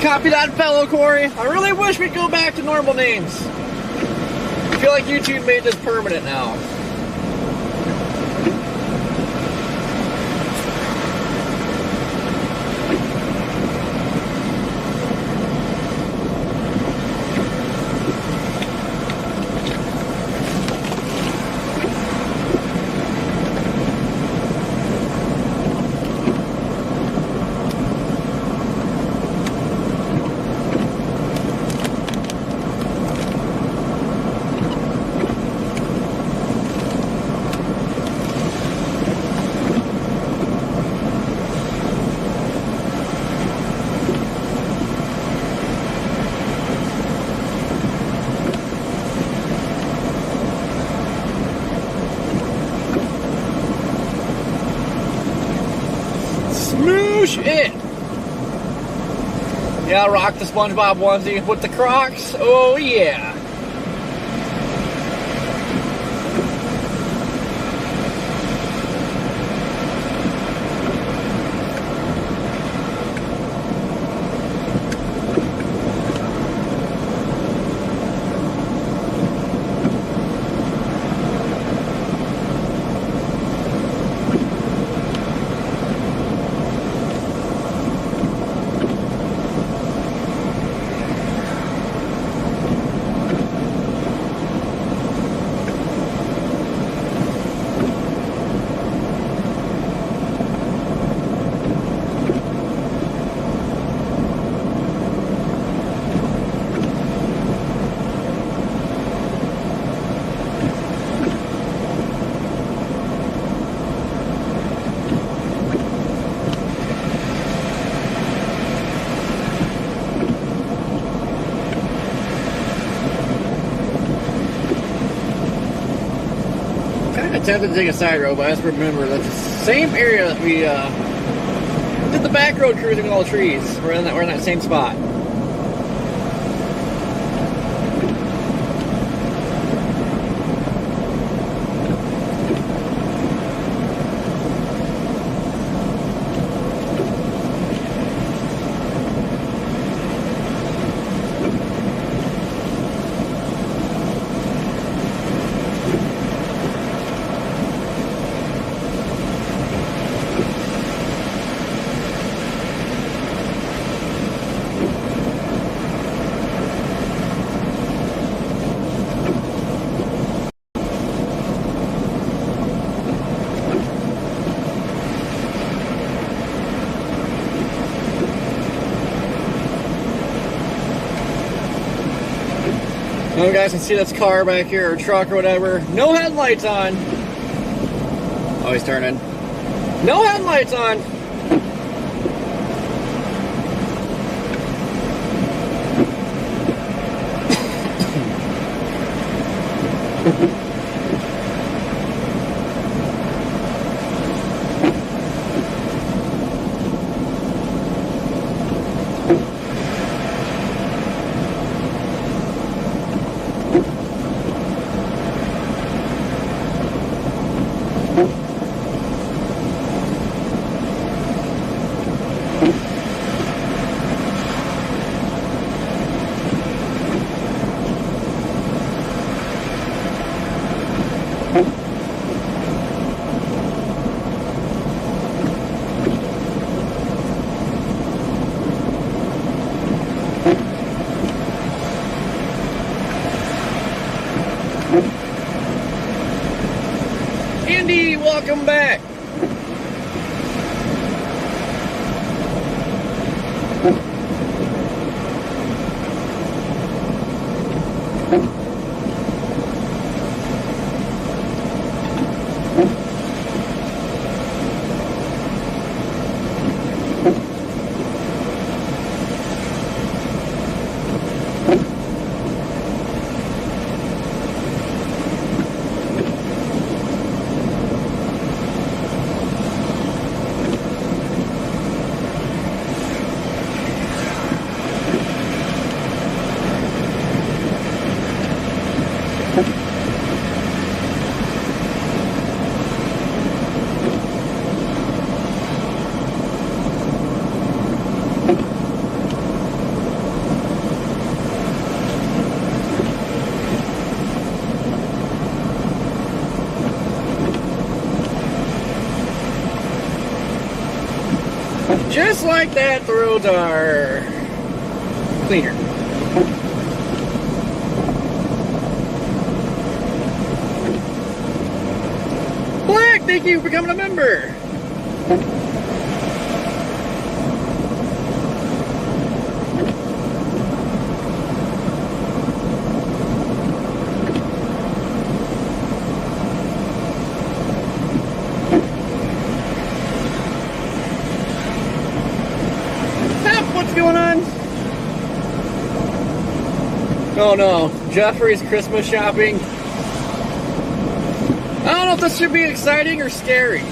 Copy that, fellow Corey. I really wish we'd go back to normal names. I feel like YouTube made this permanent now. I'll rock the SpongeBob onesie with the Crocs. Oh yeah. Attempted to take a side road, but I just remember that's the same area that we did the back road cruising with all the trees. We're in that same spot. Now you guys can see this car back here, or truck or whatever. No headlights on. Oh, he's turning. No headlights on. Andy, welcome back. Just like that, the roads are cleaner. Black, thank you for becoming a member. What's going on? Oh no, Jeffrey's Christmas shopping. I don't know if this should be exciting or scary.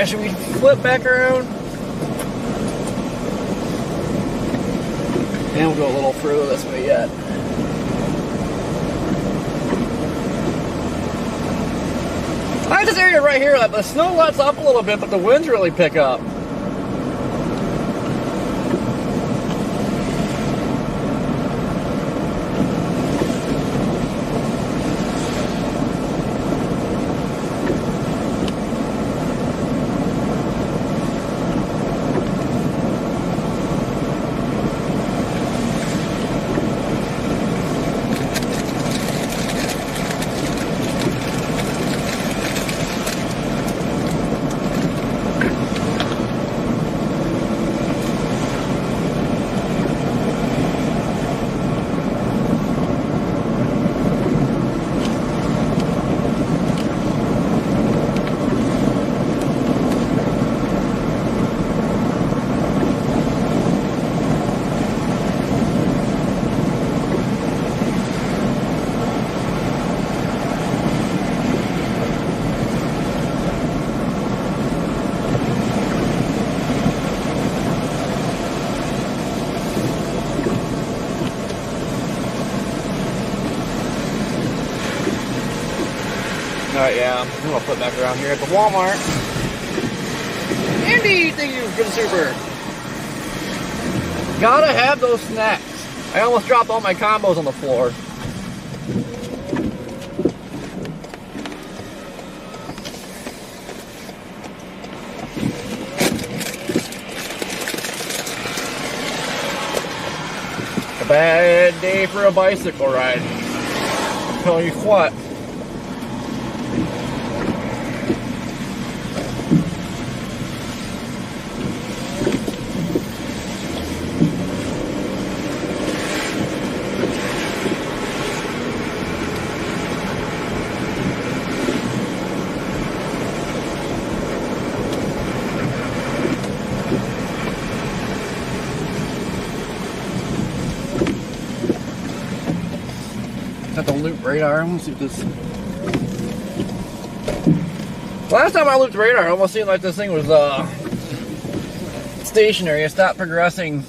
Alright, should we flip back around? And we'll go a little further this way yet. I like this area right here. The snow lets up a little bit, but the winds really pick up. Alright, yeah, I'm gonna put back around here at the Walmart. Andy, thank you for the super. Gotta have those snacks. I almost dropped all my combos on the floor. A bad day for a bicycle ride. I'll tell you what. Got the loop radar. Let's see if this. Last time I looped radar, it almost seemed like this thing was stationary. It stopped progressing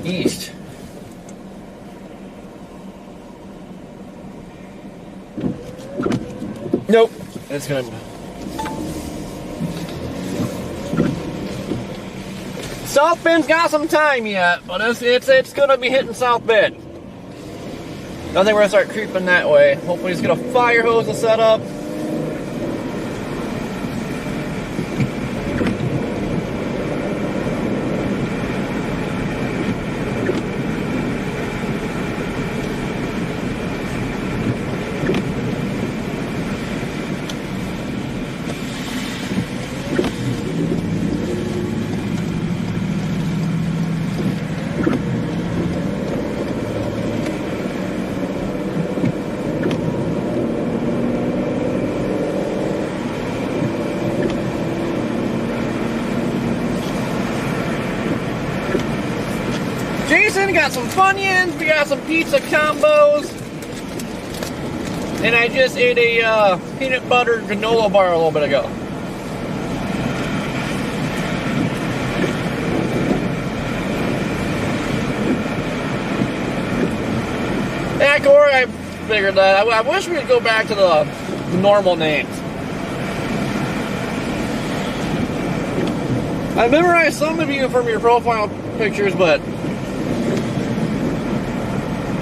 east. Nope. It's gonna. South Bend's got some time yet, but it's gonna be hitting South Bend. I think we're gonna start creeping that way. Hopefully, just get a fire hose to set up. Jason got some Funyuns, we got some pizza combos, and I just ate a peanut butter granola bar a little bit ago. Yeah, Corey, I figured that. I wish we could go back to the normal names. I memorized some of you from your profile pictures, but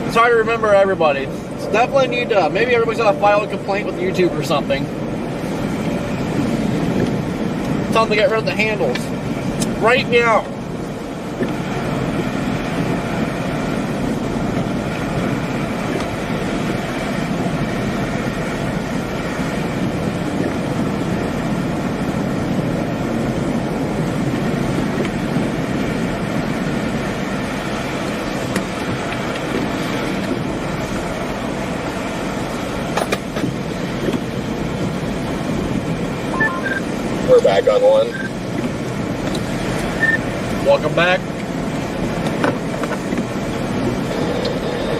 it's hard to remember everybody. So definitely need to, maybe everybody's got to file a complaint with YouTube or something. Tell them to get rid of the handles. Right now. We're back on one. Welcome back.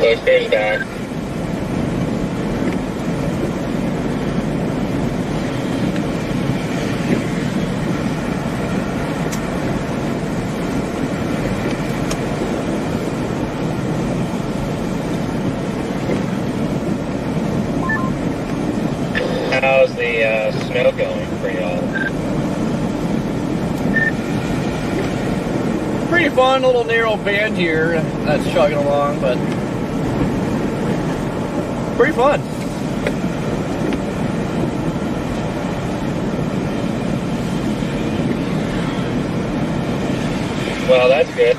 Booster's back. snow going for y'all? Pretty fun little narrow band here that's chugging along, but pretty fun. Well, that's good.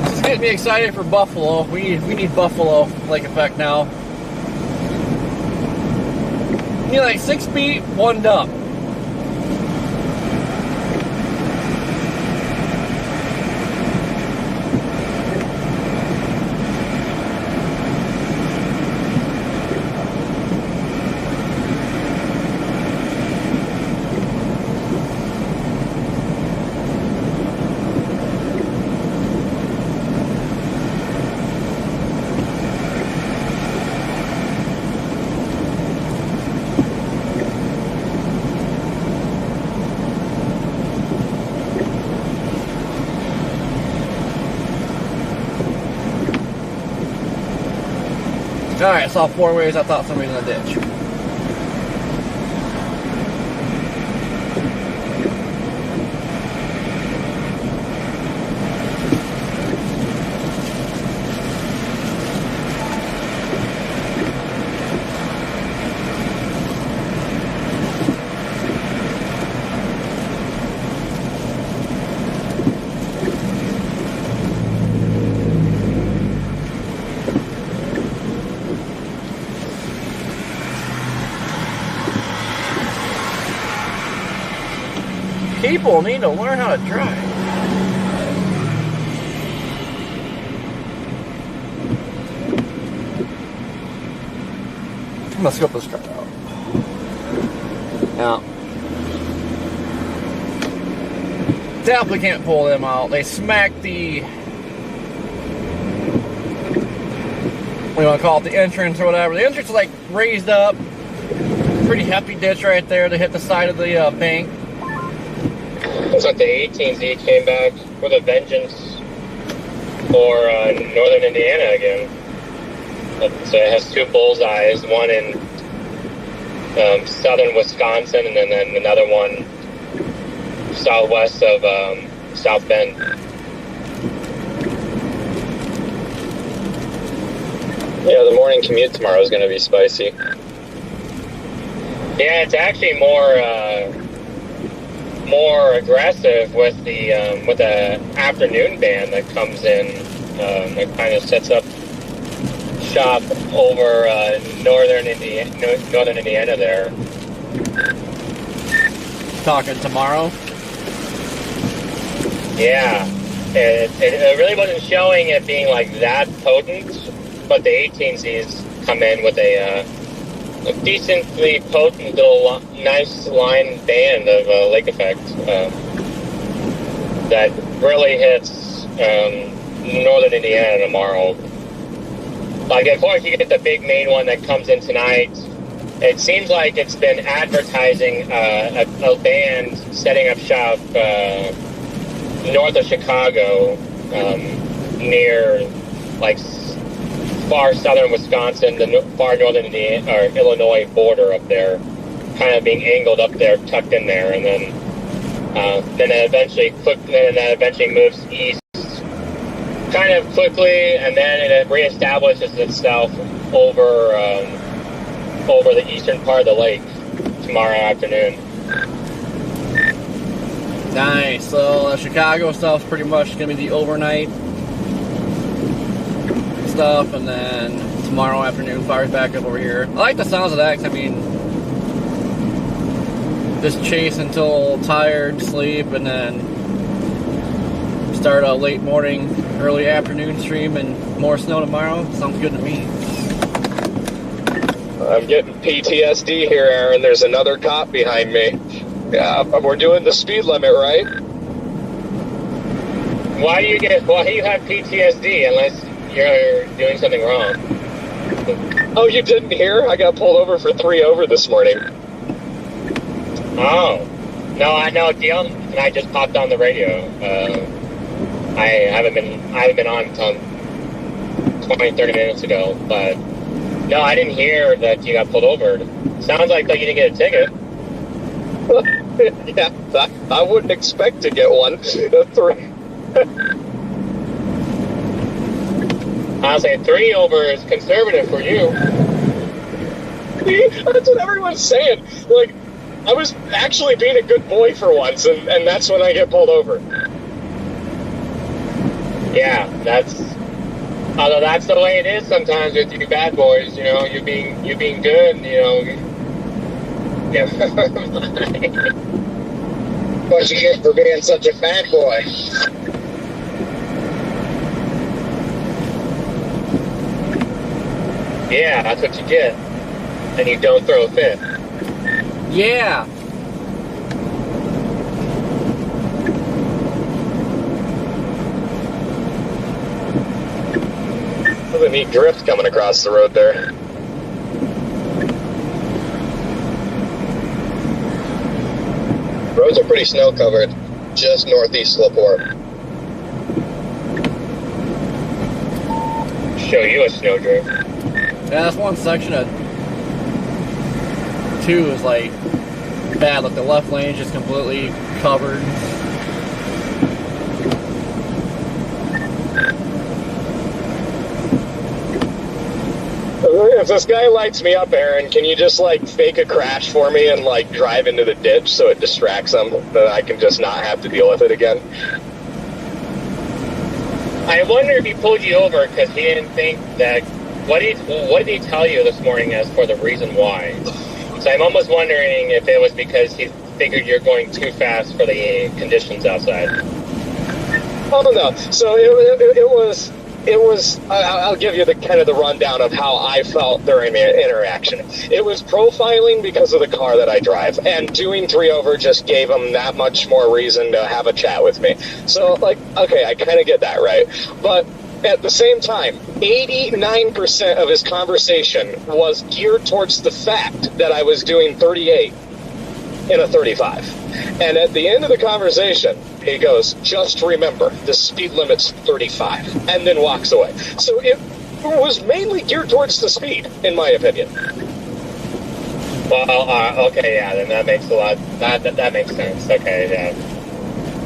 This is getting me excited for Buffalo. We need Buffalo lake effect now. You need like 6 feet, 1 dump. Alright, I saw 4 ways. I thought somebody was in the ditch. People need to learn how to drive. I'm gonna scope this truck out. Now, definitely can't pull them out. They smacked the, what do you want to call it, the entrance or whatever. The entrance is like raised up. Pretty hefty ditch right there. They hit the side of the bank. Looks like the 18Z came back with a vengeance for northern Indiana again. So it has 2 bullseyes, one in southern Wisconsin and then another one southwest of South Bend. Yeah, the morning commute tomorrow is going to be spicy. Yeah, it's actually more aggressive with the afternoon band that comes in. That kind of sets up shop over northern Indiana there. Talking tomorrow? Yeah, it really wasn't showing it being like that potent, but the 18Zs come in with a decently potent little nice line band of lake effect that really hits northern Indiana tomorrow. Like, of course, you get the big main one that comes in tonight. It seems like it's been advertising a band setting up shop north of Chicago, near like far southern Wisconsin, the far northern Indiana, or Illinois border up there, kind of being angled up there, tucked in there, and then it eventually moves east, kind of quickly, and then it reestablishes itself over the eastern part of the lake tomorrow afternoon. Nice. So the Chicago stuff's pretty much gonna be the overnight stuff, and then tomorrow afternoon fires back up over here. I like the sounds of that, 'cause I mean, just chase until tired, sleep, and then start a late morning, early afternoon stream, and more snow tomorrow. Sounds good to me. I'm getting PTSD here, Aaron. There's another cop behind me. Yeah, we're doing the speed limit, right? Why do you have PTSD unless you're doing something wrong? Oh, you didn't hear? I got pulled over for 3 over this morning. Oh. No, I know. Deal and I just popped on the radio. I haven't been on 20, 30 minutes ago, but no, I didn't hear that you got pulled over. Sounds like that you didn't get a ticket. Yeah, I wouldn't expect to get one. I'll say 3 over is conservative for you. That's what everyone's saying. Like, I was actually being a good boy for once, and that's when I get pulled over. Yeah, although that's the way it is sometimes with you bad boys, you know, you being good, you know. Yeah. What you get for being such a bad boy? Yeah, that's what you get. And you don't throw a fit. Yeah. There's a neat drift coming across the road there. Roads are pretty snow covered, just northeast Slowport. Show you a snowdrift. Yeah, that's one section of 2 is like bad. Like the left lane is just completely covered. If this guy lights me up, Aaron, can you just like fake a crash for me and like drive into the ditch so it distracts him, that I can just not have to deal with it again? I wonder if he pulled you over because he didn't think that. What did he tell you this morning as for the reason why? So I'm almost wondering if it was because he figured you're going too fast for the conditions outside. Oh no! So it was. I'll give you the kind of the rundown of how I felt during the interaction. It was profiling because of the car that I drive, and doing 3 over just gave him that much more reason to have a chat with me. So, like, okay, I kind of get that, right? But at the same time, 89% of his conversation was geared towards the fact that I was doing 38 in a 35. And at the end of the conversation, he goes, "Just remember, the speed limit's 35, and then walks away. So it was mainly geared towards the speed, in my opinion. Well, okay, yeah, then that makes a lot. That makes sense. Okay, yeah,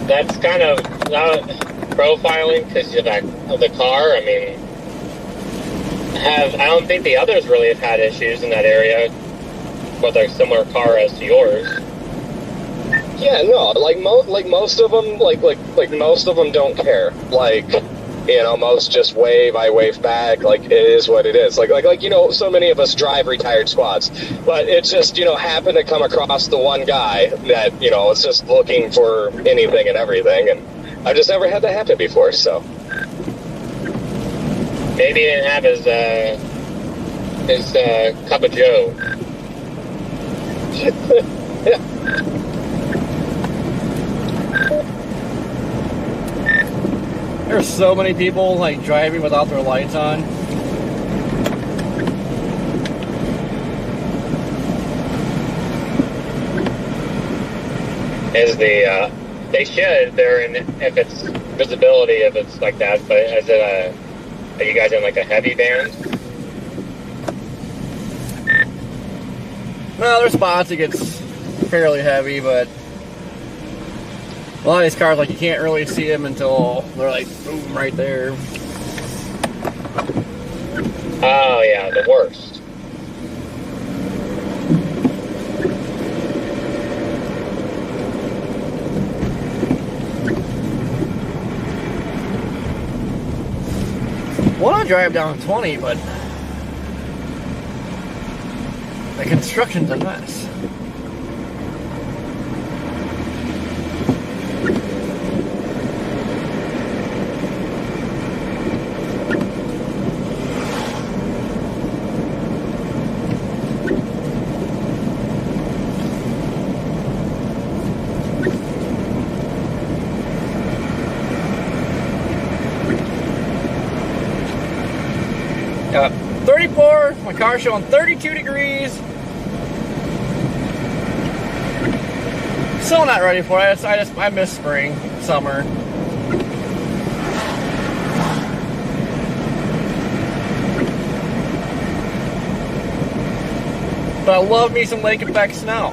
that's kind of profiling because of the car. I mean, I don't think the others really have had issues in that area with a similar car as to yours. Yeah, no, like most of them, like most of them don't care. Like, you know, most just wave. I wave back. Like, it is what it is. Like you know, so many of us drive retired squads, but it's just, you know, happened to come across the one guy that, you know, is just looking for anything and everything, and I've just never had that happen before. So maybe he didn't have his cup of joe. Yeah. There's so many people like driving without their lights on. They should. They're in, if it's visibility, if it's like that. But is it are you guys in like a heavy band? Well, there's spots it gets fairly heavy, but a lot of these cars, like, you can't really see them until they're like boom right there. Oh yeah, the worst. Well, I drive down 20, but the construction's a mess. Got 34, my car's showing 32 degrees. Still not ready for it. I miss spring, summer. But I love me some lake effect snow.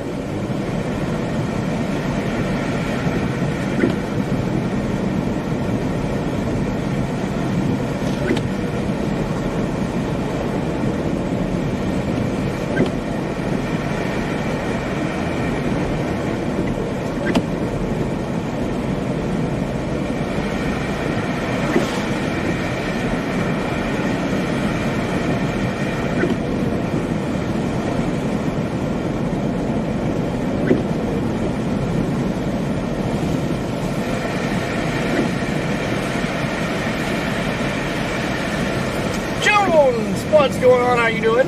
What's going on? How you doing?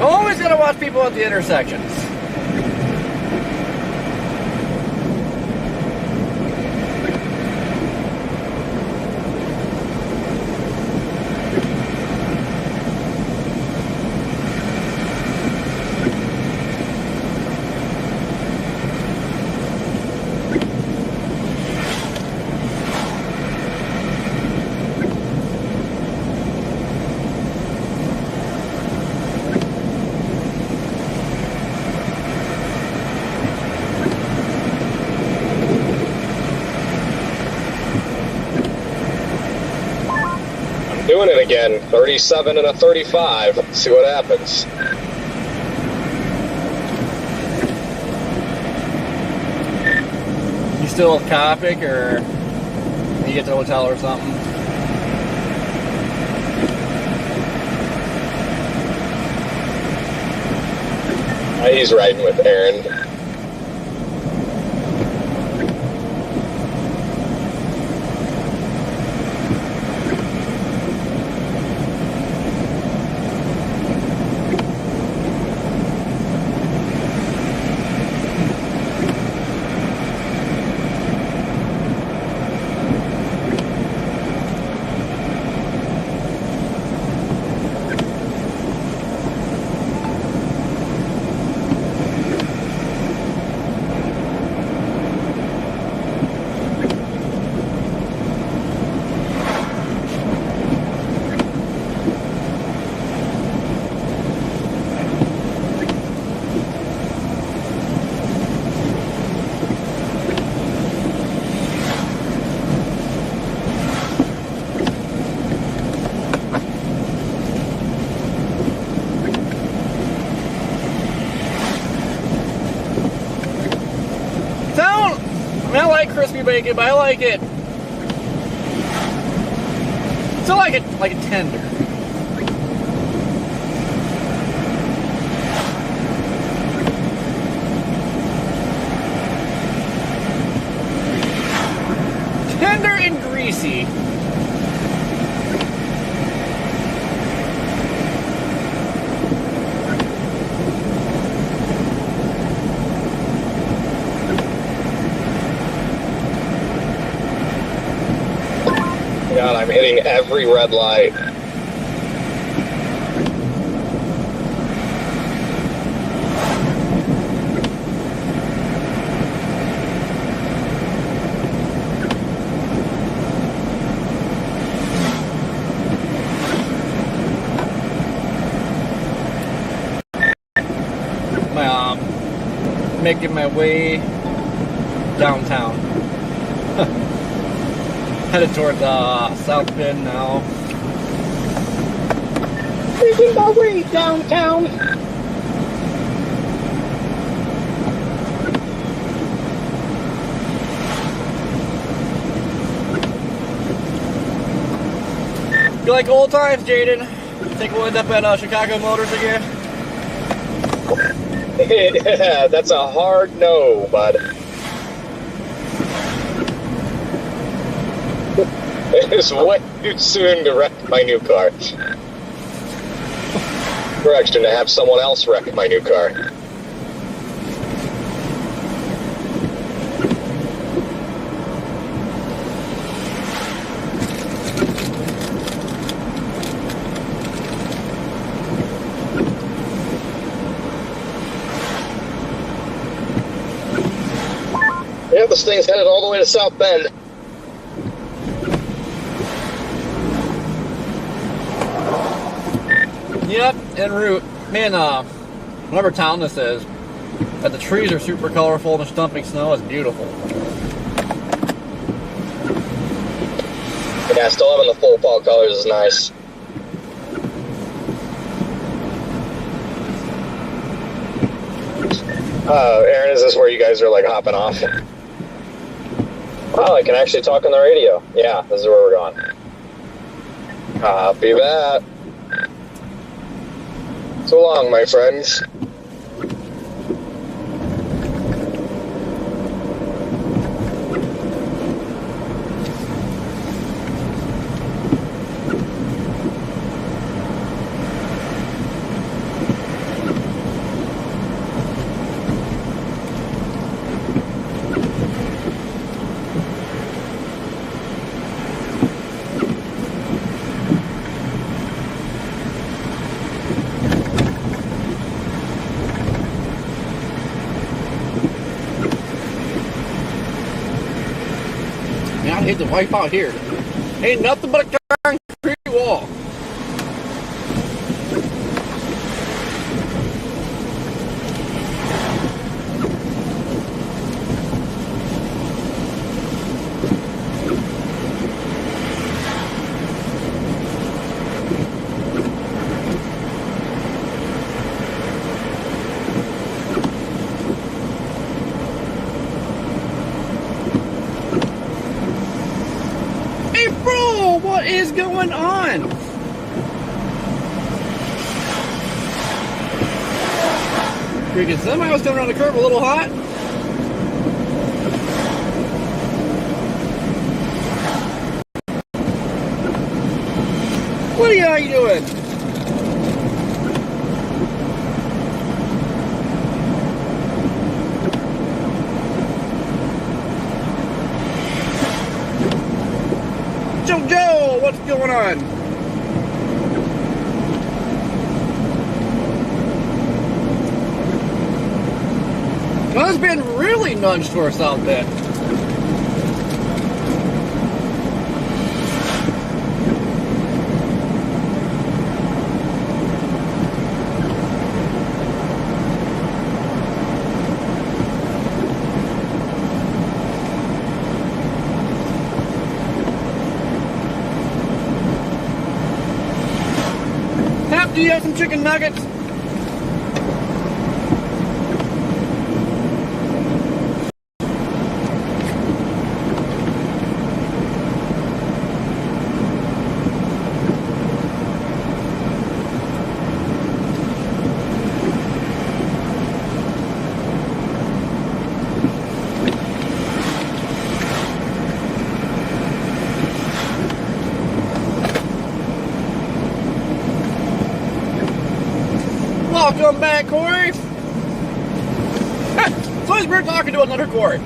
Always gotta watch people at the intersections. Doing it again. 37 and a 35. See what happens. You still with Copic, or you get to the hotel or something? He's riding with Aaron. I like crispy bacon, but I like it. Still like it tender. Tender and greasy. God, I'm hitting every red light. making my way downtown. Headed toward South Bend now. Making my way downtown. You like old times, Jaden? Think we'll end up at Chicago Motors again? Yeah, that's a hard no, bud. It's way too soon to wreck my new car. Correction, to have someone else wreck my new car. Yeah, this thing's headed all the way to South Bend. Yep, en route. Man, whatever town this is, but the trees are super colorful and the stumping snow is beautiful. Yeah, still having the full fall colors is nice. Aaron, is this where you guys are like hopping off? Oh, I can actually talk on the radio. Yeah, this is where we're going. Copy that. So long, my friends. Man, I hate to wipe out here. Ain't nothing but a concrete wall. What is going on? Freaking somebody was coming around the curve a little hot. What are you doing? Joe, what's going on? Well, it's been really nudged towards South Bend. Do you have some chicken nuggets? Welcome back, Corey. So we're talking to another Corey.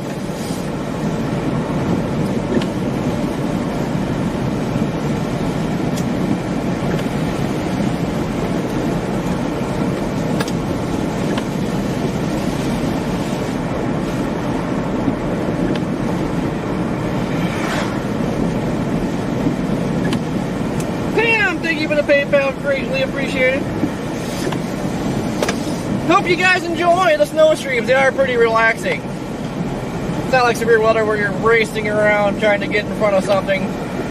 Pam, thank you for the PayPal, greatly appreciated. Hope you guys enjoy the snow streams. They are pretty relaxing. It's not like severe weather where you're racing around trying to get in front of something.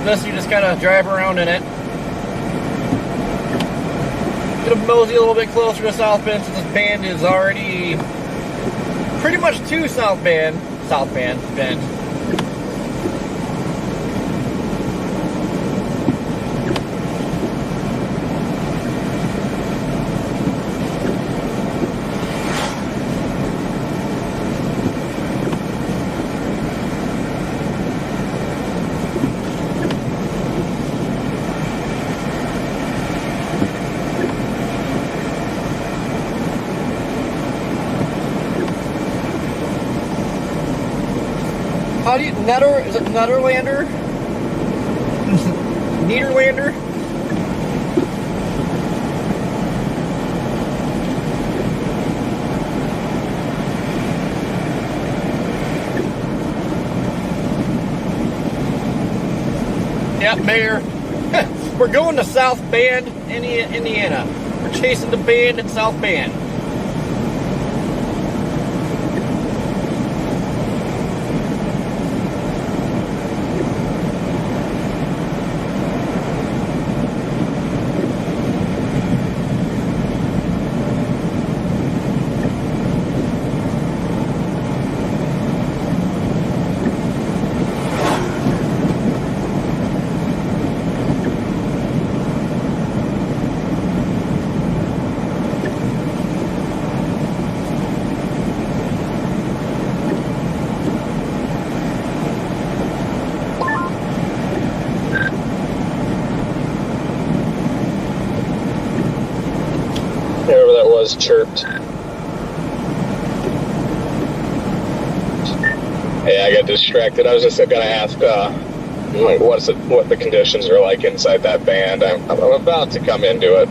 This, you just kind of drive around in it. Gonna mosey a little bit closer to South Bend since this band is already pretty much to South Bend. Bend. How do you, is it Netherlander? Niederlander? Yep, Mayor. We're going to South Bend, Indiana. We're chasing the band in South Bend. Whoever that was chirped. Hey, I got distracted. I was just gonna ask, like, what the conditions are like inside that band. I'm about to come into it.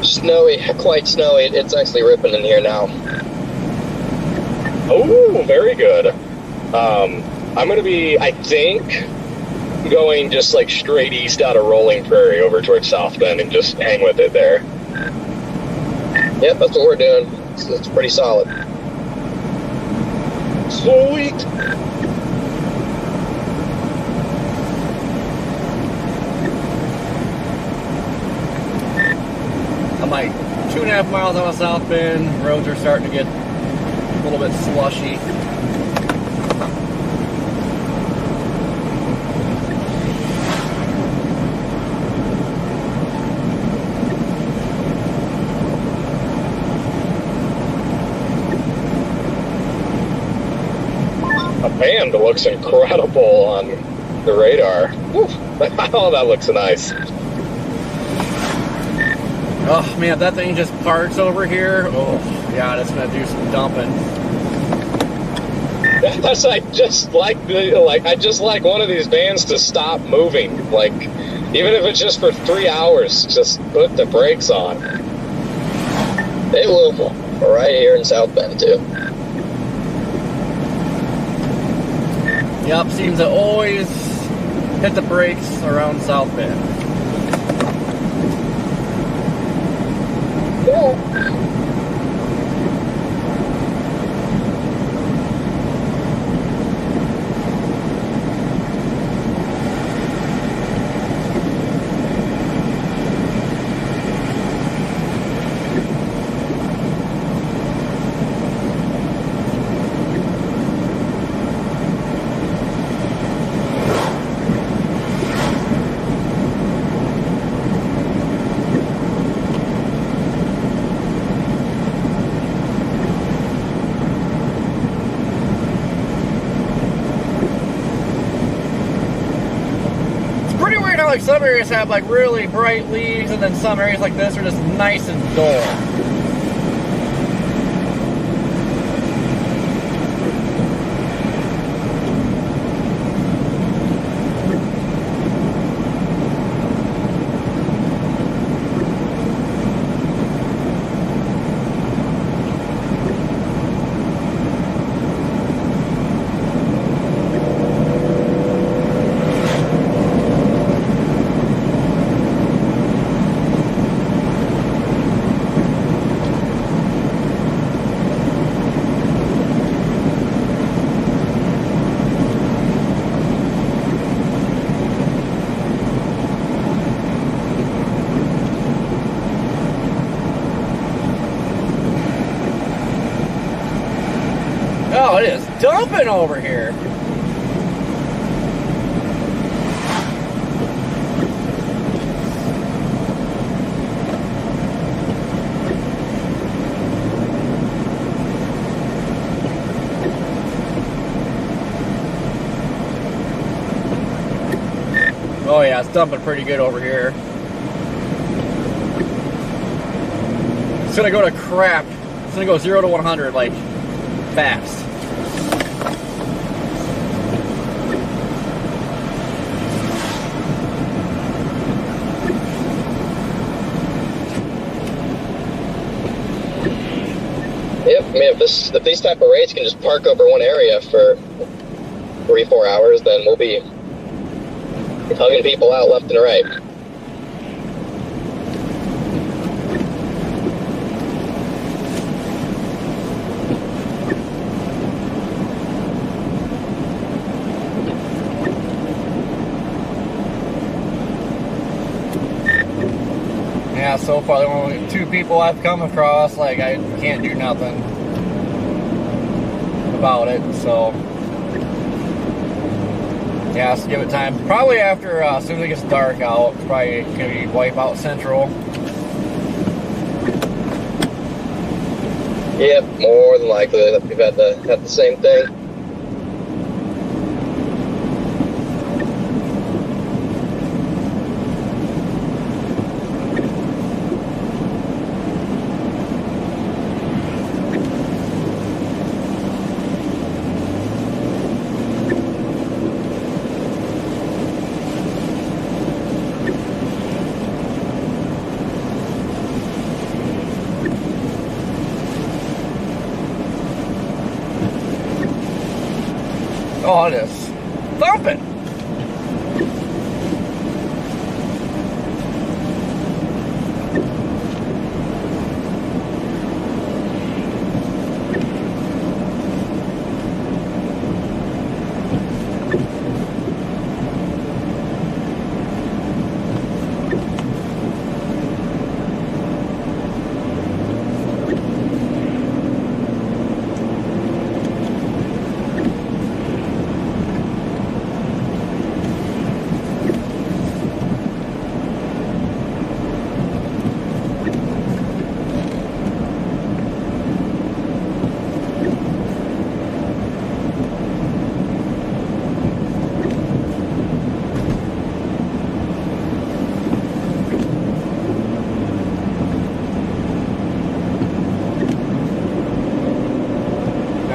Snowy, quite snowy. It's actually ripping in here now. Oh, very good. I'm gonna be, I think, going just like straight east out of Rolling Prairie over towards South Bend and just hang with it there. Yep, that's what we're doing. It's pretty solid. Sweet. I'm like 2.5 miles out of South Bend. Roads are starting to get a little bit slushy. A band looks incredible on the radar. Woo. Oh, that looks nice. Oh man, if that thing just parks over here, oh yeah, that's gonna do some dumping. That's I just like one of these bands to stop moving. Like, even if it's just for 3 hours, just put the brakes on. They will, right here in South Bend too. Yep, seems to always hit the brakes around South Bend. Like some areas have like really bright leaves, and then some areas like this are just nice and dull. thumping over here. Oh yeah, it's dumping pretty good over here. It's gonna go to crap. It's gonna go 0 to 100 like fast. Yep, I mean, if these type of rates can just park over one area for 3-4 hours, then we'll be hugging people out left and right. Yeah, so far the only 2 people I've come across, like I can't do nothing about it, so yeah, let's give it time. Probably after, as soon as it gets dark out, it's probably gonna be Wipeout Central. Yep, more than likely that we've had the same thing. Oh, it is thumping.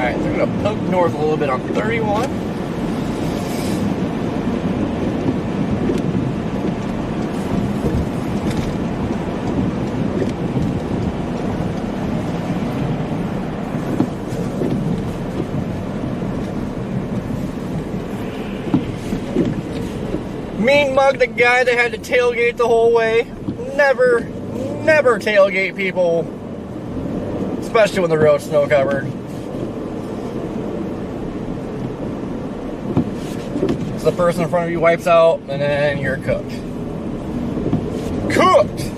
Alright, so we're gonna poke north a little bit on 31. Mean mug the guy that had to tailgate the whole way. Never tailgate people, especially when the road's snow covered. So the person in front of you wipes out, and then you're cooked. Cooked!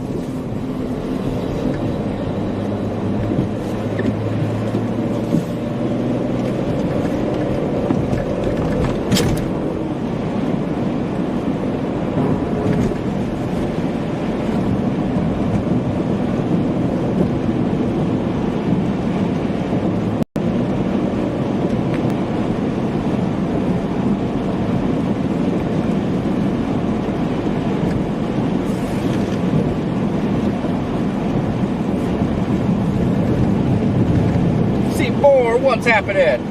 C4, what's happening?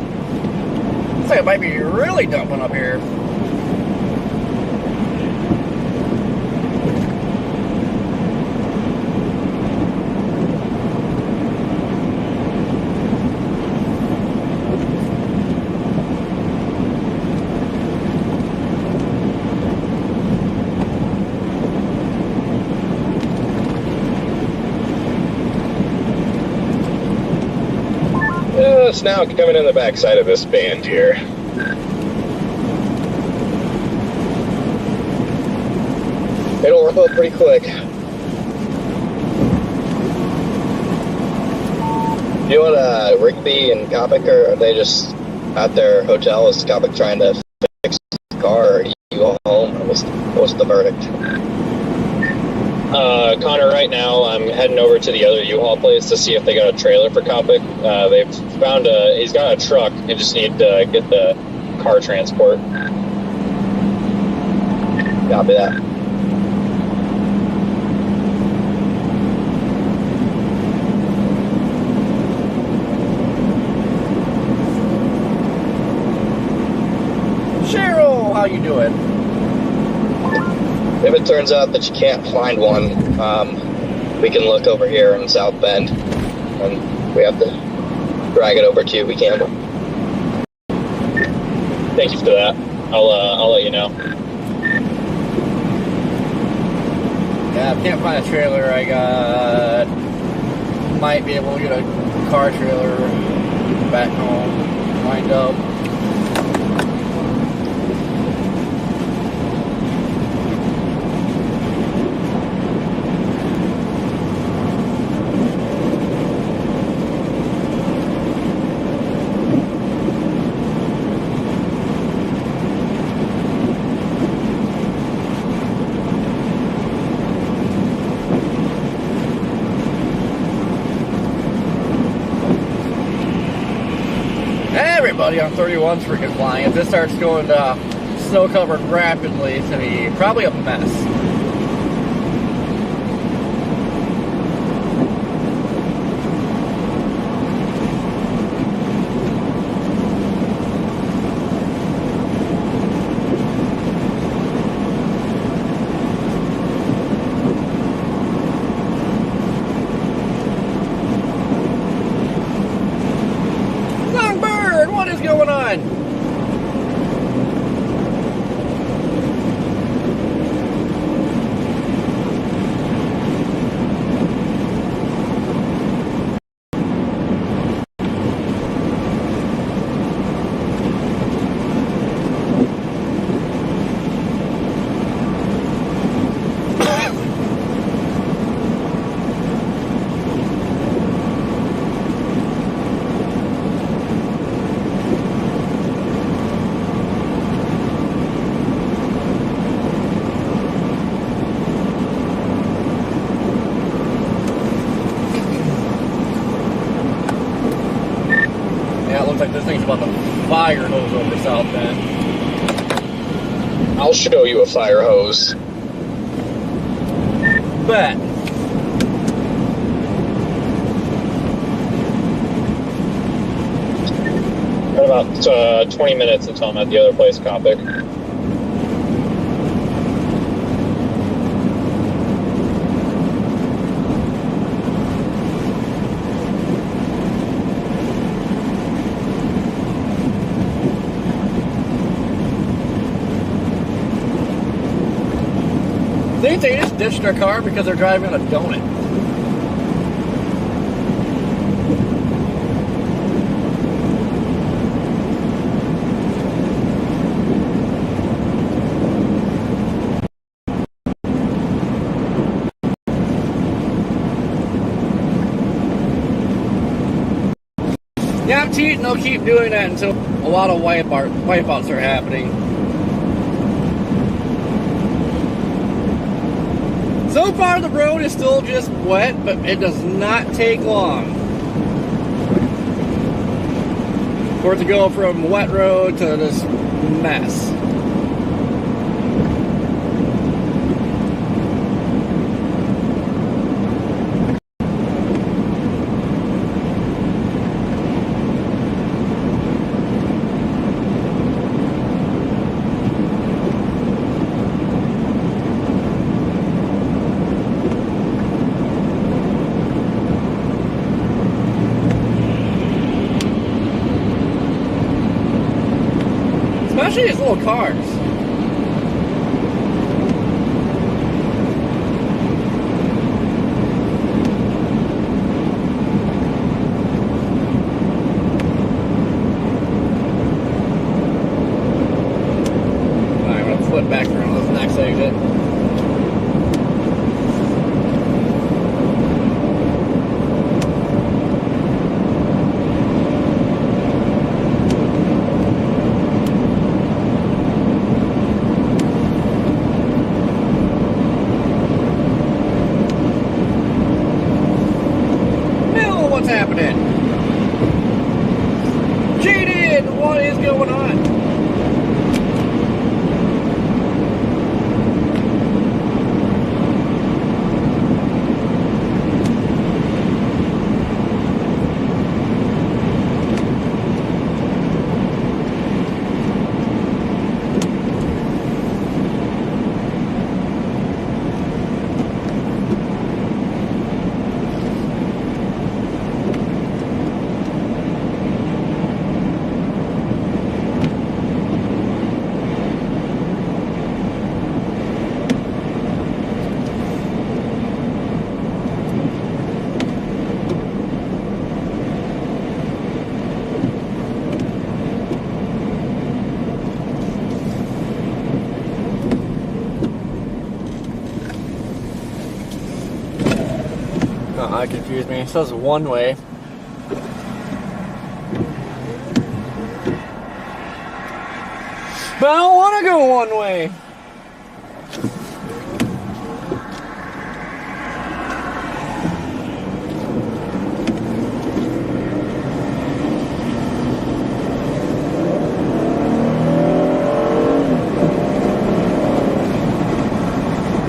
Looks like it might be really dumping up here. It's now coming in the backside of this band here. It'll roll pretty quick. You know what Rigby and Kopic are they just at their hotel. Is Skopik trying to fix the car? Or are you all home? What's the verdict? Connor, right now I'm heading over to the other U-Haul place to see if they got a trailer for Kopik. They've found he's got a truck. They just need to get the car transport. Copy that. Cheryl, how you doing? If it turns out that you can't find one, we can look over here in South Bend, and we have to drag it over to you. We can. Thank you for that. I'll let you know. Yeah, I can't find a trailer. I got might be able to get a car trailer back home lined up. Everybody on 31's freaking flying. If this starts going snow covered rapidly, it's gonna be probably a mess. What is going on? Looks like this thing's about to fire hose over South Bend. I'll show you a fire hose. Bet. Got about 20 minutes until I'm at the other place, Kopik. I think they just ditched their car because they're driving on a donut. Yeah, I'm teasing they'll keep doing that until a lot of wipeouts are happening. So far the road is still just wet, but it does not take long for it to go from wet road to this mess. Especially these little cars. Alright, I'm gonna flip back around this next exit. That confused me. It says one way. But I don't want to go one way.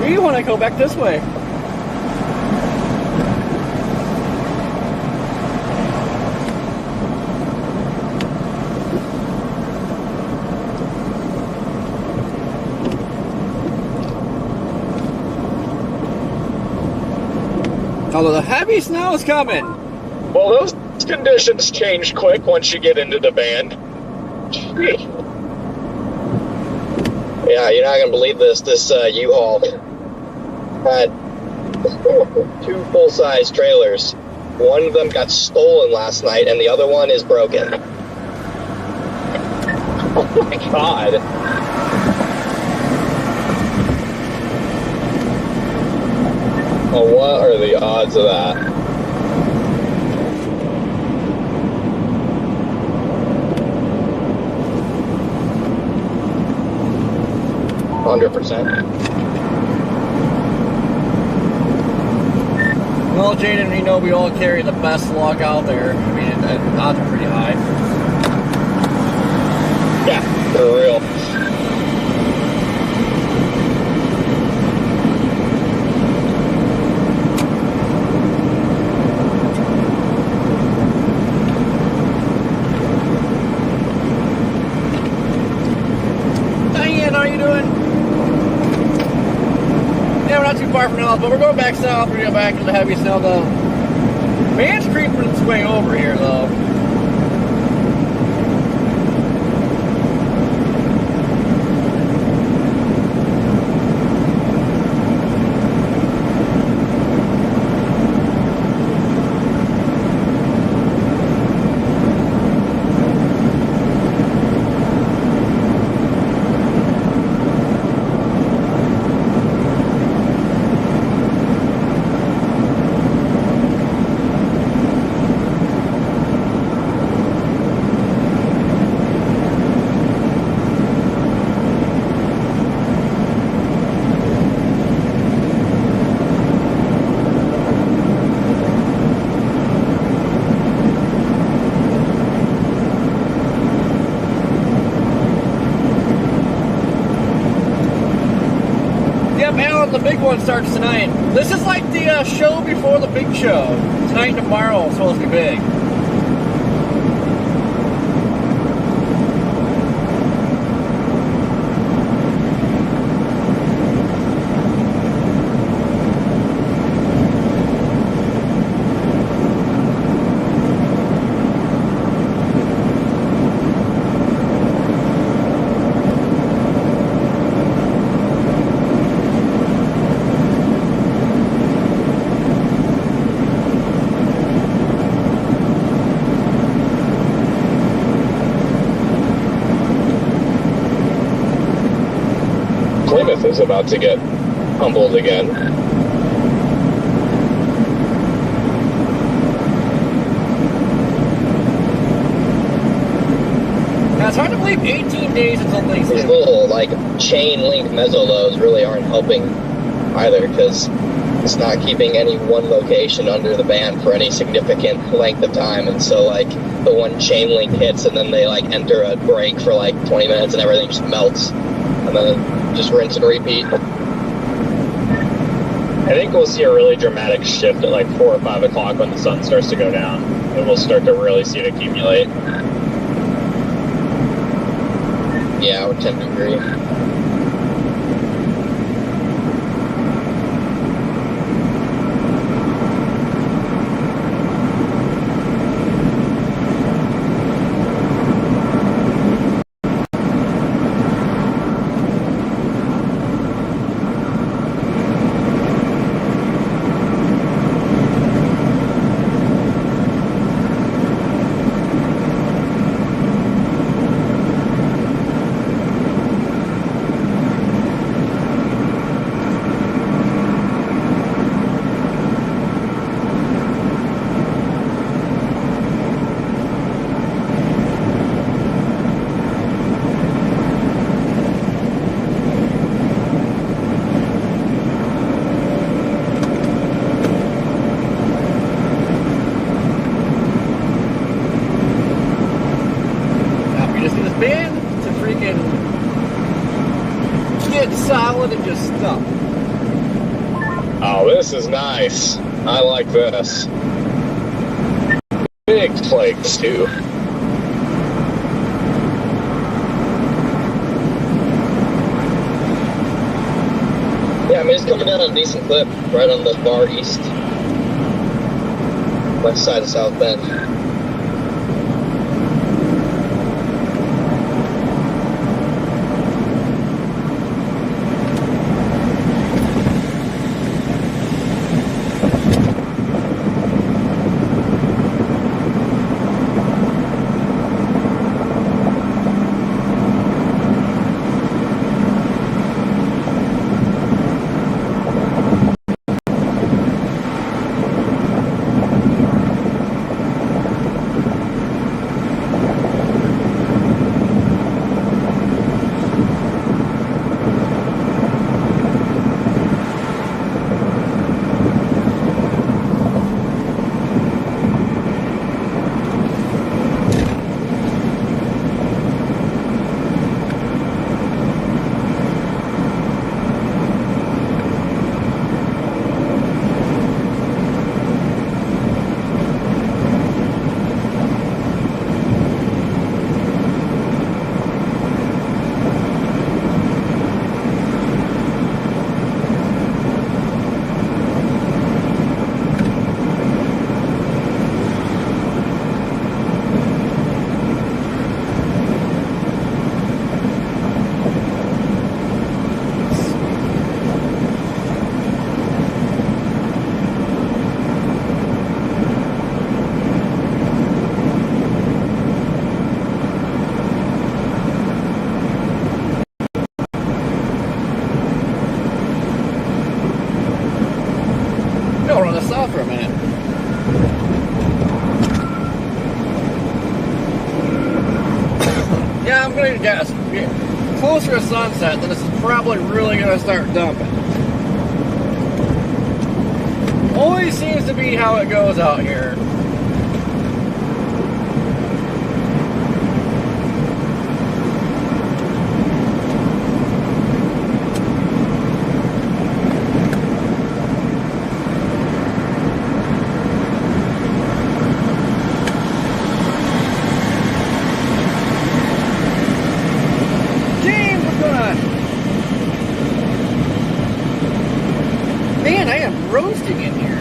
We want to go back this way. Although the heavy snow is coming. Well, those conditions change quick once you get into the band. Yeah, you're not gonna believe this. This U-Haul had 2 full-size trailers. One of them got stolen last night, and the other one is broken. Oh my god. Oh, what are the odds of that? %. Well, Jaden, you know we all carry the best luck out there. I mean, the odds are pretty high. Yeah, for real. Diane, how are you doing? Yeah, we're not too far from now, but we're going back south. We're going to go back into the heavy snow, though. Man's creeping its way over here, though. The big one starts tonight. This is like the show before the big show. Tonight and tomorrow is supposed to be big. Plymouth is about to get humbled again. Now, it's hard to believe 18 days until These Thanksgiving. little, like, chain-link meso-lows really aren't helping either, because it's not keeping any one location under the band for any significant length of time, and so, like, the one chain link hits, and then they, like, enter a break for, like, 20 minutes, and everything just melts, and then just rinse and repeat. I think we'll see a really dramatic shift at like 4 or 5 o'clock when the sun starts to go down, and we'll start to really see it accumulate. Yeah, I would tend to agree. more than just stuff. Oh, this is nice. I like this. Big plates, too. Yeah, I mean, it's coming down on a decent clip, right on the far east, west side of South Bend. Go run this off for a minute. Yeah, I'm going to guess. Closer to sunset, then this is probably really going to start dumping. Always seems to be how it goes out here. Man, I am roasting in here.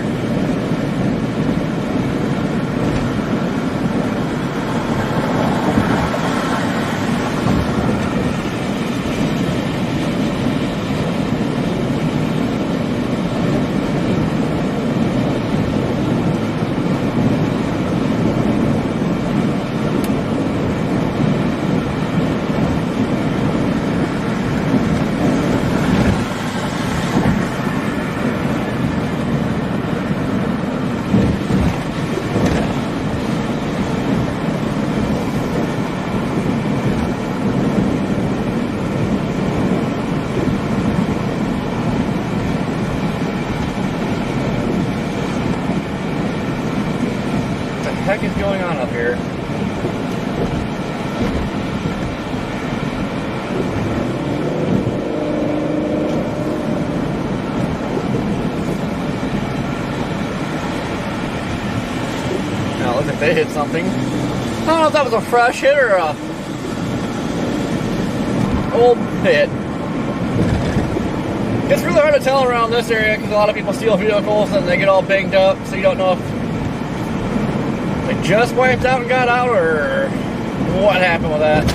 What the heck is going on up here? Now, it looks like they hit something. I don't know if that was a fresh hit or a old hit. It's really hard to tell around this area because a lot of people steal vehicles and they get all banged up, so you don't know if they just wiped out and got out or what happened with that.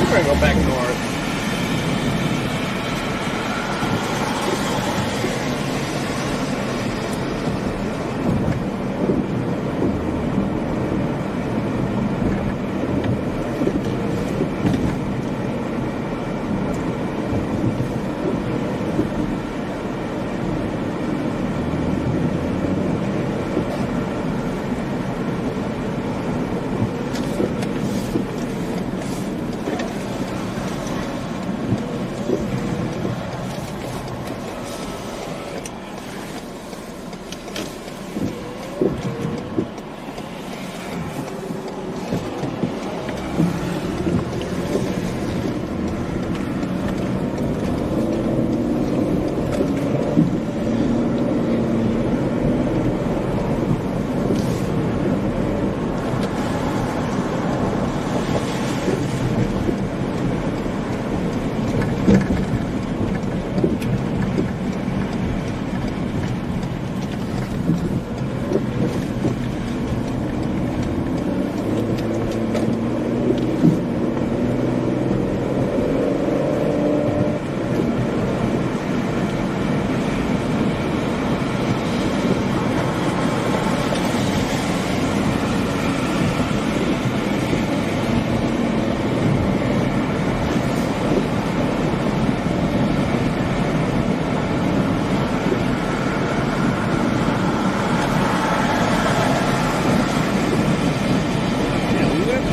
We're gonna go back north.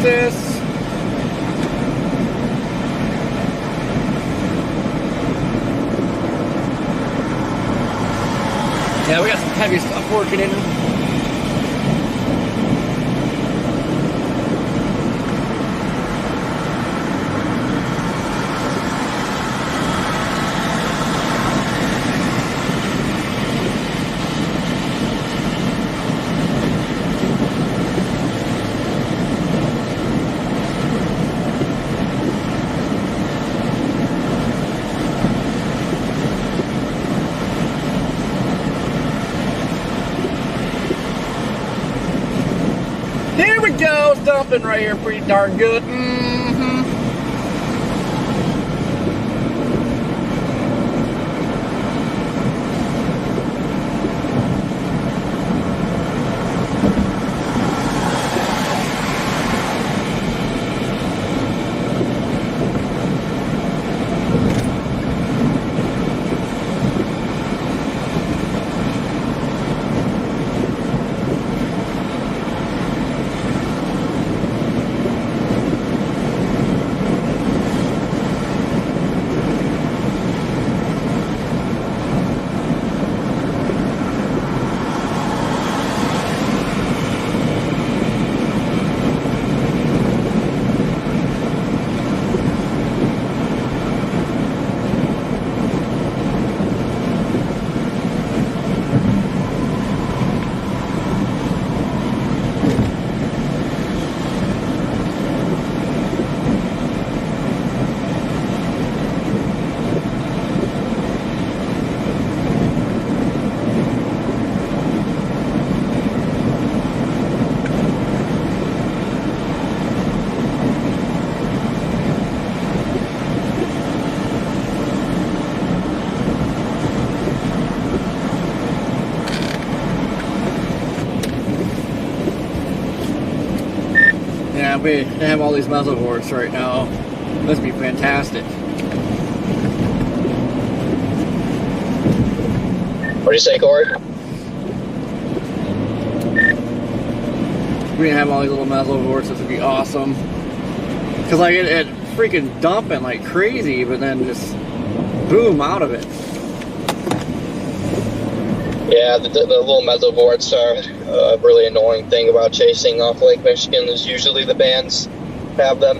This. Yeah, we got some heavy stuff working in. Here we go, it's dumping right here pretty darn good. Yeah, we have all these muzzle boards right now. This would be fantastic. What do you say, Corey? We have all these little muzzle boards. This would be awesome. Cause like it freaking dumping like crazy, but then just boom out of it. Yeah, the little mezzo boards are a really annoying thing about chasing off Lake Michigan is usually the bands have them.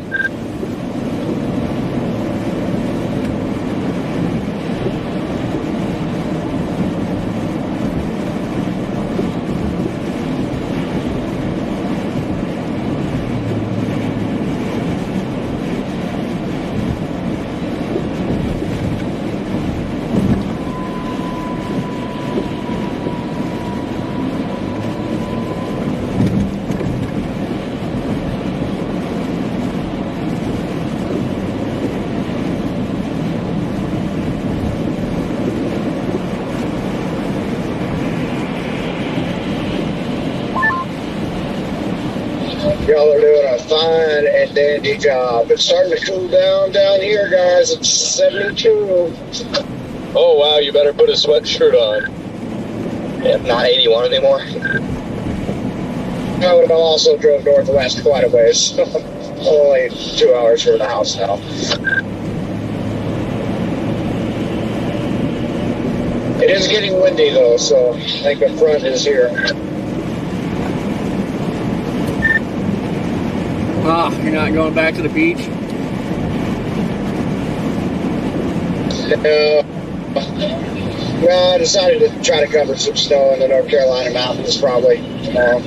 Y'all are doing a fine and dandy job. It's starting to cool down here, guys. It's 72. Oh, wow, you better put a sweatshirt on. Yeah, not 81 anymore. I would have also drove northwest quite a ways. Only 2 hours from the house now. It is getting windy though, so I think the front is here. Ah, you're not going back to the beach? No, I decided to try to cover some snow in the North Carolina mountains probably tomorrow.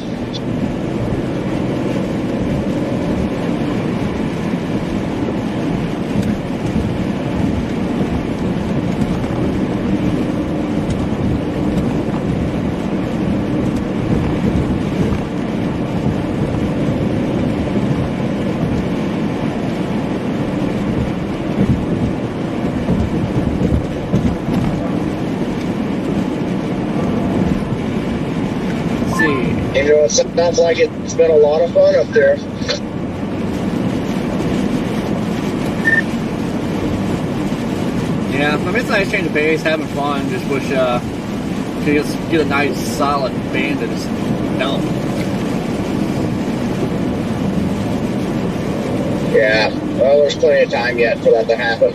You know, it sounds like it's been a lot of fun up there. Yeah, I mean, it's nice change of pace, having fun. Just wish could just get a nice solid band to just dump. Yeah, well, there's plenty of time yet for that to happen.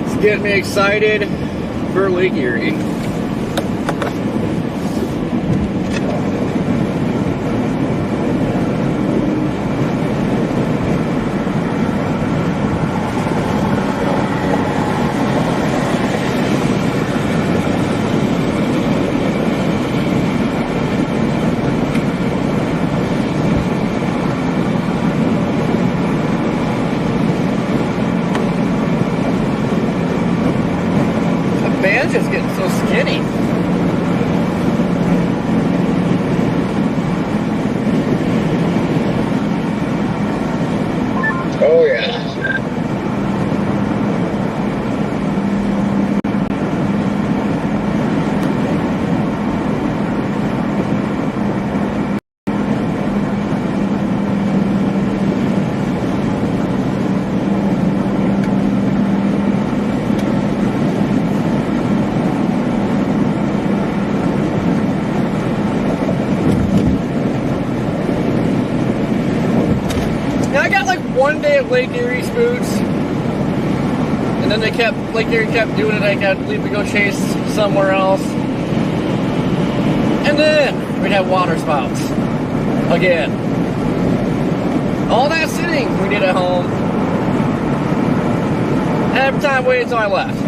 It's getting me excited for Lake Erie. Band's just getting so skinny. Oh yeah. I got like one day of Lake Erie spooks, and then Lake Erie kept doing it. I got to leave to go chase somewhere else, and then we'd have water spouts again. All that sitting we did at home. Every time I waited until I left.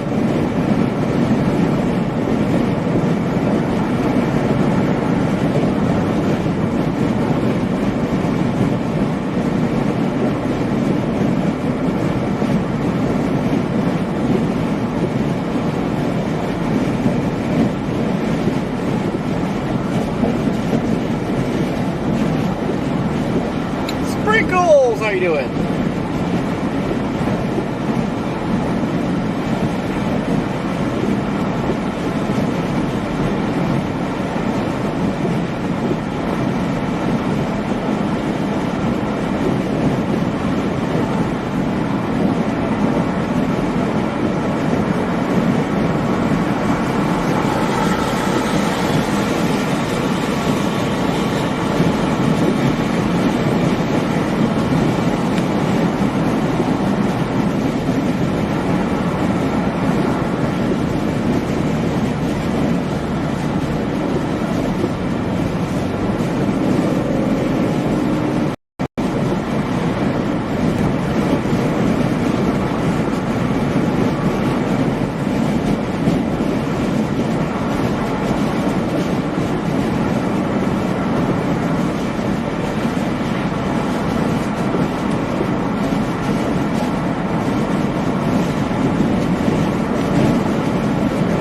Sprinkles, how you doing?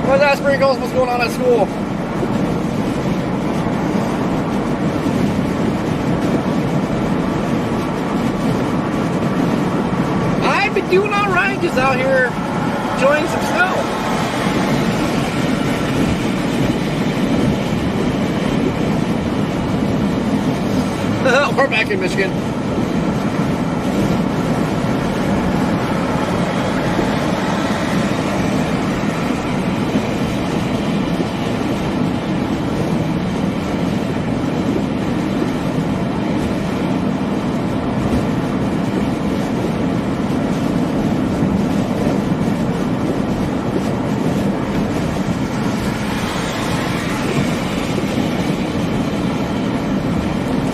What's that, Sprinkles? What's going on at school? I've been doing all right, just out here enjoying some snow. We're back in Michigan.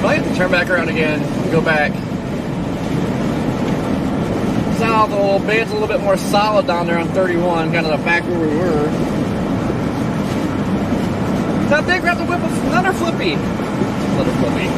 I have to turn back around again, go back south a little bit. It's a little bit more solid down there on 31, kind of back where we were. So I think we have to whip another flippy. Another flippy.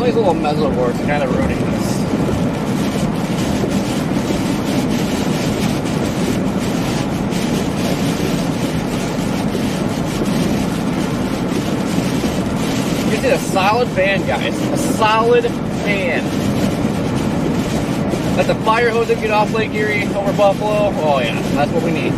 These little mesoworks are kind of ruining this. You did a solid van, guys. A solid van. Let the fire hose get off Lake Erie over Buffalo. Oh yeah, that's what we need.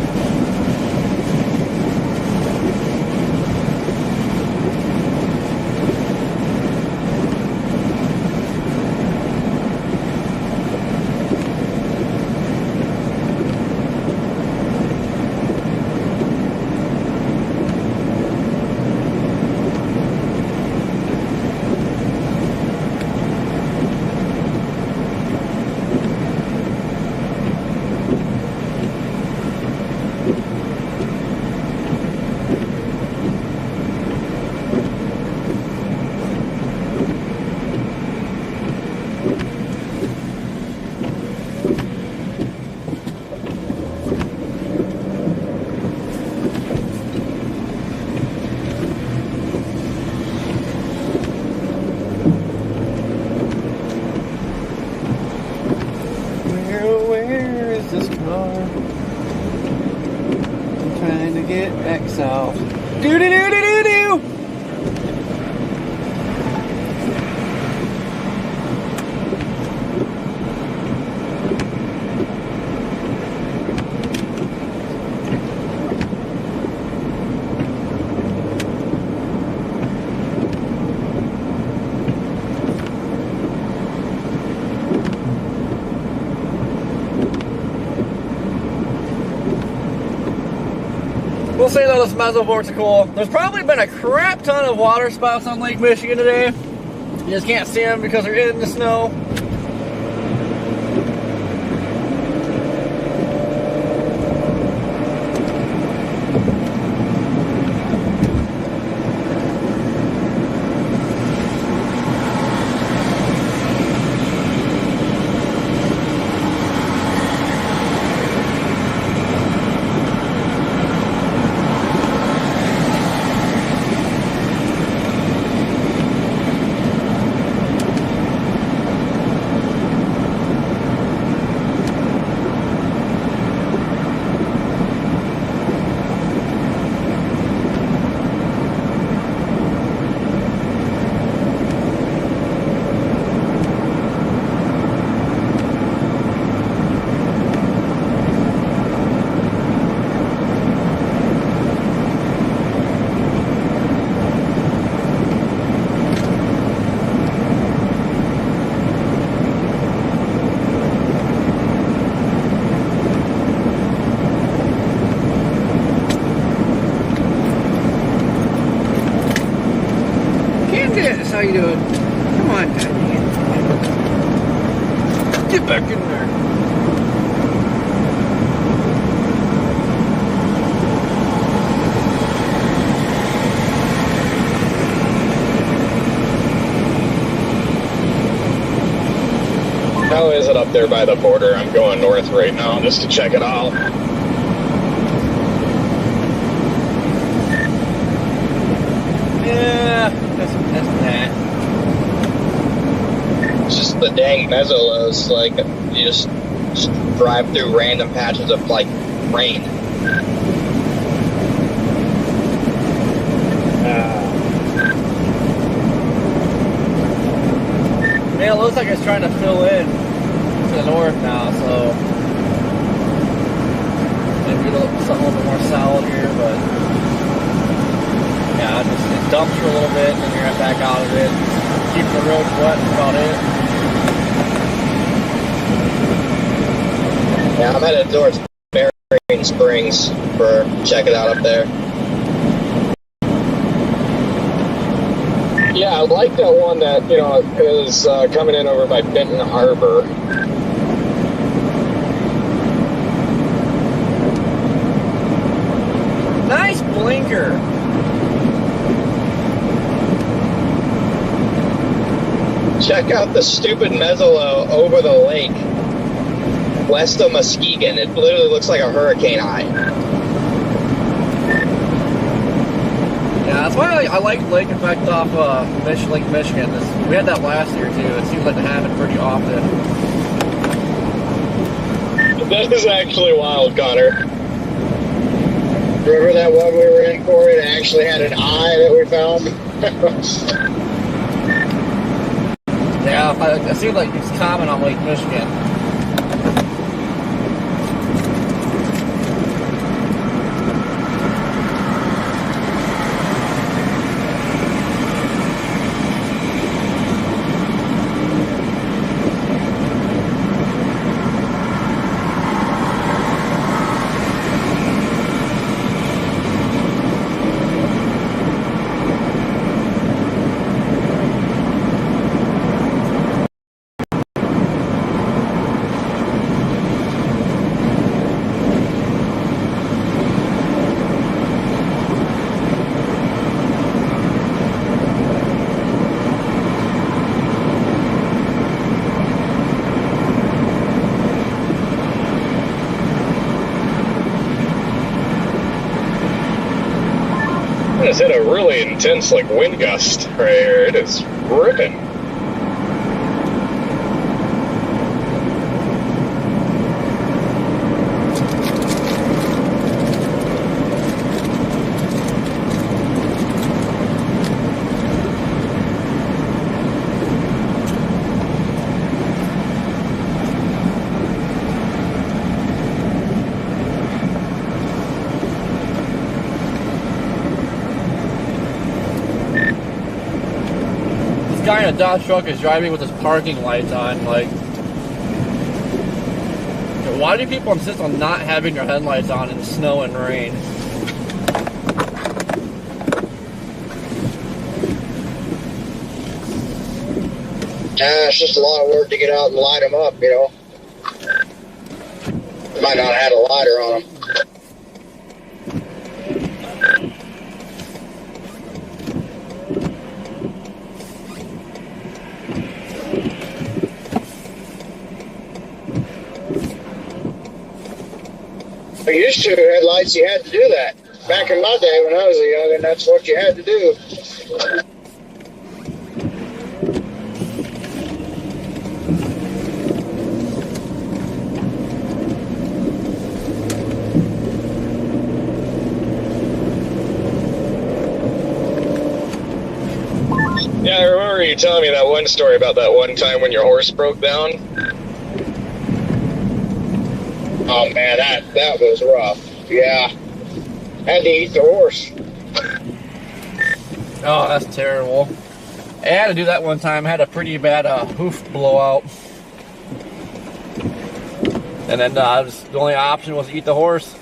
Where is this car? I'm trying to get back south. Do do do do do do. We'll say though, this mesovorts are cool. There's probably been a crap ton of water spouts on Lake Michigan today. You just can't see them because they're in the snow. Yes, how you doing? Come on, get back in there. How is it up there by the border? I'm going north right now just to check it out. Yeah, that's that. It's just the dang mesolos, like, you just drive through random patches of, like, rain. Man, it looks like it's trying to fill in to the north now, so maybe something a little bit more solid here, but yeah, it dumps for a little bit, and then you're right back out of it. Keep the road wet, that's about it. Yeah, I'm headed towards Marion Springs for check it out up there. Yeah, I like that one that, you know, is coming in over by Benton Harbor. Nice blinker. Check out the stupid mezzolo over the lake, west of Muskegon. It literally looks like a hurricane eye. Yeah, that's why I like lake effect off Lake Michigan. We had that last year too. It seems like it happened pretty often. That is actually wild, Connor. Remember that one we were in, Corey, that actually had an eye that we found? Yeah, it seems like it's common on Lake Michigan. It's hit a really intense, like, wind gust right here. It is ripping. Guy in a Dodge truck is driving with his parking lights on. Like, why do people insist on not having their headlights on in snow and rain? It's just a lot of work to get out and light them up, you know. Might not have had a lighter on them. I used to headlights, you had to do that. Back in my day when I was a youngin', that's what you had to do. Yeah, I remember you telling me that one story about that one time when your horse broke down. Oh man, that was rough. Yeah. Had to eat the horse. Oh, that's terrible. I had to do that one time. I had a pretty bad hoof blowout. And then the only option was to eat the horse.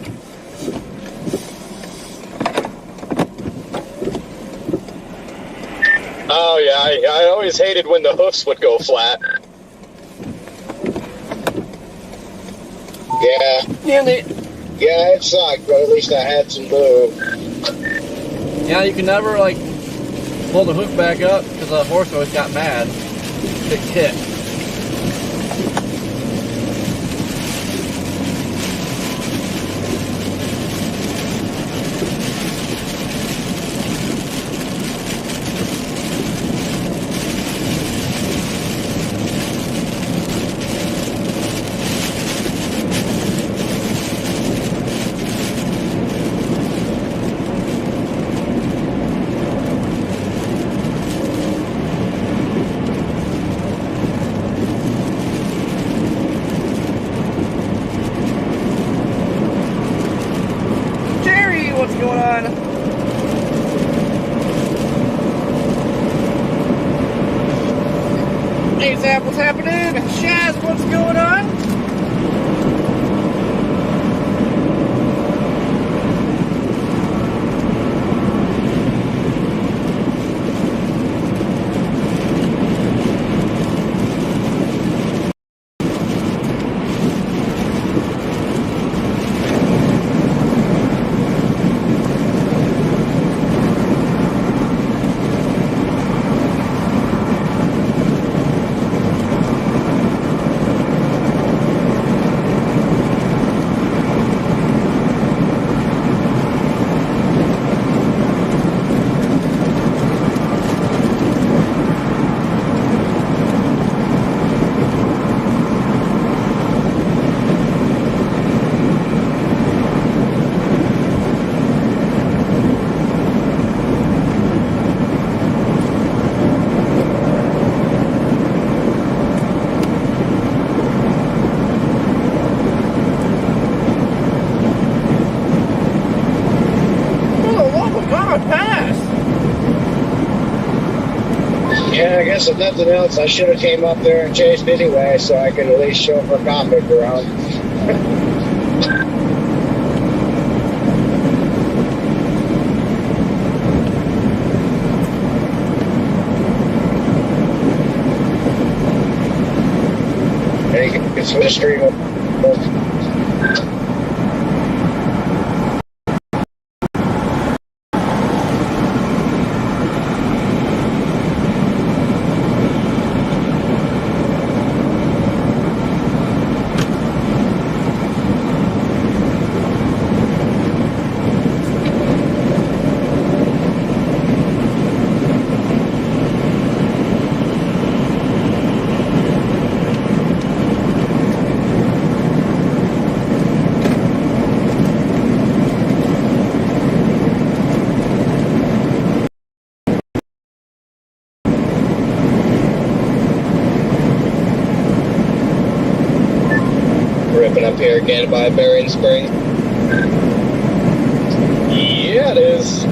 Oh Yeah, I always hated when the hoofs would go flat. Yeah. Yeah, it sucked, but at least I had some move. Yeah, you can never, like, pull the hoof back up because the horse always got mad. Big kick. What's going on? Hey Zap, what's happening? Shaz, what's going on? Yeah, I guess if nothing else, I should have came up there and chased anyway, so I could at least show for convict around. It's for the stream. Ripping up here again by Berrien Spring. Yeah, it is.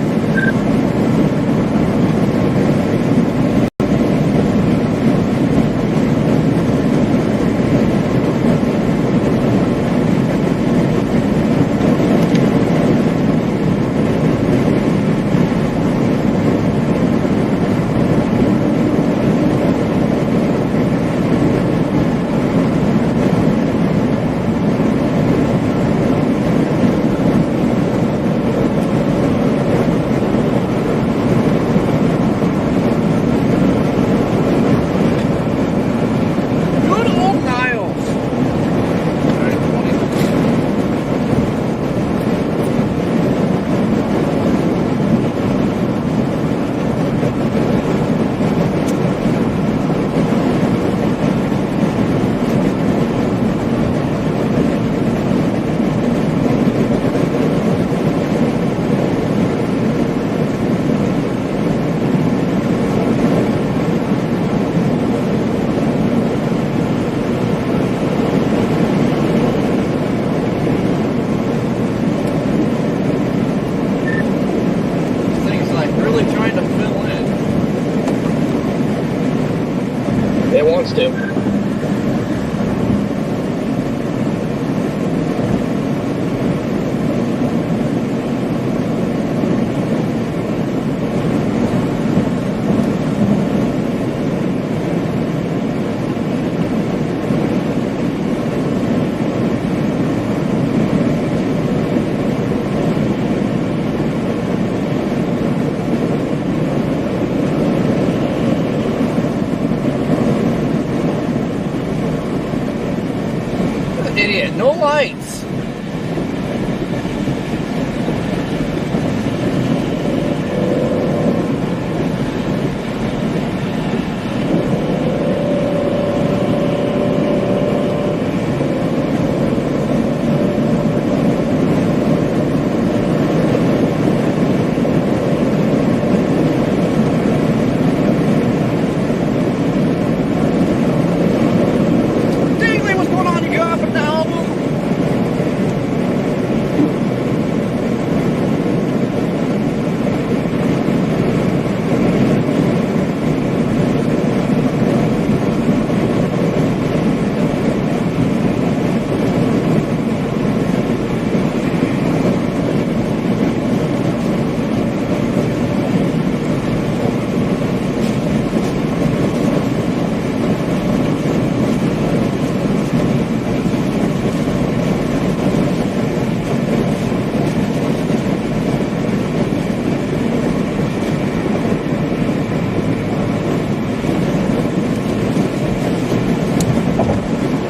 It wants to. and no lights. Dingley, what's going on? You got up at the album?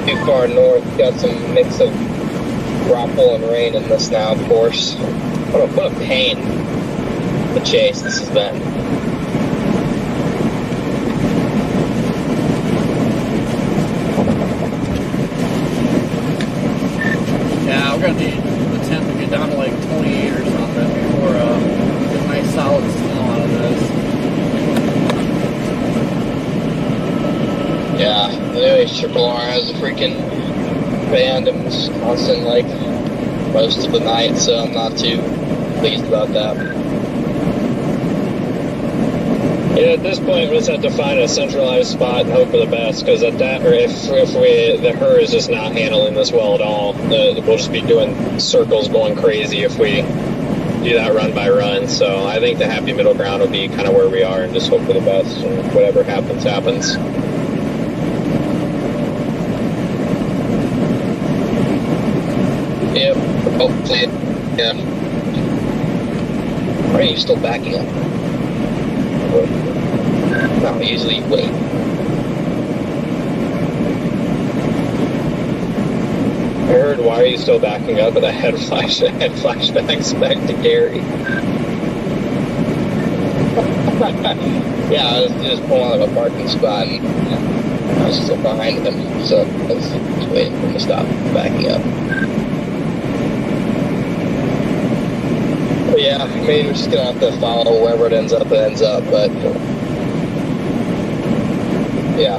Too far north, got some mix of graupel and rain in this now, of course. What a pain the chase this has been. Yeah, we're gonna need the temp to get down to like 28 or something before get a nice solid snow out of this. Yeah, anyways, Triple R has a freaking band in Wisconsin like most of the night, so I'm not too pleased about that. Yeah, at this point, we just have to find a centralized spot and hope for the best. Because at that, or if the her is just not handling this well at all, we'll just be doing circles, going crazy if we do that run by run. So I think the happy middle ground will be kind of where we are, and just hope for the best. And whatever happens, happens. Yep, hopefully, yeah. Are you still backing up? No, usually you wait. I heard, why are you still backing up? But I had flashbacks back to Gary. Yeah, I was just pulling out of a parking spot and I was still behind him, so I was just waiting for him to stop backing up. But yeah, I mean, we're just gonna have to follow wherever it ends up, but yeah.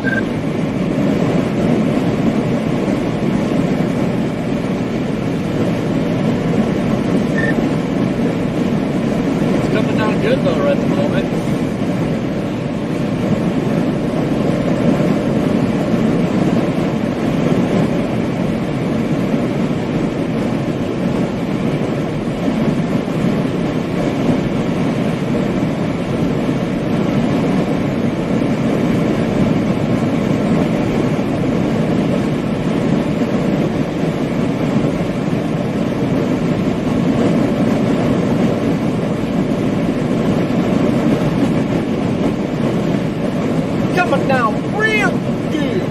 It's coming down good though right at the moment. Coming down real good.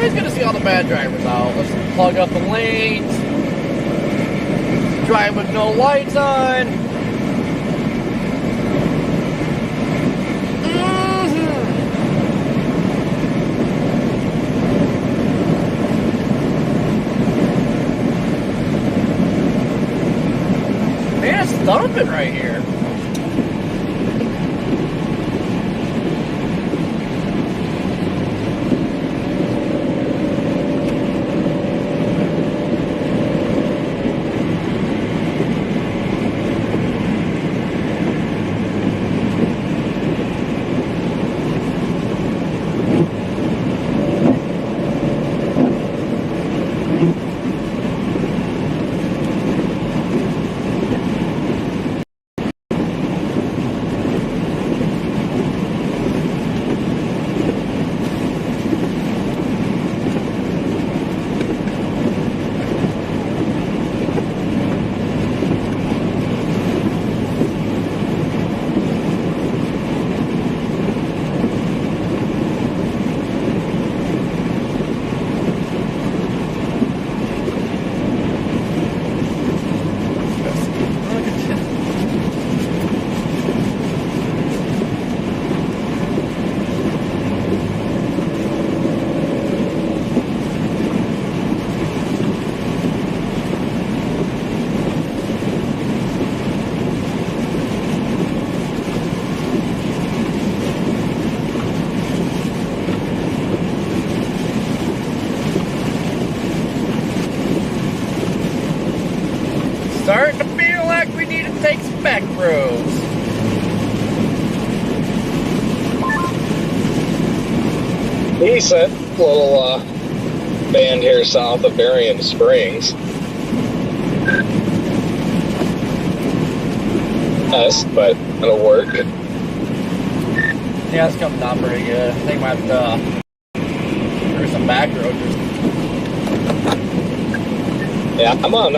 It's good to see all the bad drivers out. Let's plug up the lanes. Drive with no lights on. Man, it's thumping right here. Starting to feel like we need to take some back roads. Decent little band here south of Berrien Springs. Us, but it'll work. Yeah, it's coming down pretty good. I think I might have to through some back roads. Yeah, I'm on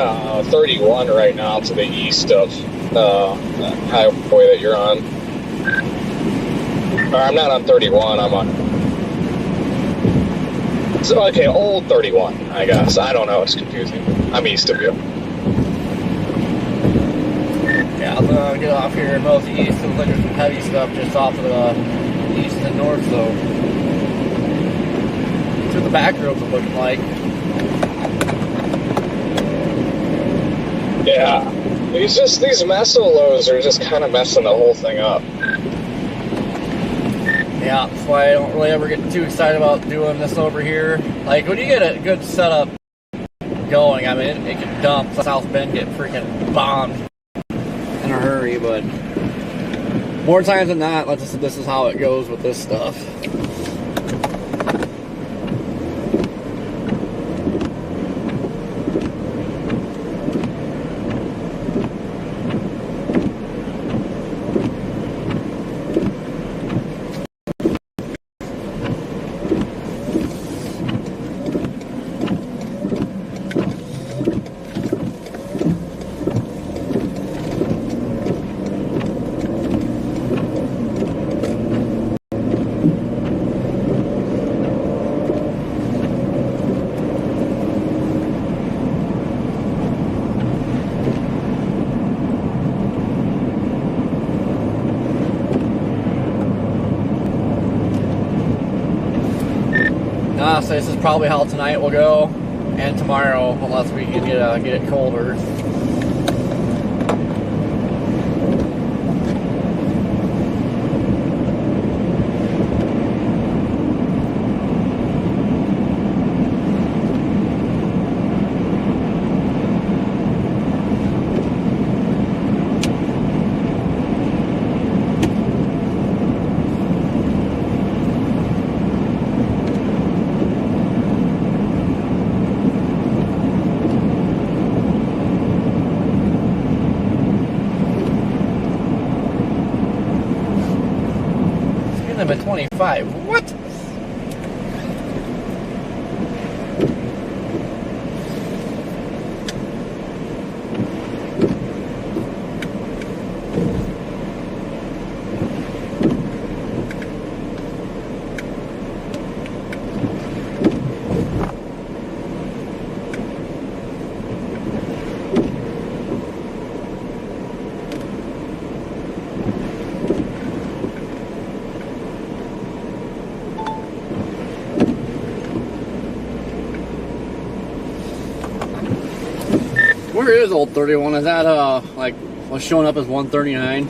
31 right now to the east of the highway that you're on. Or I'm not on 31, I'm on... So, okay, old 31, I guess. I don't know, it's confusing. I'm east of you. Yeah, I'm gonna get off here in both the east. Looks like there's some heavy stuff just off of the east and north, so... That's what the back roads are looking like. Yeah, these Mesolos are just kind of messing the whole thing up. Yeah, that's why I don't really ever get too excited about doing this over here. Like, when you get a good setup going, I mean, it can dump. South Bend get freaking bombed in a hurry, but more times than not, this is how it goes with this stuff. So this is probably how tonight will go, and tomorrow, unless we can get it colder. At 25. What? Where is Old 31? Is that like what's showing up as 139?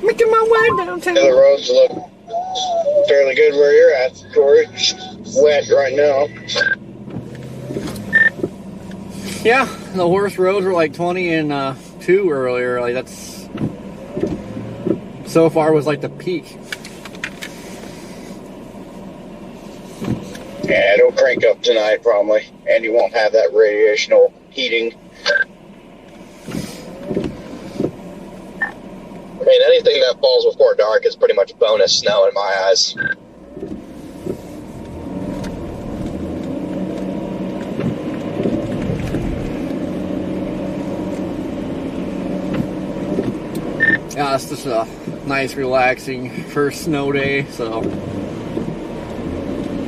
Making my way downtown. The roads look fairly good where you're at, Corey. Wet right now. Yeah, the worst roads were like 20 and 2 earlier. Like that's so far was like the peak. Yeah, it'll crank up tonight probably, and you won't have that radiational heating. I mean, anything that falls before dark is pretty much bonus snow in my eyes. Yeah, it's just a nice, relaxing first snow day, so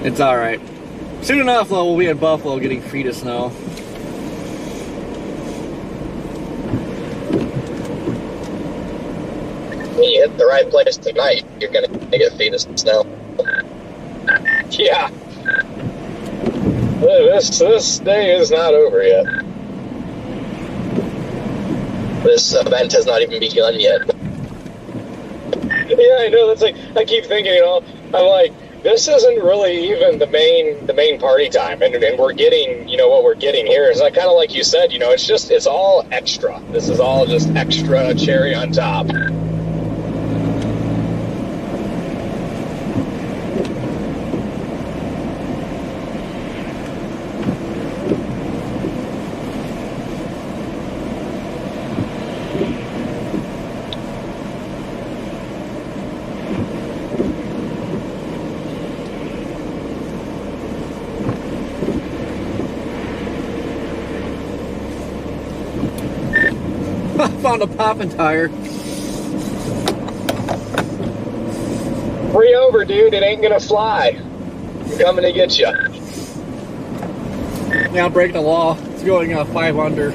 it's all right. Soon enough, though, we'll be in Buffalo getting feet of snow. When you hit the right place tonight, you're gonna get feet of snow. Yeah. This day is not over yet. This event has not even begun yet. Yeah, I know. That's like I keep thinking, I'm like, this isn't really even the main party time, and we're getting, what we're getting here is like kind of like you said, it's all extra. This is all just extra cherry on top. I found a popping tire. Free over, dude. It ain't gonna fly. I'm coming to get you. Yeah, I'm breaking the law. It's going 5 under.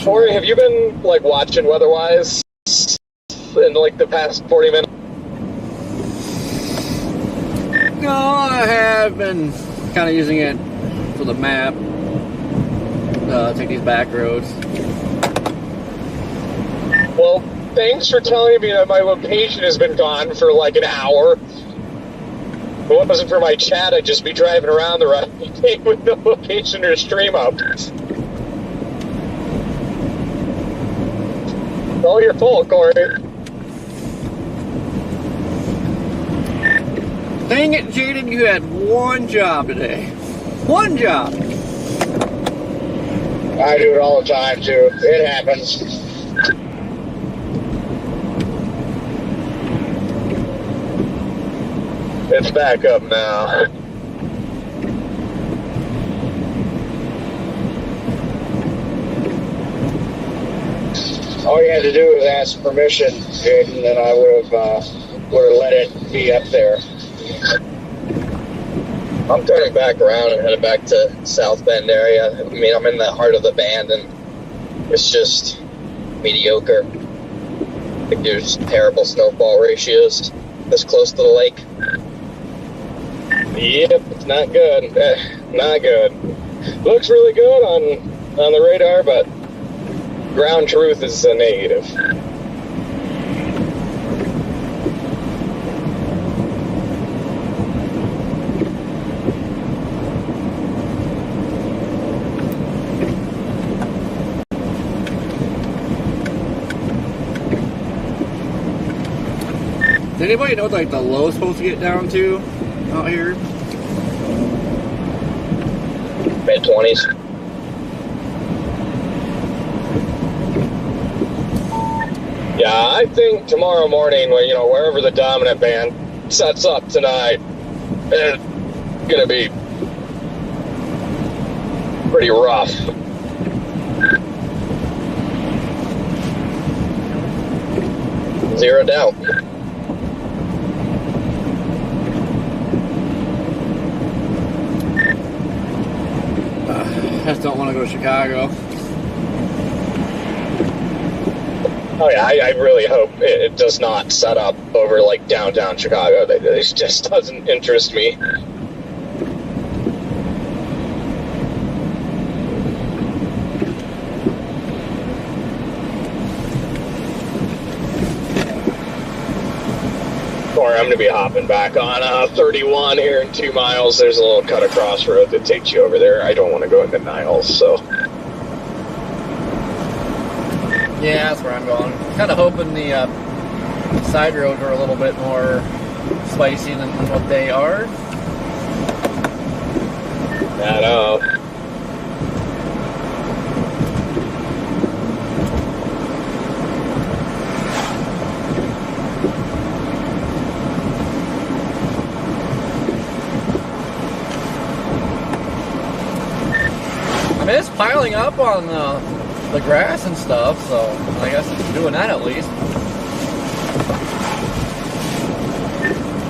Corey, have you been watching Weatherwise in the past 40 minutes? No, I have been kind of using it for the map. Take these back roads. Well, thanks for telling me that my location has been gone for an hour. If it wasn't for my chat, I'd just be driving around the rest of the day with no location or stream up. all your fault, Corey. Dang it, Jaden, you had one job today. One job. I do it all the time, too. It happens. It's back up now. All you had to do was ask permission, Jaden, and I would have let it be up there. I'm turning back around and headed back to South Bend area. I mean, I'm in the heart of the band, and it's just mediocre. Like, there's terrible snowfall ratios this close to the lake. Yep, it's not good. Not good. Looks really good on the radar, but ground truth is a negative. Does anybody know what, like, the low is supposed to get down to out here? Mid-20s. Yeah, I think tomorrow morning, when, wherever the dominant band sets up tonight, it's gonna be pretty rough. Zero doubt. I just don't want to go to Chicago. Oh yeah, I really hope it does not set up over like downtown Chicago. It just doesn't interest me. Or I'm going to be hopping back on 31 here in 2 miles. There's a little cut across road that takes you over there. I don't want to go into Niles, so. Yeah, that's where I'm going. Kind of hoping the side roads are a little bit more spicy than what they are. I know. I mean, it's piling up on the grass and stuff, so I guess it's doing that at least.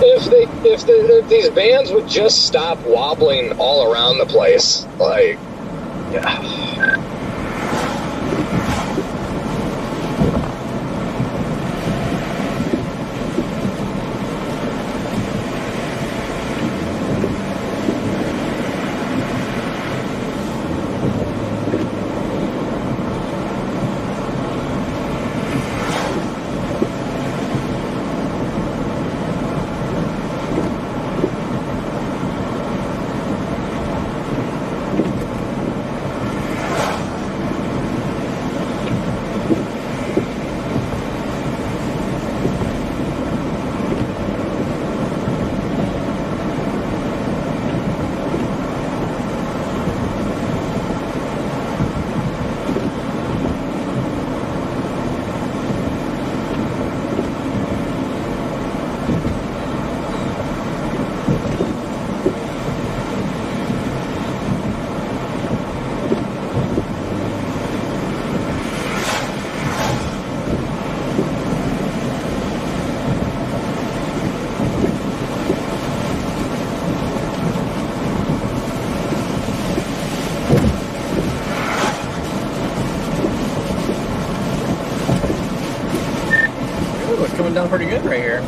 If these bands would just stop wobbling all around the place, like, yeah. Coming down pretty good right here.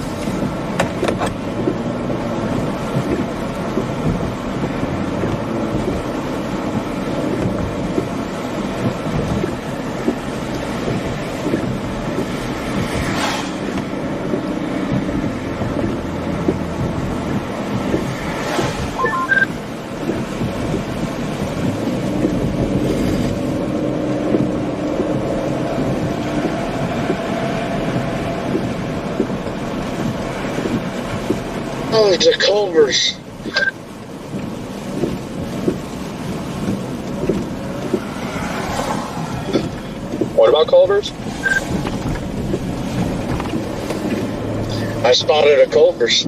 Oh, it's a Culver's. What about Culver's? I spotted a Culver's.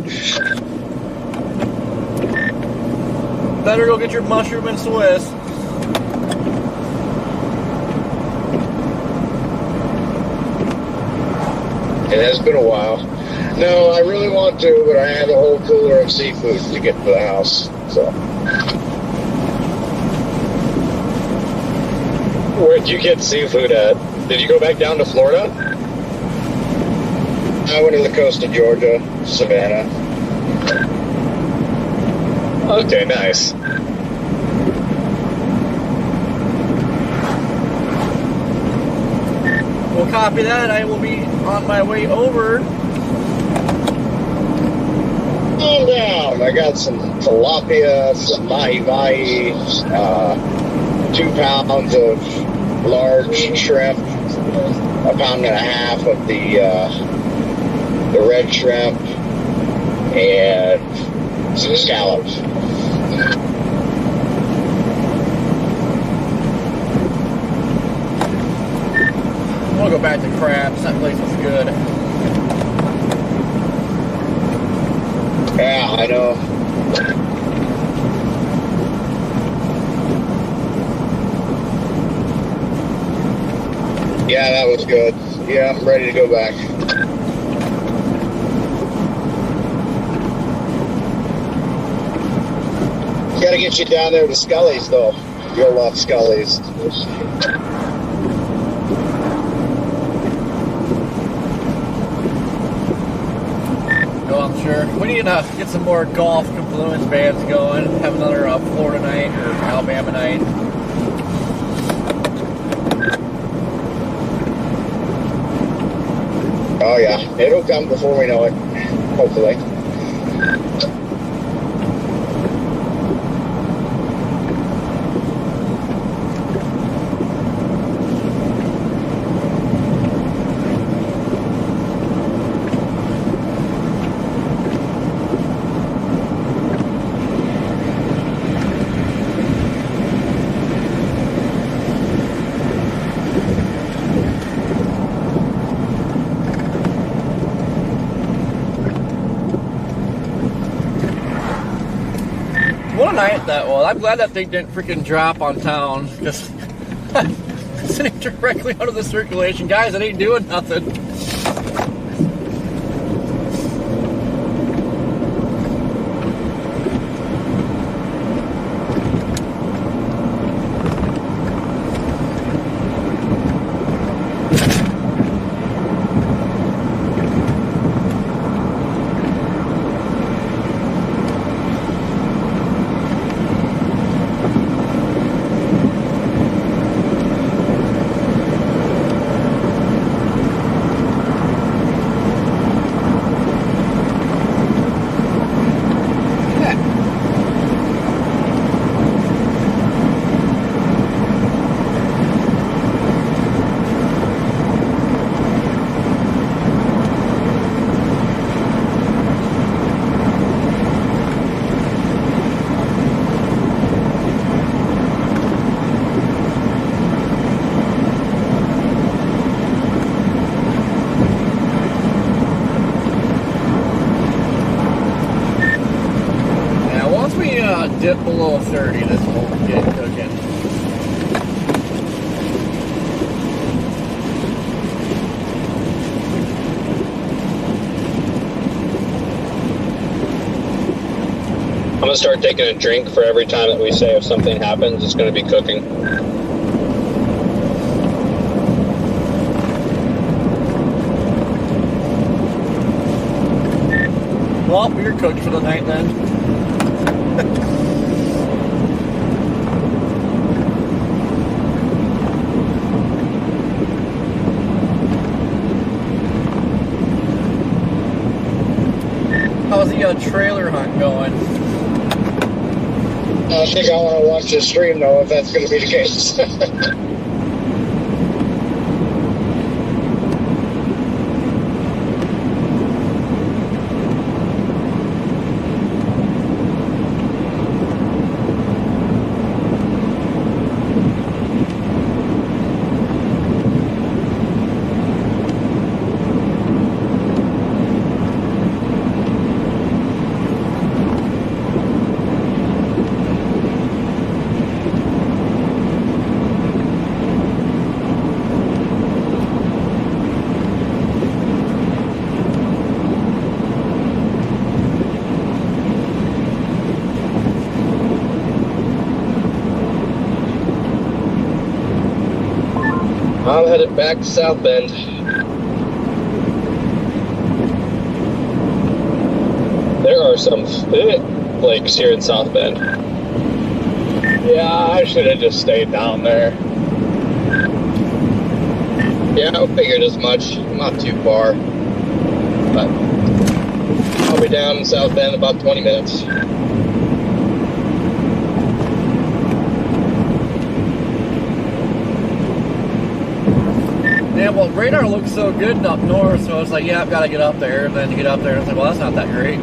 Better go get your mushroom and Swiss. It has been a while. No, I really want to, but I have a whole cooler of seafood to get to the house. So, Where'd you get seafood at? Did you go back down to Florida? I went to the coast of Georgia, Savannah. Okay, nice. We'll copy that. I will be on my way over. Calm down. I got some tilapia, some mahi-mahi, 2 pounds of large shrimp, 1.5 pounds of the red shrimp, and some scallops. I want to go back to Crabs. That place was good. Yeah, I know. Yeah, that was good. Yeah, I'm ready to go back. Gotta get you down there to Scully's, though. You'll love Scully's. Oh, I'm sure. We need to get some more golf confluence bands going. Have another Florida night or Alabama night. Oh, yeah. It'll come before we know it. Hopefully. What a night that was. I'm glad that thing didn't freaking drop on town. Just sitting directly out of the circulation. Guys, it ain't doing nothing. Dip below 30, this will get cooking. I'm gonna start taking a drink for every time that we say if something happens, it's gonna be cooking. Well, you're cooked for the night then. How's the trailer hunt going? I think I want to watch the stream, though, if that's going to be the case. I'm headed back to South Bend. There are some thick lakes here in South Bend. Yeah, I should have just stayed down there. Yeah, I figured as much. Not too far. But I'll be down in South Bend in about 20 minutes. Yeah, well, radar looks so good up north, so it's like, yeah, I've got to get up there. And then you get up there, and it's like, well, that's not that great.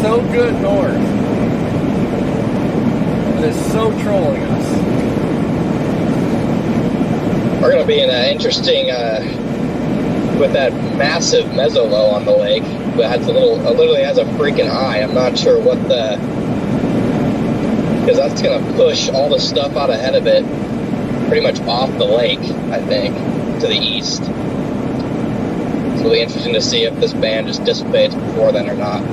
So good north. It is so trolling us. We're going to be in an interesting, with that massive mezzolow on the lake that has literally has a freaking eye. I'm not sure what because that's going to push all the stuff out ahead of it pretty much off the lake, I think, to the east. So it'll be interesting to see if this band just dissipates before then or not.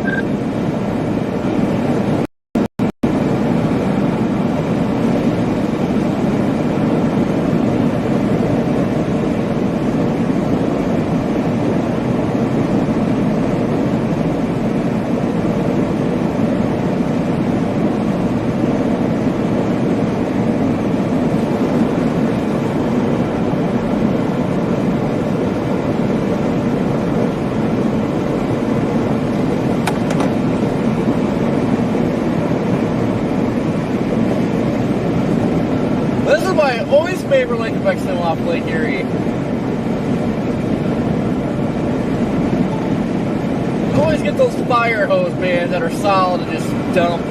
I always favor Lake Effects off Lake Erie. You always get those fire hose bands that are solid and just dump.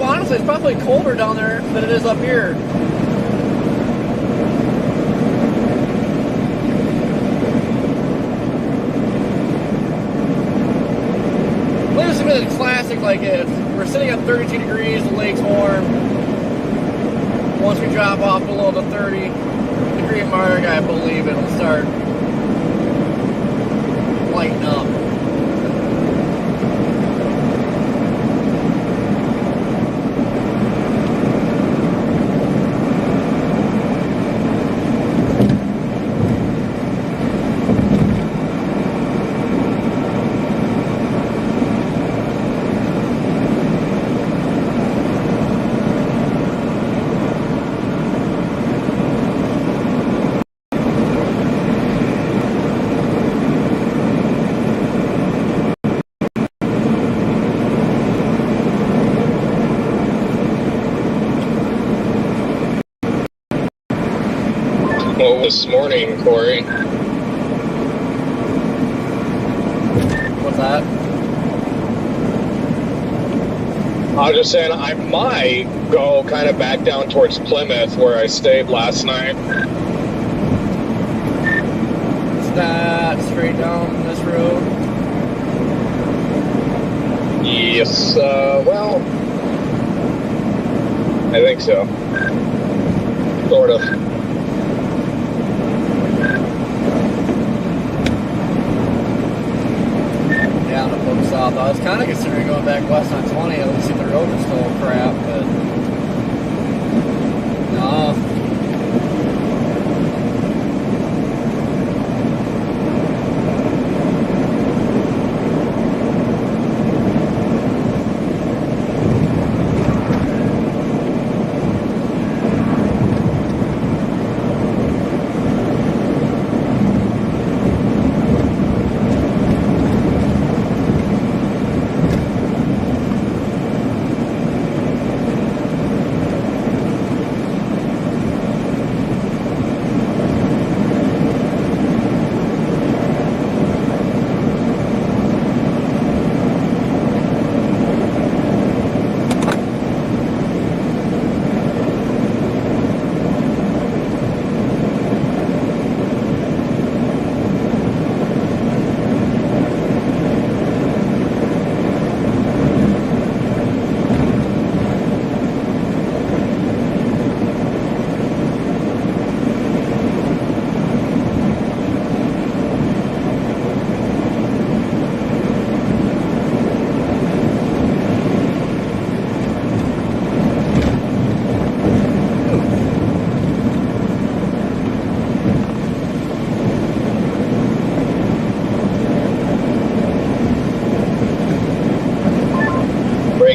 Honestly, it's probably colder down there than it is up here. This has been a classic, like we're sitting at 32 degrees, the lake's warm. Once we drop off below the 30-degree mark, I believe it'll start lighting up. Well, this morning, Corey. What's that? I was just saying I might go kind of back down towards Plymouth where I stayed last night. It's that straight down this road. Yes, well, I think so. Sort of. Down to Book South. I was kind of considering going back west on 20 at least if the roads are still crap, but no.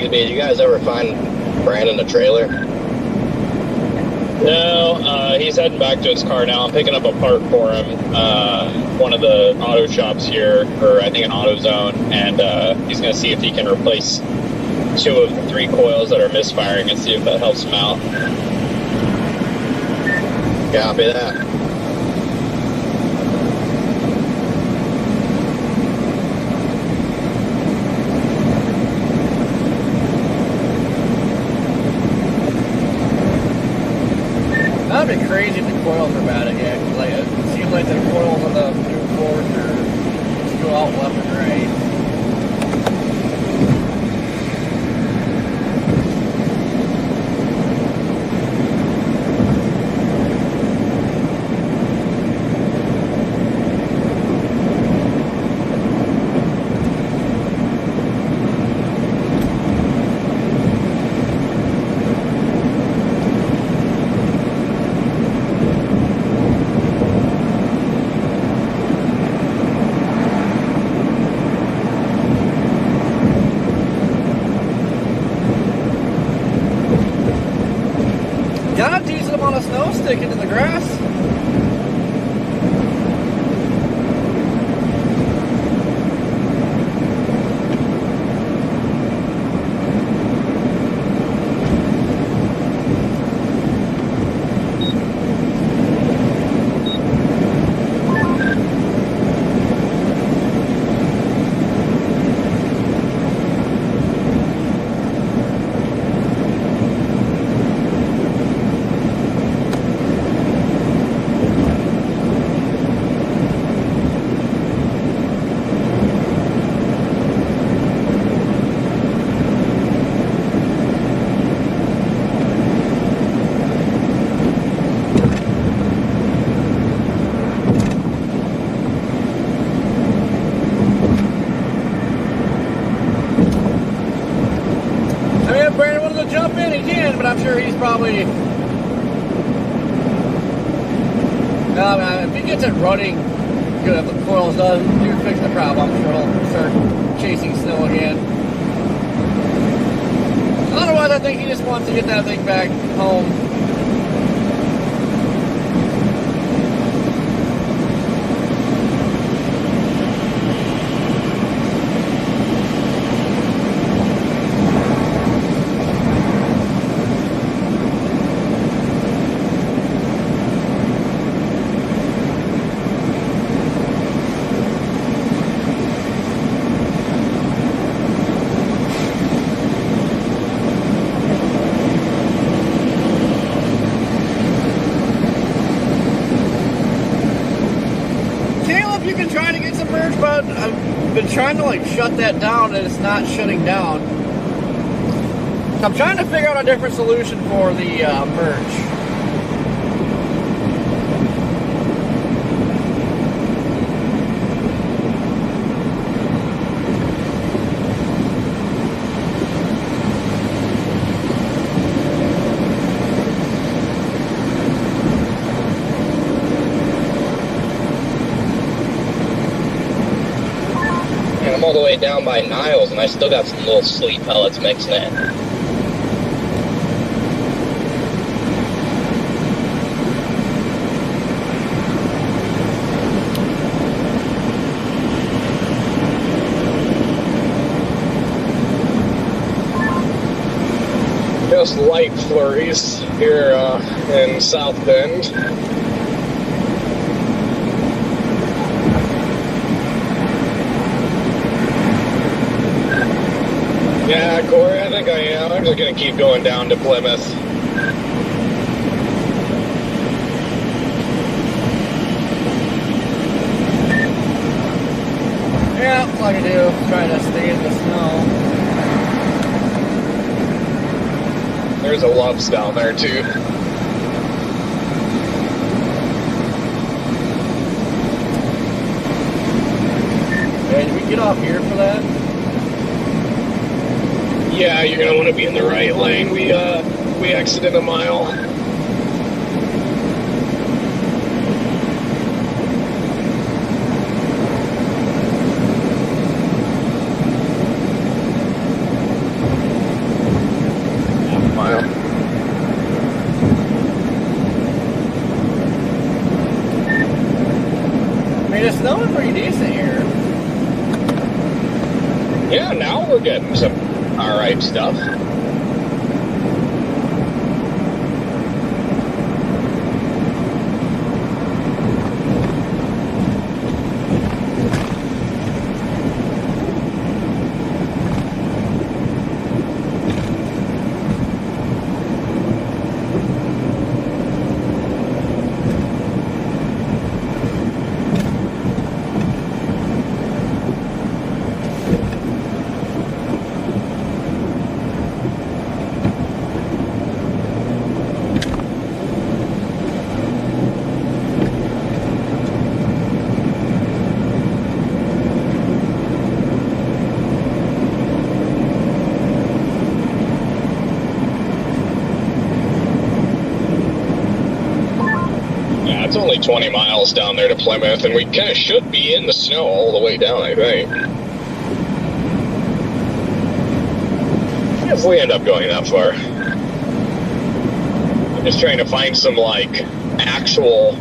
Did you guys ever find Brandon a trailer? No, he's heading back to his car now. I'm picking up a part for him. One of the auto shops here, or I think an AutoZone, and he's going to see if he can replace 2 of the 3 coils that are misfiring and see if that helps him out. Copy that. That'd be crazy if the coils are bad again. Like, it seems like the coils on the new Fords just go out left and right. Got a decent amount of snow sticking in the grass. But I'm sure he's probably. If he gets it running good, if the coils does, you fix the problem. I'm sure he'll start chasing snow again. Otherwise, I think he just wants to get that thing back home. if you can try to get some merge, but I've been trying to like shut that down and it's not shutting down. I'm trying to figure out a different solution for the merge. I'm all the way down by Niles, and I still got some little sleep pellets mixing in. Just light flurries here in South Bend. Yeah, Corey, I think I am. I'm just going to keep going down to Plymouth. Yeah, that's all I can do. Try to stay in the snow. There's a Love's down there, too. Hey, did we get off here for that? Yeah, you're going to want to be in the right lane. We exited a mile. It's snowing pretty decent here. Yeah, now we're getting some alright stuff. It's only 20 miles down there to Plymouth, and we kind of should be in the snow all the way down, I think. If we end up going that far. I'm just trying to find some, like, actual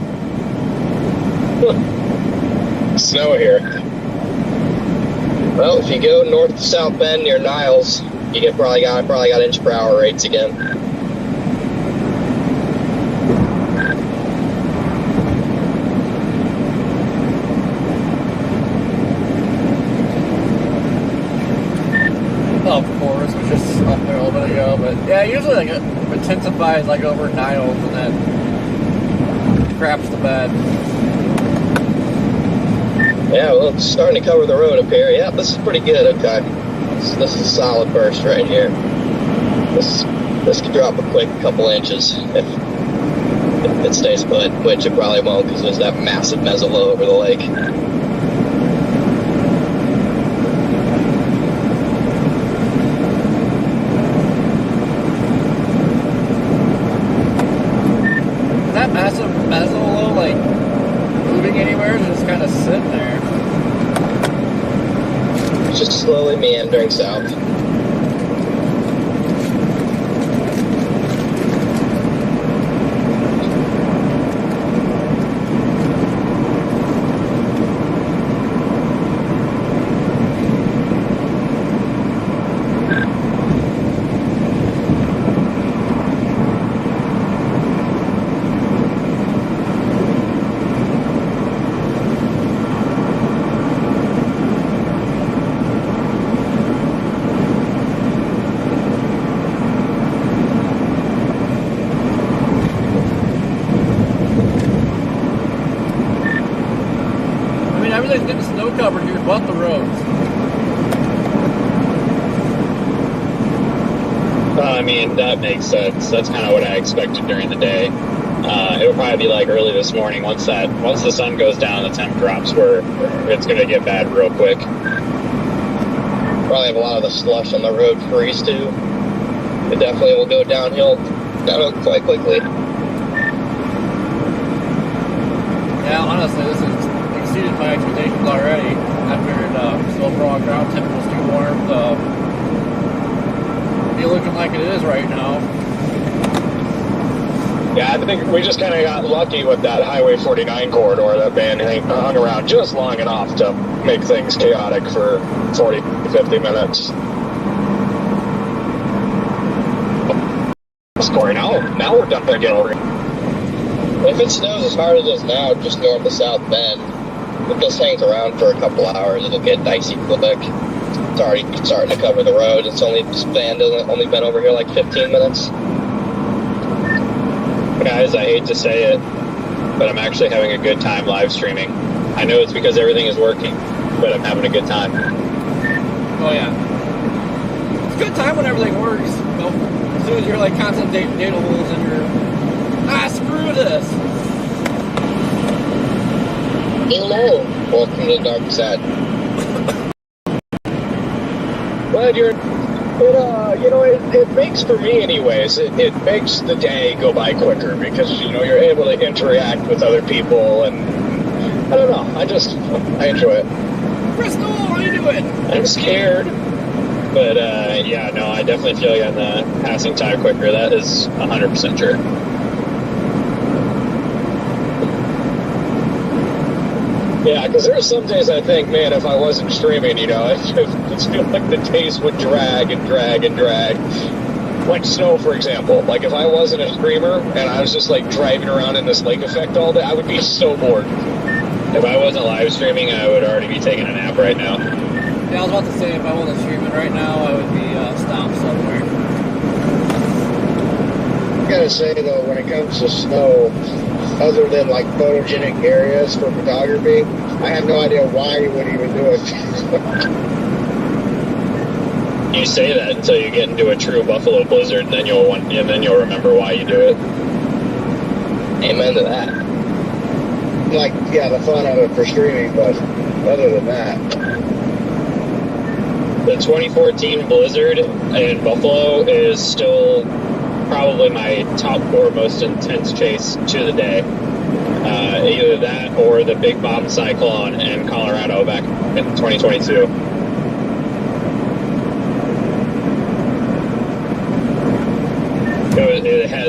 snow here. Well, if you go north to South Bend near Niles, you get probably got inch per hour rates again. Of course, it was just up there a little bit ago, but yeah, usually like it intensifies like over Niles and then craps the bed. Yeah, well, it's starting to cover the road up here. Yeah, this is pretty good. Okay, this is a solid burst right here. This could drop a quick couple inches if it stays put, which it probably won't because there's that massive mezzolow over the lake. Massive mezzolow like moving anywhere, just kind of sitting there. It's just slowly meandering south. place getting snow covered here but the roads. I mean, that makes sense. That's kind of what I expected during the day. It'll probably be like early this morning. Once the sun goes down, the temp drops, where it's going to get bad real quick. Probably have a lot of the slush on the road freeze too. It definitely will go downhill quite quickly. Yeah, honestly, this has exceeded my expectations already. I figured so overall ground temperature was too warm to be looking like it is right now. Yeah, I think we just kind of got lucky with that Highway 49 corridor that band hung around just long enough to make things chaotic for 40, 50 minutes. Corey, now we're done again over here. If it snows as hard as it is now, just north of South Bend, if this hangs around for a couple hours, it'll get dicey quick. It's already starting to cover the road. It's only been over here like 15 minutes. Guys, I hate to say it, but I'm actually having a good time live streaming. I know it's because everything is working, but I'm having a good time. Oh yeah. It's a good time when everything works. You know, as soon as you're like constant data holes and you're, screw this. Hello. Welcome to the dark side. Glad you're... It makes, for me anyways, it makes the day go by quicker because, you're able to interact with other people and, I don't know, I enjoy it. Crystal, how you doing? I'm scared. But, yeah, no, I definitely feel like I'm passing time quicker. That is 100% true. Yeah, because there's some days I think, man, if I wasn't streaming, I just feel like the days would drag and drag and drag. Like snow, for example. Like if I wasn't a streamer and I was just like driving around in this lake effect all day, I would be so bored. If I wasn't live streaming, I would already be taking a nap right now. Yeah, I was about to say, if I wasn't streaming right now, I would be stopped somewhere. I gotta say though, when it comes to snow, other than like photogenic areas for photography, I have no idea why you would even do it. You say that until you get into a true buffalo blizzard, and then you'll remember why you do it. Amen to that. Like, yeah, the fun of it for streaming, but other than that. The 2014 blizzard in Buffalo is still probably my top 4 most intense chase to the day. Either that or the Big Bomb Cyclone in Colorado back in 2022.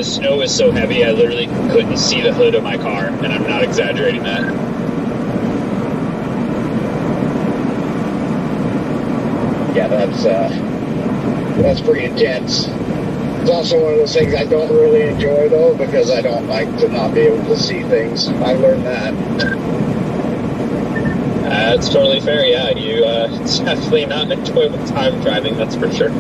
Snow was so heavy I literally couldn't see the hood of my car, and I'm not exaggerating that. Yeah, that's pretty intense. It's also one of those things I don't really enjoy though, because I don't like to not be able to see things. I learned that. That's totally fair, yeah. It's definitely not an enjoyable time driving, that's for sure.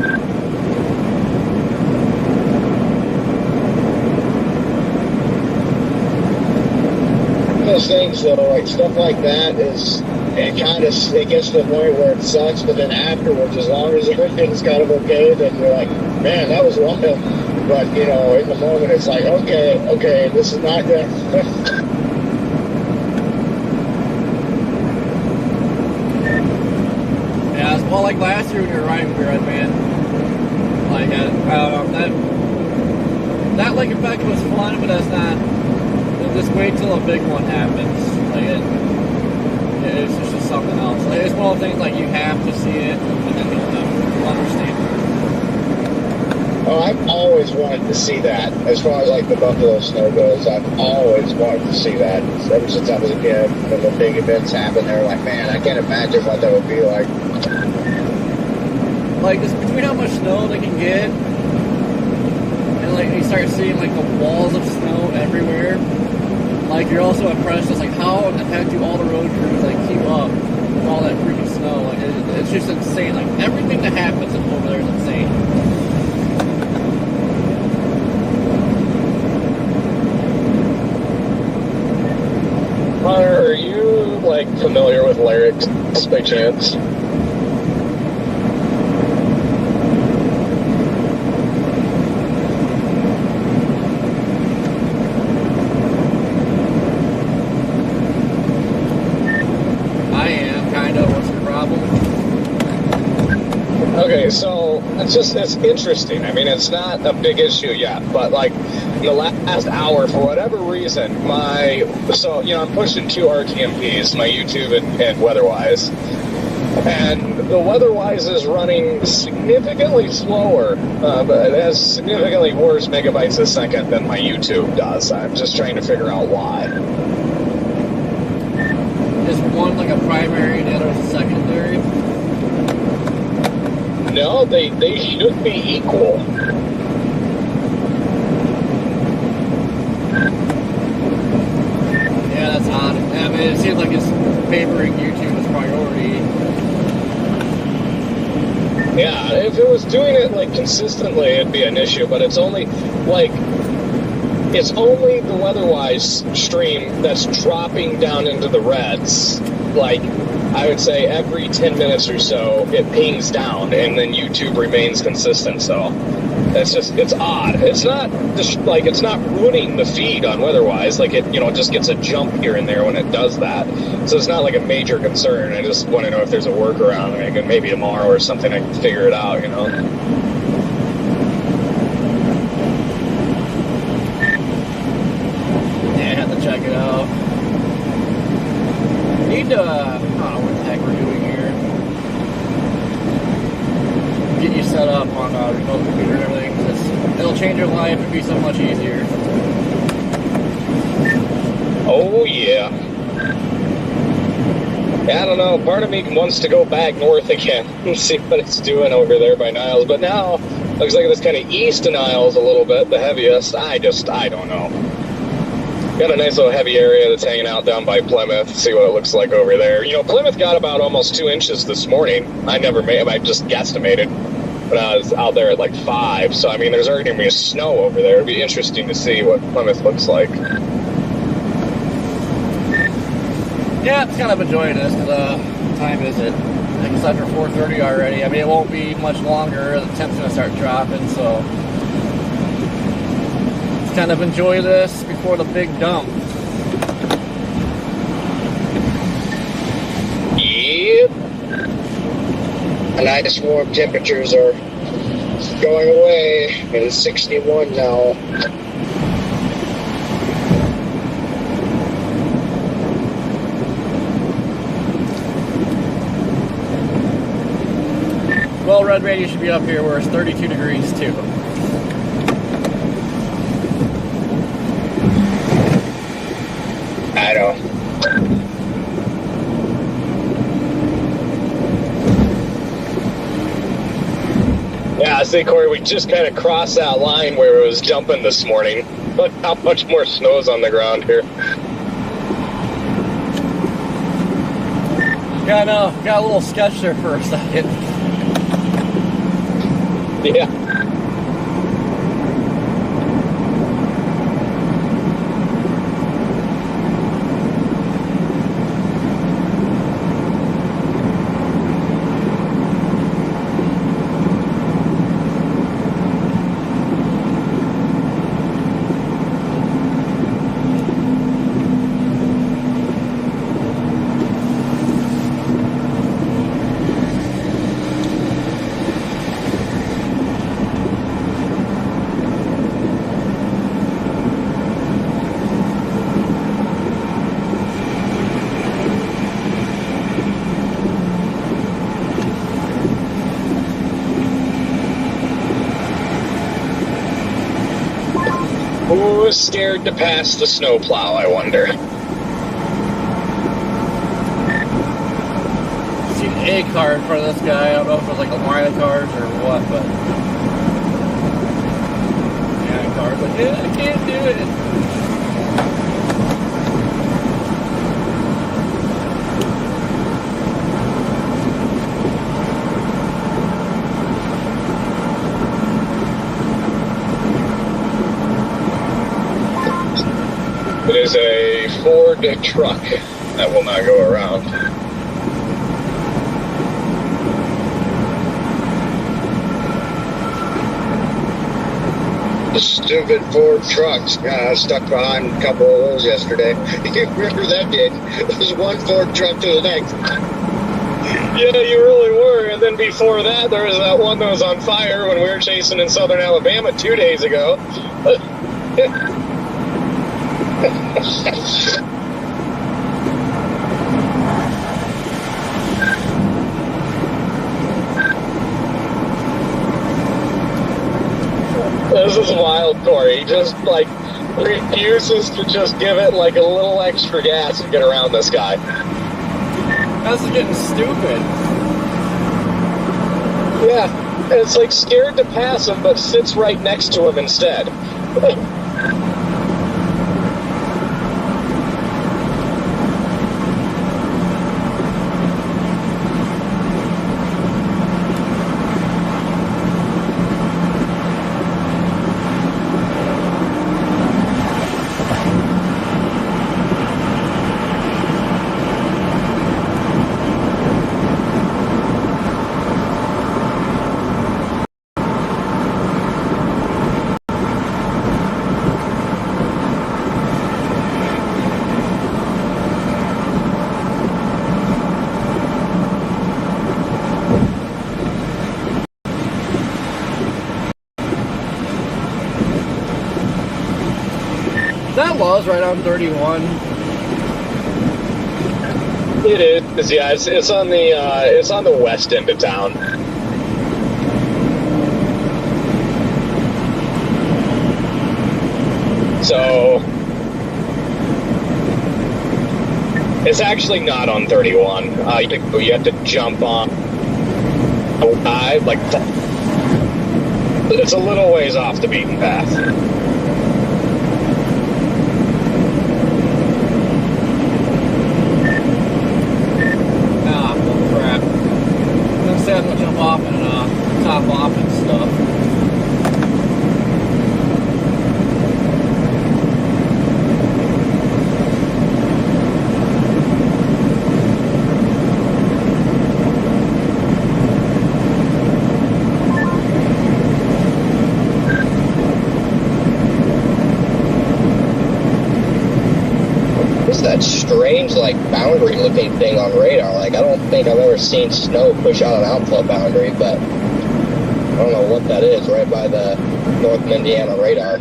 Those things though, like stuff like that it gets to the point where it sucks, but then afterwards, as long as everything's kind of okay, then you're like, man, that was wild. But in the moment it's like, okay, this is not good. Yeah, it's well like last year when you were riding with your red van. Like, I don't know, that lake effect was fun, but that's not. Just wait till a big one happens. Like it's just something else. Like it's one of the things like you have to see it, and then you'll understand. Oh, I've always wanted to see that. As far as like the Buffalo snow goes, I've always wanted to see that. Ever since I was a kid, when the big events happen, they're like, man, I can't imagine what that would be like. Like just between how much snow they can get, and like you start seeing like the walls of snow everywhere. Like you're also impressed just like how in the heck do all the road crews like keep up with all that freaking snow? Like it's just insane. Like everything that happens over there is insane. Hunter, are you like familiar with lyrics by chance? I am, kind of. What's your problem? Okay, so it's interesting. I mean, it's not a big issue yet, but like in the last hour, for whatever reason, I'm pushing 2 RTMPs, my YouTube and Weatherwise, and the Weatherwise is running significantly slower, but it has significantly worse megabytes a second than my YouTube does. I'm just trying to figure out why. Is one like a primary and the other is a secondary? No, they should be equal. Yeah, that's odd. I mean, it seems like it's favoring YouTube as priority. Yeah, if it was doing it like consistently, it'd be an issue. But it's only the Weatherwise stream that's dropping down into the reds. Like, I would say every 10 minutes or so, it pings down, and then YouTube remains consistent. So it's odd. It's not it's not ruining the feed on Weatherwise. Like, it just gets a jump here and there when it does that. So it's not like a major concern. I just want to know if there's a workaround. I mean, maybe tomorrow or something I can figure it out. Check it out. Need to, I don't know what the heck we're doing here. Get you set up on a remote computer and everything, because it'll change your life and be so much easier. Oh, yeah. I don't know, part of me wants to go back north again and see what it's doing over there by Niles, but now looks like it's kind of east of Niles a little bit, the heaviest. I don't know. Got a nice little heavy area that's hanging out down by Plymouth. See what it looks like over there. Plymouth got about almost 2 inches this morning. I just guesstimated. But I was out there at like 5. So, I mean, there's already going to be snow over there. It'd be interesting to see what Plymouth looks like. Yeah, I'm kind of enjoying this, because, what time is it? I think it's under 4:30 already. I mean, it won't be much longer. The temp's going to start dropping, so... kind of enjoy this before the big dump. Yep. The nice warm temperatures are going away, and it's 61 now. Well, Red Radio should be up here where it's 32 degrees too. I know. Yeah, see, Corey, we just kind of crossed that line where it was dumping this morning. Look how much more snow's on the ground here. Yeah, I know. Got a little sketch there for a second. Yeah. Who's scared to pass the snowplow, I wonder? See an A car in front of this guy. I don't know if it was like a line of cars or what, but yeah, the car's like, yeah, I can't do it. It is a Ford truck. that will not go around. The stupid Ford trucks stuck behind a couple of those yesterday. You remember that, did? It was one Ford truck to the next. Yeah, you really were. And then before that, there was that one that was on fire when we were chasing in southern Alabama 2 days ago. This is wild, Corey. He just, like, refuses to just give it, like, a little extra gas and get around this guy. This is getting stupid. Yeah, and it's like scared to pass him, but sits right next to him instead. That was right on 31. It is, yeah. It's on the west end of town. So it's actually not on 31. You have to jump on. Like it's a little ways off the beaten path. I'm gonna jump off and top off and stuff. What's that strange, like, boundary-looking thing on radar? Like, I don't think I've ever seen snow push out an outflow boundary, but I don't know what that is right by the Northern Indiana radar.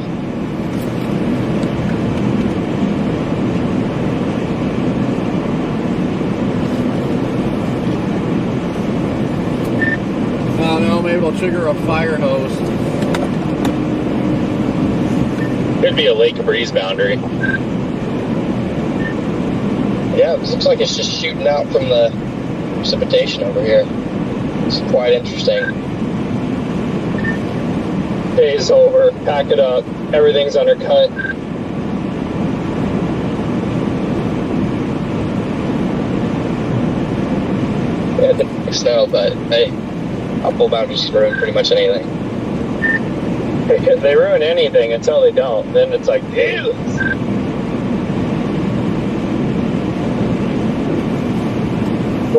I don't know, maybe it'll trigger a fire hose. Could be a Lake Breeze boundary. Yeah, it looks like it's just shooting out from the precipitation over here. It's quite interesting. Day's over, pack it up, everything's undercut. Yeah, it didn't snow, but hey, outflow boundaries can ruin pretty much anything. They ruin anything until they don't. Then it's like, ew.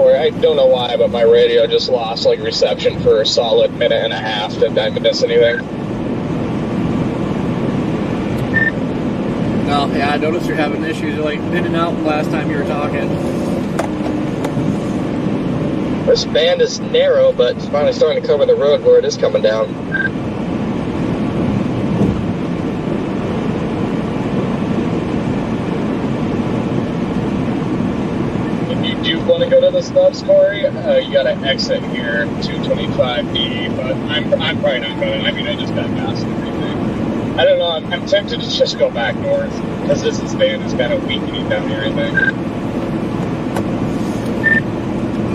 I don't know why, but my radio just lost like reception for a solid minute and a half. Did I miss anything? No, yeah, I noticed you're having issues like in and out last time you were talking. This band is narrow, but it's finally starting to cover the road where it is coming down. If you want to go to the stubs, Corey, you got to exit here, 225D, but I'm probably not going. I mean, I just got gas and everything. I don't know, I'm tempted to just go back north, because this band is kind of weakening down here, I think.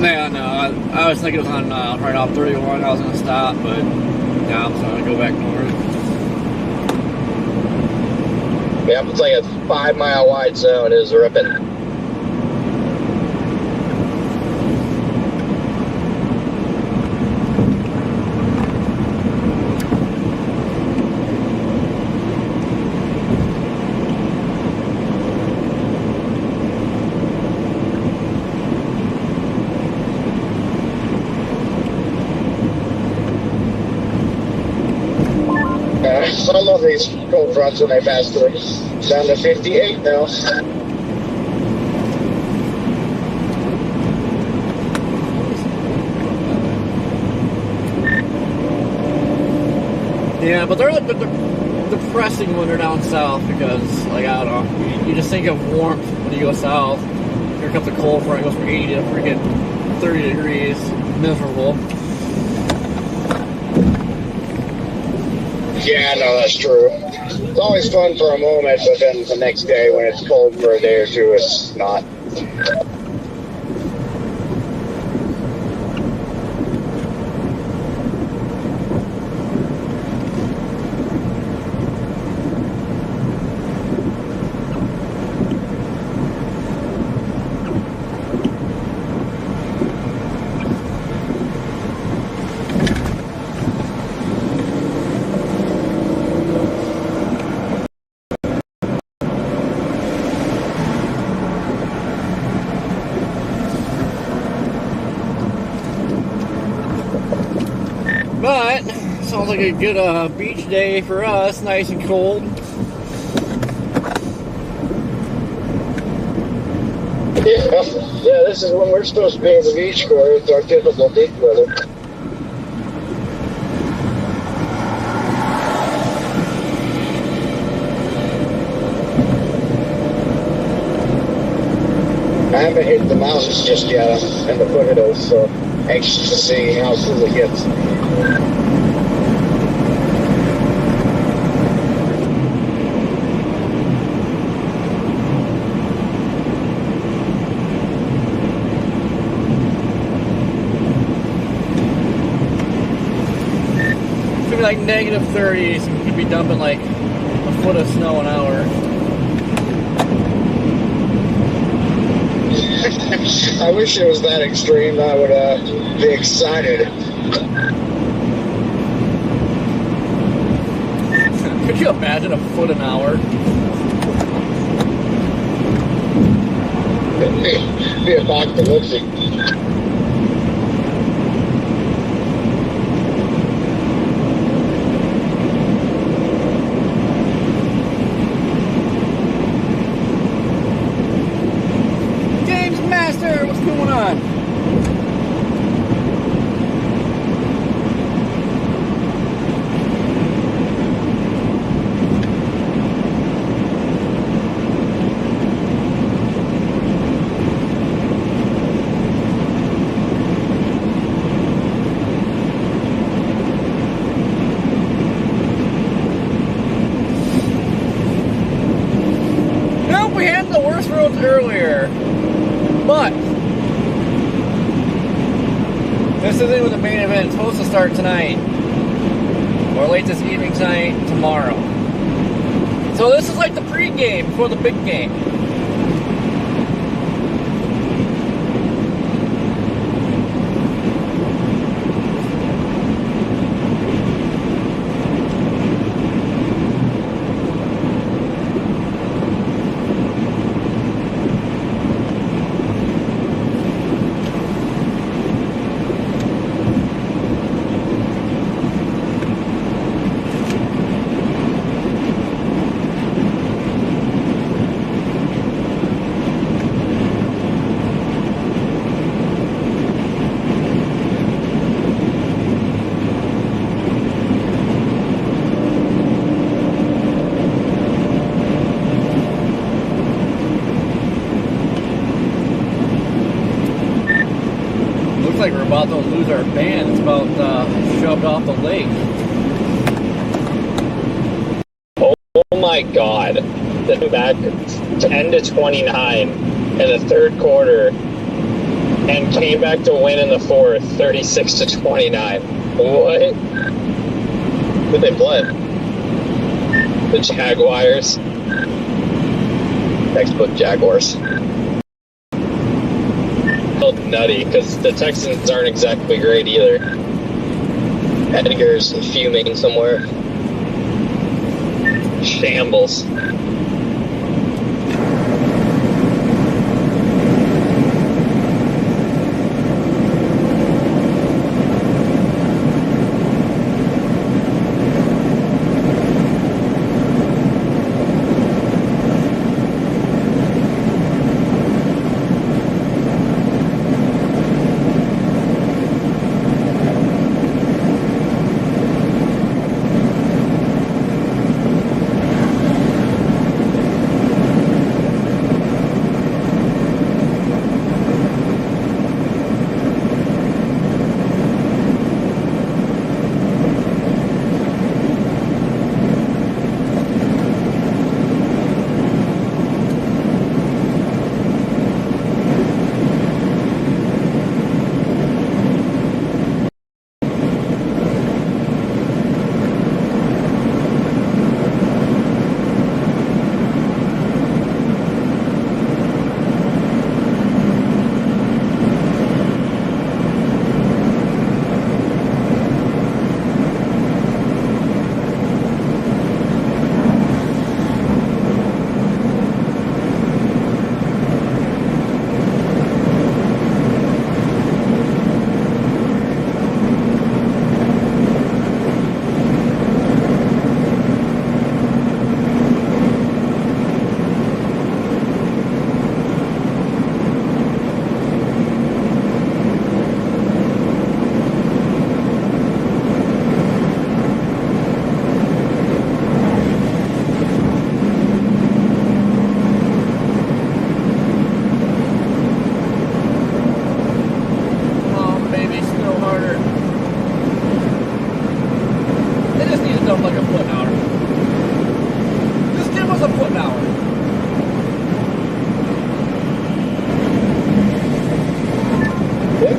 Yeah, no, I was thinking it was on right off 31. I was going to stop, but now I'm going to go back north. Yeah, it's like a 5 mile wide zone. It is ripping. love these cold fronts when they pass through. Down to 58 now. Yeah, but they're a bit depressing when they're down south because, like, I don't know, you just think of warmth when you go south. Here comes the cold front, it goes from 80 to freaking 30 degrees. Miserable. Yeah, no, that's true. It's always fun for a moment, but then the next day when it's cold for a day or two, it's not. But, sounds like a good beach day for us, nice and cold. Yeah, this is when we're supposed to be in the beach, Corey. It's our typical beach weather. I haven't hit the mountains just yet and the foothills, so anxious to see how cool it gets. It's gonna be like negative 30, so we could be dumping like a foot of snow an hour. I wish it was that extreme. I would be excited. Could you imagine a foot an hour? Be apocalyptic. What's going on? Nope, we had the worst roads earlier. But this isn't even the main event. It's supposed to start tonight. Or late this evening tonight, tomorrow. So this is like the pre-game before the big game. Like we're about to lose our band. It's about shoved off the lake. Oh my God. The back 10 to 29 in the third quarter and came back to win in the fourth, 36 to 29. What? Who'd they play? The Jaguars. Textbook Jaguars. Nutty, because the Texans aren't exactly great either. Edgar's fuming somewhere. Shambles.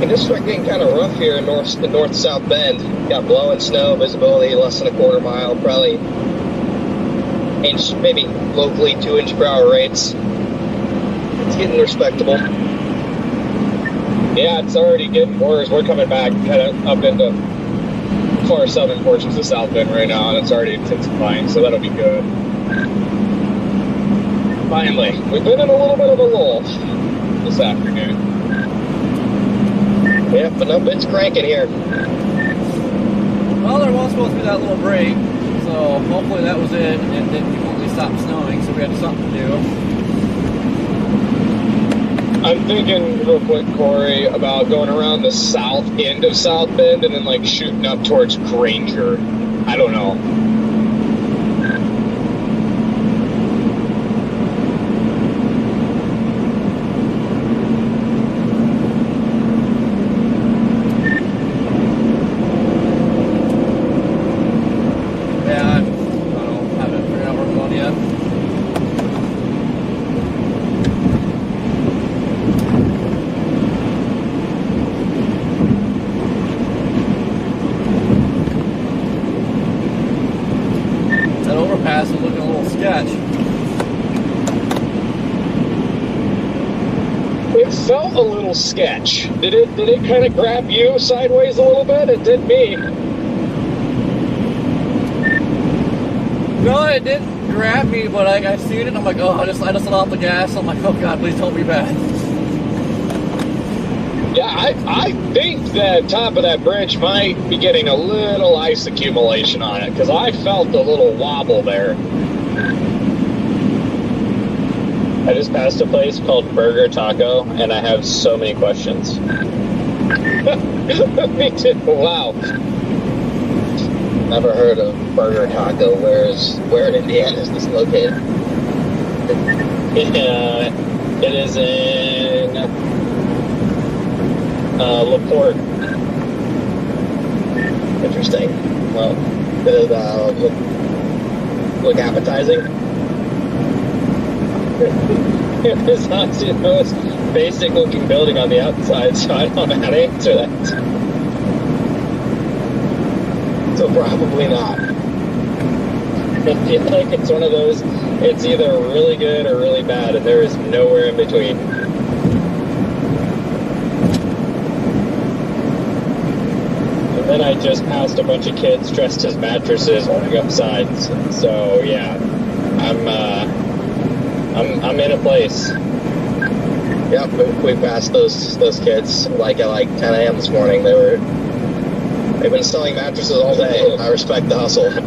It just started getting kind of rough here in north-south Bend. Got blowing snow, visibility less than a quarter mile, probably inch, maybe locally 2 inch per hour rates. It's getting respectable. Yeah, it's already getting worse. We're coming back kind of up into far southern portions of South Bend right now, and it's already intensifying, so that'll be good. Finally, we've been in a little bit of a lull this afternoon. Yeah, but no, it's cranking here. Well, there was supposed to be that little break, so hopefully that was it, and it didn't completely stop snowing, so we had something to do. I'm thinking real quick, Corey, about going around the south end of South Bend and then like shooting up towards Granger. I don't know. Yeah, I don't know, haven't figured out where I'm going yet. That overpass is looking a little sketch. It felt a little sketch. Did it kind of grab you sideways a little bit? It did me. No, it didn't grab me, but I seen it and I'm like, oh, I just let off the gas. I'm like, oh God, please don't be bad. Yeah, I think that top of that bridge might be getting a little ice accumulation on it, because I felt a little wobble there. I just passed a place called Burger Taco, and I have so many questions. Me too. Wow. Never heard of Burger Taco. Where in Indiana is this located? It is in LaPorte. Interesting. Well, does it look appetizing? It's not the most basic looking building on the outside, so I don't know how to answer that. So probably not. I feel like it's one of those, it's either really good or really bad, and there is nowhere in between. And then I just passed a bunch of kids dressed as mattresses holding up signs. So yeah, I'm in a place. Yep, we passed those kids like at 10 a.m. this morning. They've been selling mattresses all day. I respect the hustle. I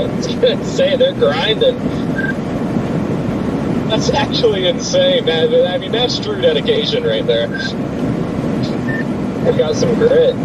was gonna say they're grinding. That's actually insane, man. I mean, that's true dedication right there. They've got some grit.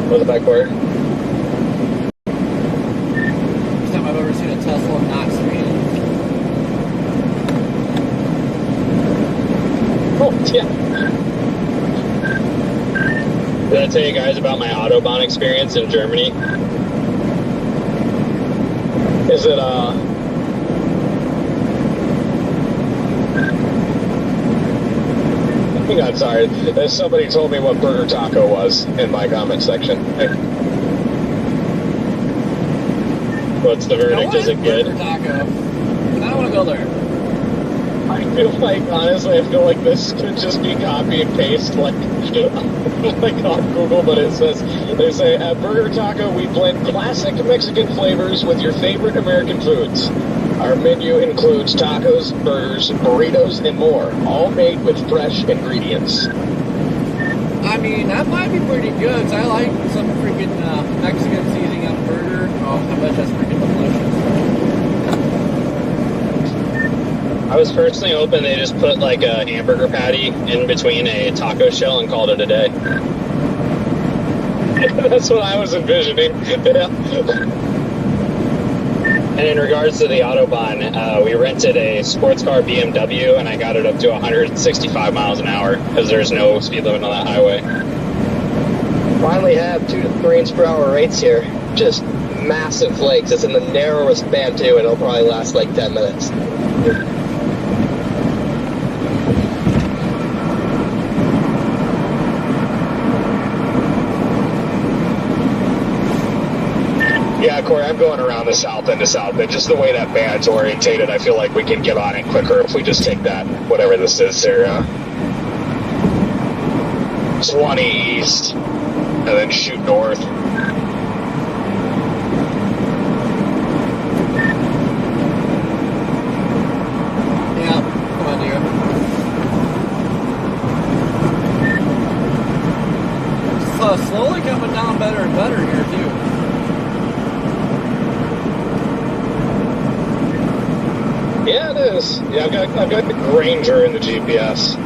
Was it backward? First time I've ever seen a Tesla not speeding. Oh, yeah. Did I tell you guys about my Autobahn experience in Germany? Is it, I'm sorry. Somebody told me what Burger Taco was in my comment section. What's the verdict? Is it good? Burger Taco. I don't want to go there. I feel like, honestly, I feel like this could just be copy and paste, like on Google, but it says, they say, at Burger Taco, we blend classic Mexican flavors with your favorite American foods. Our menu includes tacos, burgers, burritos, and more, all made with fresh ingredients. I mean, that might be pretty good, 'cause I like some freaking Mexican seasoning on a burger. Oh, I bet that's freaking delicious. I was personally hoping they just put like a hamburger patty in between a taco shell and called it a day. That's what I was envisioning. Yeah. And in regards to the Autobahn, we rented a sports car BMW, and I got it up to 165 miles an hour because there's no speed limit on that highway. Finally have 2 to 3 inch per hour rates here. Just massive flakes. It's in the narrowest band too, and it'll probably last like 10 minutes. Yeah, Corey, I'm going around the south end to south end. Just the way that band's orientated, I feel like we can get on it quicker if we just take that, whatever this is here, 20 east, and then shoot north. Yeah, come on, dear. It's slowly coming down better and better here, too. Yeah, it is. Yeah, I've got the Granger in the GPS.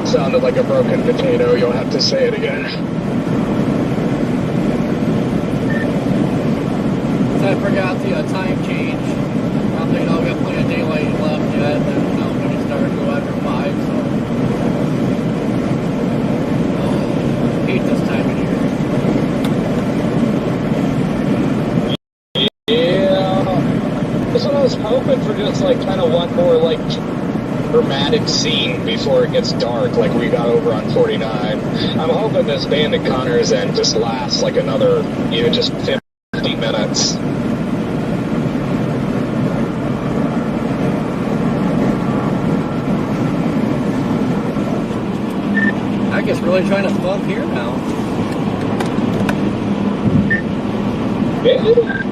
Sounded like a broken potato. You'll have to say it again. I forgot the time change. I'm thinking, we got plenty of daylight left yet, and then when it started to go after 5, so. Oh, I hate this time of year. Yeah. That's what I was hoping for, just like kind of one more like dramatic scene before it gets dark, like we got over on 49. I'm hoping this band at Connor's End just lasts like another, just 50 minutes. I guess really trying to bump here now. Yeah.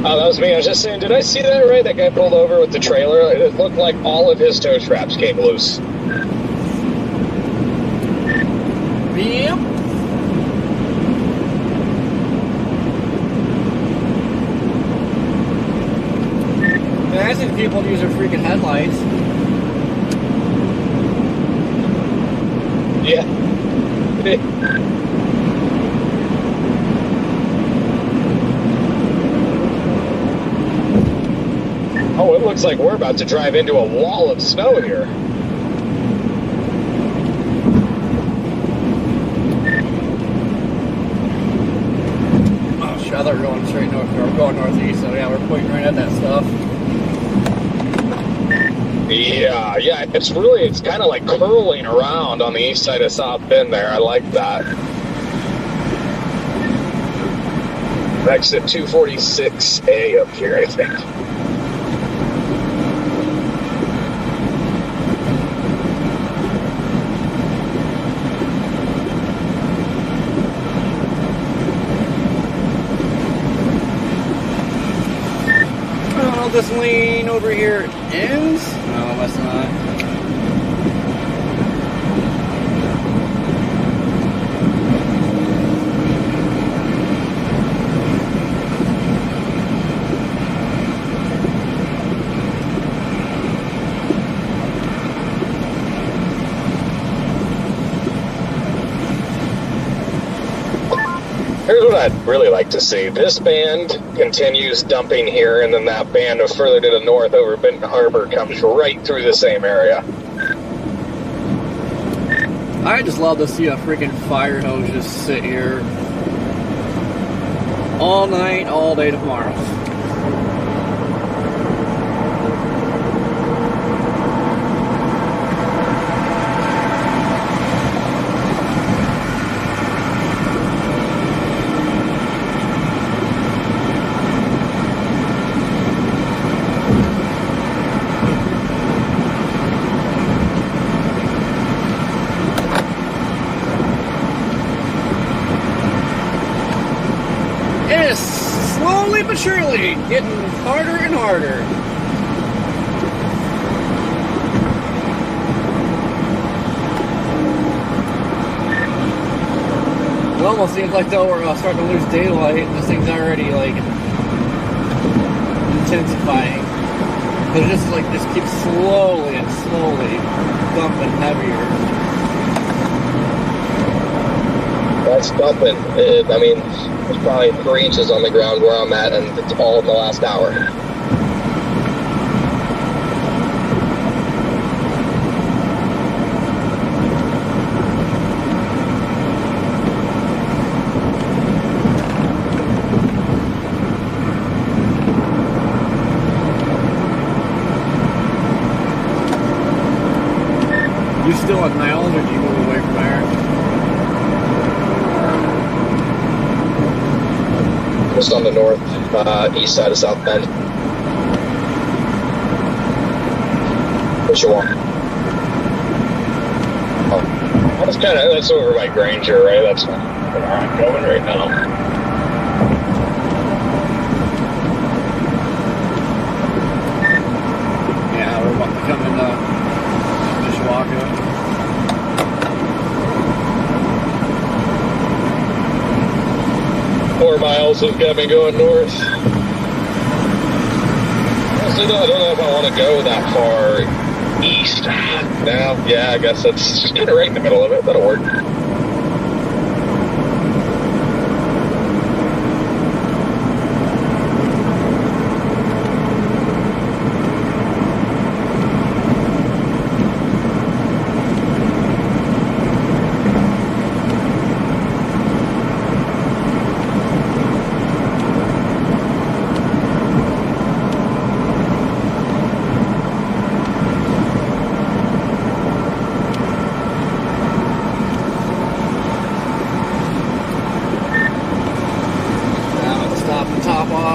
Oh, that was me. I was just saying, did I see that right? That guy pulled over with the trailer. It looked like all of his tow straps came loose. Yep. asking people to use their freaking headlights. Yeah. Oh, it looks like we're about to drive into a wall of snow here. Oh shit, I thought we were going straight north, or going northeast, so yeah, we're pointing right at that stuff. Yeah, it's kind of like curling around on the east side of South Bend there. I like that. Exit 246A up here, I think. Oh, this lane over here ends? No, that's not. Here's what I'd really like to see. This band continues dumping here, and then that band of further to the north over Benton Harbor comes right through the same area. I just love to see a freaking fire hose just sit here all night, all day tomorrow. It is slowly but surely getting harder and harder. It almost seems like though we're starting to lose daylight. This thing's already like intensifying. But it just keeps slowly and slowly dumping heavier. That's dumping. I mean, there's probably 3 inches on the ground where I'm at, and it's all in the last hour. You still at Niles, or do you move away from there? Just on the north, east side of South Bend. What you want? Oh, that's over by Granger, right? That's where I'm going right now. Yeah, we're about to come into Mishawaka. 4 miles has got me going north. Honestly, though, I don't know if I want to go that far east now. Yeah, I guess that's just kind of right in the middle of it. That'll work.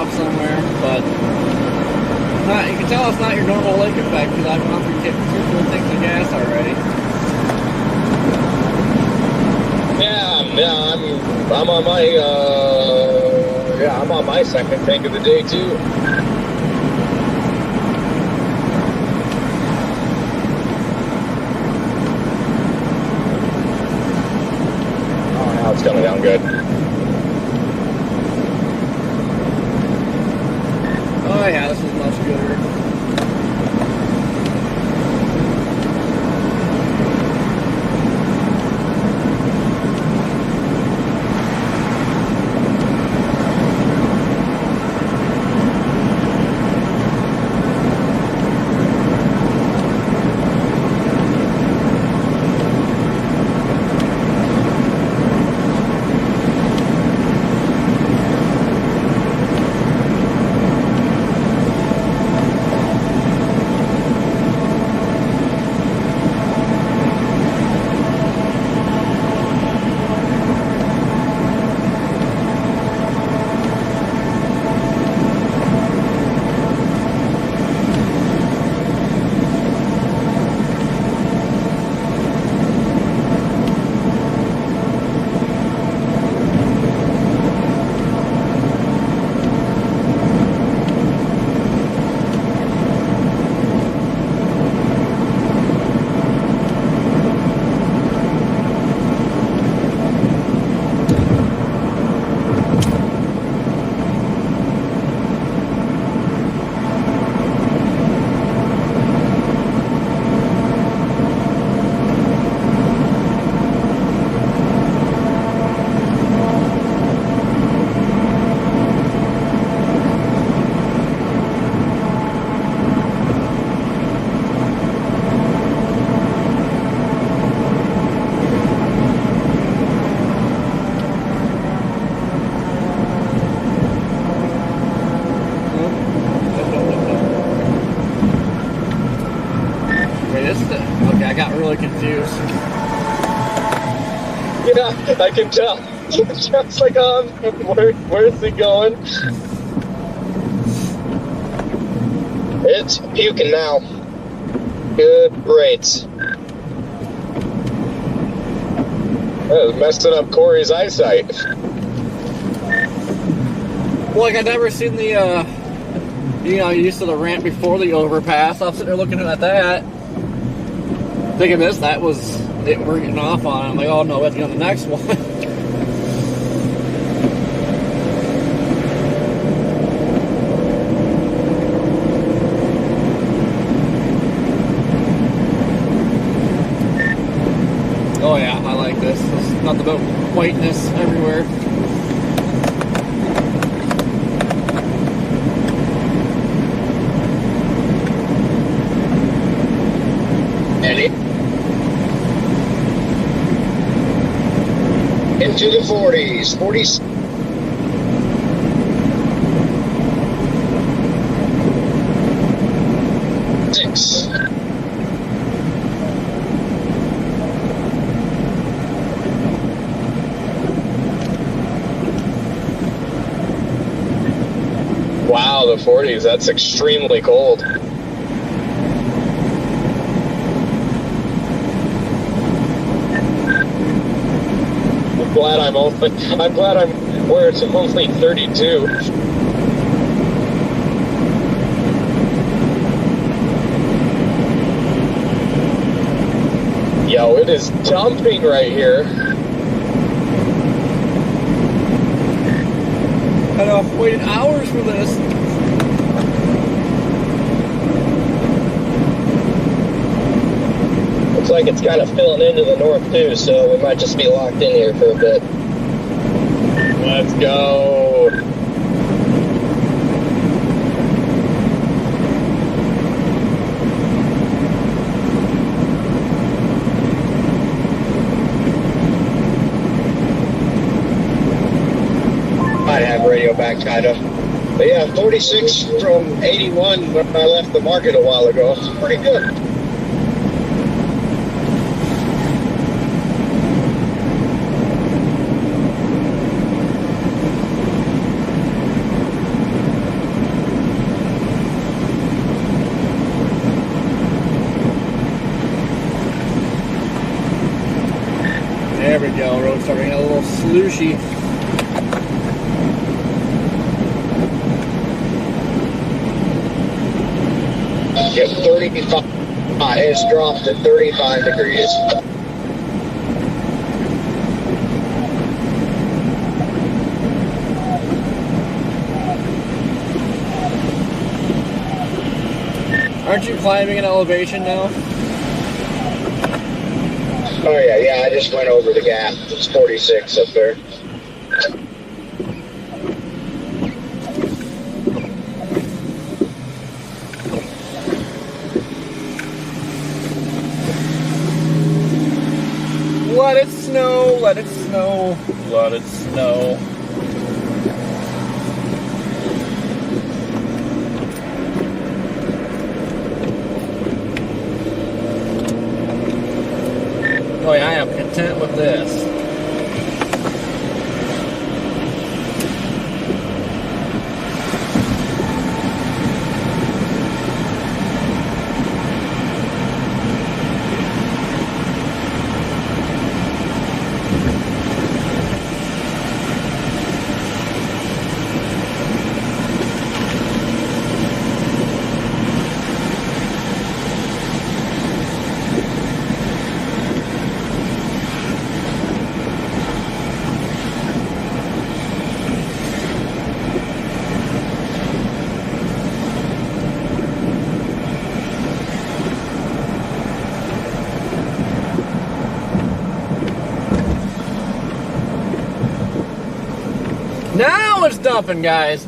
Somewhere, but you can tell it's not your normal lake effect because I've gone through 2 full tanks of gas already. Yeah, I'm on my I'm on my second tank of the day too. Oh, now it's coming down good. Oh yeah, this is much gooder. missed it. Okay, I got really confused. Yeah, I can tell. Just like, where's he going? It's puking now. Good rates. That was messing up Corey's eyesight. Well, like, I'd never seen the, you used to the ramp before the overpass. I was sitting there looking at that, thinking that was it, we're getting off on it. I'm like, oh no, let's get on the next one. Oh yeah, I like this. It's nothing but whiteness everywhere. Into the 40s. 40s. Six. Wow, the 40s, that's extremely cold. I'm glad I'm where it's only 32. Yo, it is dumping right here. I know, I've waited hours for this. Looks like it's kind of filling into the north too, so we might just be locked in here for a bit. Let's go. Might have radio back kind of. But yeah, 46 from 81 when I left the market a while ago. It's pretty good. There we go, road's starting to get a little slushy. Yep, 35. It's dropped to 35 degrees. Aren't you climbing an elevation now? Oh yeah, I just went over the gap. It's 46 up there. Let it snow, let it snow, let it snow. Boy, I am content with this. Now it's dumping, guys.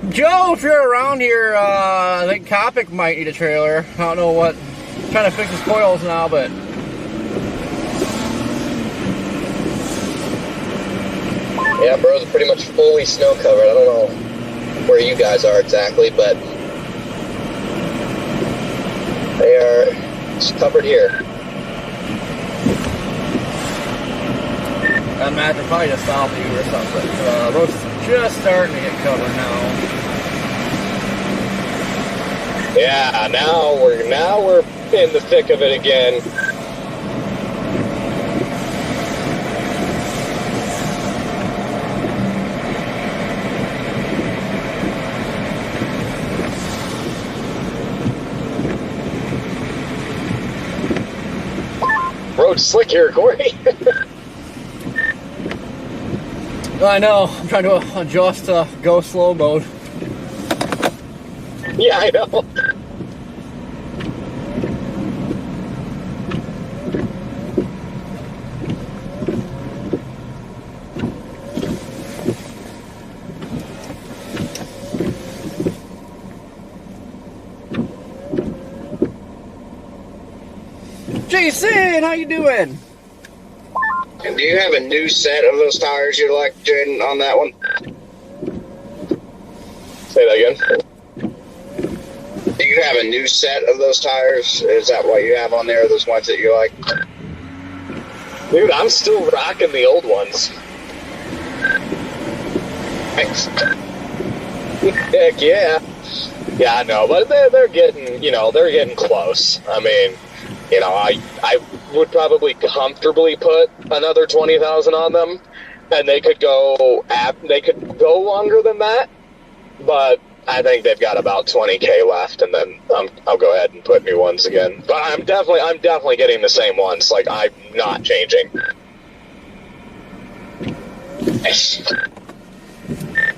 Joe, if you're around here, I think Copic might need a trailer. I don't know what. I'm trying to fix his coils now, but. Yeah, bro's pretty much fully snow covered. I don't know where you guys are exactly, but they are just covered here. I'm gonna have to probably just stop you or something. Road's just starting to get covered now. Yeah, now we're in the thick of it again. Road's slick here, Corey. I know. I'm trying to adjust to go slow mode. Yeah, I know. Jason, how you doing? And do you have a new set of those tires you like, Jaden, on that one? Say that again. Do you have a new set of those tires? Is that what you have on there, those ones that you like? Dude, I'm still rocking the old ones. Thanks. Heck yeah. Yeah, I know, but they're getting, they're getting close. I mean, I would probably comfortably put another 20,000 on them, and they could go longer than that, but I think they've got about 20K left, and then I'll go ahead and put new ones again. But I'm definitely getting the same ones. Like, I'm not changing.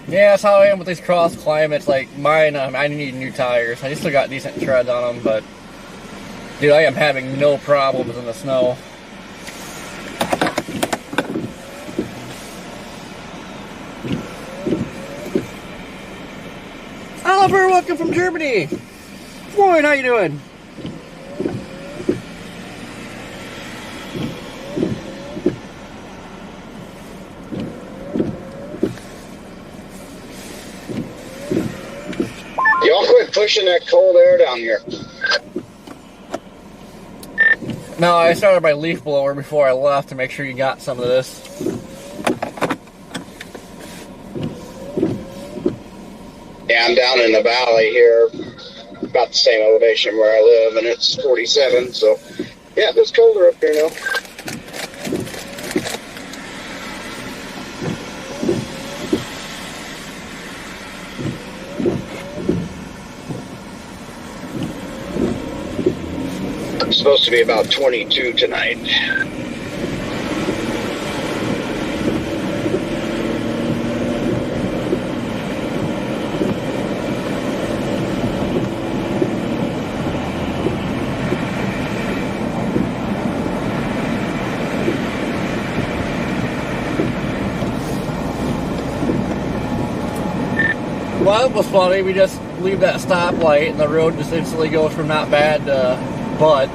Yeah, that's how I am with these cross climates. Like mine, I need new tires. I still got decent tread on them, but dude, I am having no problems in the snow. Oliver, welcome from Germany. Warren, how you doing? Y'all quit pushing that cold air down here. No, I started my leaf blower before I left to make sure you got some of this. Yeah, I'm down in the valley here, about the same elevation where I live, and it's 47, so yeah, it's colder up here now. It's supposed to be about 22 tonight. Well, it was funny. We just leave that stoplight and the road just instantly goes from not bad to but.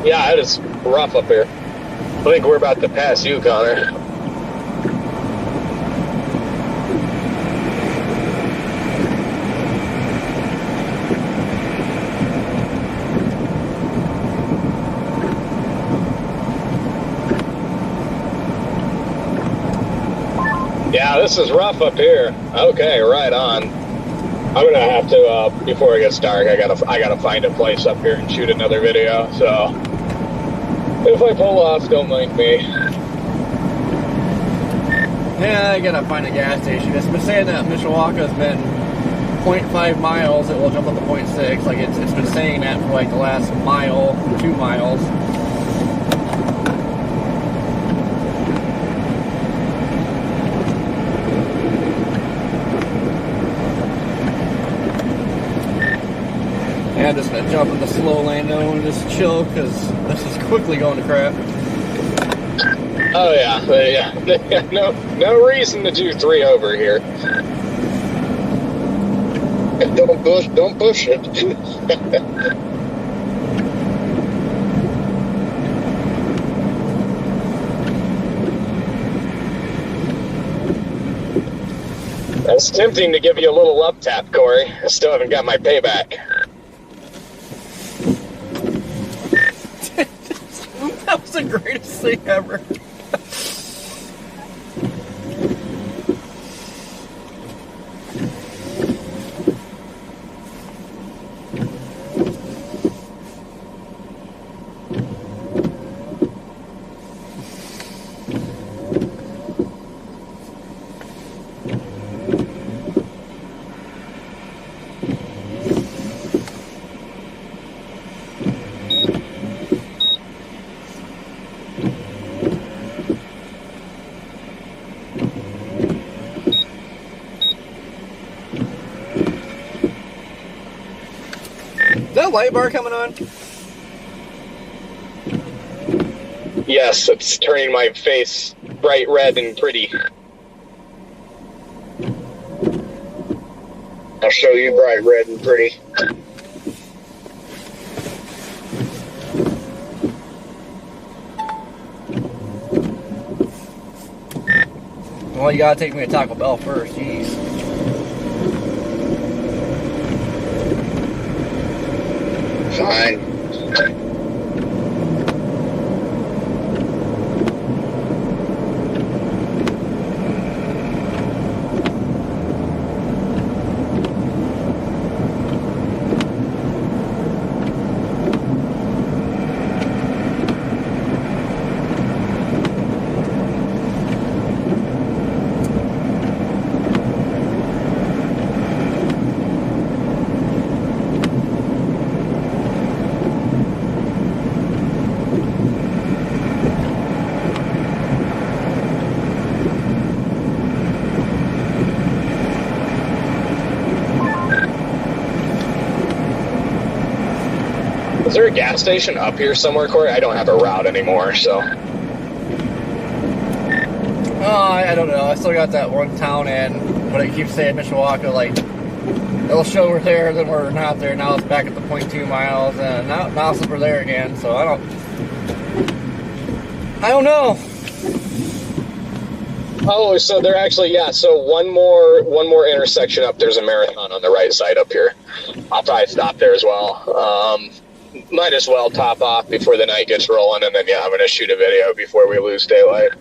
Yeah, it is rough up here. I think we're about to pass you, Connor. Yeah, this is rough up here. Okay, right on. I'm gonna have to, before it gets dark, I gotta find a place up here and shoot another video, so if I pull off, don't mind me. Yeah, I gotta find a gas station. It's been saying that Mishawaka's been 0.5 miles, it will jump up to 0.6. Like, it's been saying that for like the last mile, 2 miles. Yeah, I'm just gonna jump in the slow lane now and just chill, because this is quickly going to crap. Oh yeah, no reason to do 3 over here. Don't push it. It's tempting to give you a little love tap, Corey. I still haven't got my payback. That was the greatest thing ever. Is that light bar coming on? Yes, it's turning my face bright red and pretty. I'll show you bright red and pretty. Well, you gotta take me to Taco Bell first, jeez. Fine. Is there a gas station up here somewhere, Corey? I don't have a route anymore, so. Oh, I don't know. I still got that one town in, but it keeps saying Mishawaka, like, it'll show we're there, then we're not there. Now it's back at the 0.2 miles, and now we're there again, so I don't know. Oh, so they're actually, yeah, so one more intersection up, there's a marathon on the right side up here. I'll probably stop there as well. Might as well top off before the night gets rolling, and then, yeah, I'm going to shoot a video before we lose daylight.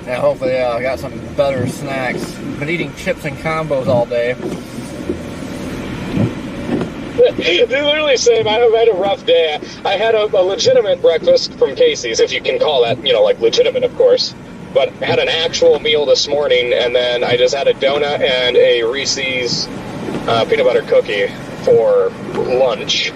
Yeah, hopefully I got some better snacks. Been eating chips and combos all day. They literally say, I've had a rough day. I had a legitimate breakfast from Casey's, if you can call that, like legitimate, of course. But had an actual meal this morning, and then I just had a donut and a Reese's peanut butter cookie for lunch.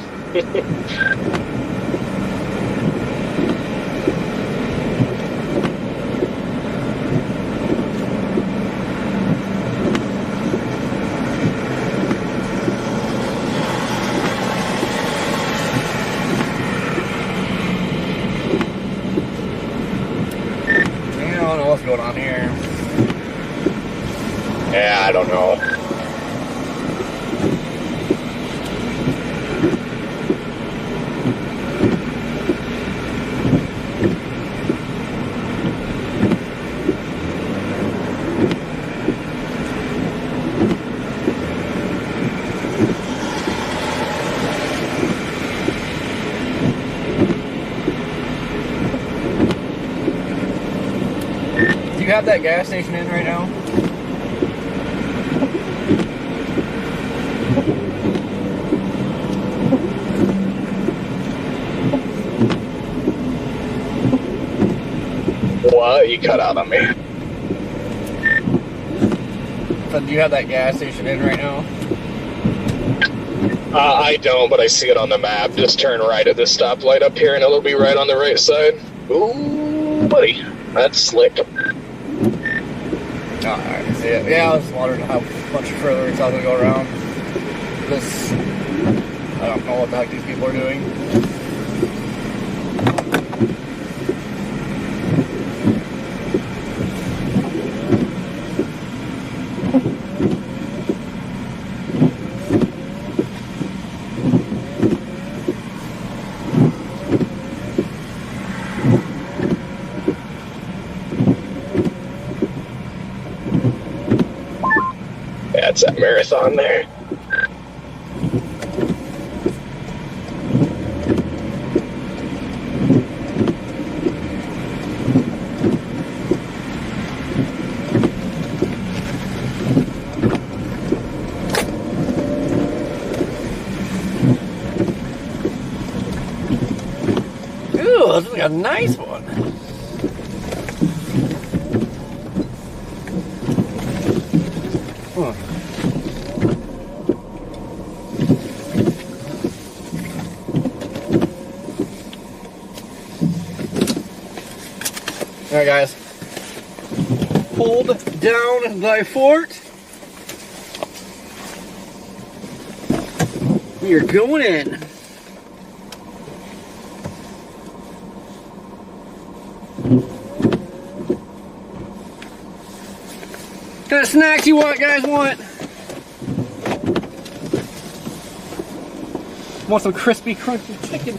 I don't know what's going on here. Yeah, I don't know. Do you have that gas station in right now? What? You cut out on me. So do you have that gas station in right now? I don't, but I see it on the map. Just turn right at this stoplight up here, and it'll be right on the right side. Ooh, buddy. That's slick. Oh, I can see it. Yeah, I was just wondering how much further it's all going to go around. This, I don't know what the heck these people are doing. That's that marathon there. Ooh, this is like a nice one. Alright guys, hold down thy fort. You're going in. What kind of snacks you guys want? Want some crispy, crunchy chicken?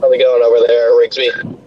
How's it going over there, Rigsby?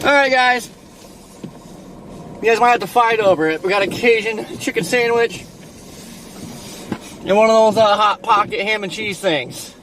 Alright guys, you guys might have to fight over it. We got a Cajun chicken sandwich and one of those Hot Pocket ham and cheese things.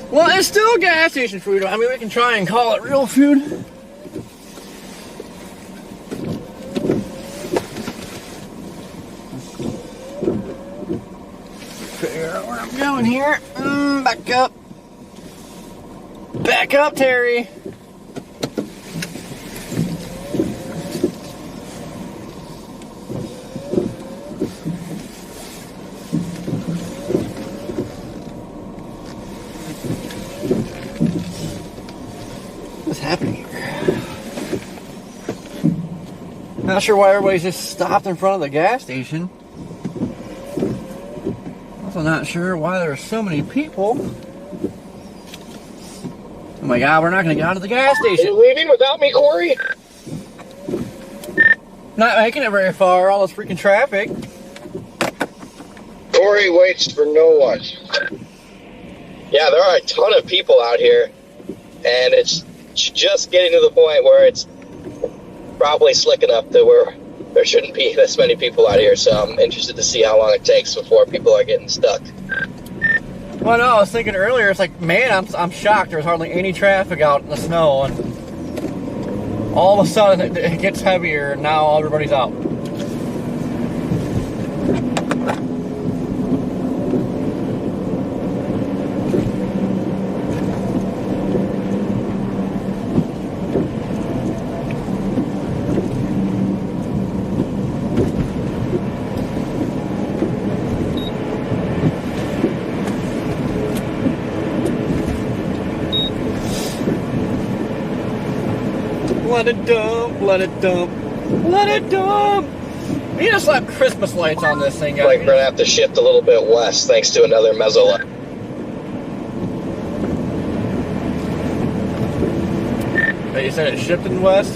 Well, it's still gas station food. I mean, we can try and call it real food. Figure out where I'm going here. Back up. Back up, Terry. What's happening here? Not sure why everybody's just stopped in front of the gas station. Also not sure why there are so many people. Oh my god, we're not gonna get out of the gas Are station. you leaving without me, Corey? Not making it very far, all this freaking traffic. Corey waits for no one. Yeah, there are a ton of people out here, and it's just getting to the point where it's probably slick enough to where there shouldn't be this many people out here, so I'm interested to see how long it takes before people are getting stuck. Well, no, I was thinking earlier, it's like, man, I'm shocked there's hardly any traffic out in the snow, and all of a sudden it gets heavier, and now everybody's out. Let it dump, let it dump, let it dump. We need to slap Christmas lights on this thing, guys. Like, we're gonna have to shift a little bit west thanks to another meso. Hey, you said it shifted west?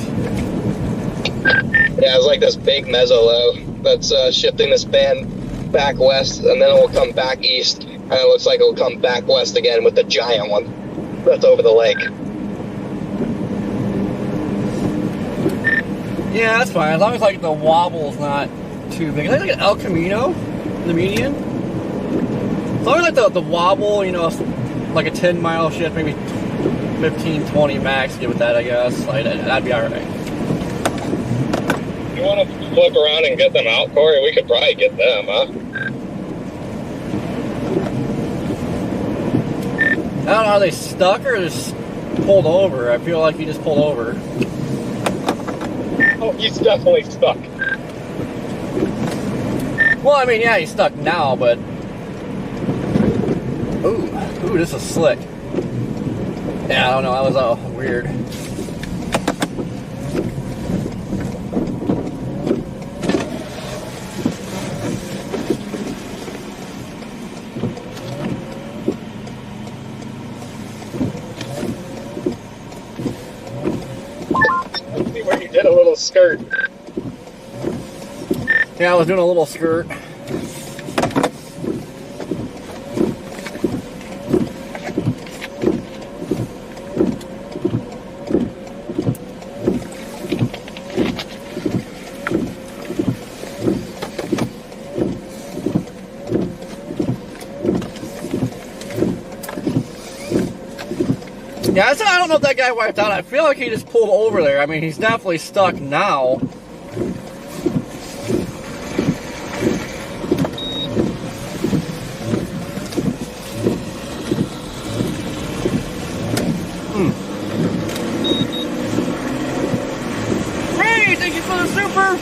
Yeah, it's like this big meso that's shifting this band back west, and then it will come back east, and it looks like it will come back west again with the giant one that's over the lake. Yeah, that's fine. As long as like the wobble's not too big. Is that like an El Camino, the median? As long as like the wobble, you know, like a 10-mile shift, maybe 15, 20 max, get with that, I guess. Like, that'd be alright. You want to flip around and get them out, Corey? We could probably get them, huh? I don't know, are they stuck or just pulled over? I feel like he just pulled over. Oh, he's definitely stuck. Well, I mean, yeah, he's stuck now, but... Ooh, this is slick. Yeah, I don't know, that was weird. See where you did a little skirt. Yeah, I was doing a little skirt. Yeah, I don't know if that guy wiped out. I feel like he just pulled over there. I mean, he's definitely stuck now. Hey, thank you for the super.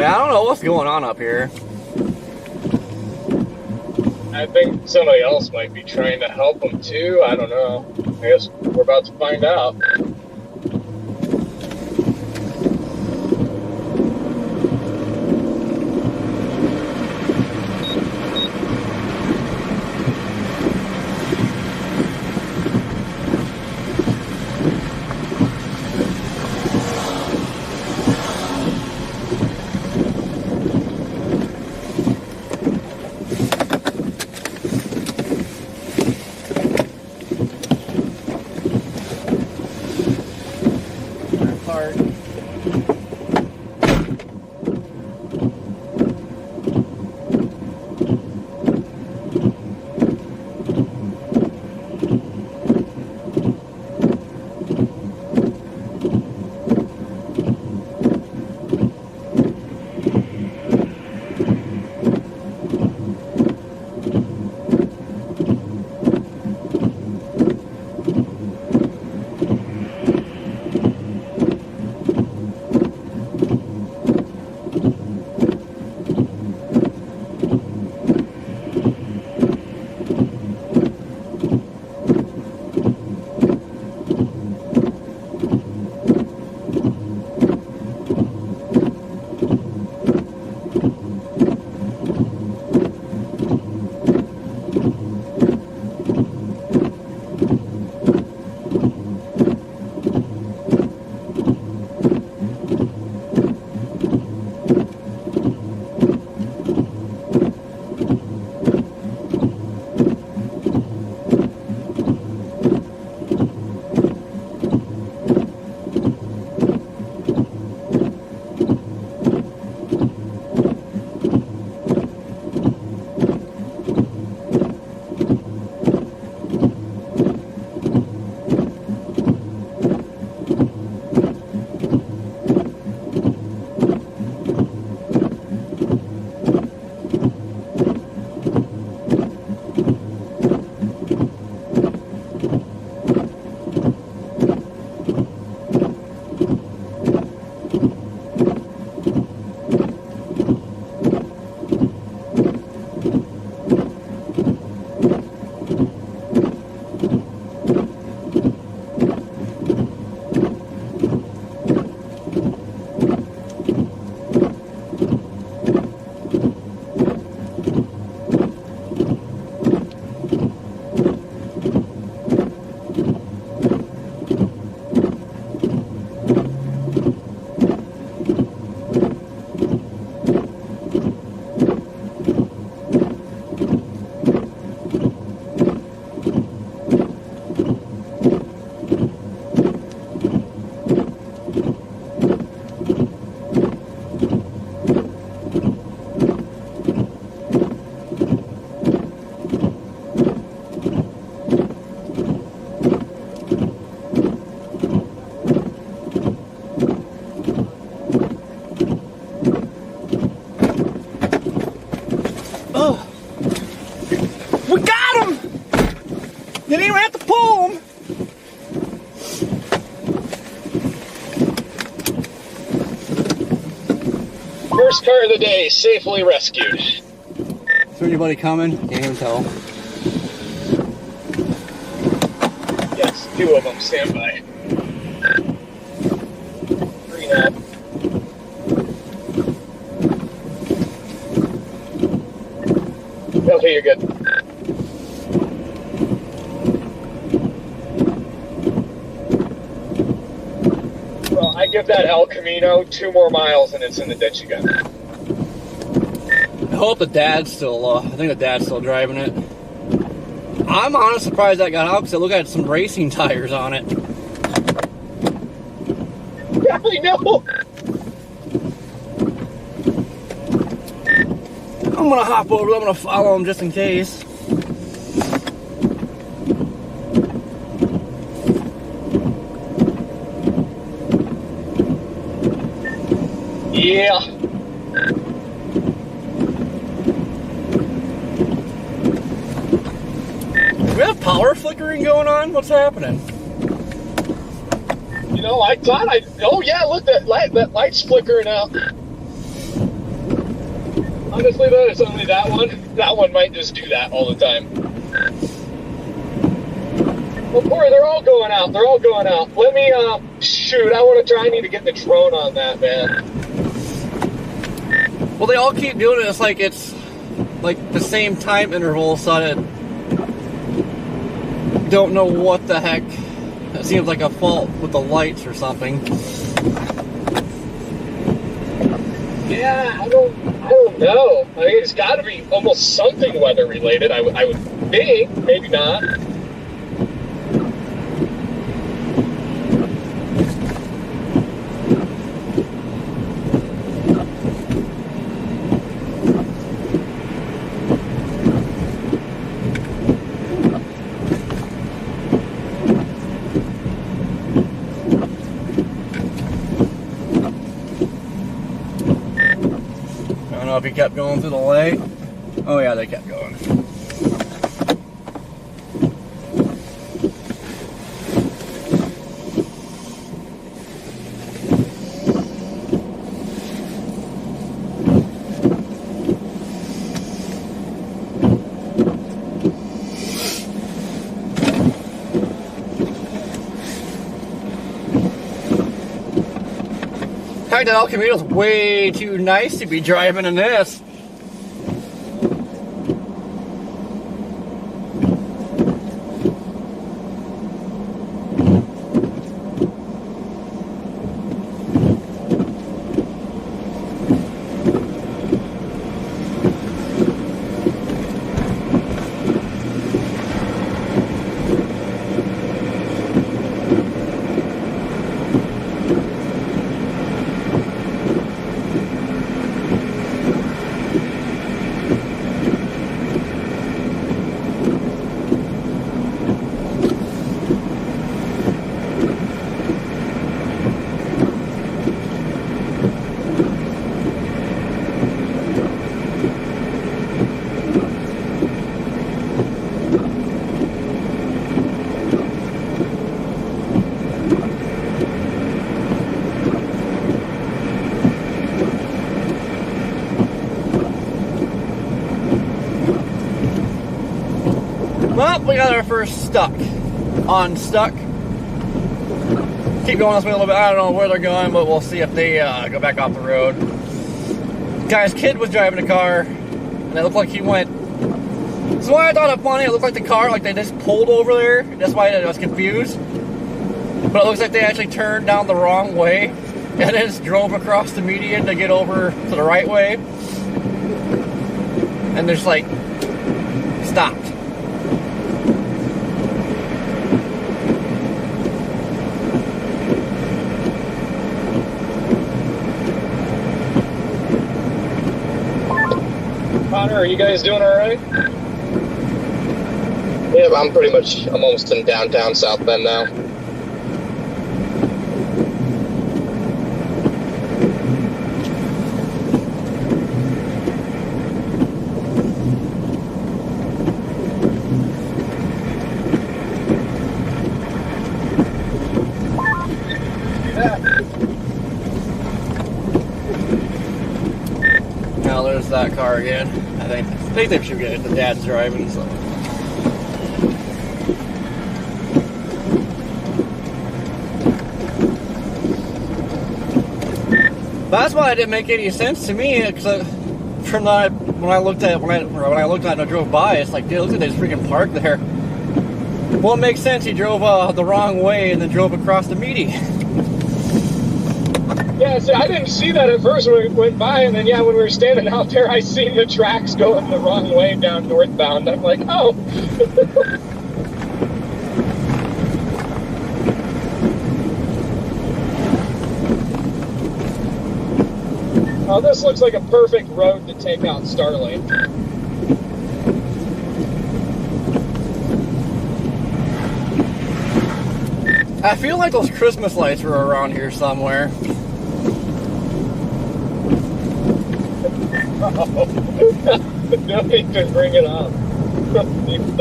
I don't know what's going on up here. I think somebody else might be trying to help him too. I don't know. I guess we're about to find out. Didn't even have to pull them. First car of the day, safely rescued. Is there anybody coming? Can't even tell. Yes, 2 of them. Stand by. 3 now. Okay, you're good. Well, I give that El Camino 2 more miles and it's in the ditch again. I hope the dad's still, I think the dad's still driving it. I'm honestly surprised that got out because it looked like it had some racing tires on it. Yeah, I know. I'm gonna hop over, I'm gonna follow him just in case. Yeah. Do we have power flickering going on? What's happening? You know, I thought oh yeah, look, that light's flickering out. Honestly though, it's only that one. That one might just do that all the time. Well, Corey, they're all going out. They're all going out. Let me, shoot, I need to get the drone on that, man. Well, they all keep doing it. It's like the same time interval, so I don't know what the heck. It seems like a fault with the lights or something. Yeah, I don't know. I mean, it's got to be almost something weather related. I would think, maybe not. I don't know if he kept going through the light. Oh yeah, they kept going. Heck, that El Camino's way too nice to be driving in this. Well, we got our first stuck. Unstuck. Keep going this way a little bit. I don't know where they're going, but we'll see if they go back off the road. Guy's kid was driving a car, and it looked like he went. So why I thought it funny, it looked like the car, like they just pulled over there. That's why I was confused. But it looks like they actually turned down the wrong way and then just drove across the median to get over to the right way. And just like stopped. Connor, are you guys doing all right? Yeah, I'm almost in downtown South Bend now. Now there's that car again. I think they should get it. The dad's driving, so. That's why it didn't make any sense to me, because when I looked at it and I drove by, it's like, dude, look at this freaking park there. Well, it makes sense. He drove the wrong way and then drove across the median. Yeah, see, I didn't see that at first when we went by, and then, yeah, when we were standing out there, I seen the tracks going the wrong way down northbound. I'm like, oh. Oh, this looks like a perfect road to take out Starlink. I feel like those Christmas lights were around here somewhere. Don't even bring it up. Something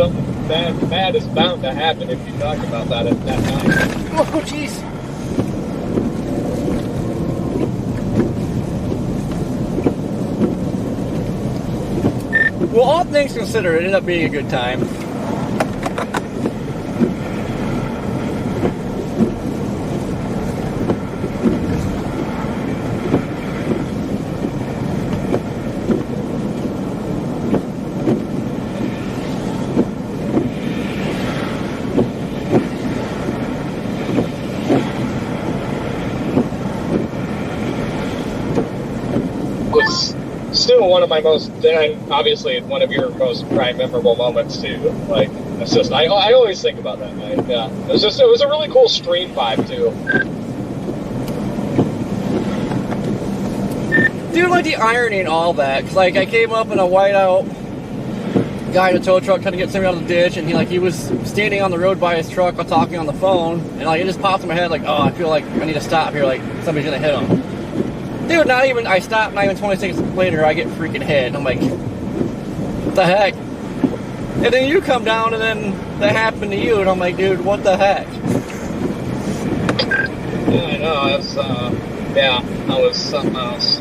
bad is bound to happen if you talk about that at that time. Oh, jeez. Well, all things considered, it ended up being a good time. Still one of my most, and obviously one of your most probably memorable moments too. Like, it's just, I always think about that night. Yeah, it was a really cool stream vibe too. Dude, like the irony and all that. 'Cause like I came up in a whiteout guy in a tow truck trying to get somebody out of the ditch, and he was standing on the road by his truck talking on the phone, and like it just popped in my head like, oh, I feel like I need to stop here, like somebody's gonna hit him. Dude, I stopped, not even 20 seconds later, I get freaking hit. I'm like, what the heck? And then you come down and then that happened to you, and I'm like, dude, what the heck? Yeah, I know, that's, yeah, that was something else.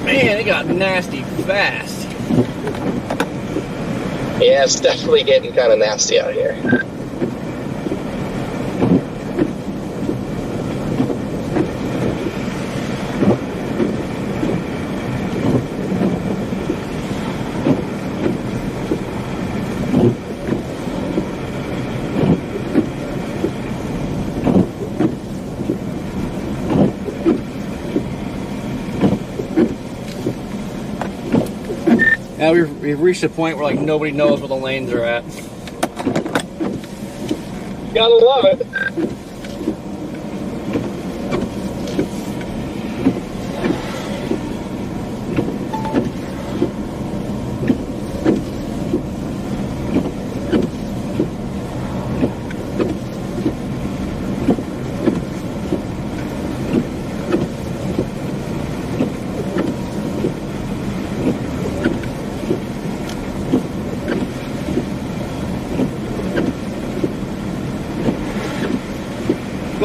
Man, it got nasty fast. Yeah, it's definitely getting kind of nasty out here. Now we've reached a point where like nobody knows where the lanes are at. Gotta love it.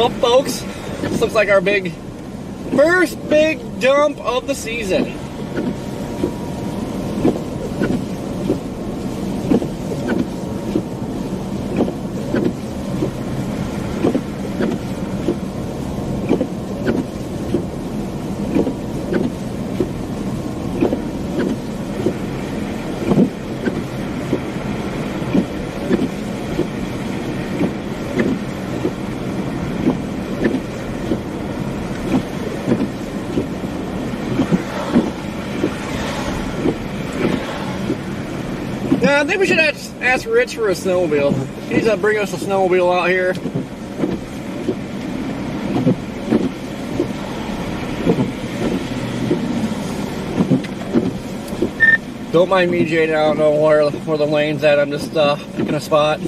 Well, folks, this looks like our first big dump of the season. I think we should ask Rich for a snowmobile. He needs to bring us a snowmobile out here. Don't mind me, Jaden. I don't know where the lane's at. I'm just picking a spot.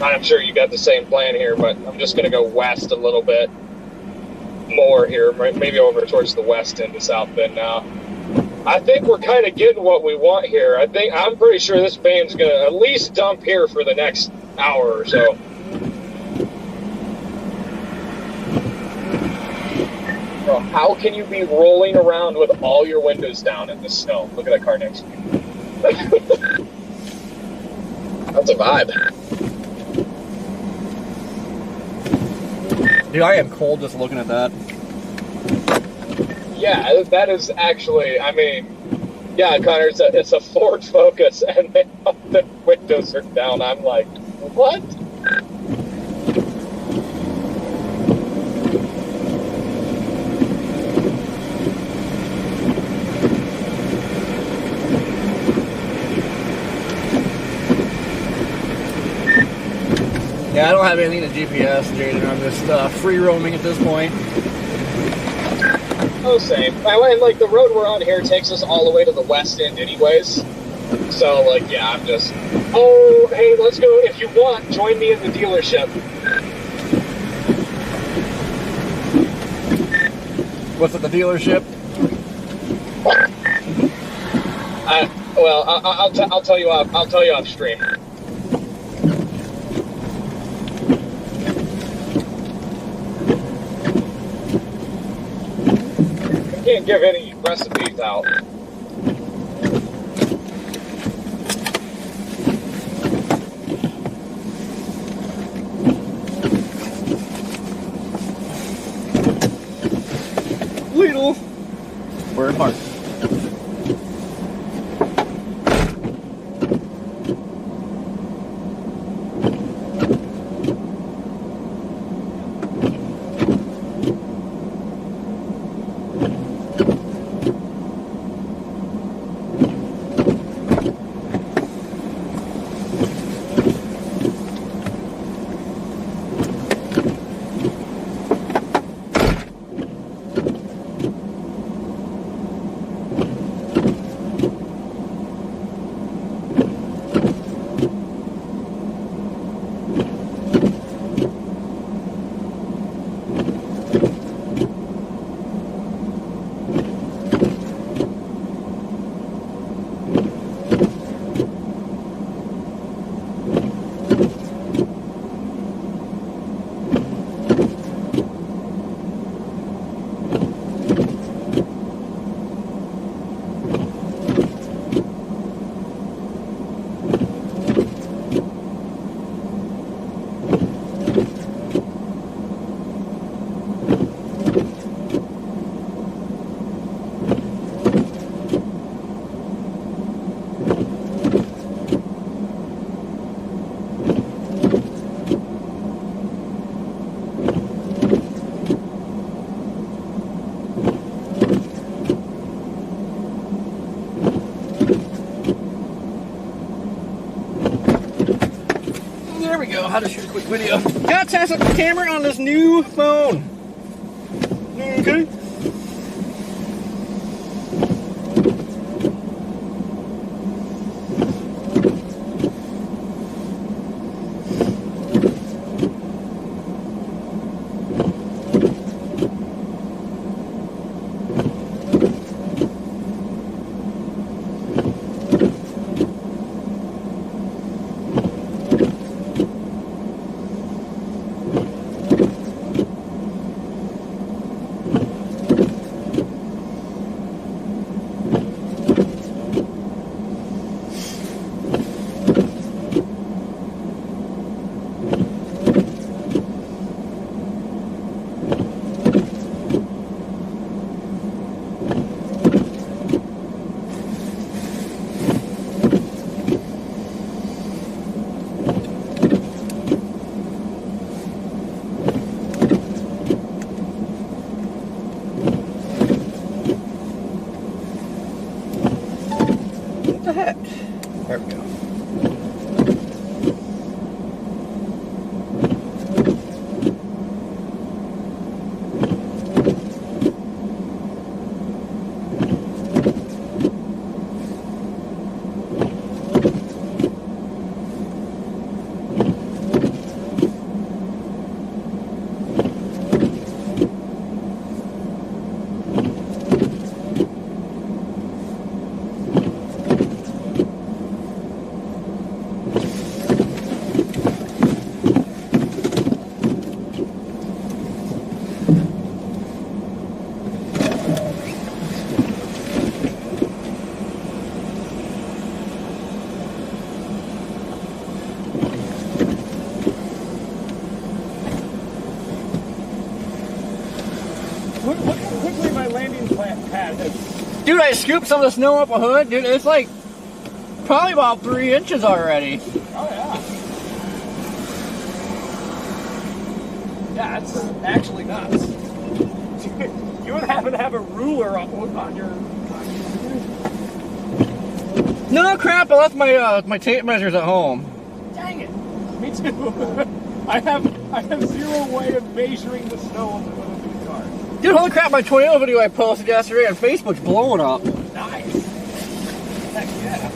I'm sure you got the same plan here, but I'm just going to go west a little bit more here, maybe over towards the west into South Bend now. I think we're kind of getting what we want here. I'm pretty sure this band's going to at least dump here for the next hour or so. Bro, how can you be rolling around with all your windows down in the snow? Look at that car next to you. That's a vibe. Dude, I am cold just looking at that. Yeah, that is actually, I mean, yeah, Connor, it's a Ford Focus, and the windows are down. I'm like, what? Yeah, I don't have anything to GPS, Jaden. I'm just free roaming at this point. Oh, same. And like the road we're on here takes us all the way to the west end, anyways. So, like, yeah, I'm just. Oh, hey, let's go. If you want, join me in the dealership. What's at the dealership? I'll tell you off. I'll tell you off stream. Can't give any recipes out. Lidl. We're apart. There we go, how to shoot a quick video. Got to test up the camera on this new phone. Okay. the heck? There we go. Look how quickly my landing pad has. Dude, I scooped some of the snow up a hood. Dude, it's like probably about 3 inches already. Oh, yeah. Yeah, it's actually nuts. You would happen to have a ruler on your. No crap, I left my my tape measures at home. Dang it! Me too. I have zero way of measuring the snow on the hood of the car. Dude, holy crap, my tornado video I posted yesterday on Facebook's blowing up. Nice. Heck yeah.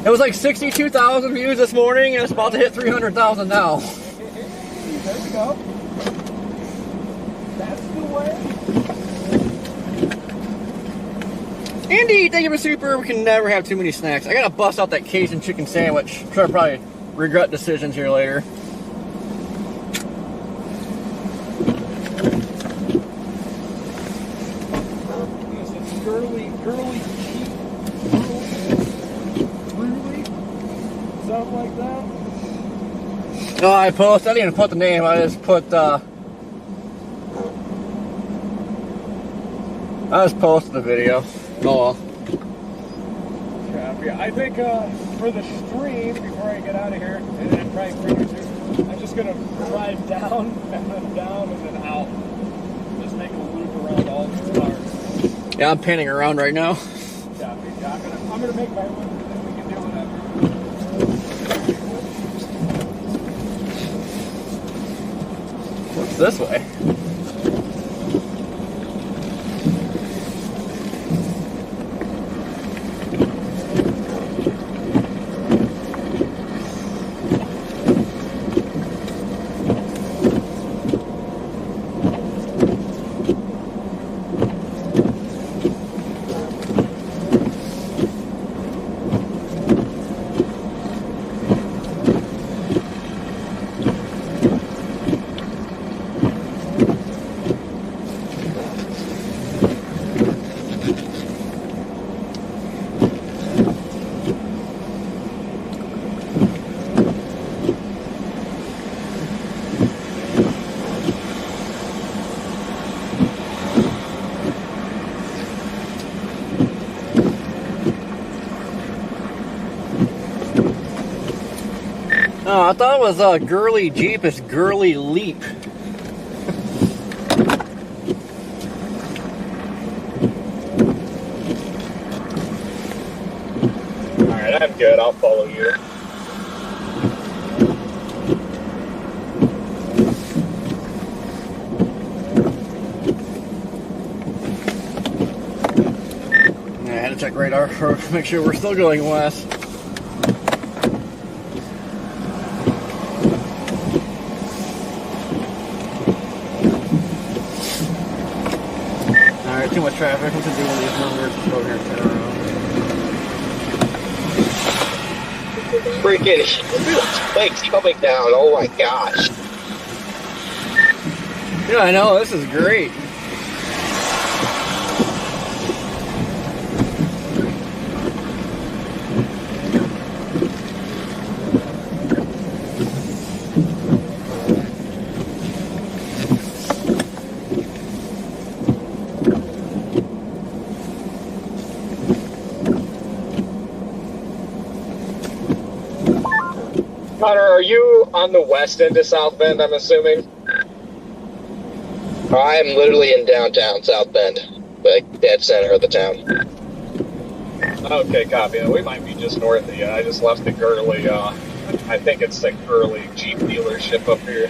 It was like 62,000 views this morning, and it's about to hit 300,000 now. There we go. That's the way. Andy, thank you for super. We can never have too many snacks. I gotta bust out that Cajun chicken sandwich. I'm sure I'll probably regret decisions here later. Girly, something like that. No, I didn't even put the name. I just posted the video. Oh well. Yeah, I think for the stream, before I get out of here, and probably bring you to, I'm just gonna drive down and then out. Just make a loop around all the cars. Yeah, I'm panning around right now. Yeah, I'm gonna make my loop and then we can do whatever. What's this way? Oh, I thought it was Girly Jeep. It's Girly Leap. Alright, I'm good. I'll follow you. I had to check radar for make sure we're still going west. Alright, too much traffic. We can do one of these numbers. Just go over here and turn around. Freaking spikes coming down. Oh my gosh. Yeah, I know. This is great. Connor, are you on the west end of South Bend, I'm assuming? I'm literally in downtown South Bend, like dead center of the town. Okay, copy. Yeah, we might be just north of you. I just left the Gurley, I think it's the Gurley Jeep dealership up here.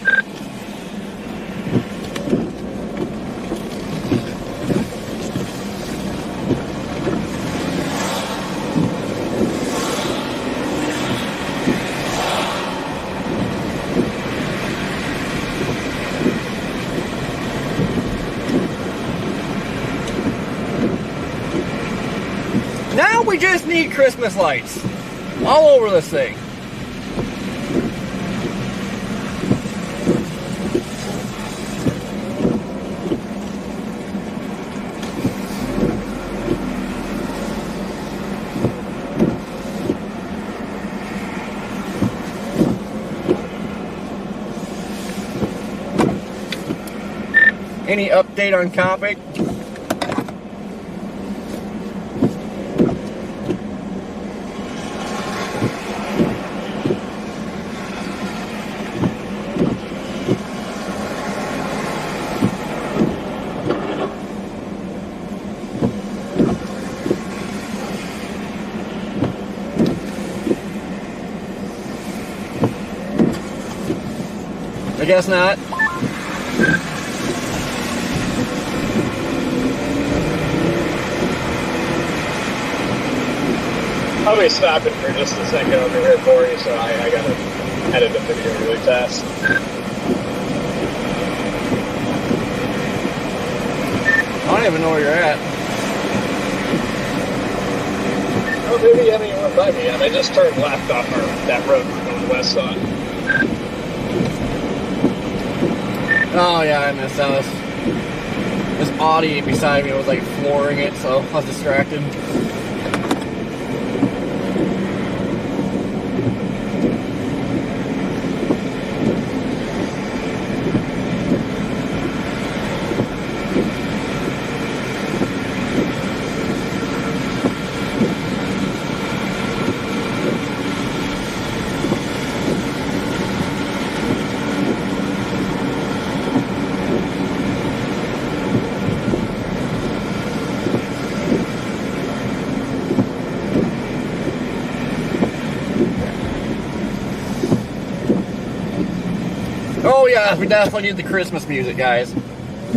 Now we just need Christmas lights all over this thing. Any update on Copic? I guess not. I'll be stopping for just a second over here for you, so I gotta edit the video really fast. I don't even know where you're at. Oh, maybe you haven't even went by me yet. I just turned left off that road we're going west on. Oh yeah, I missed out. This Audi beside me was like flooring it, so I was distracted. Oh yeah, we definitely need the Christmas music, guys.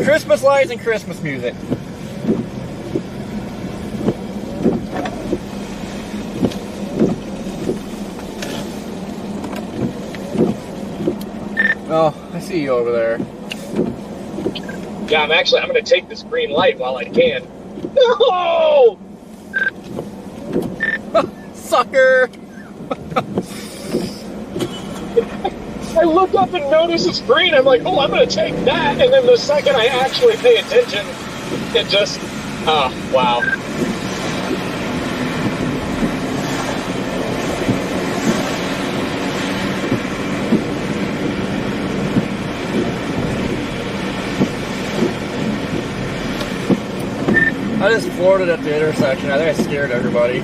Christmas lights and Christmas music. Oh, I see you over there. Yeah, I'm going to take this green light while I can. No! Sucker! I look up and notice it's green. I'm like, oh, I'm going to take that. And then the second I actually pay attention, it just, oh, wow. I just floored it at the intersection. I think I scared everybody.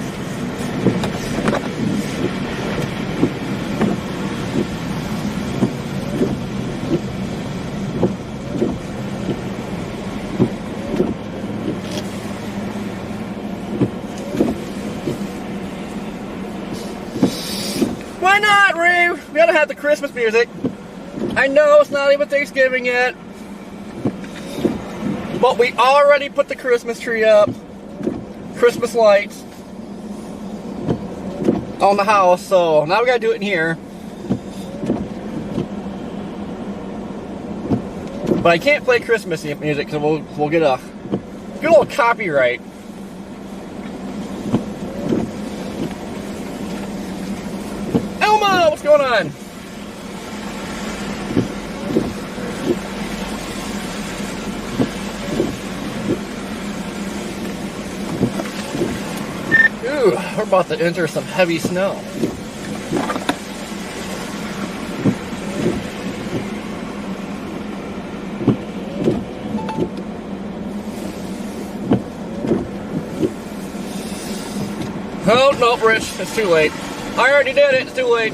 Why not, Ray? We gotta have the Christmas music. I know it's not even Thanksgiving yet, but we already put the Christmas tree up, Christmas lights on the house, so now we gotta do it in here. But I can't play Christmas music because we'll get a good old copyright. Elma, what's going on? Ooh, we're about to enter some heavy snow. Oh, nope, Rich, it's too late. I already did it, it's too late.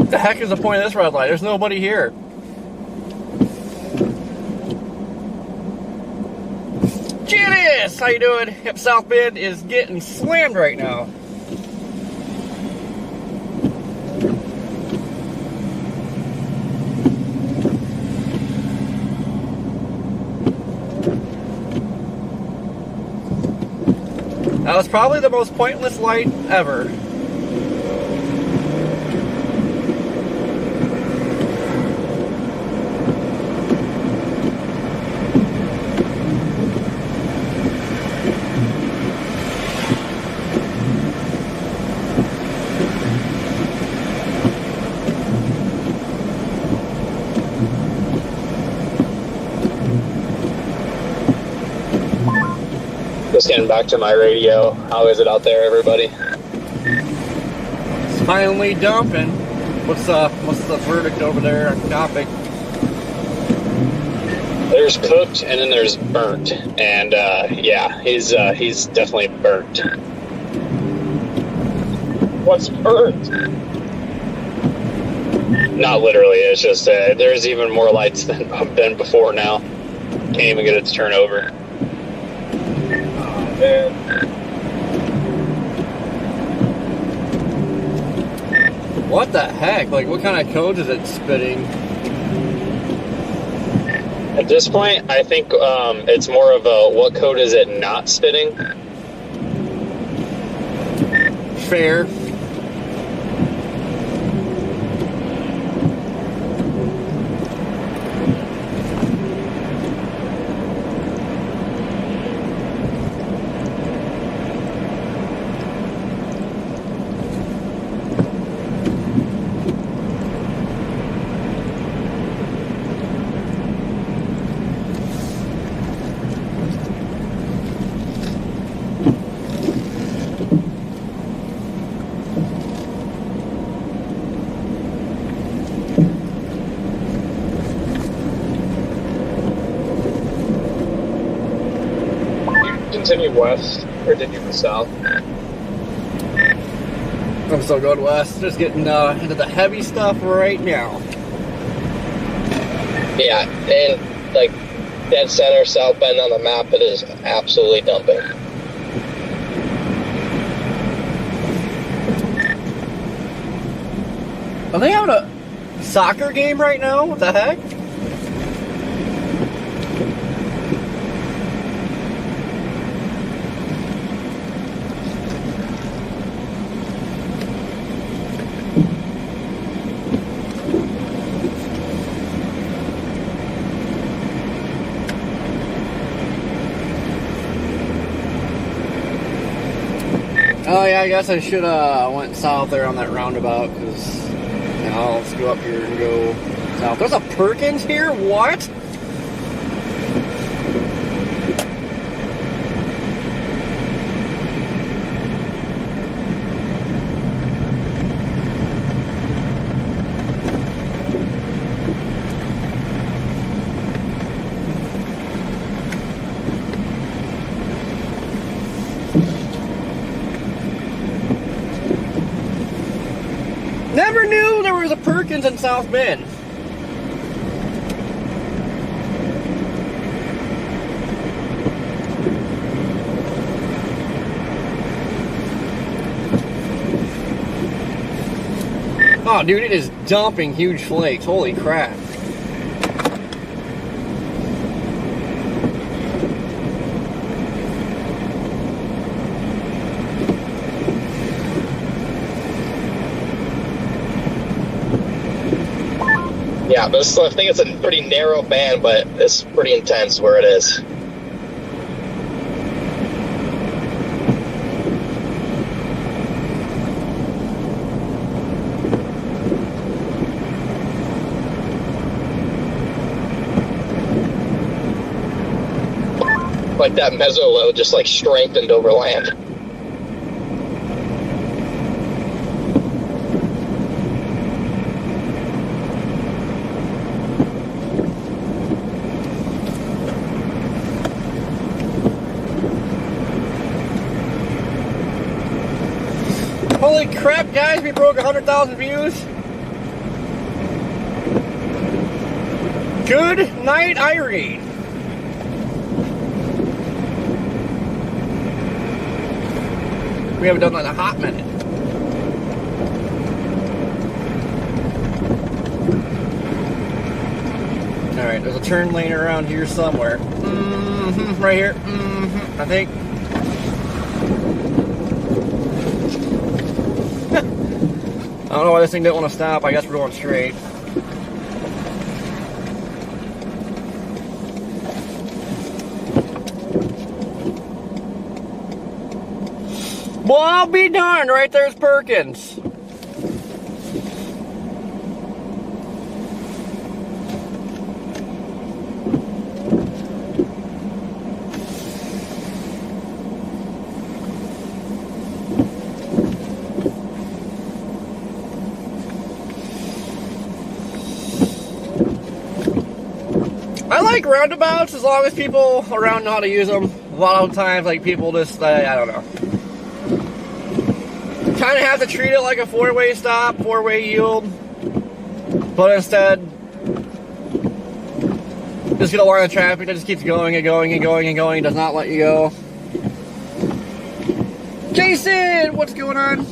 What the heck is the point of this red light? There's nobody here. Janice, how you doing? Yep, South Bend is getting slammed right now. That was probably the most pointless light ever. Just getting back to my radio. How is it out there, everybody? It's finally dumping. What's the verdict over there on topic? There's cooked and then there's burnt, and yeah, he's definitely burnt. What's burnt? Not literally. It's just there's even more lights than before now. Can't even get it to turn over. Man. What the heck? Like, what kind of codes is it spitting? At this point, I think it's more of a what code is it not spitting? Fair. Continue west, or did you go south? I'm still going west. Just getting into the heavy stuff right now. Yeah, and like dead center, South Bend on the map, it is absolutely dumping. Are they having a soccer game right now? What the heck? Oh yeah, I guess I should went south there on that roundabout, because you know, let's go up here and go south. There's a Perkins here? What? Never knew there was a Perkins in South Bend. Oh, dude, it is dumping huge flakes. Holy crap. Yeah, this, I think it's a pretty narrow band, but it's pretty intense where it is. Like that meso load just like strengthened over land. Holy crap, guys, we broke 100,000 views. Good night, Irene. We haven't done that in a hot minute. Alright, there's a turn lane around here somewhere. Right here. I think. I don't know why this thing didn't want to stop. I guess we're going straight. Well, I'll be darned. Right there's Perkins. I like roundabouts as long as people around know how to use them. A lot of times, like, people just, I don't know. Kind of have to treat it like a four-way stop, four-way yield. But instead, just get a line of traffic that just keeps going and going and going and going, does not let you go. Jason, what's going on?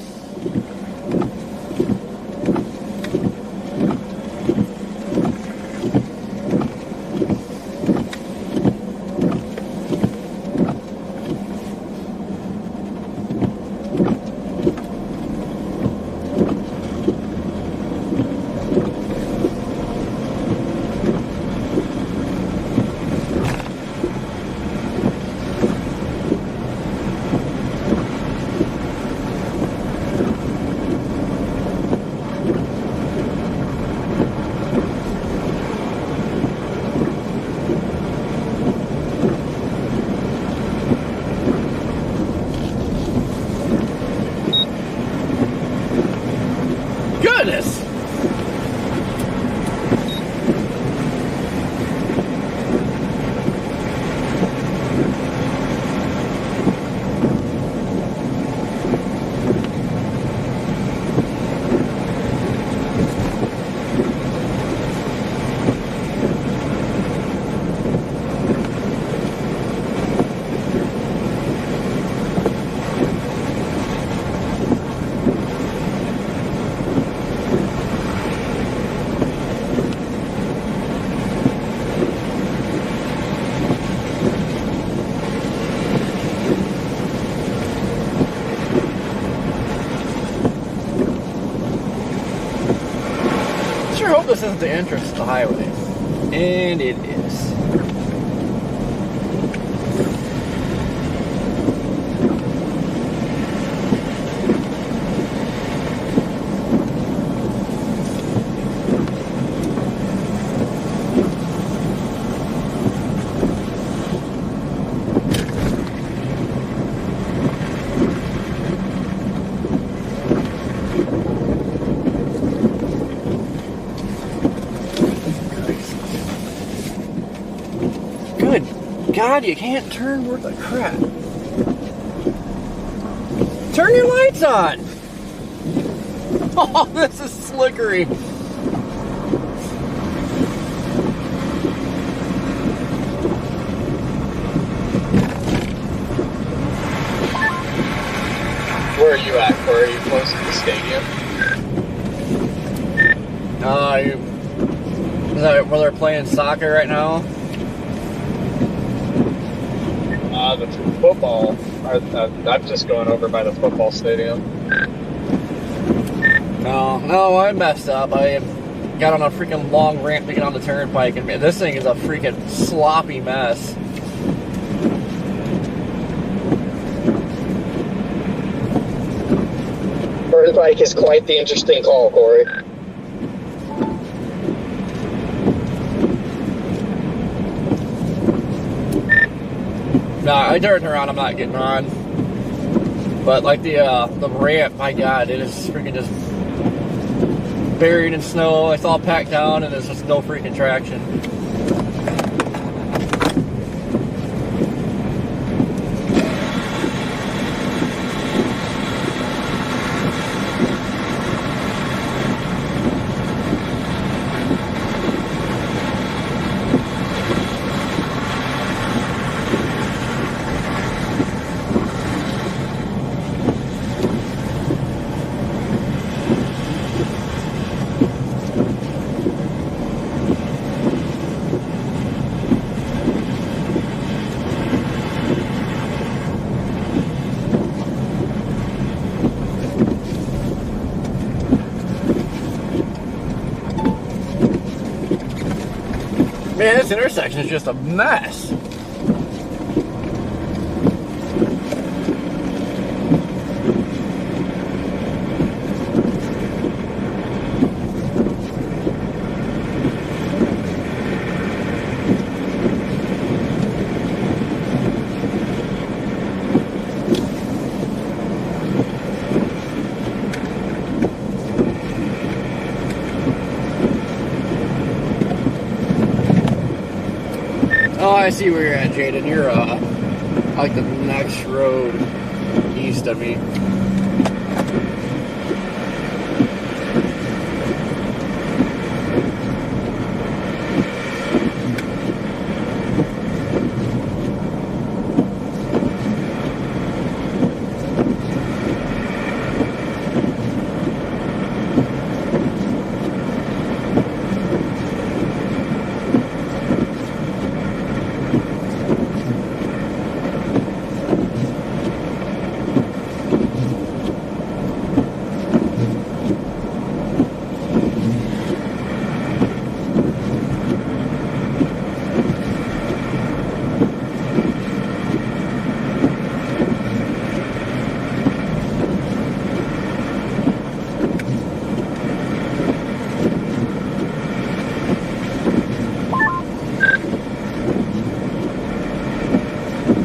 Goodness! I hope this isn't the entrance to the highway. And it is. God, you can't turn worth a crap. Turn your lights on. Oh, this is slickery. Where are you at? Where are you close to the stadium? Is that where they're playing soccer right now? The football. I'm just going over by the football stadium. No, I messed up. I got on a freaking long ramp to get on the turnpike, and this thing is a freaking sloppy mess. Turnpike is quite the interesting call, Corey. Nah, I turned around, I'm not getting on. But like the ramp, my God, it is freaking just buried in snow. It's all packed down and there's just no freaking traction. Man, this intersection is just a mess. Oh, I see where you're at, Jaden. You're like the next road east of me.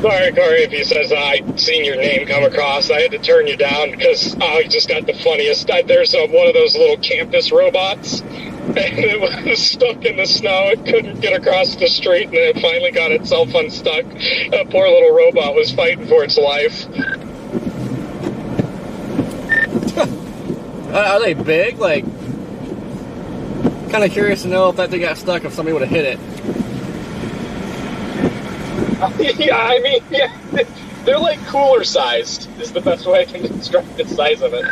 Sorry, Corey, if he says I seen your name come across. I had to turn you down because I just got the funniest. There's one of those little campus robots, and it was stuck in the snow. It couldn't get across the street, and then it finally got itself unstuck. That poor little robot was fighting for its life. Are they big? Like, kind of curious to know if that thing got stuck, if somebody would have hit it. Yeah, I mean, yeah, they're like cooler sized, is the best way I can describe the size of it.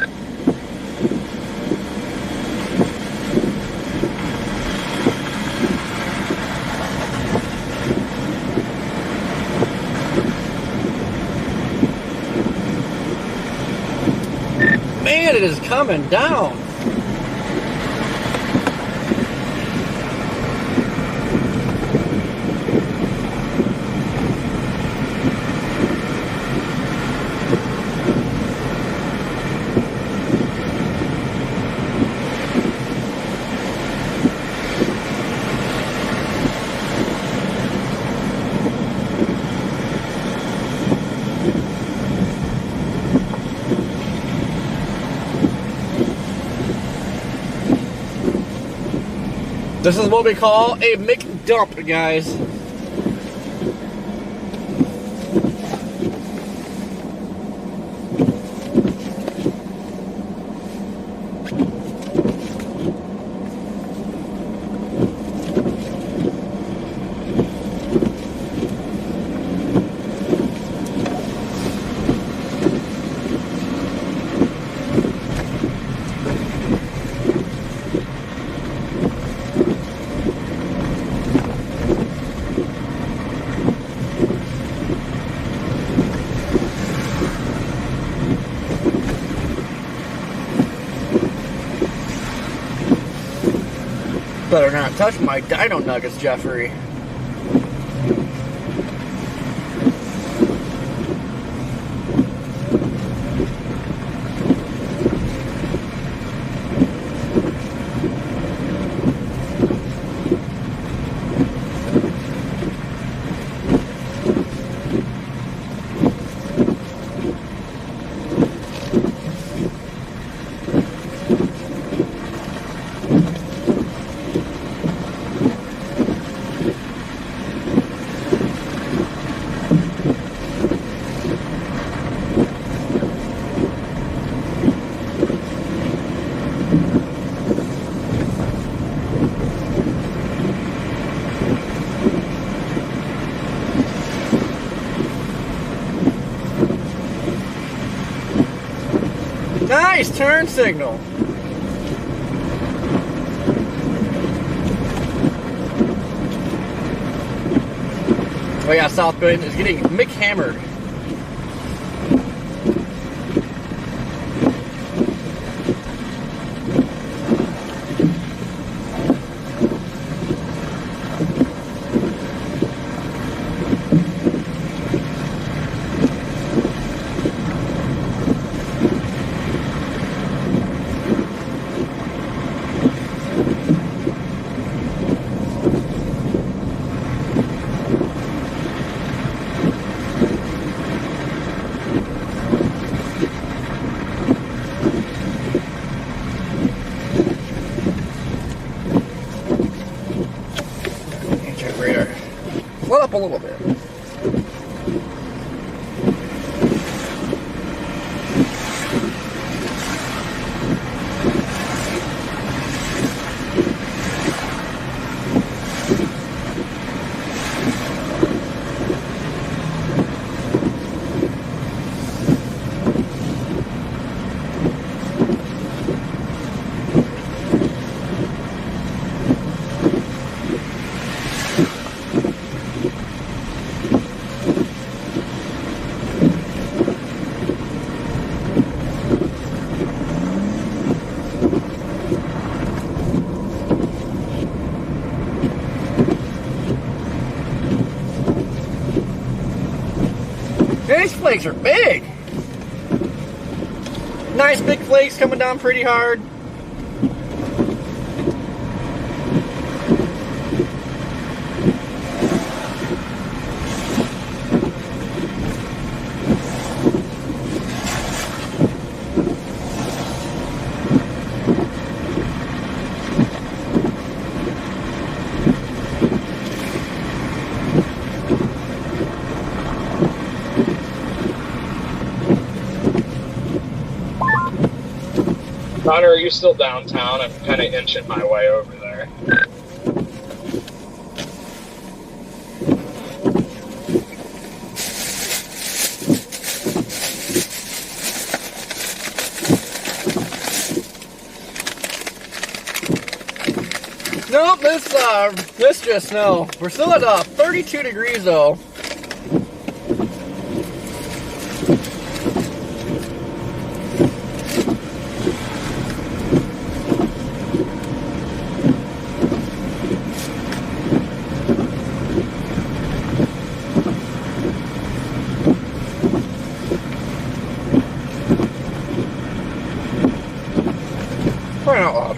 Man, it is coming down. This is what we call a McDump, guys. Better not touch my dino nuggets, Jeffrey. Nice turn signal. Oh yeah, South Bend is getting McHammered. up a little bit. These flakes are big. Nice big flakes coming down pretty hard. Connor, are you still downtown? I'm kind of inching my way over there. Nope, this just no. We're still at 32 degrees though. Crying out loud.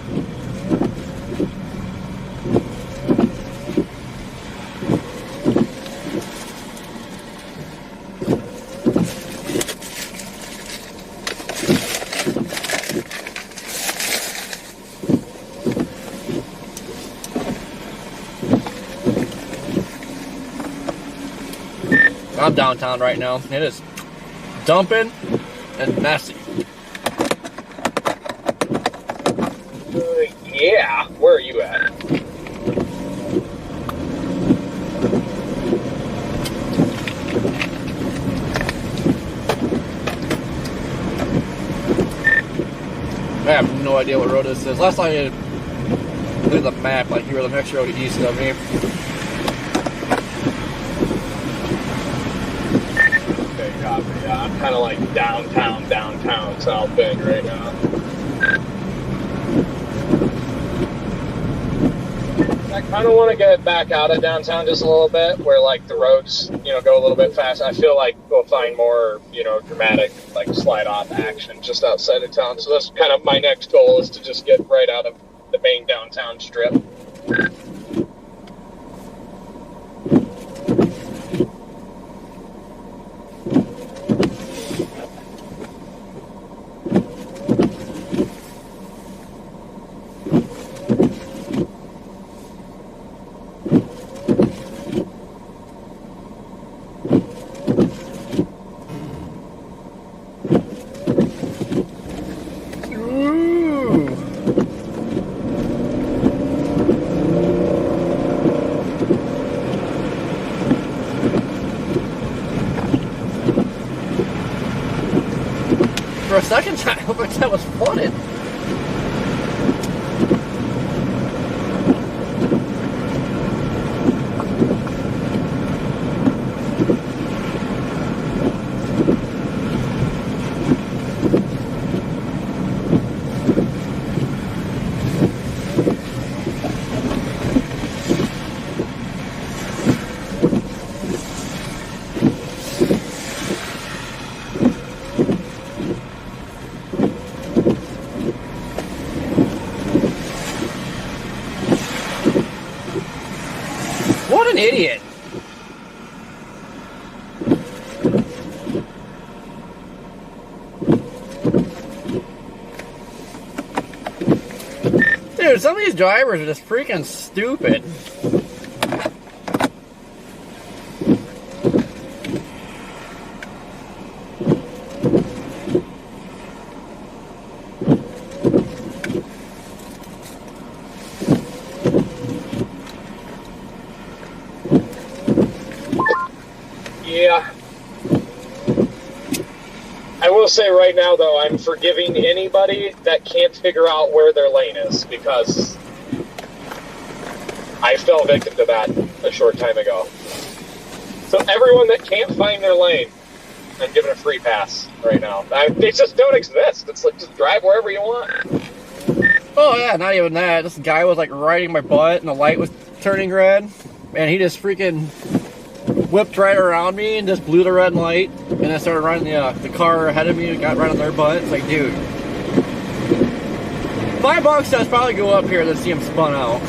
I'm downtown right now. It is dumping and messy. Yeah, where are you at? I have no idea what road this is. Last time I looked at the map, like you were the next road east of me. Okay, copy. Yeah, I'm kind of like downtown South Bend right now. I kind of want to get back out of downtown just a little bit, where like the roads, go a little bit fast. I feel like we'll find more, dramatic, like slide off action just outside of town. So that's kind of my next goal, is to just get right out of the main downtown strip. For a second time, I looked like that was flooded. What an idiot. Dude, some of these drivers are just freaking stupid. say right now, though, I'm forgiving anybody that can't figure out where their lane is, because I fell victim to that a short time ago. So everyone that can't find their lane, I'm giving a free pass right now. They just don't exist. It's like, just drive wherever you want. Oh yeah, not even that. This guy was like riding my butt and the light was turning red, and he just freaking whipped right around me and just blew the red light, and then started riding the car ahead of me and got right on their butt. It's like, dude, $5 I'd probably go up here to see him spun out.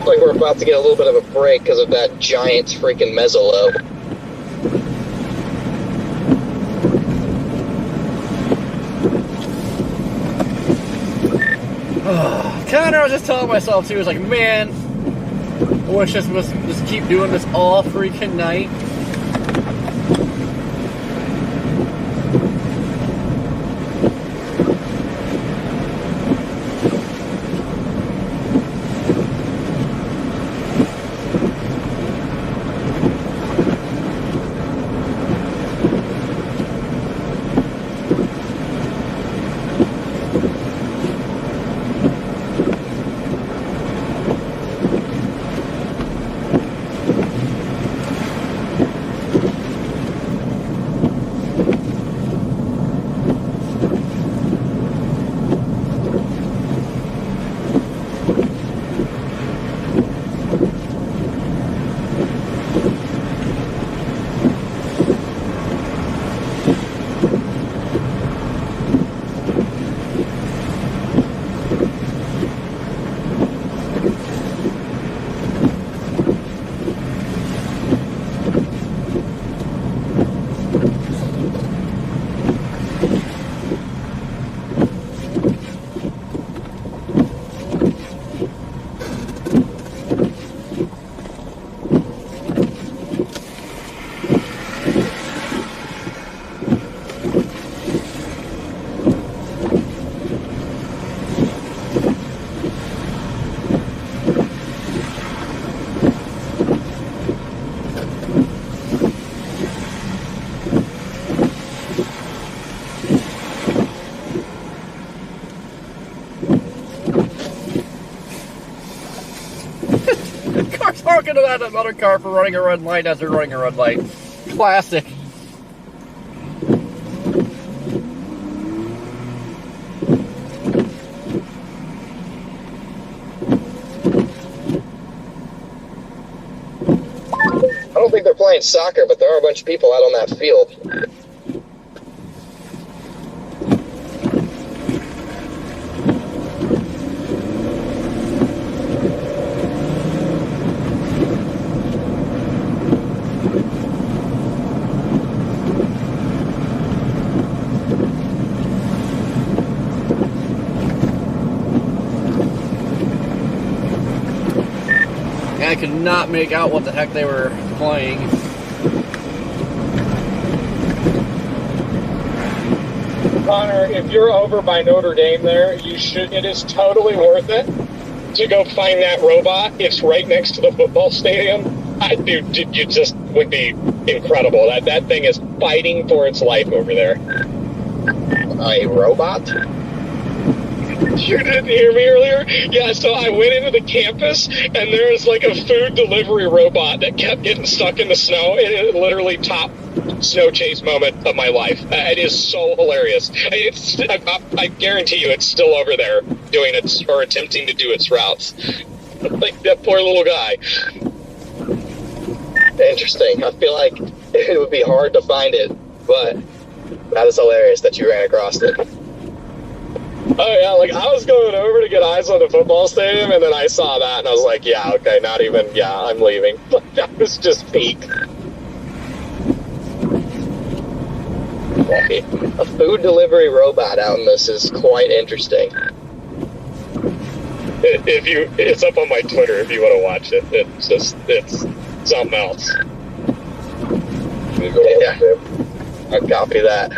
Like we're about to get a little bit of a break because of that giant freaking mezzolo. Connor, I was just telling myself too, I was like, man, I wish this was just keep doing this all freaking night. Honking at another car for running a red light as they're running a red light. Classic. I don't think they're playing soccer, but there are a bunch of people out on that field. I could not make out what the heck they were playing. Connor, if you're over by Notre Dame there, you should. It is totally worth it to go find that robot. It's right next to the football stadium. Dude, you just would be incredible. That thing is fighting for its life over there. A robot? You didn't hear me earlier? Yeah, so I went into the campus, and there was like a food delivery robot that kept getting stuck in the snow. It literally top snow chase moment of my life. It is so hilarious. I guarantee you it's still over there doing its, or attempting to do its routes. Like, that poor little guy. Interesting. I feel like it would be hard to find it, but that is hilarious that you ran across it. Oh yeah, like I was going over to get eyes on the football stadium, and then I saw that, and I was like, yeah, okay, not even, yeah, I'm leaving. That was just peak. A food delivery robot out in this is quite interesting. It's up on my Twitter if you want to watch it. It's something else. need to go Yeah. I copy that.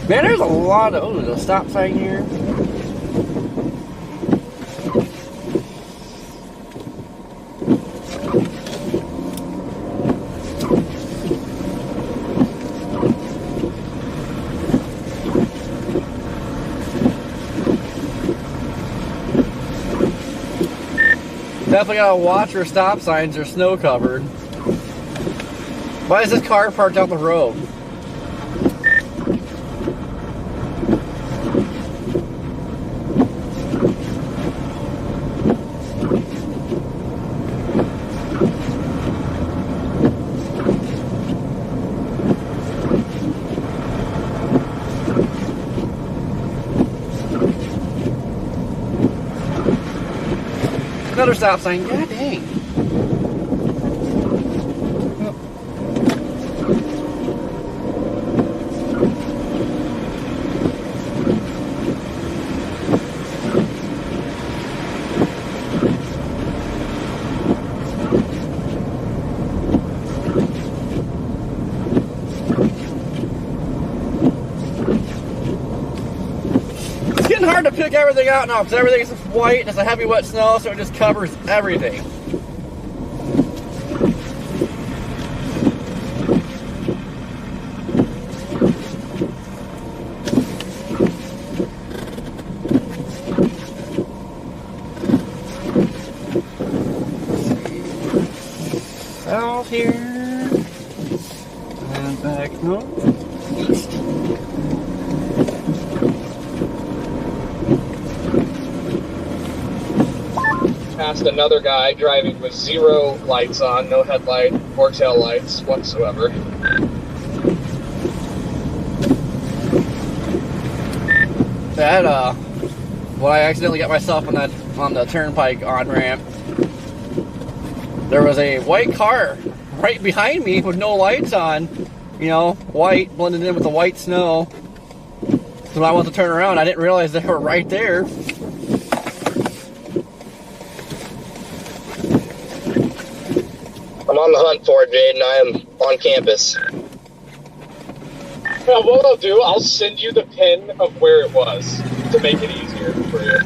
Man, there's a lot of... Oh, there's a stop sign here. Definitely gotta watch for stop signs. They're snow covered. Why is this car parked out the road? Another stop sign. God dang. It's getting hard to pick everything out now because everything's white and it's a heavy wet snow, so it just covers everything. South here and back north, east. Past another guy driving with zero lights on, no headlight or tail lights whatsoever. That when I accidentally got myself on the turnpike on ramp, there was a white car right behind me with no lights on. You know, white blended in with the white snow. So when I went to turn around, I didn't realize they were right there. I'm on the hunt for it, Jaden. I am on campus. Now, what I'll do, I'll send you the pin of where it was to make it easier for you.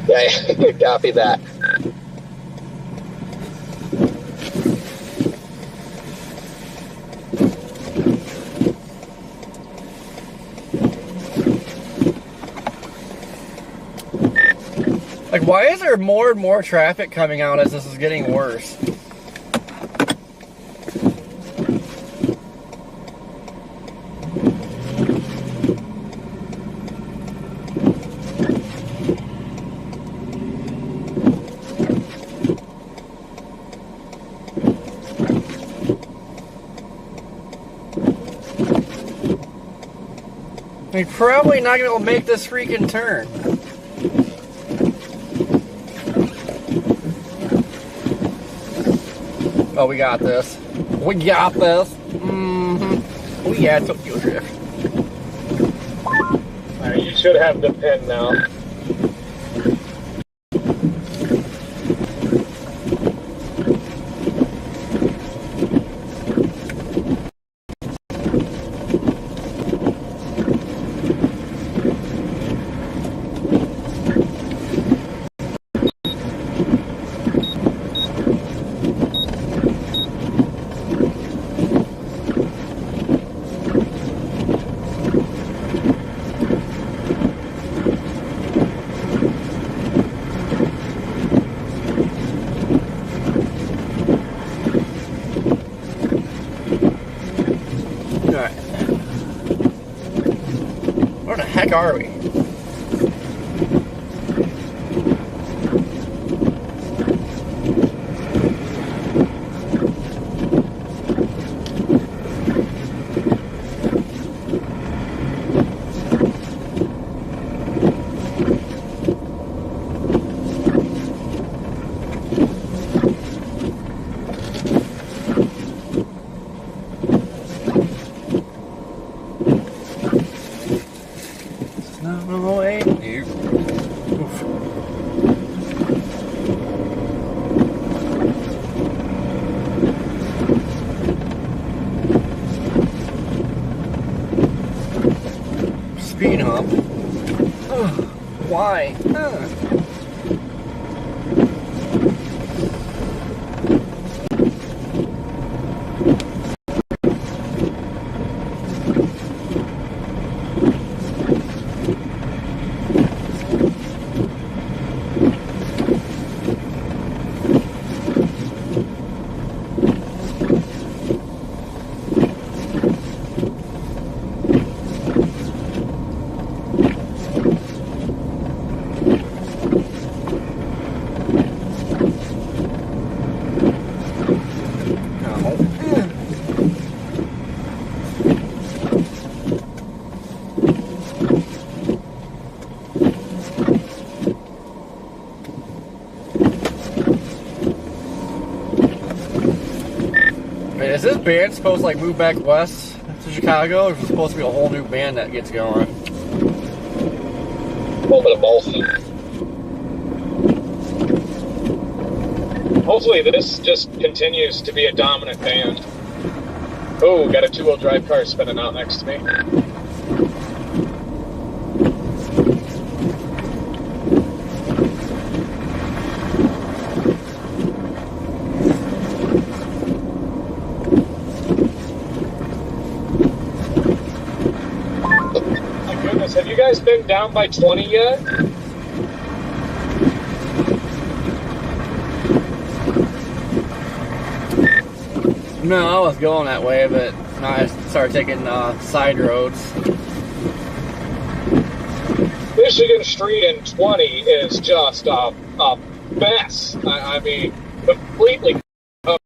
Yeah, copy that. Like, why is there more and more traffic coming out as this is getting worse? We're probably not going to make this freaking turn. Oh, we got this. We got this. Mm-hmm. We had Tokyo Drift. Alright, you should have the pin now. Where the heck are we? speed hump. Why? Is this band supposed to like move back west to Chicago, or is it supposed to be a whole new band that gets going? A little bit of both. Hopefully this just continues to be a dominant band. Oh, got a two-wheel drive car spinning out next to me. My goodness, have you guys been down by 20 yet? No, I was going that way, but now I started taking side roads. Michigan Street in 20 is just a mess. I mean, completely covered.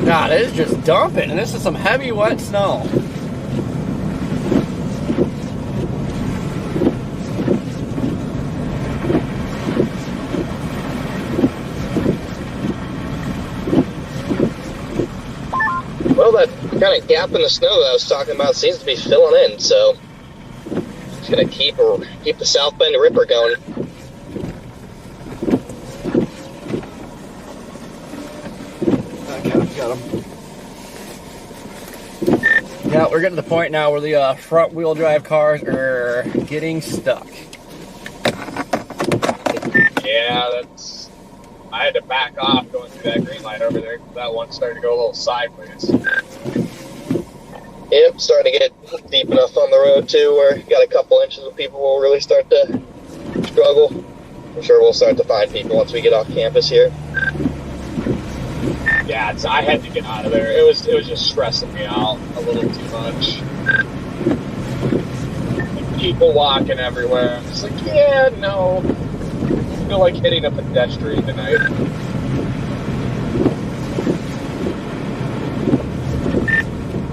God, it is just dumping, and this is some heavy, wet snow. Well, that kind of gap in the snow that I was talking about seems to be filling in, so it's gonna keep the South Bend Ripper going. Got him. Yeah, we're getting to the point now where the front wheel drive cars are getting stuck. Yeah, I had to back off going through that green light over there because that one started to go a little sideways. Yep, starting to get deep enough on the road too where you got a couple inches of people will really start to struggle. I'm sure we'll start to find people once we get off campus here. Yeah, I had to get out of there. It was just stressing me out a little too much. People walking everywhere. I'm just like, yeah, no. I feel like hitting a pedestrian tonight.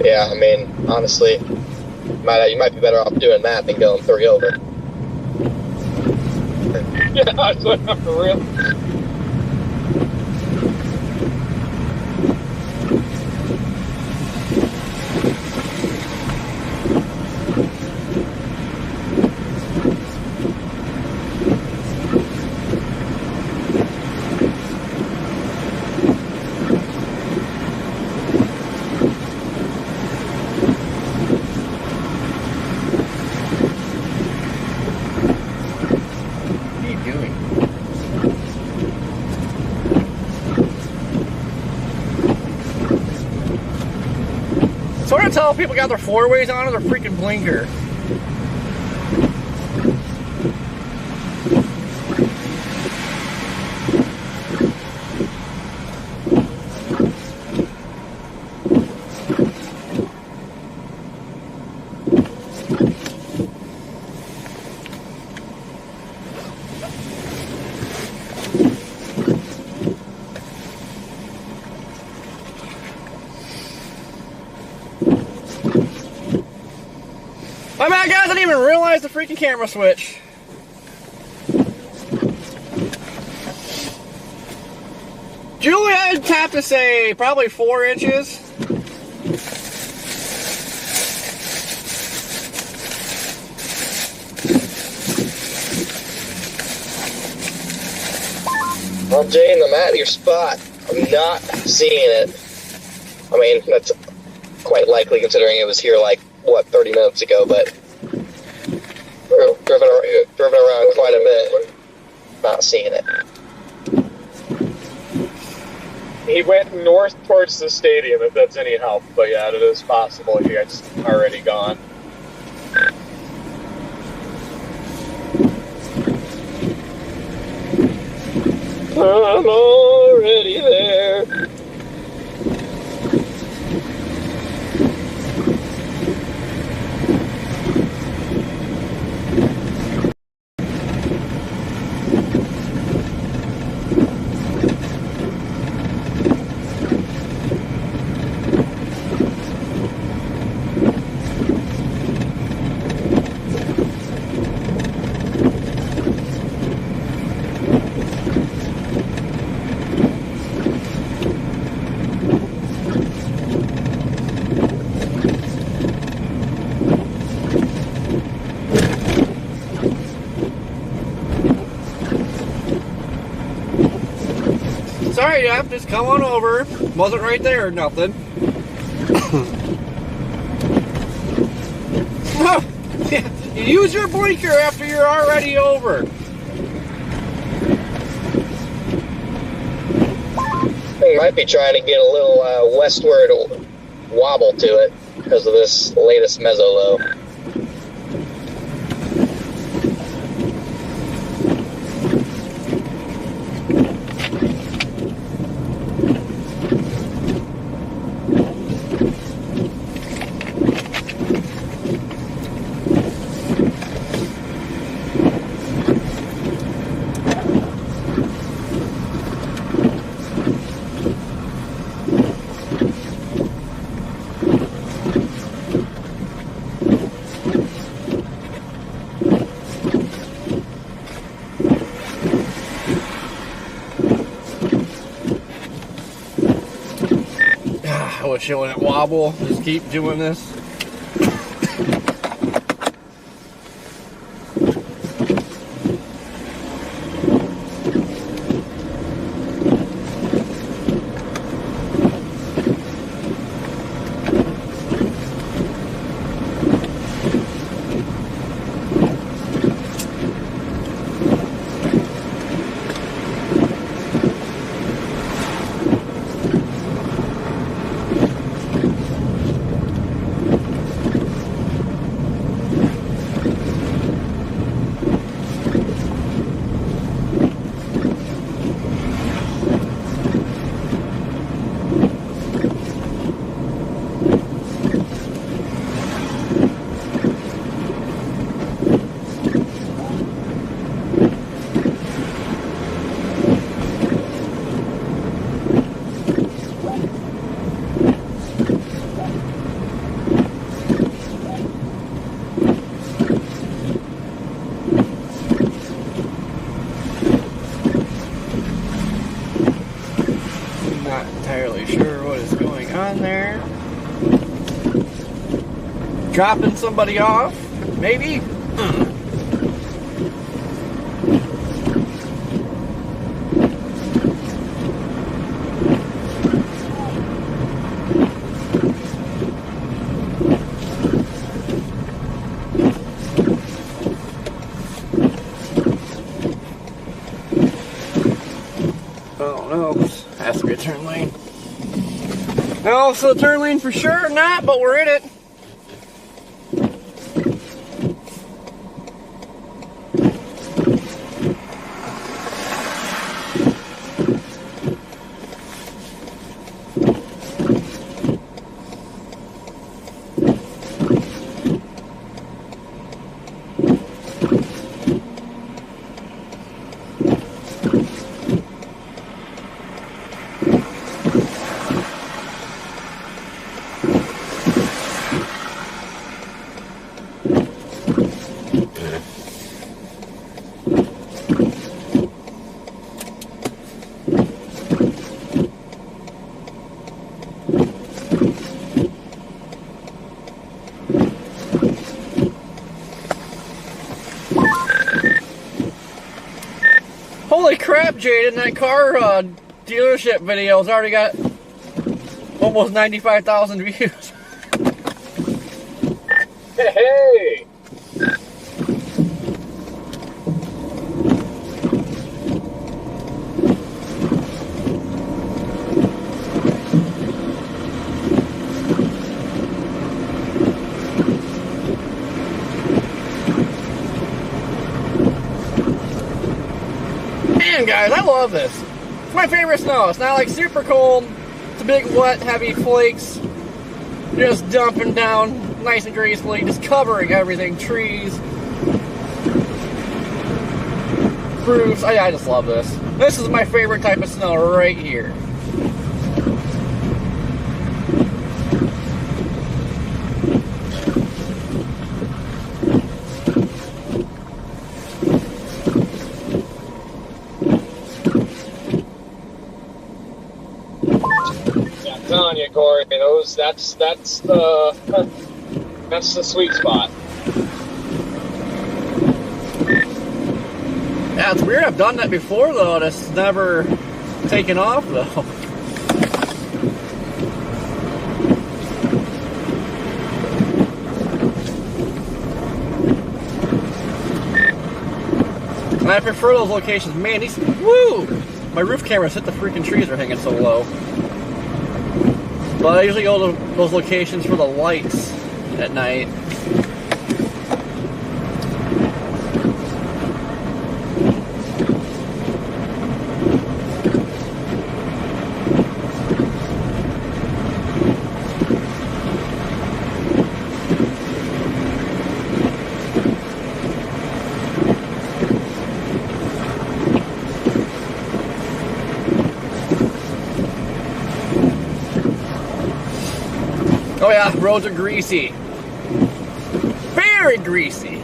Yeah, I mean, honestly, you might be better off doing that than going 3 over. Yeah, for real. can't tell if people got their four-ways on or their freaking blinker. My bad, guys, I didn't even realize the freaking camera switch. Julie, I'd have to say probably 4 inches. Well, Jane, I'm at your spot. I'm not seeing it. I mean, that's quite likely considering it was here like, what, 30 minutes ago, but driven around quite a bit. Not seeing it. He went north towards the stadium, if that's any help. But yeah, it is possible he's already gone. I'm already there. Sorry, Jeff, just come on over. Wasn't right there or nothing. Use your blinker after you're already over. He might be trying to get a little westward wobble to it because of this latest meso low. I wish it wouldn't wobble. Just keep doing this. Not entirely sure what is going on there. Dropping somebody off, maybe? Oh no, has to be a turn lane. No, so the turn lane for sure not, but we're in it. Holy crap, Jaden, that car dealership video has already got almost 95,000 views. Hey! Man, guys, I love this. It's my favorite snow. It's not like super cold. It's a big, wet, heavy flakes. Just dumping down nice and gracefully, just covering everything. Trees, roofs. I just love this. This is my favorite type of snow right here. I'm telling you, Corey, that's the sweet spot. Yeah, it's weird. I've done that before, though, and it's never taken off, though. And I prefer those locations. Man, these... Woo! My roof cameras hit the freaking trees are hanging so low. But I usually go to those locations for the lights at night. Oh yeah, roads are greasy. Very greasy.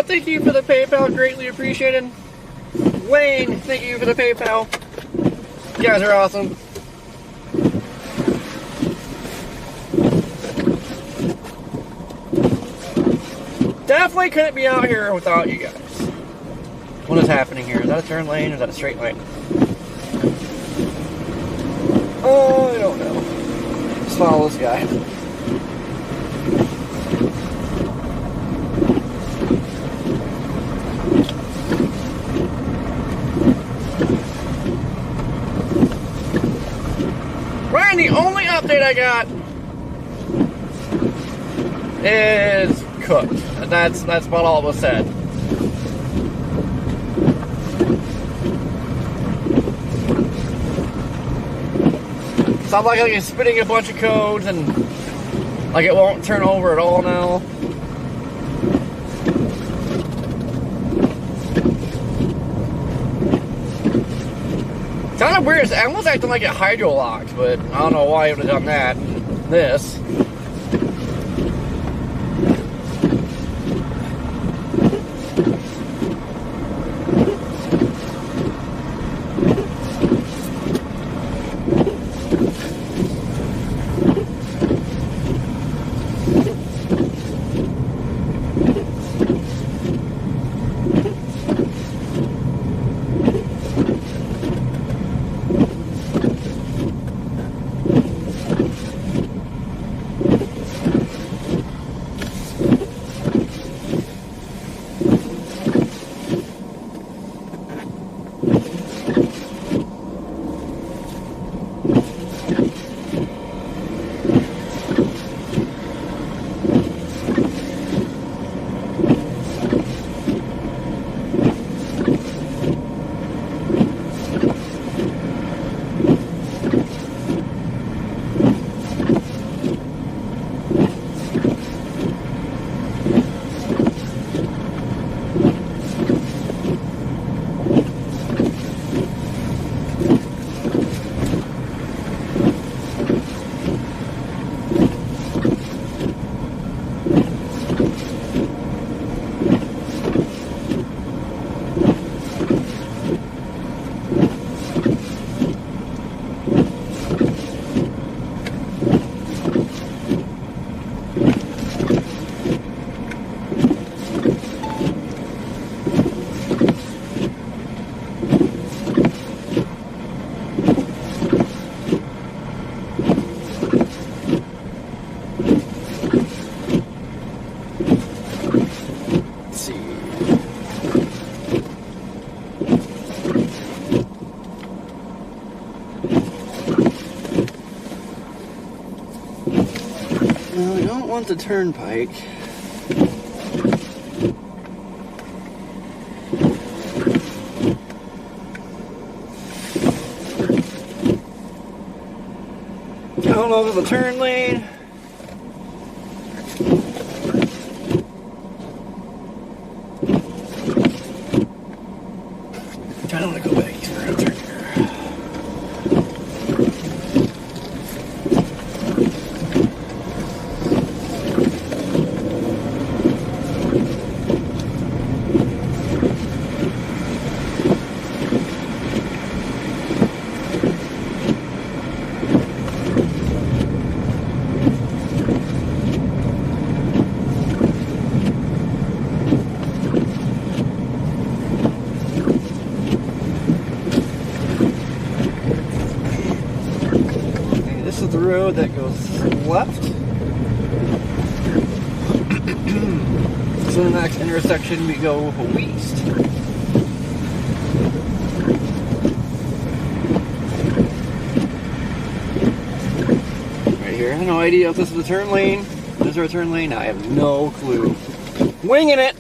Thank you for the PayPal, greatly appreciated. Wayne, thank you for the PayPal. You guys are awesome. Definitely couldn't be out here without you guys. What is happening here? Is that a turn lane or is that a straight lane? Oh, I don't know. Let's follow this guy. Ryan, the only update I got is cooked. And that's about all that was said. Sounds like he's spitting a bunch of codes and Like it won't turn over at all now. Kind of weird. It's almost acting like it hydro locked, but I don't know why it would have done that. This. Well, I don't want the turnpike. I don't know if it's a turn lane. I don't want to go back east for a turn here. This is the road that goes left. So the next intersection we go east. Right here. I have no idea if this is a turn lane. Is there a turn lane? I have no clue. Winging it!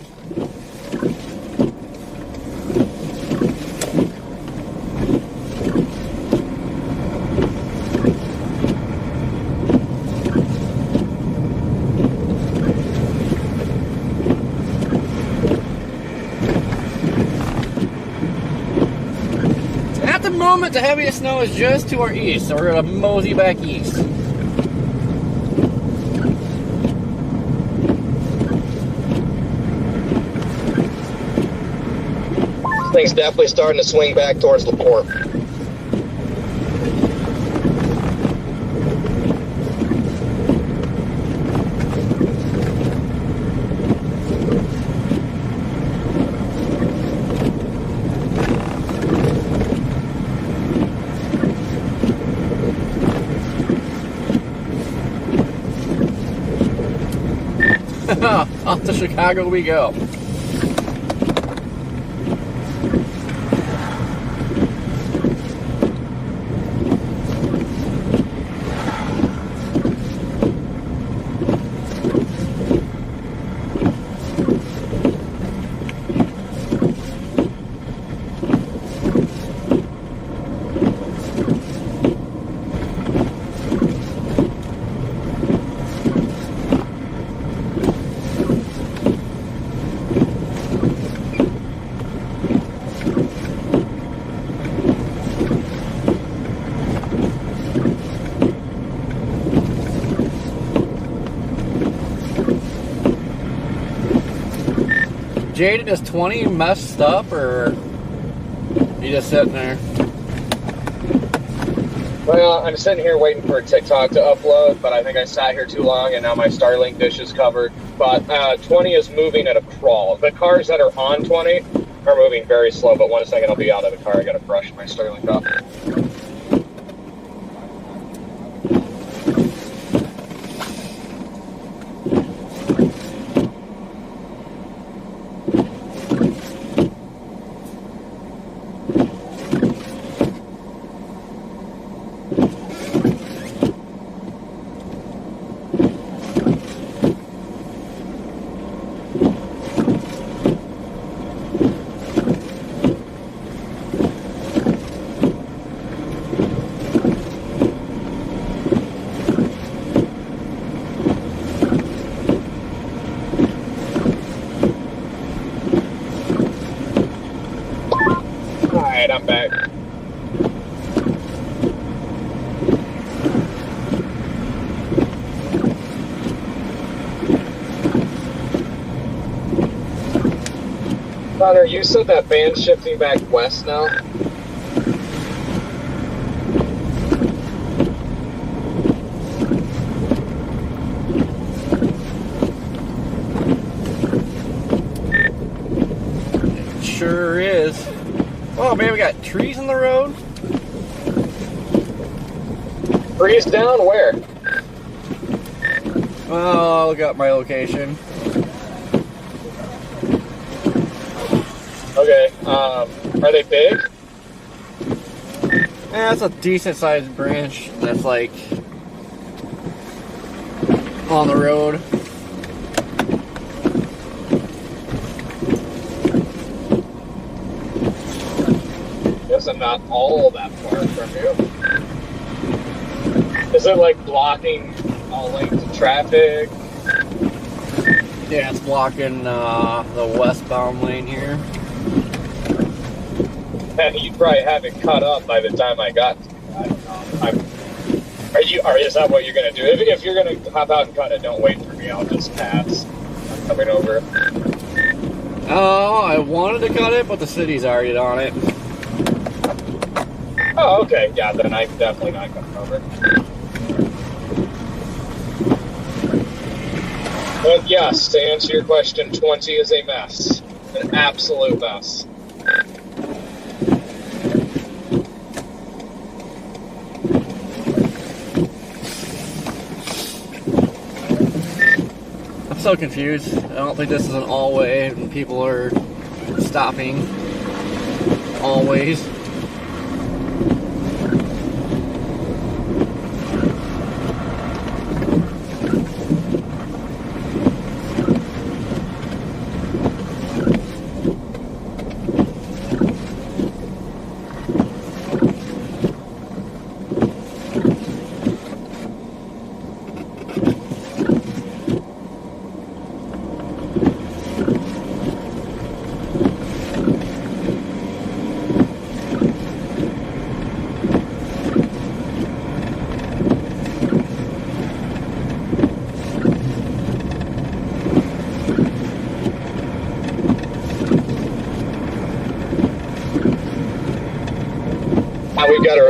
At the moment, the heaviest snow is just to our east, so we're gonna mosey back east. Thing's definitely starting to swing back towards LaPorte. Off to Chicago we go. Jaden, is 20 messed up, or you just sitting there? Well, I'm sitting here waiting for TikTok to upload, but I think I sat here too long and now my Starlink dish is covered. But 20 is moving at a crawl. The cars that are on 20 are moving very slow, but 1 second I'll be out of the car. I gotta brush my Starlink off. Alright, I'm back. Connor, you said that band's shifting back west now? Sure is. Oh man, we got trees in the road. Freeze down where? Oh, look at my location. Okay, are they big? Yeah, it's a decent sized branch that's like on the road. Guess I'm not all that far from you. Is it like blocking all lanes of traffic? Yeah, it's blocking the westbound lane here. And you'd probably have it cut up by the time I got to you. I don't know. Is that what you're gonna do? If you're gonna hop out and cut it, don't wait for me. I'll just pass. I'm coming over. Oh, I wanted to cut it, but the city's already on it. Oh, okay. Yeah, then I'm definitely not coming over. But yes, to answer your question, 20 is a mess. An absolute mess. I'm so confused. I don't think this is an all-way and people are stopping always.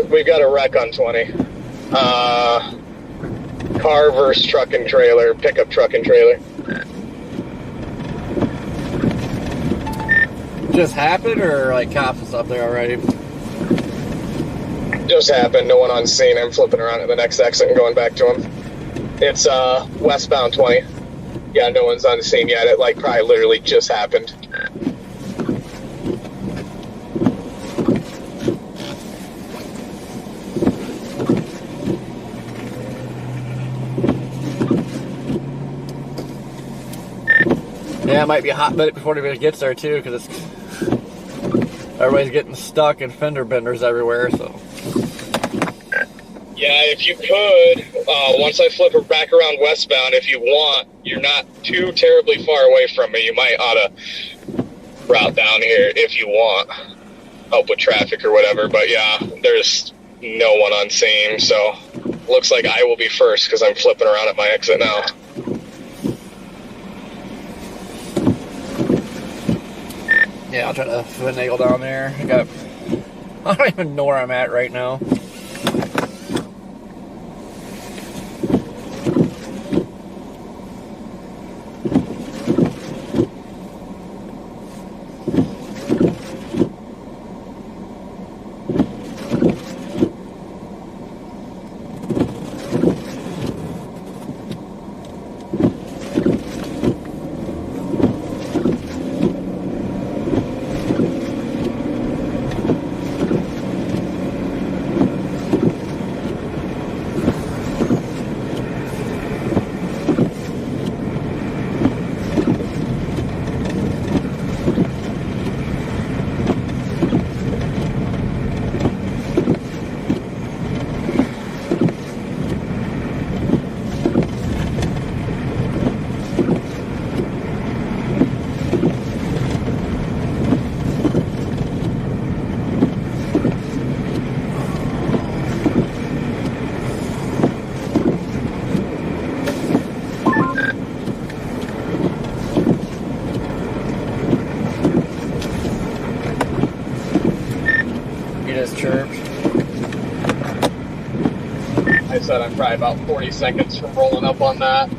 We've got a wreck on 20. Car versus truck and trailer, pickup truck and trailer. Just happened, or like cops and stuff there already? Just happened. No one on scene. I'm flipping around at the next exit and going back to him. It's westbound 20. Yeah, no one's on the scene yet. It like probably literally just happened. Yeah, it might be a hot minute before anybody gets there too, because everybody's getting stuck and fender benders everywhere. So yeah, if you could, once I flip her back around westbound, if you want, you're not too terribly far away from me. You might ought to route down here if you want help with traffic or whatever. But yeah, there's no one on scene, so looks like I will be first because I'm flipping around at my exit now. Yeah, I'll try to finagle down there. I don't even know where I'm at right now. Chirped. I said I'm probably about 40 seconds from rolling up on that.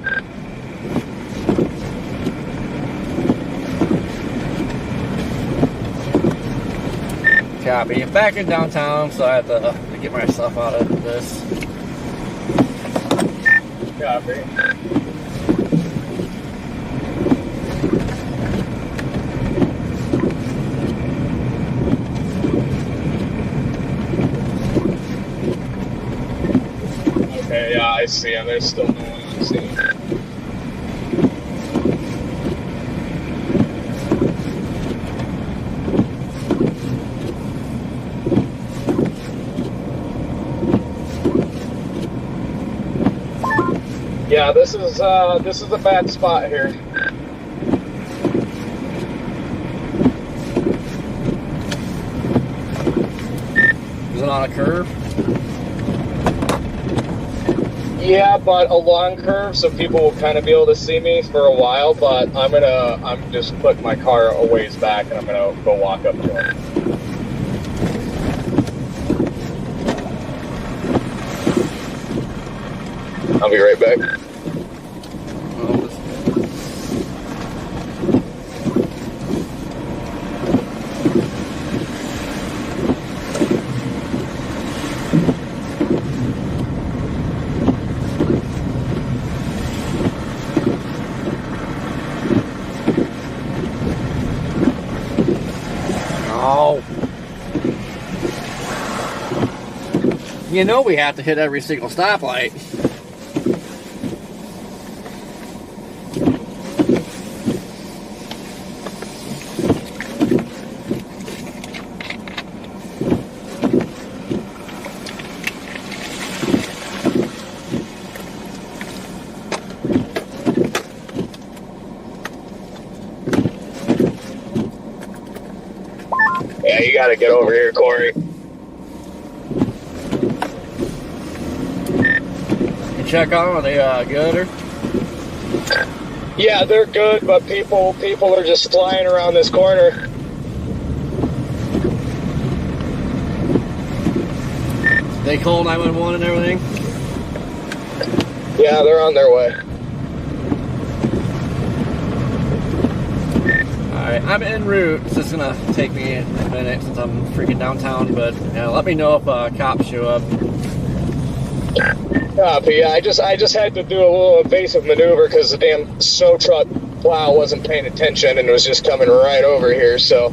Copy. I'm back in downtown, so I have to get myself out of this. Copy. Okay, yeah, I see him. There's still no one on scene. Yeah, this is a bad spot here. Is it on a curve? Yeah, but a long curve, so people will kind of be able to see me for a while. But I'm just putting my car a ways back, and I'm gonna go walk up to him. I'll be right back. You know we have to hit every single stoplight. Yeah, you gotta get over here, Corey. Check on them, are they good or? Yeah, they're good, but people are just flying around this corner. They call 911 and everything? Yeah, they're on their way. Alright, I'm en route. It's just gonna take me a minute since I'm freaking downtown, but let me know if cops show up. Copy. Yeah, I just had to do a little evasive maneuver because the damn snow truck plow wasn't paying attention and was just coming right over here. So.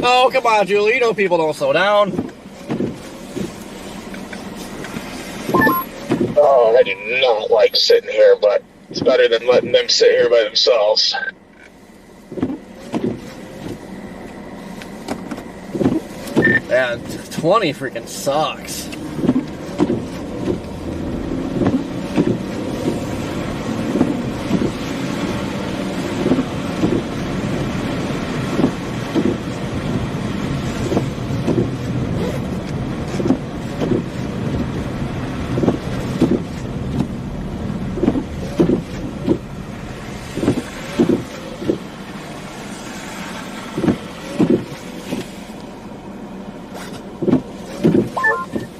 Oh, come on, Julie. You know people don't slow down. Oh, I do not like sitting here, but it's better than letting them sit here by themselves. Yeah, 20 freaking sucks.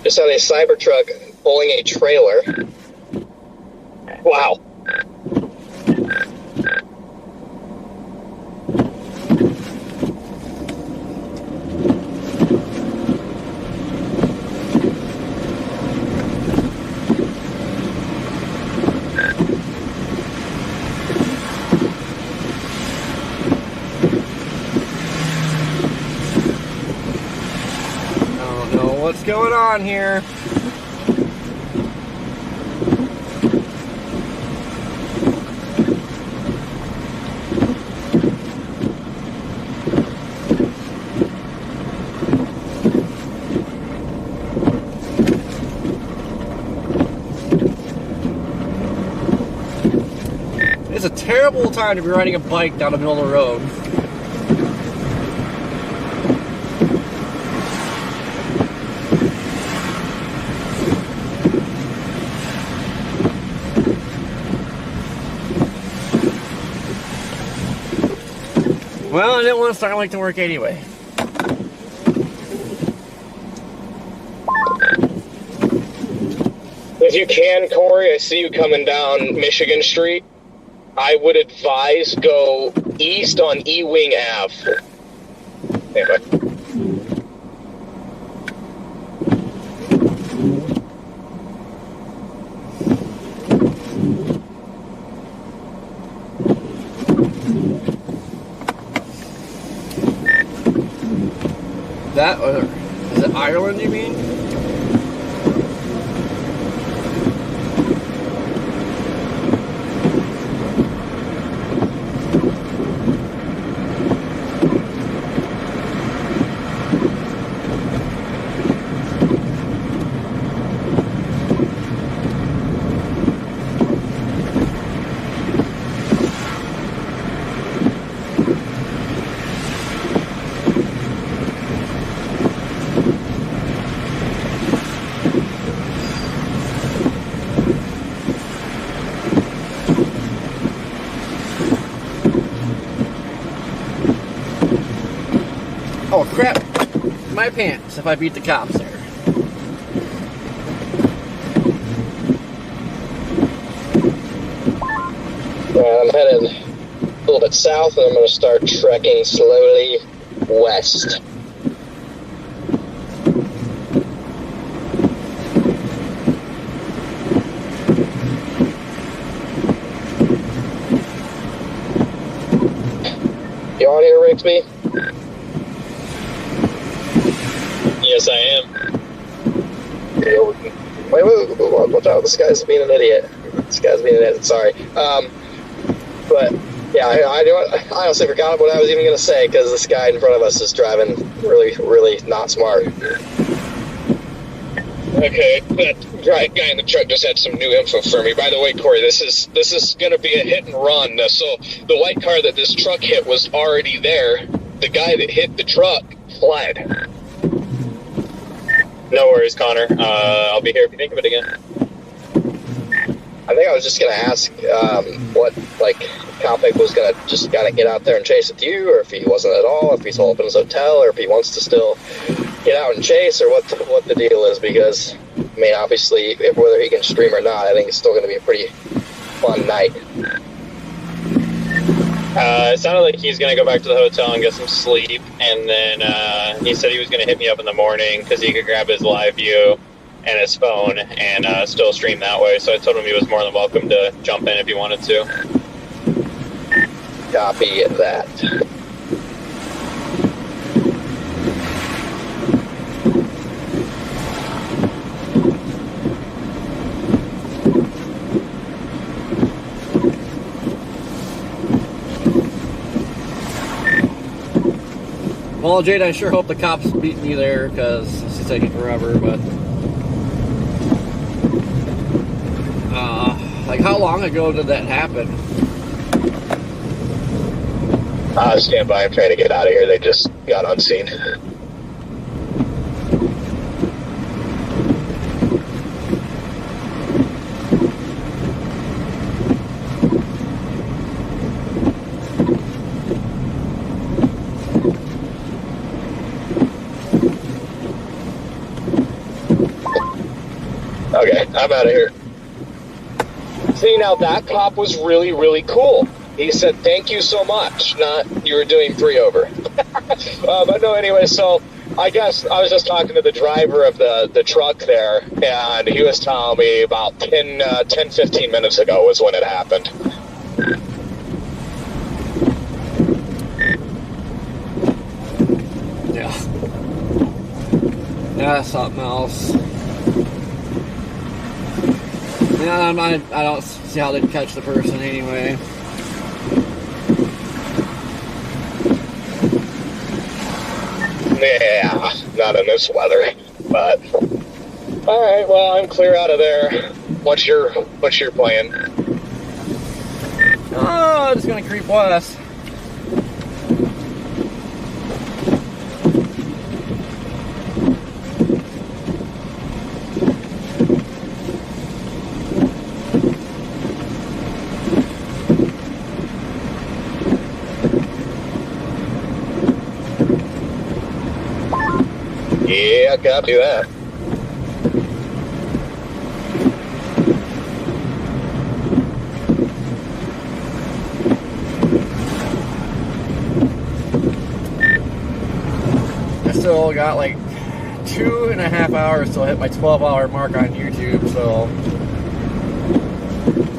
Just had a Cybertruck pulling a trailer. Wow. I don't know what's going on here. It's a terrible time to be riding a bike down the middle of the road. Well, I didn't want to Starlink to work anyway. If you can, Corey, I see you coming down Michigan Street. I would advise go east on E-Wing Ave. Anyway. That, or is it Ireland, you mean? Oh crap! My pants if I beat the cops there. I'm headed a little bit south, and I'm going to start trekking slowly west. You on here, Rigsby? Yes, I am. Wait, watch out, this guy's being an idiot. Sorry. But, yeah, I honestly forgot what I was even going to say, because this guy in front of us is driving really, really not smart. Okay, that guy in the truck just had some new info for me. By the way, Corey, this is going to be a hit and run. So the white car that this truck hit was already there. The guy that hit the truck fled. No worries, Connor. I'll be here if you think of it again. I think I was just going to ask what, like, Kalpik was going to just kind of get out there and chase with you, or if he wasn't at all, if he's home in his hotel, or if he wants to still get out and chase, or what the deal is, because, I mean, obviously, whether he can stream or not, I think it's still going to be a pretty fun night. It sounded like he's going to go back to the hotel and get some sleep, and then he said he was going to hit me up in the morning because he could grab his live view and his phone and still stream that way. So I told him he was more than welcome to jump in if he wanted to. Copy that. Well, Jade, I sure hope the cops beat me there, because this is taking forever, but... like, how long ago did that happen? Stand by, I'm trying to get out of here. They just got unseen. Okay, I'm out of here. See, now that cop was really, really cool. He said, thank you so much, not you were doing 3 over. But no, anyway, so I guess I was just talking to the driver of the truck there, and he was telling me about 10, 15 minutes ago was when it happened. Yeah. Yeah, that's something else. Yeah, I don't see how they'd catch the person anyway. Yeah, not in this weather, but all right. Well, I'm clear out of there. What's your plan? Oh, just gonna creep west. Yeah, copy that. I still got like 2.5 hours till I hit my 12-hour mark on YouTube, so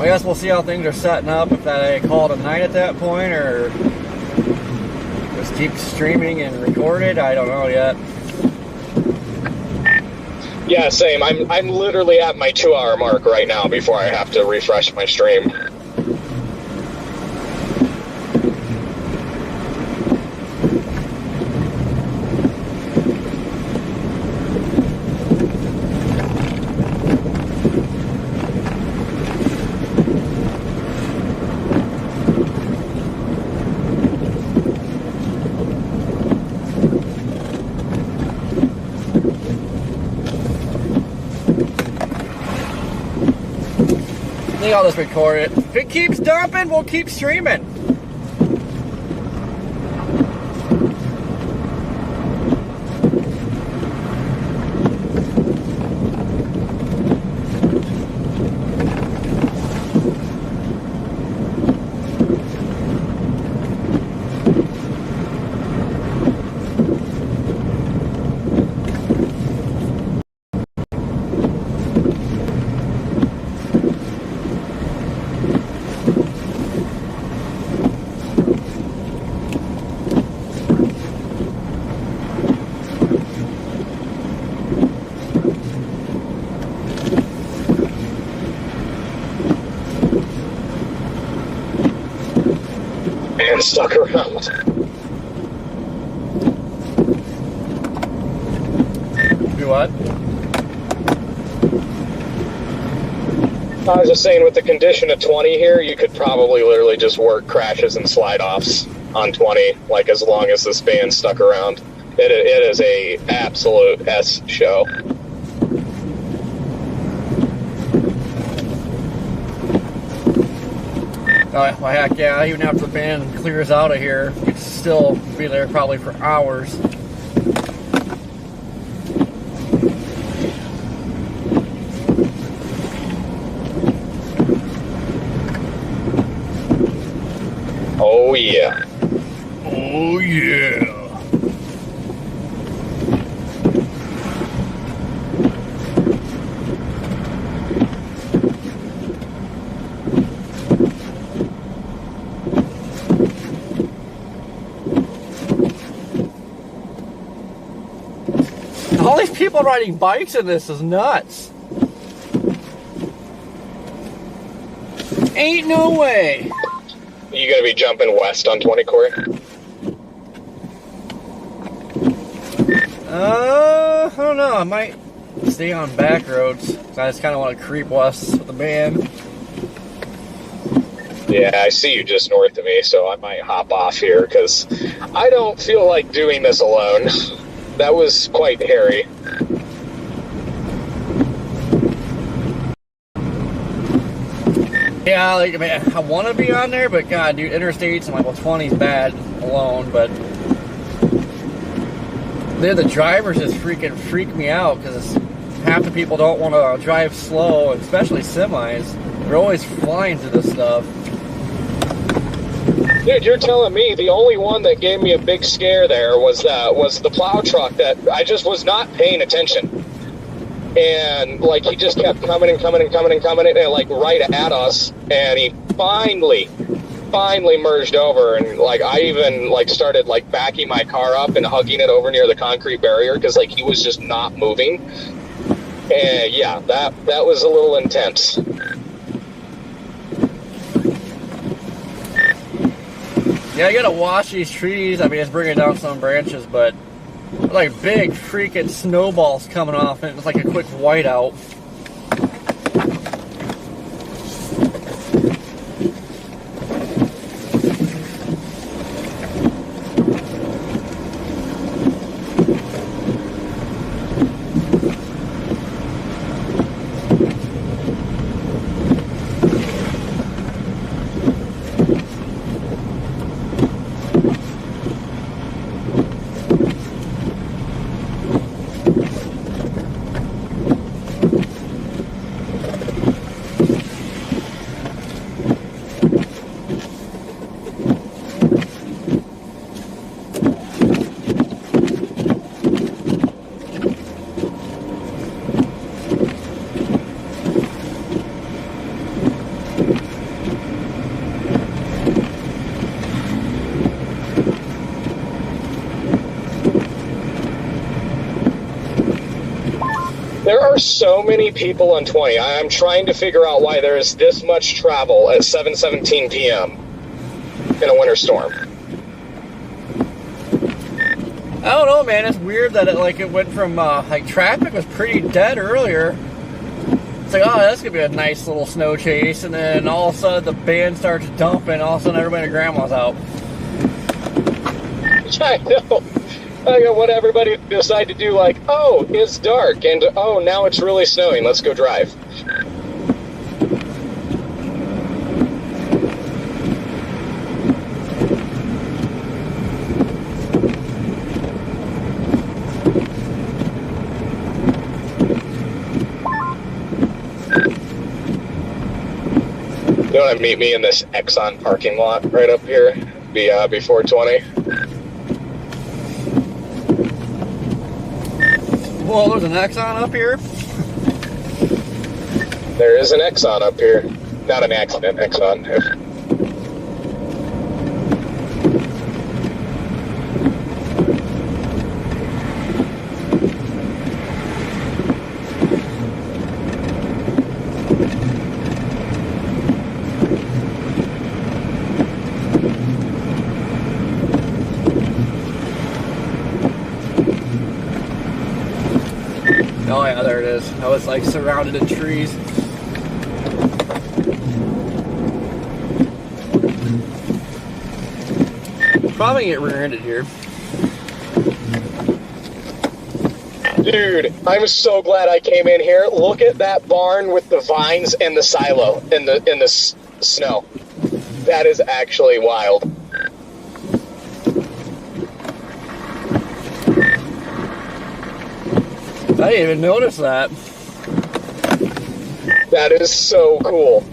I guess we'll see how things are setting up, if I call it a night at that point, or just keep streaming and record it. I don't know yet. Yeah, same. I'm literally at my 2-hour mark right now before I have to refresh my stream. I think I'll just record it. If it keeps dumping, we'll keep streaming. And stuck around. Do what? I was just saying, with the condition of 20 here, you could probably literally just work crashes and slide-offs on 20, like, as long as this band's stuck around. It is a absolute S show. Well, heck yeah, even after the band clears out of here, you'd still be there probably for hours. Oh, yeah. Oh, yeah. All these people riding bikes in this is nuts. Ain't no way. You gonna be jumping west on 20, Corey? I don't know. I might stay on back roads. I just kind of want to creep west with the band. Yeah, I see you just north of me, so I might hop off here, because I don't feel like doing this alone. That was quite hairy. Yeah, like, I mean, I want to be on there, but God, dude, interstates and like, well, 20's bad alone, but the drivers just freak me out, because half the people don't want to drive slow, especially semis. They're always flying through this stuff. Dude, you're telling me the only one that gave me a big scare there was the plow truck that I just was not paying attention. And, like, he just kept coming and like, right at us. And he finally merged over. And, like, I even, like, started, like, backing my car up and hugging it over near the concrete barrier because, like, he was just not moving. And, yeah, that was a little intense. Yeah, I gotta watch these trees. I mean, it's bringing down some branches, but like big freaking snowballs coming off, and it's like a quick whiteout. There are so many people on 20. I'm trying to figure out why there is this much travel at 7:17 p.m. in a winter storm. I don't know, man. It's weird that it went from like traffic was pretty dead earlier. It's like, oh, that's gonna be a nice little snow chase, and then all of a sudden the band starts dumping. All of a sudden everybody and grandma's out. I know. I know what everybody decide to do, like, oh, it's dark, and oh, now it's really snowing, let's go drive. You want to meet me in this Exxon parking lot right up here, before 20? Well, there's an Exxon up here. There is an Exxon up here. Not an accident, Exxon. Oh yeah, there it is. I was like surrounded in trees. Probably get rear-ended here. Dude, I'm so glad I came in here. Look at that barn with the vines and the silo in the snow. That is actually wild. I didn't even notice that. That is so cool.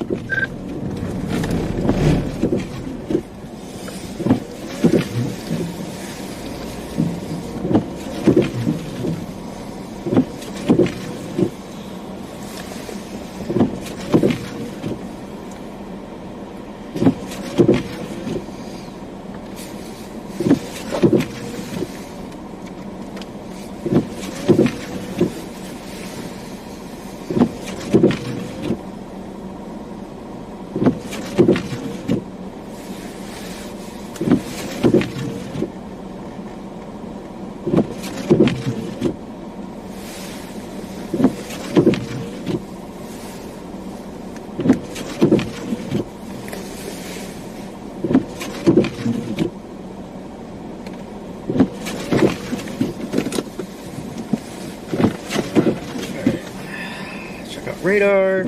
Radar.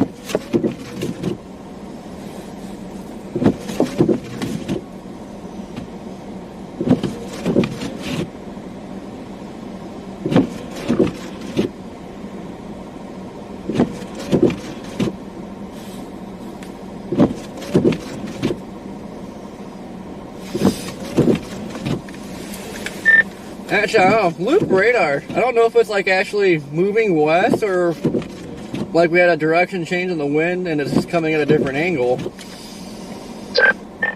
Actually, I don't know. Loop radar. I don't know if it's like actually moving west or like we had a direction change in the wind and it's just coming at a different angle.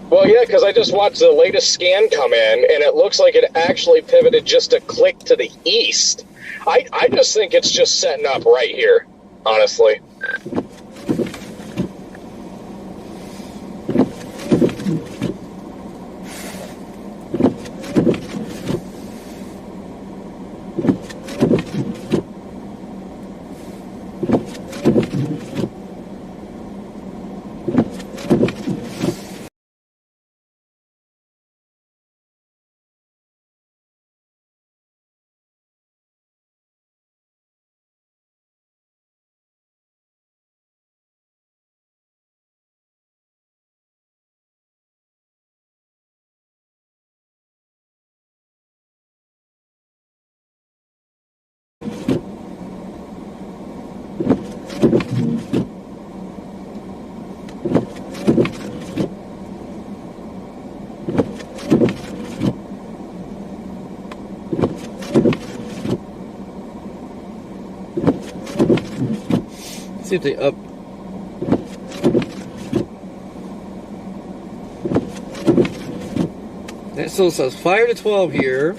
Well, yeah, because I just watched the latest scan come in, and it looks like it actually pivoted just a click to the east. I just think it's just setting up right here, honestly. See if they up. It still says 5 to 12 here.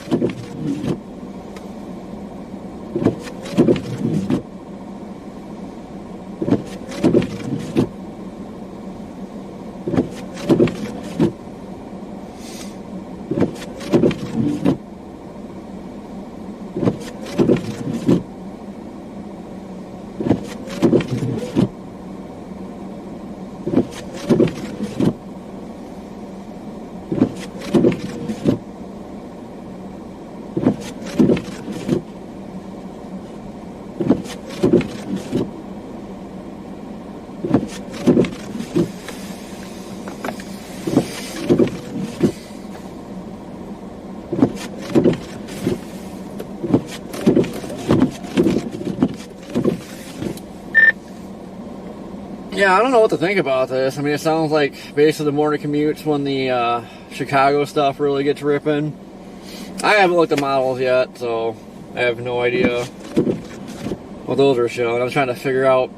Yeah, I don't know what to think about this. I mean, it sounds like basically the morning commutes when the Chicago stuff really gets ripping. I haven't looked at models yet, so I have no idea what those are showing. I'm trying to figure out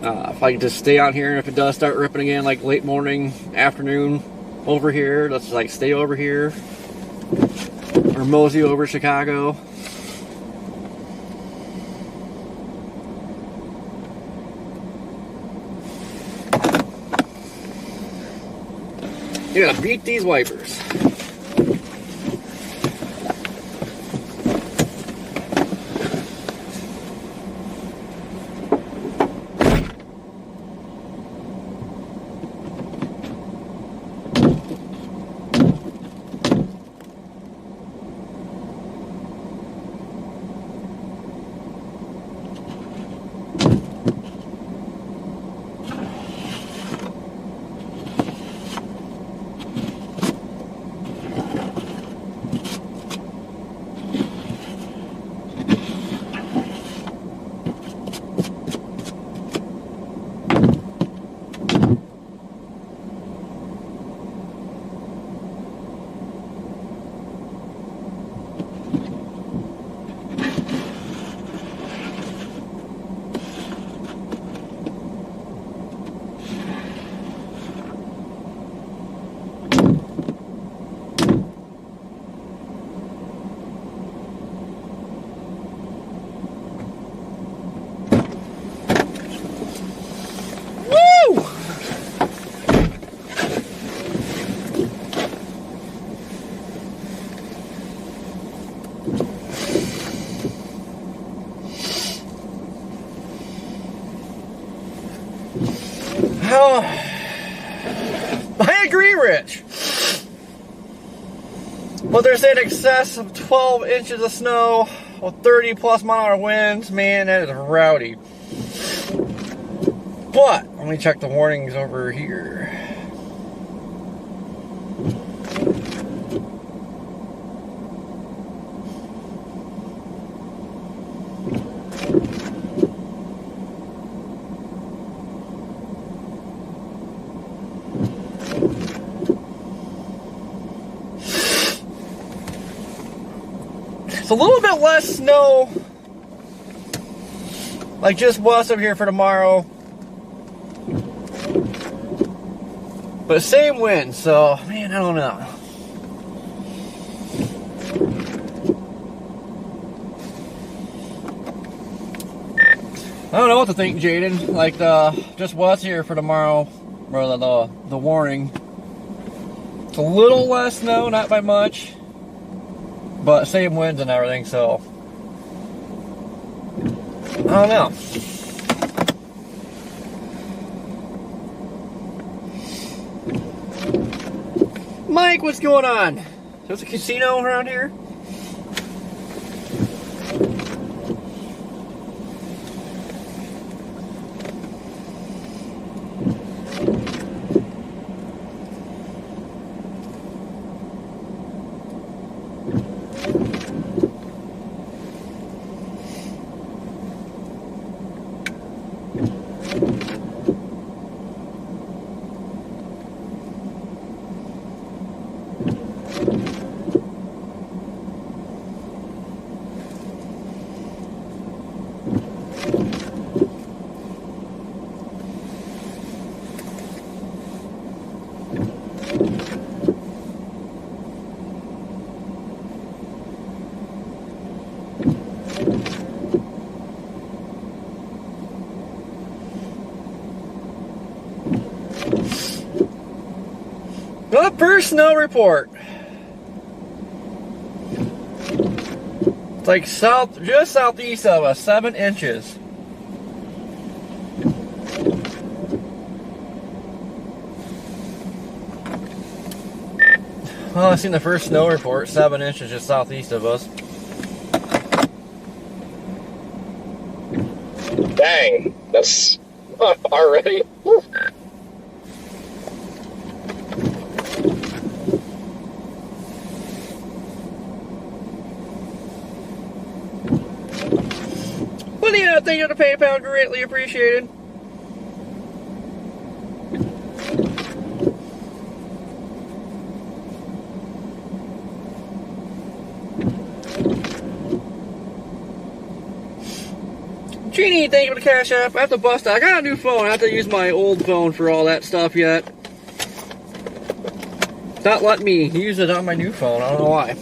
if I can just stay on here, and if it does start ripping again, like late morning, afternoon over here, let's like stay over here or mosey over Chicago. You gotta beat these wipers. I agree, Rich. Well, there's an excess of 12 inches of snow with 30 plus mile-an-hour winds. Man, that is rowdy. But let me check the warnings over here. It's a little bit less snow, like just west of here for tomorrow. But same wind, so, man, I don't know. I don't know what to think, Jaden. Like, just west here for tomorrow, or the warning. It's a little less snow, not by much, but same winds and everything, so I don't know. Mike, what's going on? There's a casino around here? The first snow report. It's like just southeast of us, 7 inches. Well, I've seen the first snow report, 7 inches just southeast of us. Dang, that's already. Whew. Well, yeah, thank you to PayPal, greatly appreciated. Jeannie, thank you for the Cash App. I have to bust out. I got a new phone. I have to use my old phone for all that stuff yet. It's not letting me use it on my new phone. I don't know why.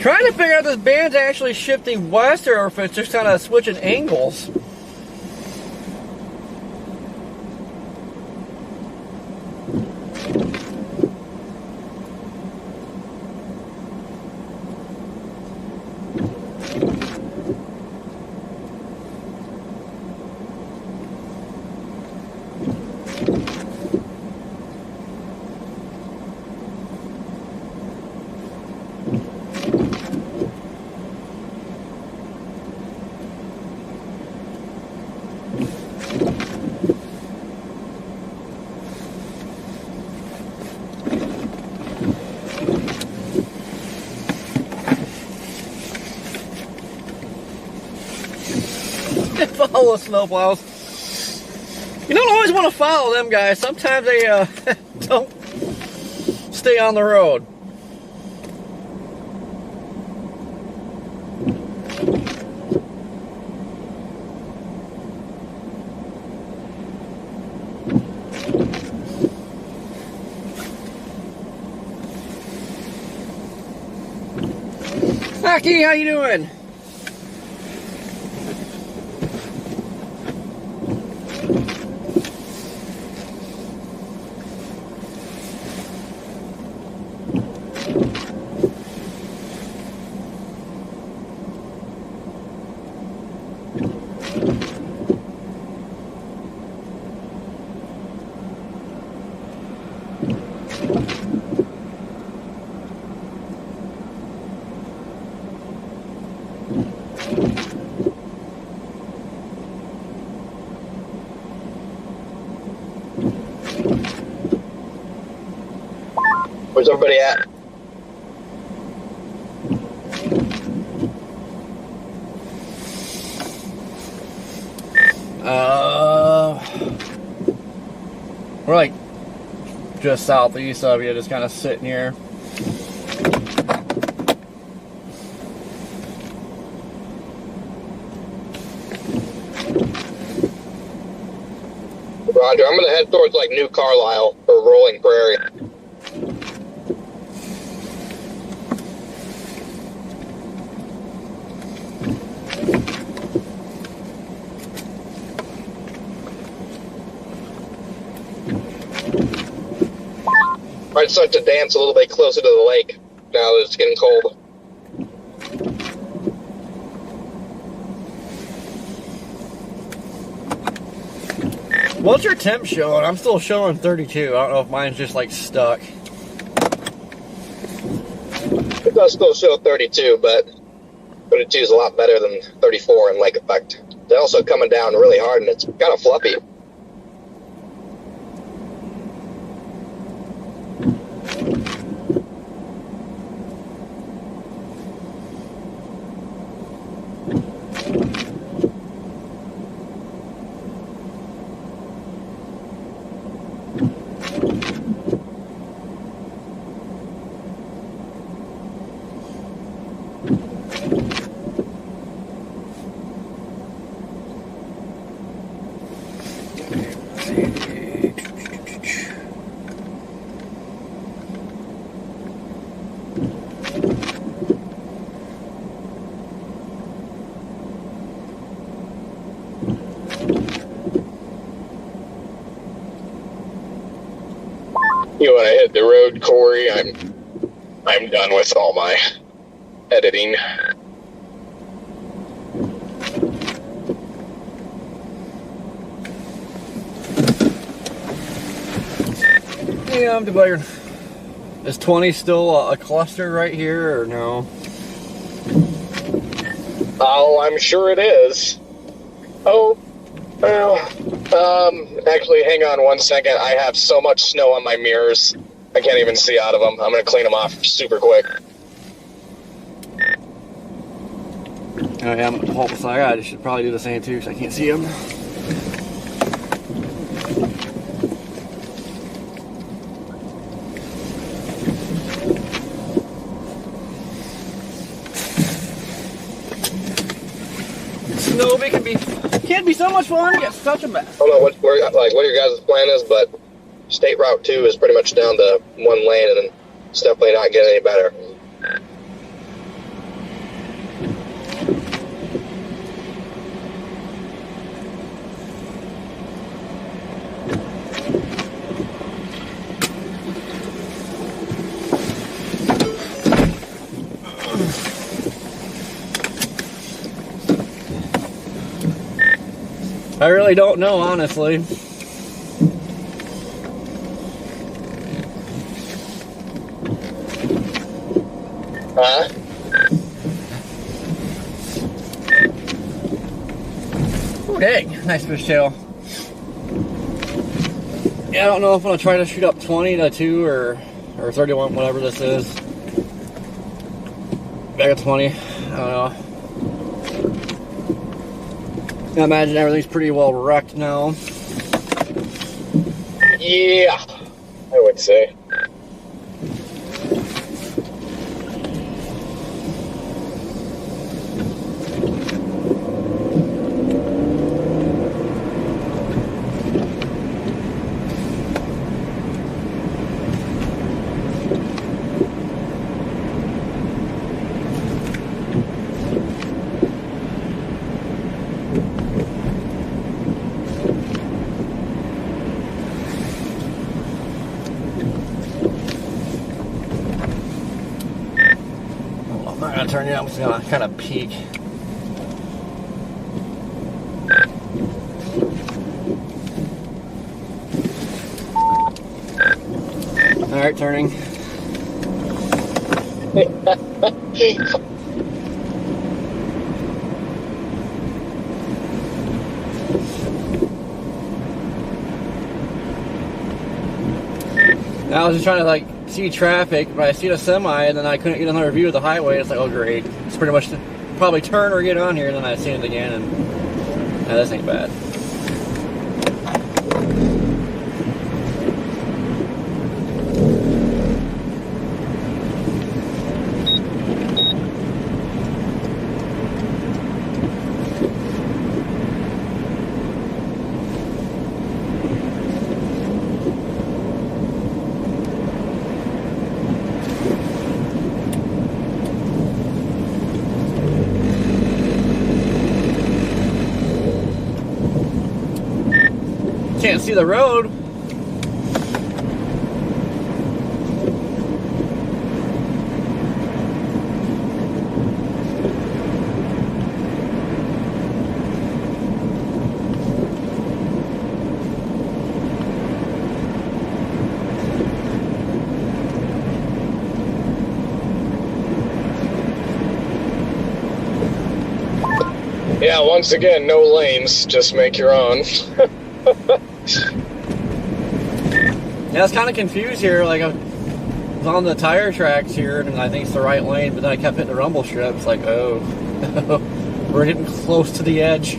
Trying to figure out if this band's actually shifting west or if it's just kind of switching angles. Follow snowplows. You don't always want to follow them guys. Sometimes they don't stay on the road. Aki, how you doing? Where's everybody at? We're like just southeast of you, just kind of sitting here. Roger, I'm gonna head towards like New Carlisle or Rolling Prairie. I'd start to dance a little bit closer to the lake now that it's getting cold. What's your temp showing? I'm still showing 32. I don't know if mine's just like stuck. It does still show 32, but 32 is a lot better than 34 in lake effect. They're also coming down really hard and it's kind of fluffy. You want to hit the road, Corey? I'm done with all my editing. Yeah, I'm debating. Is 20 still a cluster right here or no? Oh, I'm sure it is. Oh, well, actually, hang on one second. I have so much snow on my mirrors, I can't even see out of them. I'm going to clean them off super quick. Oh yeah, I'm at the pulp side. I should probably do the same too because I can't see them. Snowby can be so much fun. It gets such a mess. I don't know what your guys' plan is, but State Route 2 is pretty much down to one lane, and it's definitely not getting any better. I really don't know, honestly. Huh? Oh, dang. Nice fish tail. Yeah, I don't know if I'm going to try to shoot up 20 to 2 or 31, whatever this is. Back at 20. I don't know. I imagine everything's pretty well wrecked now. Yeah, I would say. I'm not going to turn you out. I'm just going to kind of peek. Alright, turning. I was just trying to see traffic, but I see a semi, and then I couldn't get another view of the highway. It's like, oh great, it's pretty much probably turn or get on here, and then I seen it again, and this ain't bad. Can't see the road. Yeah, once again, no lanes, just make your own. Yeah, I was kind of confused here. Like, I was on the tire tracks here, and I think it's the right lane, but then I kept hitting the rumble strip. It's like, oh, we're getting close to the edge.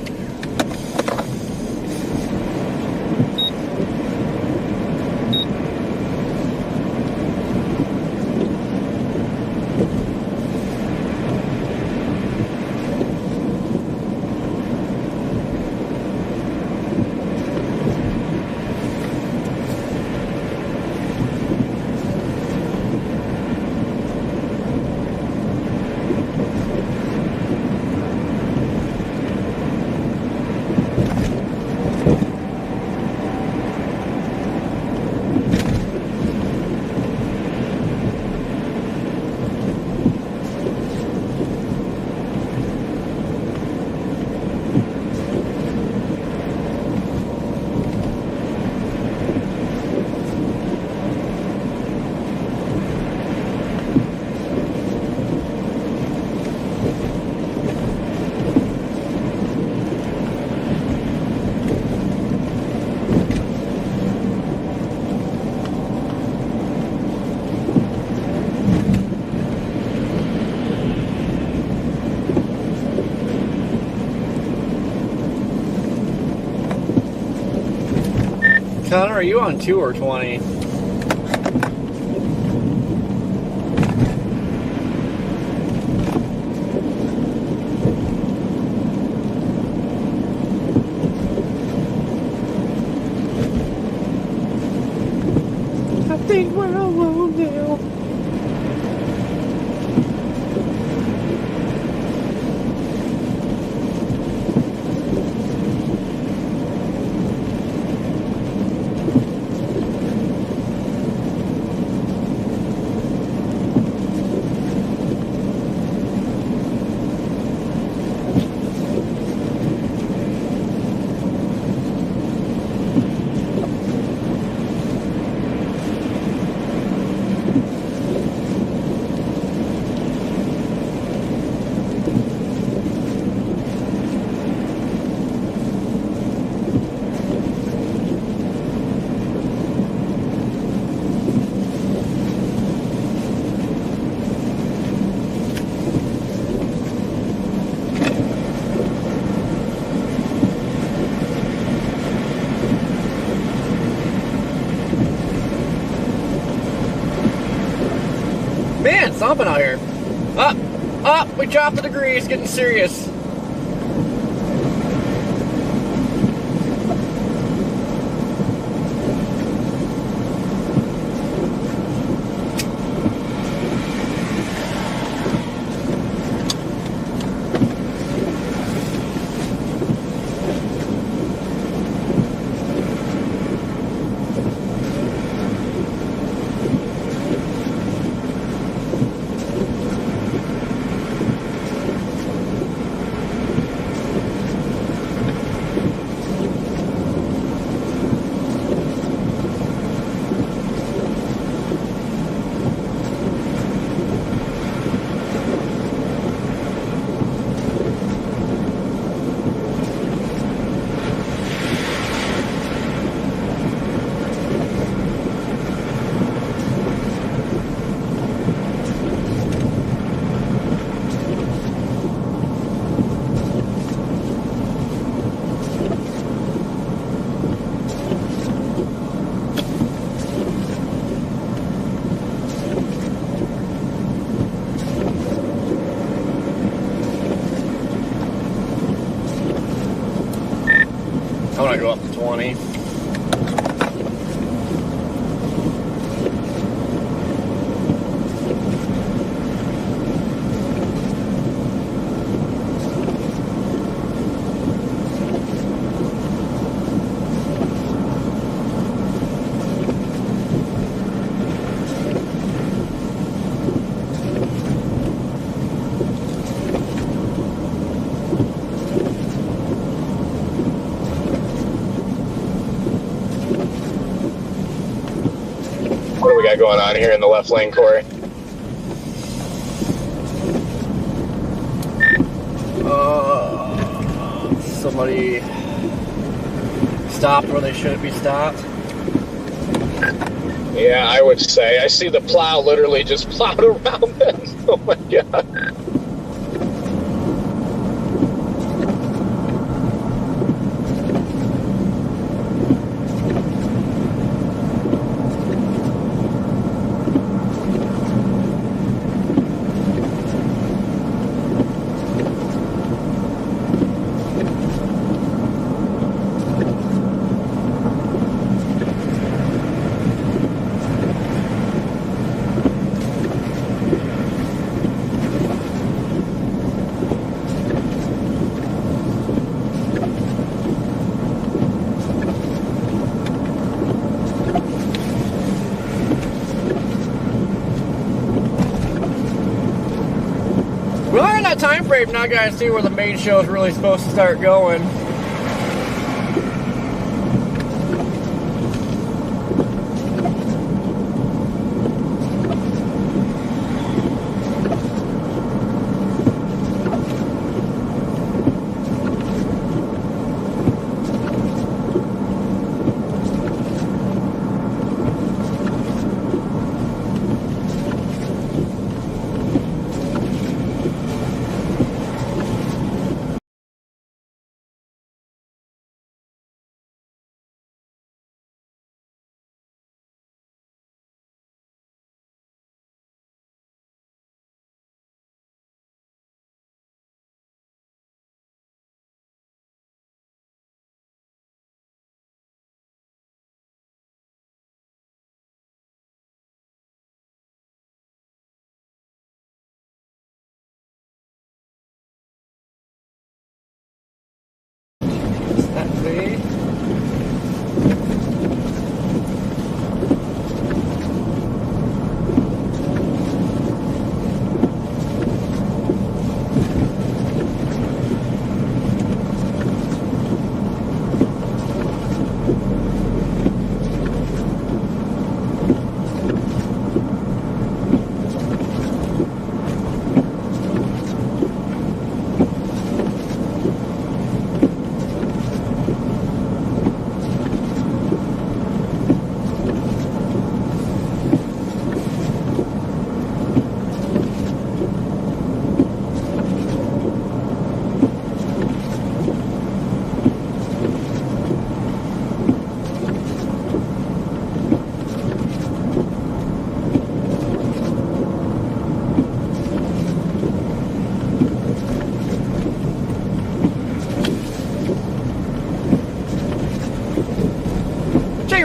Connor, are you on 2 or 20? I think we're alone now. Man, something out here. Up, we dropped the degree, it's getting serious. want to go up to 20. What do we got going on here in the left lane, Corey? Somebody stopped where they shouldn't be stopped. Yeah, I would say. I see the plow literally just plowed around them. Oh my god. We're in that time frame now, guys. See where the main show is really supposed to start going.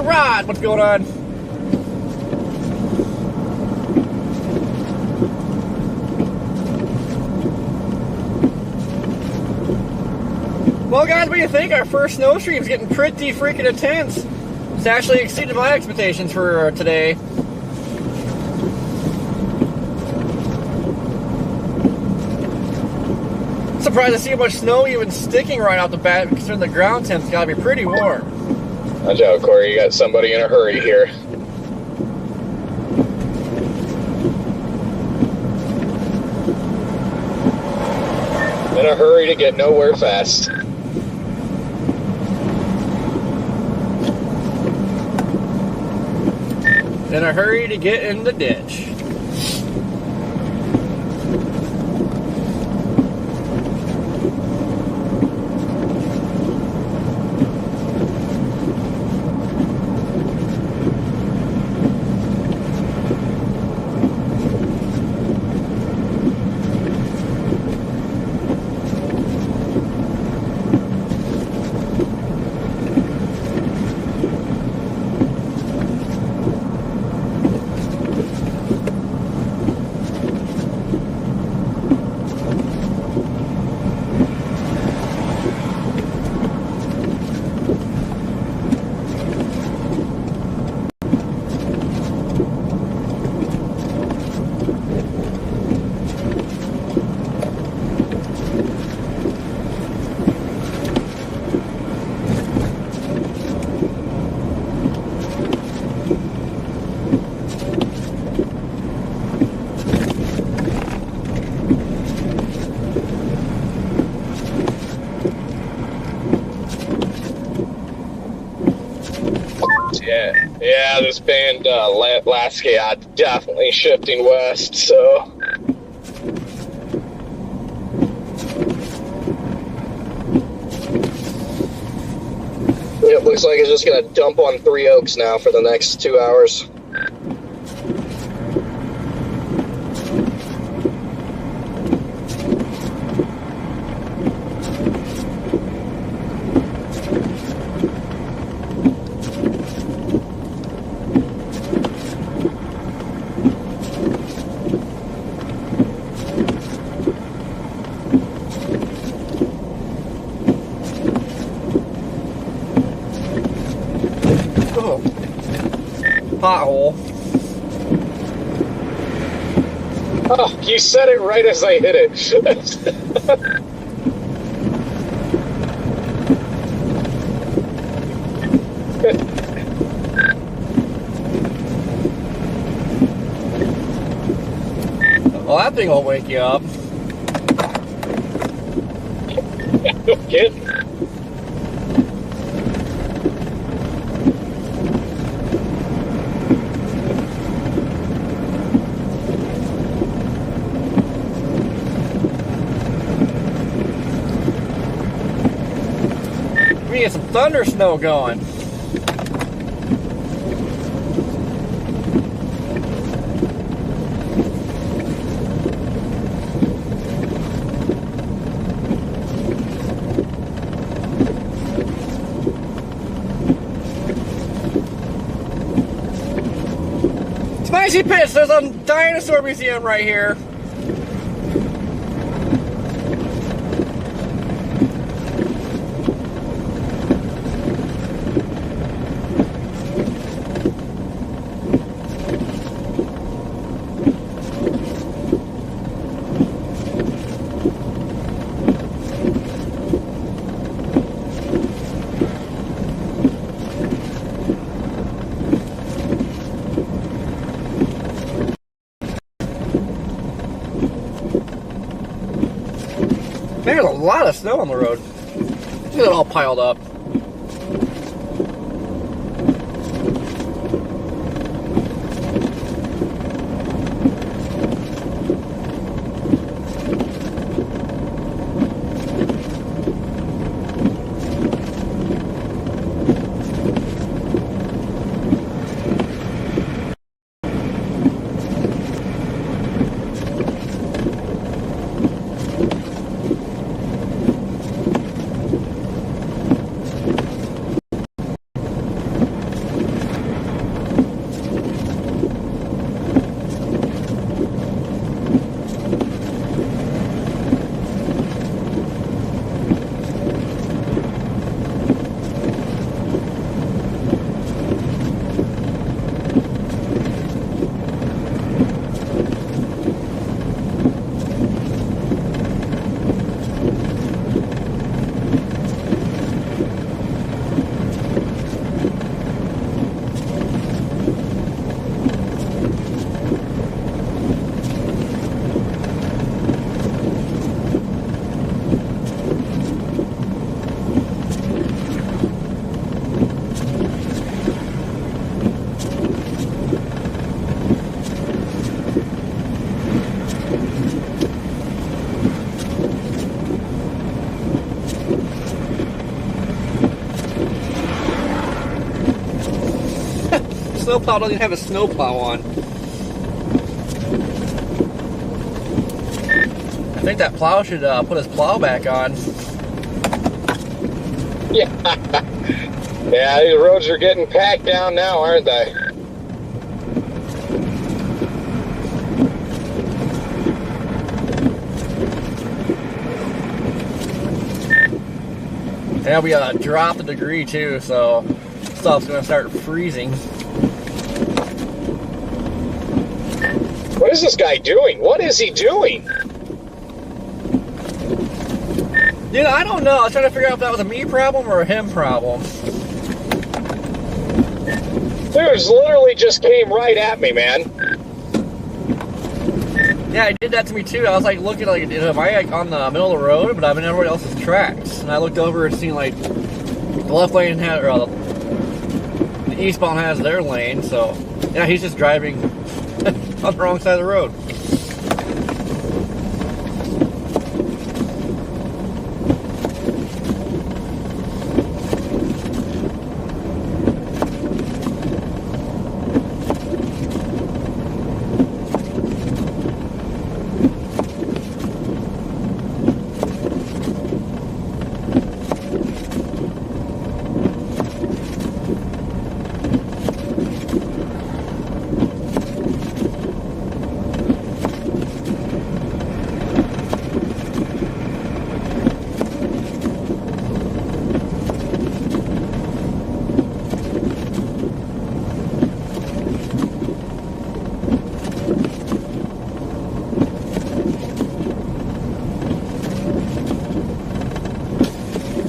Rod, what's going on? Well, guys, what do you think? Our first snow stream's getting pretty freaking intense. It's actually exceeded my expectations for today. Surprised to see how much snow even sticking right out the bat, considering the ground temp's gotta be pretty warm. Watch out, Corey. You got somebody in a hurry here. In a hurry to get nowhere fast. In a hurry to get in the ditch. Yeah, this band, Lasky, definitely shifting west, so. It looks like it's just gonna dump on Three Oaks now for the next 2 hours. Pothole. Oh, you said it right as I hit it. Well, that thing will wake you up. No kidding. We get some thunder snow going. Spicy Pitch, there's a dinosaur museum right here. There's a lot of snow on the road. Look at it all piled up. Snowplow doesn't have a snowplow on. I think that plow should put his plow back on. Yeah. Yeah, these roads are getting packed down now, aren't they? Yeah, we dropped a degree too, so stuff's gonna start freezing. What is this guy doing? What is he doing? Dude, I don't know. I was trying to figure out if that was a me problem or a him problem. Dude, literally just came right at me, man. Yeah, it did that to me too. I was like looking like, am I like on the middle of the road? But I'm in everybody else's tracks. And I looked over and seen like the left lane had, or the the eastbound has their lane, so yeah, he's just driving on the wrong side of the road.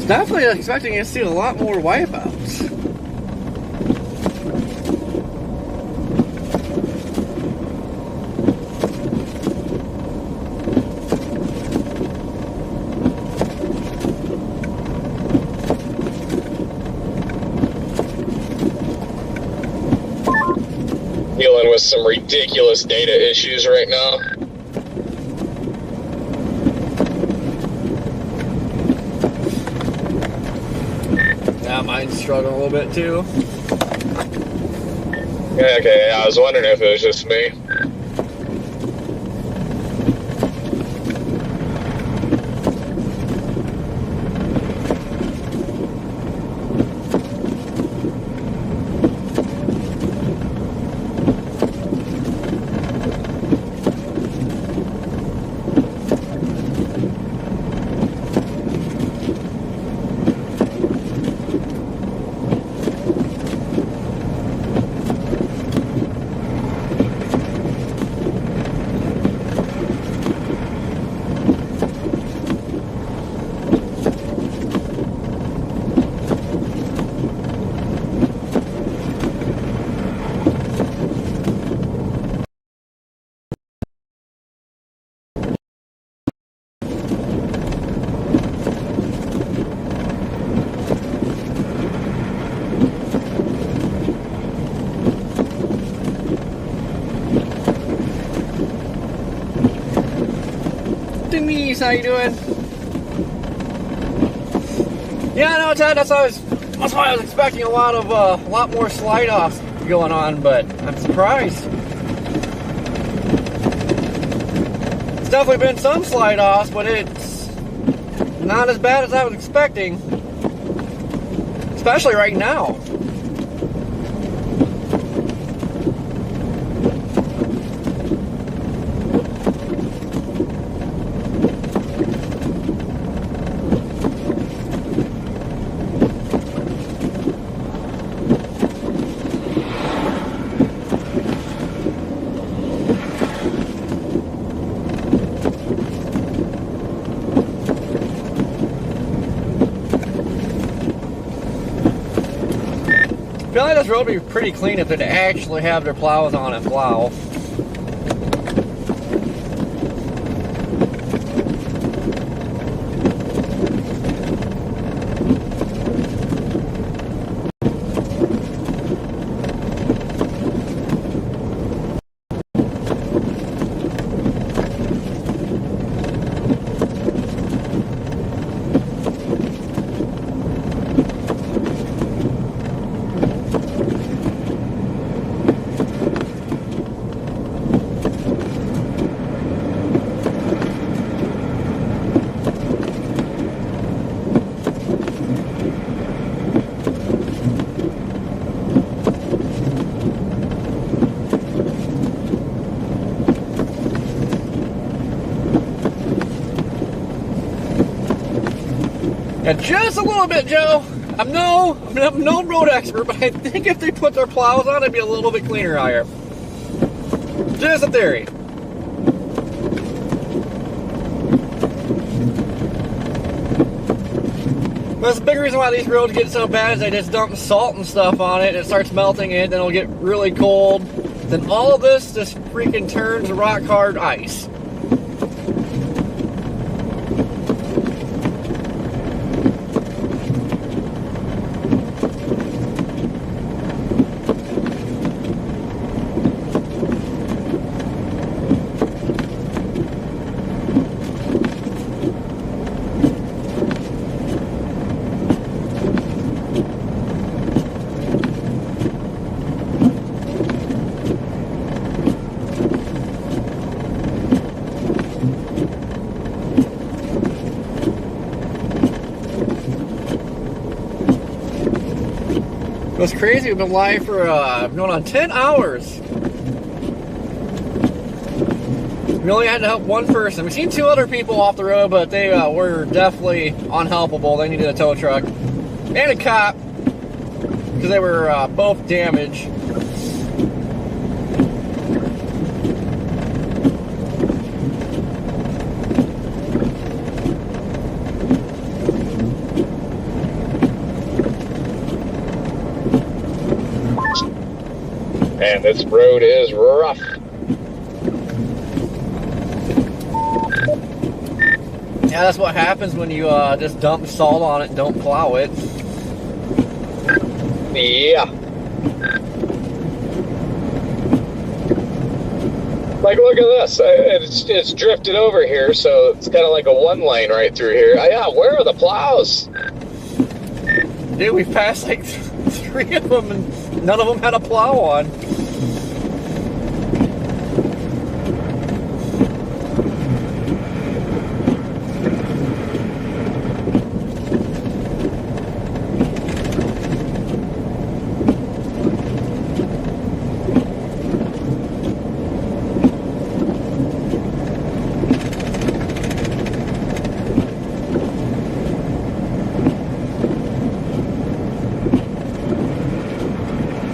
Definitely expecting to see a lot more wipeouts. Dealing with some ridiculous data issues right now. Mine's struggling a little bit too. Yeah, okay, I was wondering if it was just me. Denise, how you doing? Yeah, no, Ted, that's why I was expecting a lot more slide offs going on, but I'm surprised. It's definitely been some slide offs, but it's not as bad as I was expecting, especially right now. I feel like this road would be pretty clean if they'd actually have their plows on and plow. Yeah, just a little bit, Joe. I'm no road expert, but I think if they put their plows on, it'd be a little bit cleaner out here. Just a theory. That's the big reason why these roads get so bad is they just dump salt and stuff on it, and it starts melting it, then it'll get really cold. Then all of this just freaking turns rock hard ice. It was crazy. We've been live for going on 10 hours. We only had to help one person. We've seen 2 other people off the road, but they were definitely unhelpable. They needed a tow truck and a cop because they were both damaged. And this road is rough. Yeah, that's what happens when you just dump salt on it and don't plow it. Yeah. Like, look at this. It's drifted over here, so it's kind of like a 1 lane right through here. Yeah, where are the plows? Dude, we passed like 3 of them and none of them had a plow on.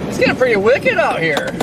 It's getting pretty wicked out here.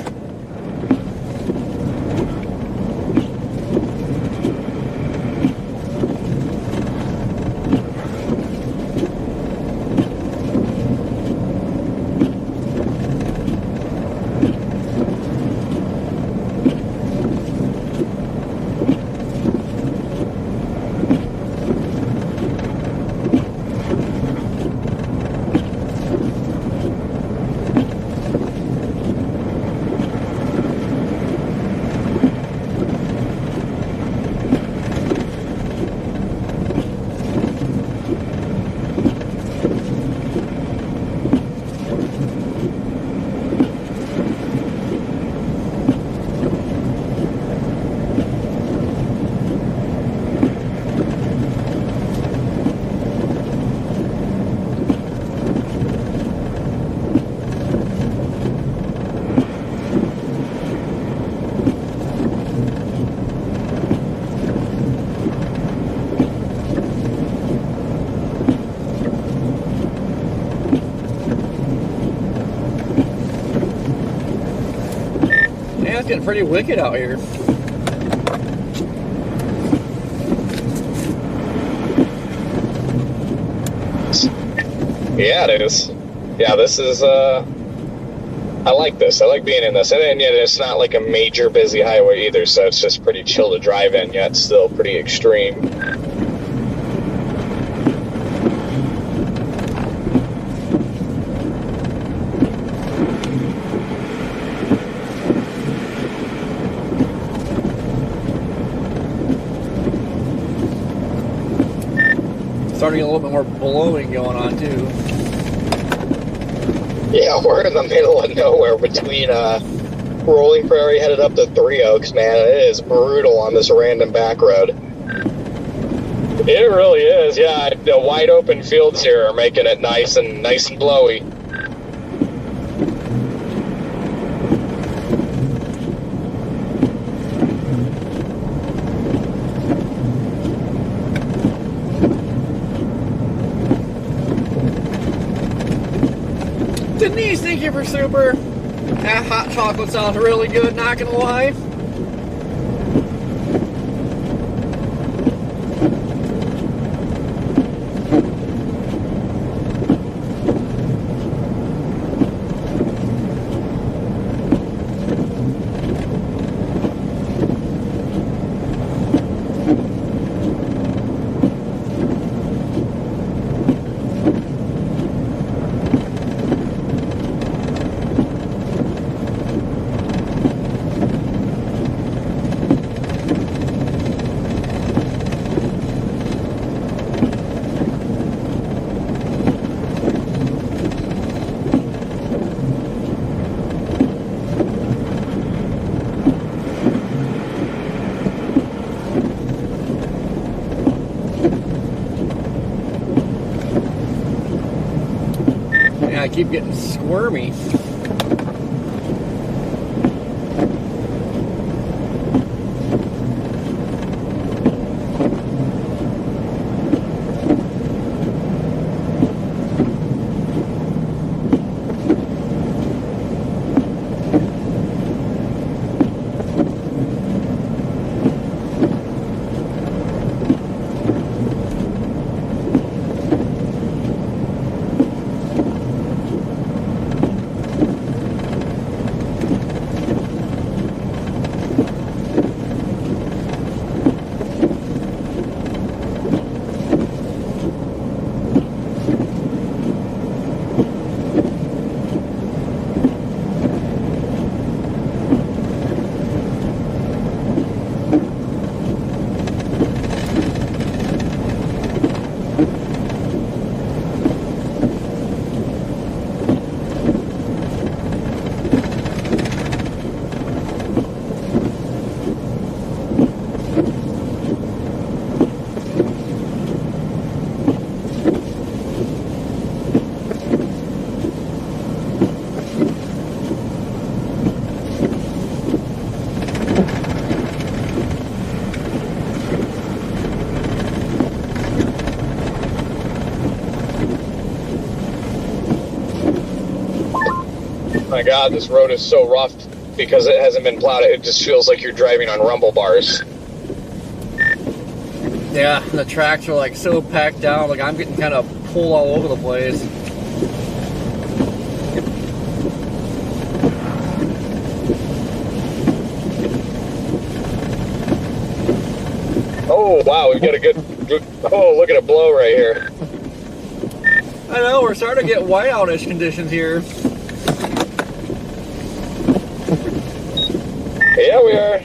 Yeah, it's getting pretty wicked out here. Yeah, it is. Yeah, this is, I like this. I like being in this. And yet it's not like a major busy highway either, so it's just pretty chill to drive in, yet still pretty extreme. Starting a little bit more blowing going on too. Yeah, we're in the middle of nowhere between Rolling Prairie headed up to Three Oaks, man. It is brutal on this random back road. It really is, yeah. The wide open fields here are making it nice and blowy. Denise, thank you for super. That hot chocolate sounds really good, not gonna lie. I keep getting squirmy. My God, this road is so rough because it hasn't been plowed. It just feels like you're driving on rumble bars. Yeah, the tracks are like so packed down, like I'm getting kind of pulled all over the place. Oh, wow, we've got a good, oh, look at it blow right here. I know, we're starting to get whiteout-ish conditions here. Yeah, we are.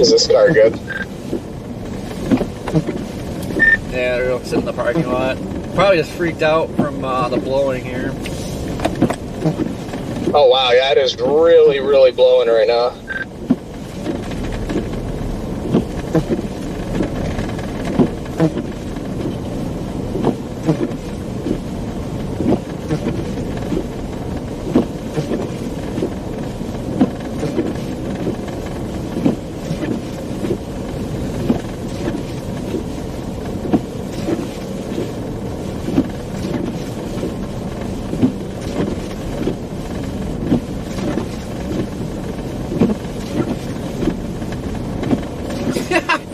Is this car good? Yeah, they're sitting in the parking lot. Probably just freaked out from the blowing here. Oh, wow, yeah, it is really, really blowing right now.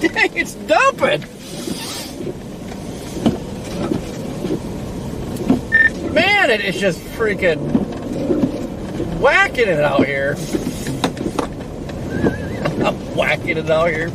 Dang, it's dumping! Man, it is just freaking whacking it out here. I'm whacking it out here.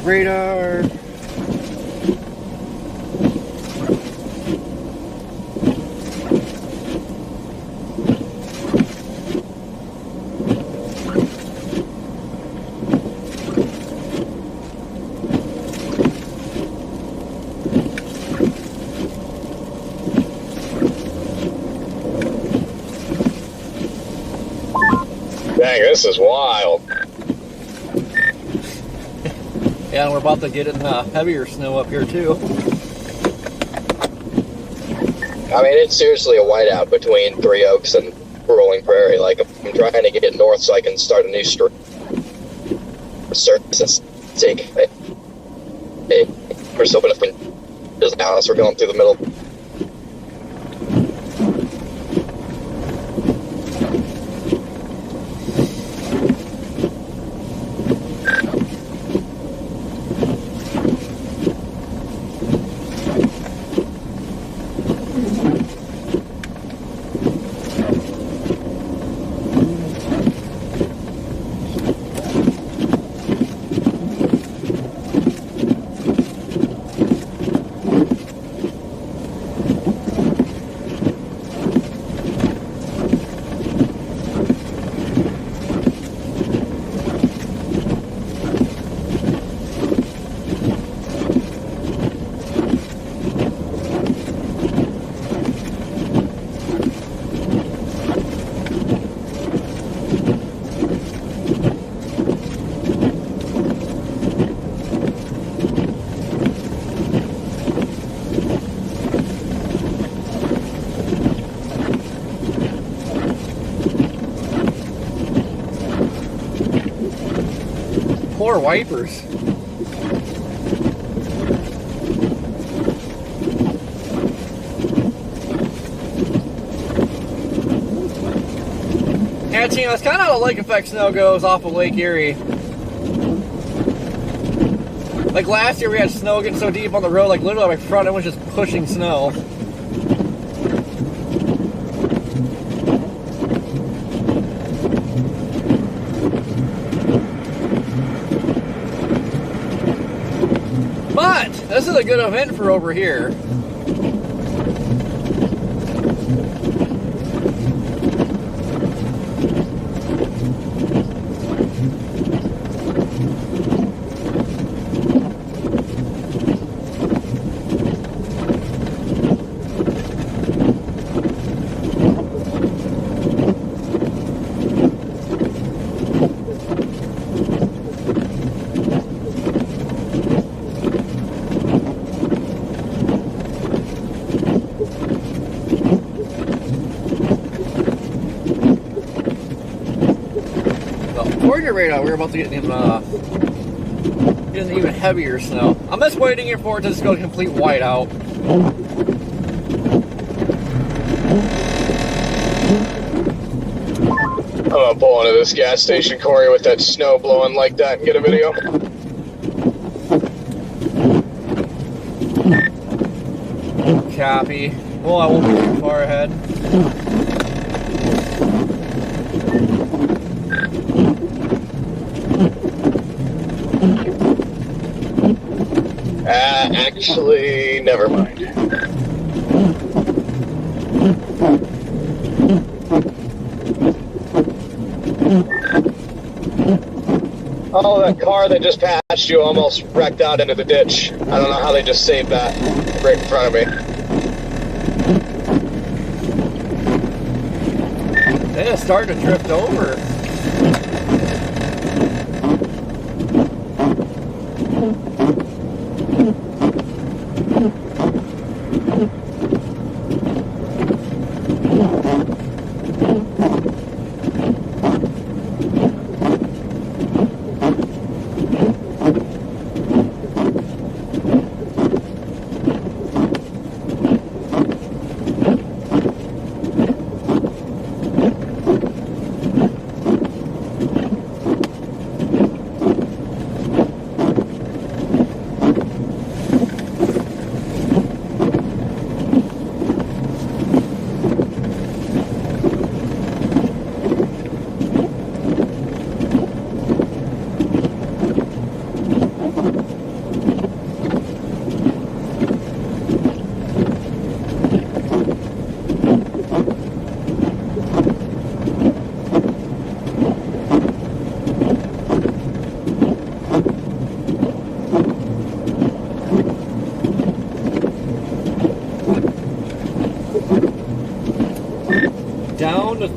radar. Dang, this is wild. Yeah, and we're about to get in heavier snow up here too. I mean, it's seriously a whiteout between Three Oaks and Rolling Prairie. Like, I'm trying to get north so I can start a new service. Hey, we're still going to just now as we're going through the middle. Poor wipers. Yeah, Gino, that's kind of how the lake effect snow goes off of Lake Erie. Like last year we had snow getting so deep on the road, like literally my front end was just pushing snow. But this is a good event for over here. Radar, we're about to get him getting even heavier snow. I'm just waiting here for it to just go complete whiteout. I'm gonna pull into this gas station, Corey, with that snow blowing like that and get a video. Copy. Well, I won't be too far ahead. Actually, never mind. Oh, that car that just passed you almost wrecked out into the ditch. I don't know how they just saved that right in front of me. They just started to drift over.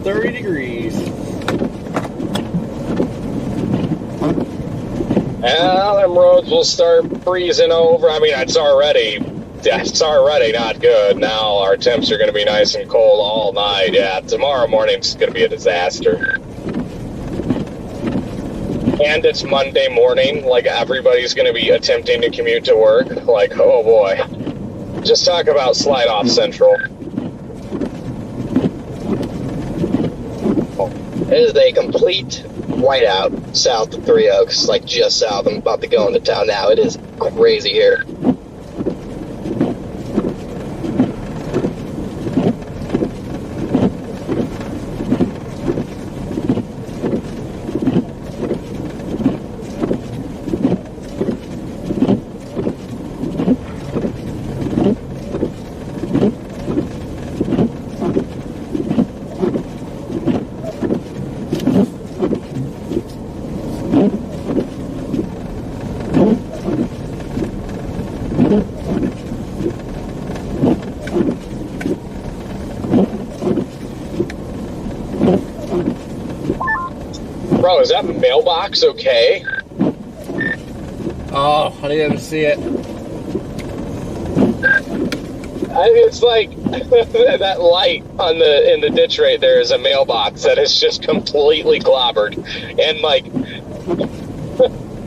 30 degrees. Well, them roads will start freezing over. I mean, it's already not good. Now our temps are going to be nice and cold all night. Yeah, tomorrow morning's going to be a disaster. And it's Monday morning. Like, everybody's going to be attempting to commute to work. Like, oh boy. Just talk about slide off Central. It is a complete whiteout south of Three Oaks, like just south. I'm about to go into town now. It is crazy here. Bro, is that mailbox okay? Oh, I didn't even see it. It's like that light on in the ditch right there is a mailbox that is just completely clobbered, and like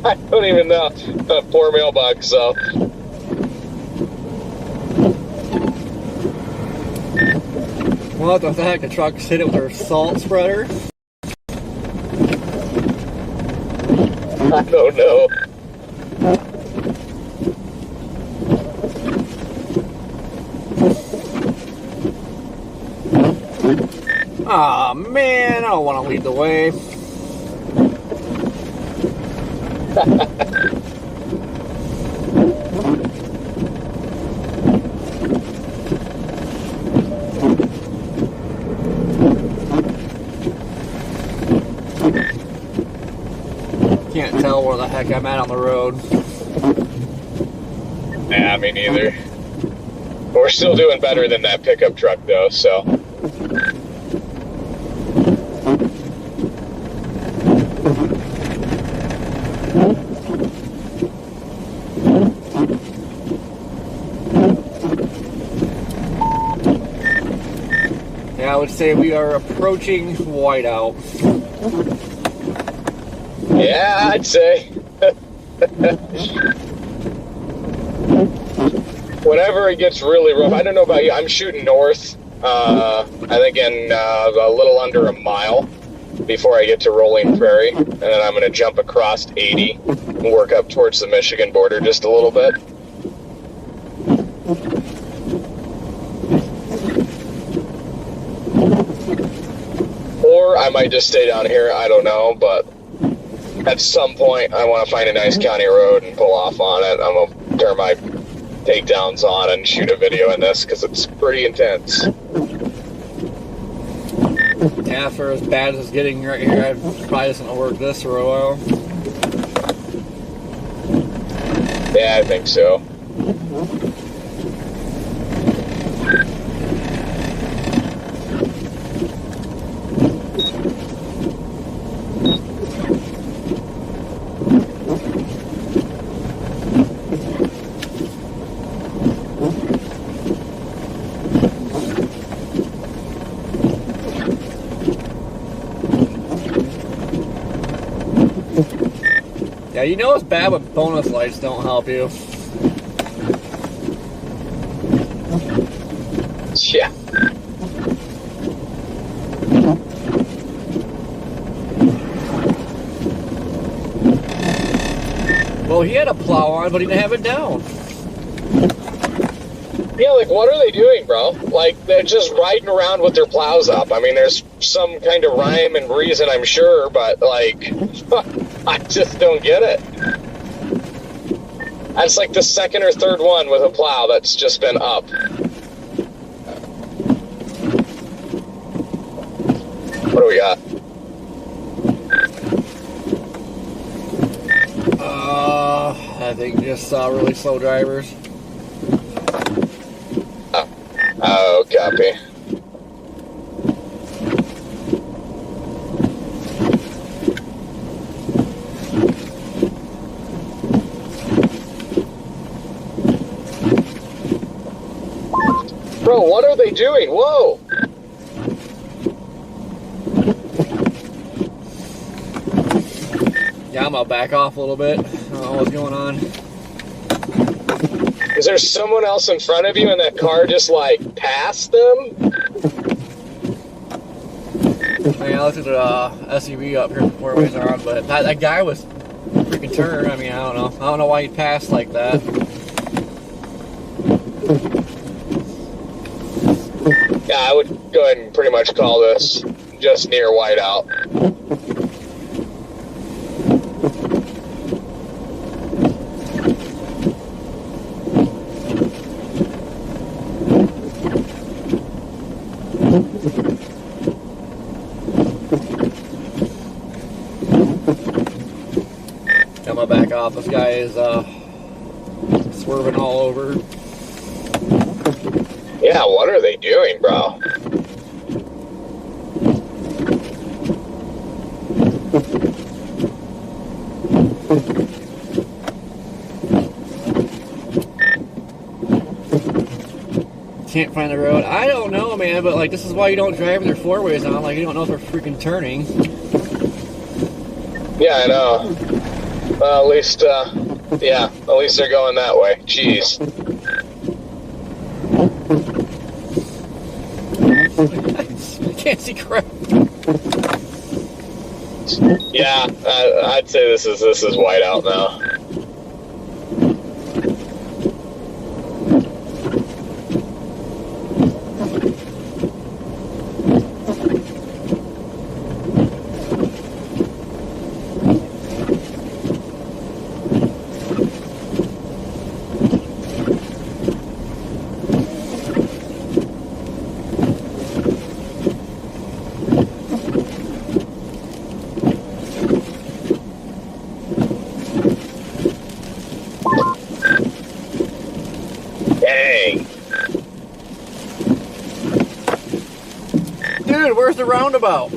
I don't even know. Poor mailbox. So What the heck? The trucks hit it with their salt spreader. I don't know. Aw, man, I don't want to lead the way. Can't tell where the heck I'm at on the road. Nah, me neither. We're still doing better than that pickup truck, though, so. Yeah, I would say we are approaching whiteout. Yeah, I'd say. Whenever it gets really rough, I don't know about you, I'm shooting north, I think in a little under a mile before I get to Rolling Prairie, and then I'm going to jump across 80 and work up towards the Michigan border just a little bit. Or I might just stay down here, I don't know, but at some point I want to find a nice county road and pull off on it. I'm going to turn my takedowns on and shoot a video in this because it's pretty intense. Yeah, for as bad as it's getting right here, I probably doesn't work this for a while. Yeah, I think so. Yeah, you know it's bad when bonus lights don't help you. Yeah. Well, he had a plow on, but he didn't have it down. Yeah, like, what are they doing, bro? Like, they're just riding around with their plows up. I mean, there's some kind of rhyme and reason, I'm sure, but, like, I just don't get it. That's like the second or third one with a plow that's just been up. What do we got? I think just really slow drivers. Oh, copy. what are they doing? Whoa! Yeah, I'm gonna back off a little bit. I don't know what's going on. Is there someone else in front of you and that car just like passed them? I mean, I looked at the SUV up here before ways on, but that guy was freaking turned. I mean, I don't know. I don't know why he passed like that. Yeah, I would go ahead and pretty much call this just near whiteout. I'm gonna back off. This guy is swerving all over. Yeah, what are they doing, bro? Can't find the road. I don't know, man, but like this is why you don't drive with your four ways on. Like you don't know if they're freaking turning. Yeah, I know. Well, at least, yeah, at least they're going that way. Jeez. I can't see crap. Yeah, I'd say this is whiteout now. Dude, where's the roundabout?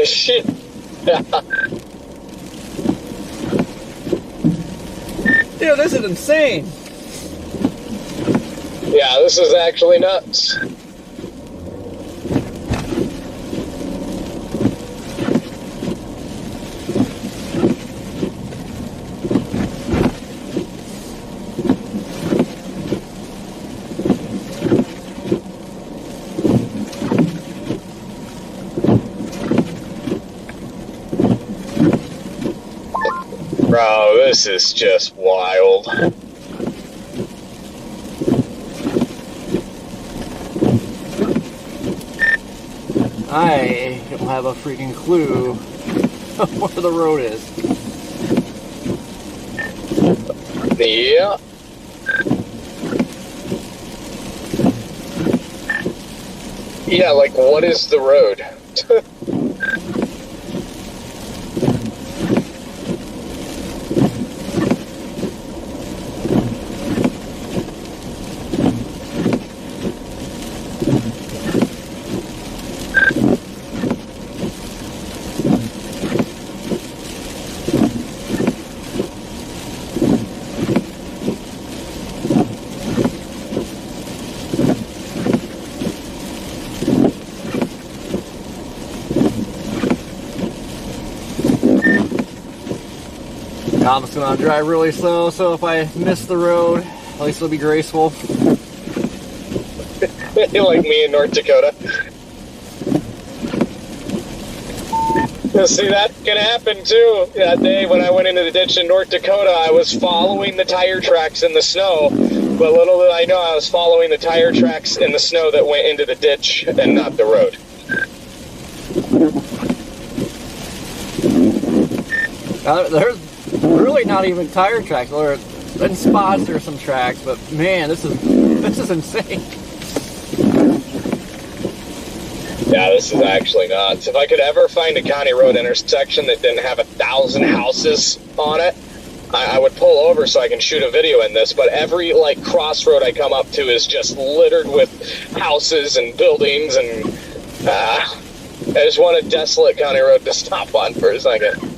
Shit. Dude, this is insane. Yeah, this is actually nuts. Bro, this is just wild. I don't have a freaking clue where the road is. Yeah. Yeah, like, what is the road? I'm just gonna drive really slow, so if I miss the road, at least it'll be graceful. Like me in North Dakota. See, that can happen too. That day when I went into the ditch in North Dakota, I was following the tire tracks in the snow, but little did I know I was following the tire tracks in the snow that went into the ditch and not the road. There's really not even tire tracks. Or in spots there's some tracks, but man, this is insane. Yeah, this is actually nuts. If I could ever find a county road intersection that didn't have 1,000 houses on it, I would pull over so I can shoot a video in this, but every like crossroad I come up to is just littered with houses and buildings, and I just want a desolate county road to stop on for a second.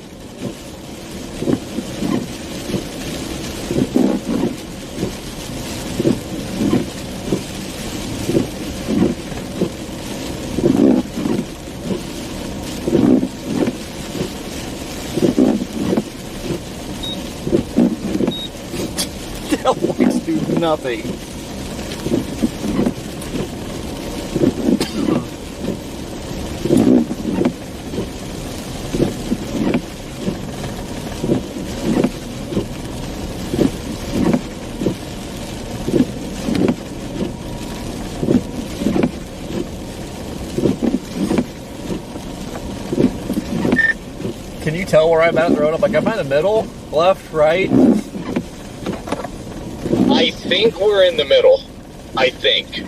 tail lights do nothing. Can you tell where I'm at in the road? Like, I'm in the middle, left, right. I think we're in the middle. I think.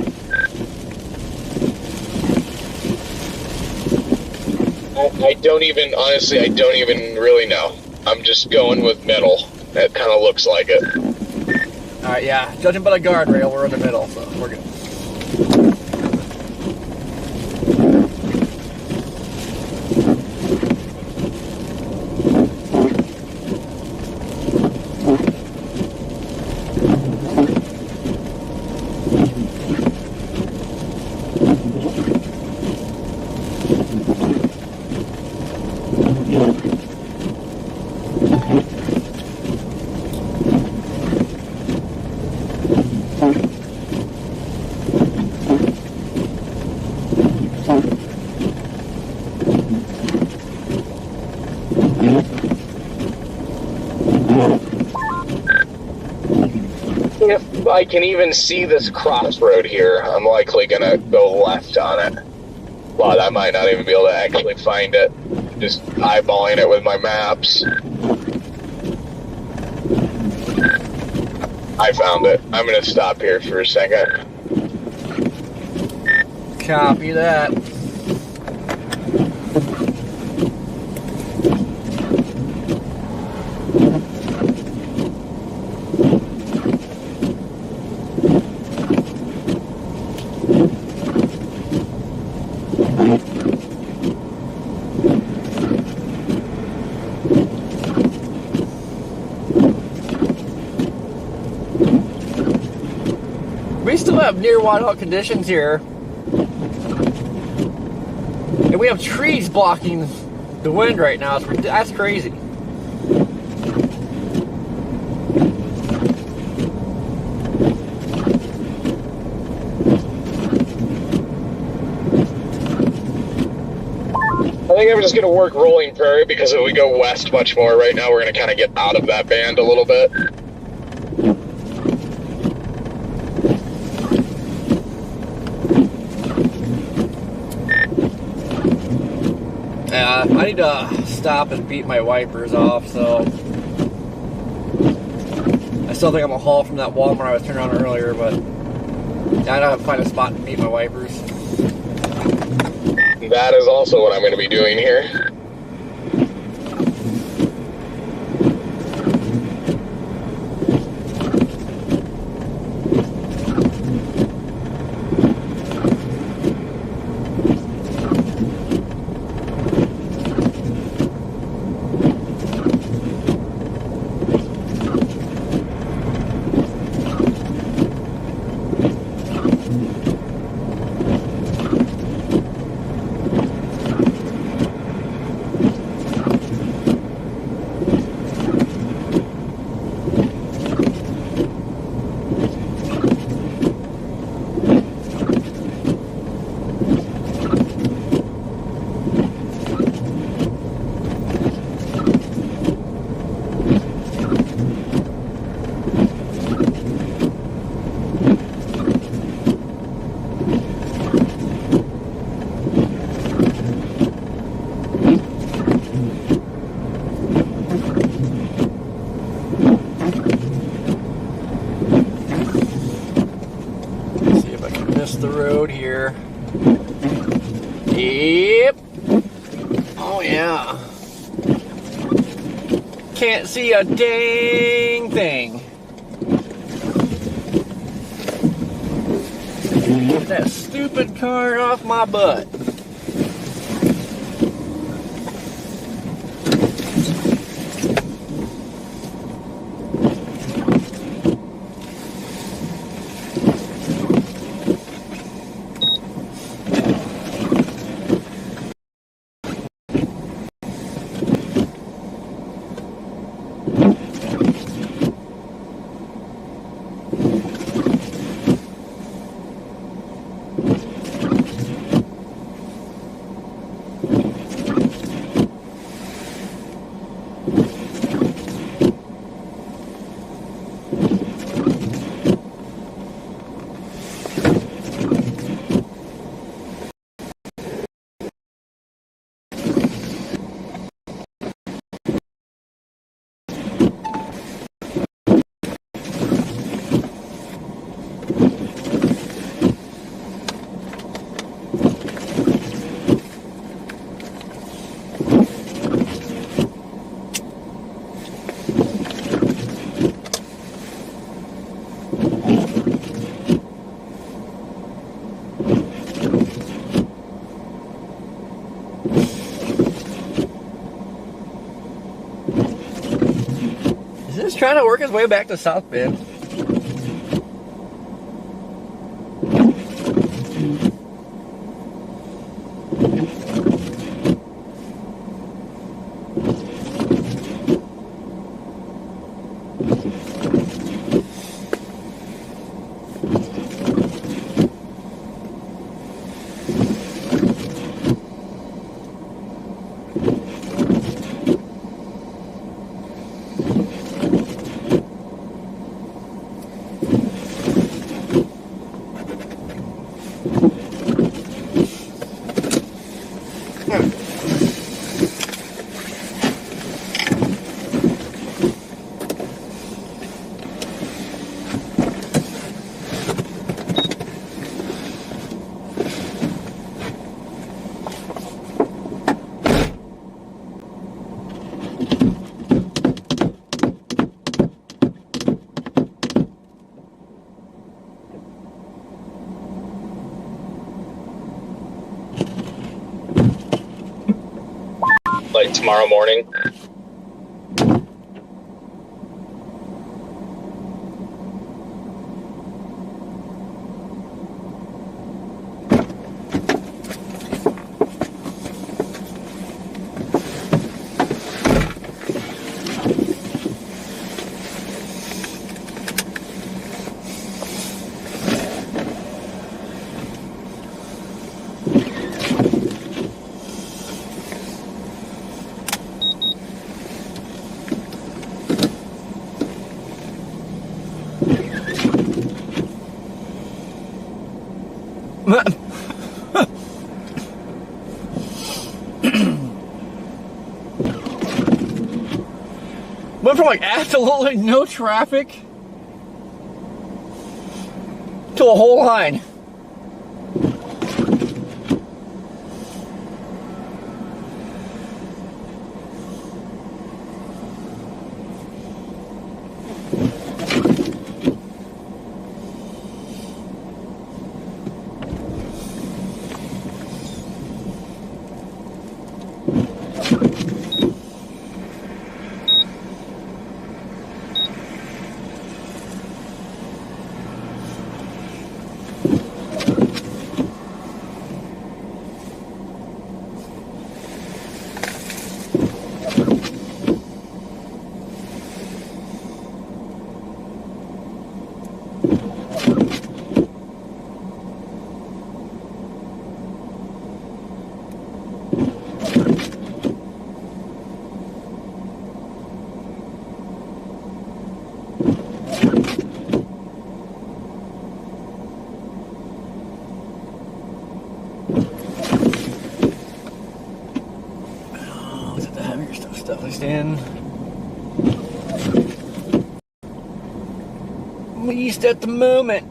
I don't even, honestly, I don't even really know. I'm just going with middle. That kind of looks like it. Alright, yeah. Judging by the guardrail, we're in the middle, so we're good. If I can even see this crossroad here, I'm likely gonna go left on it. Well, I might not even be able to actually find it. Just eyeballing it with my maps. I found it. I'm gonna stop here for a second. Copy that. We still have near whiteout conditions here. And we have trees blocking the wind right now. That's crazy. I think I'm just gonna work rolling prairie because if we go west much more right now, we're gonna kind of get out of that band a little bit. I need to stop and beat my wipers off, so I still think I'm gonna haul from that Walmart I was turning on earlier, but I gotta find a spot to beat my wipers. That is also what I'm going to be doing here. The road here. Yep. Oh yeah. Can't see a dang thing. Get that stupid car off my butt. Just trying to work his way back to South Bend. Like tomorrow morning. Went from like absolutely no traffic to a whole line. Stuff I stand. Least at the moment.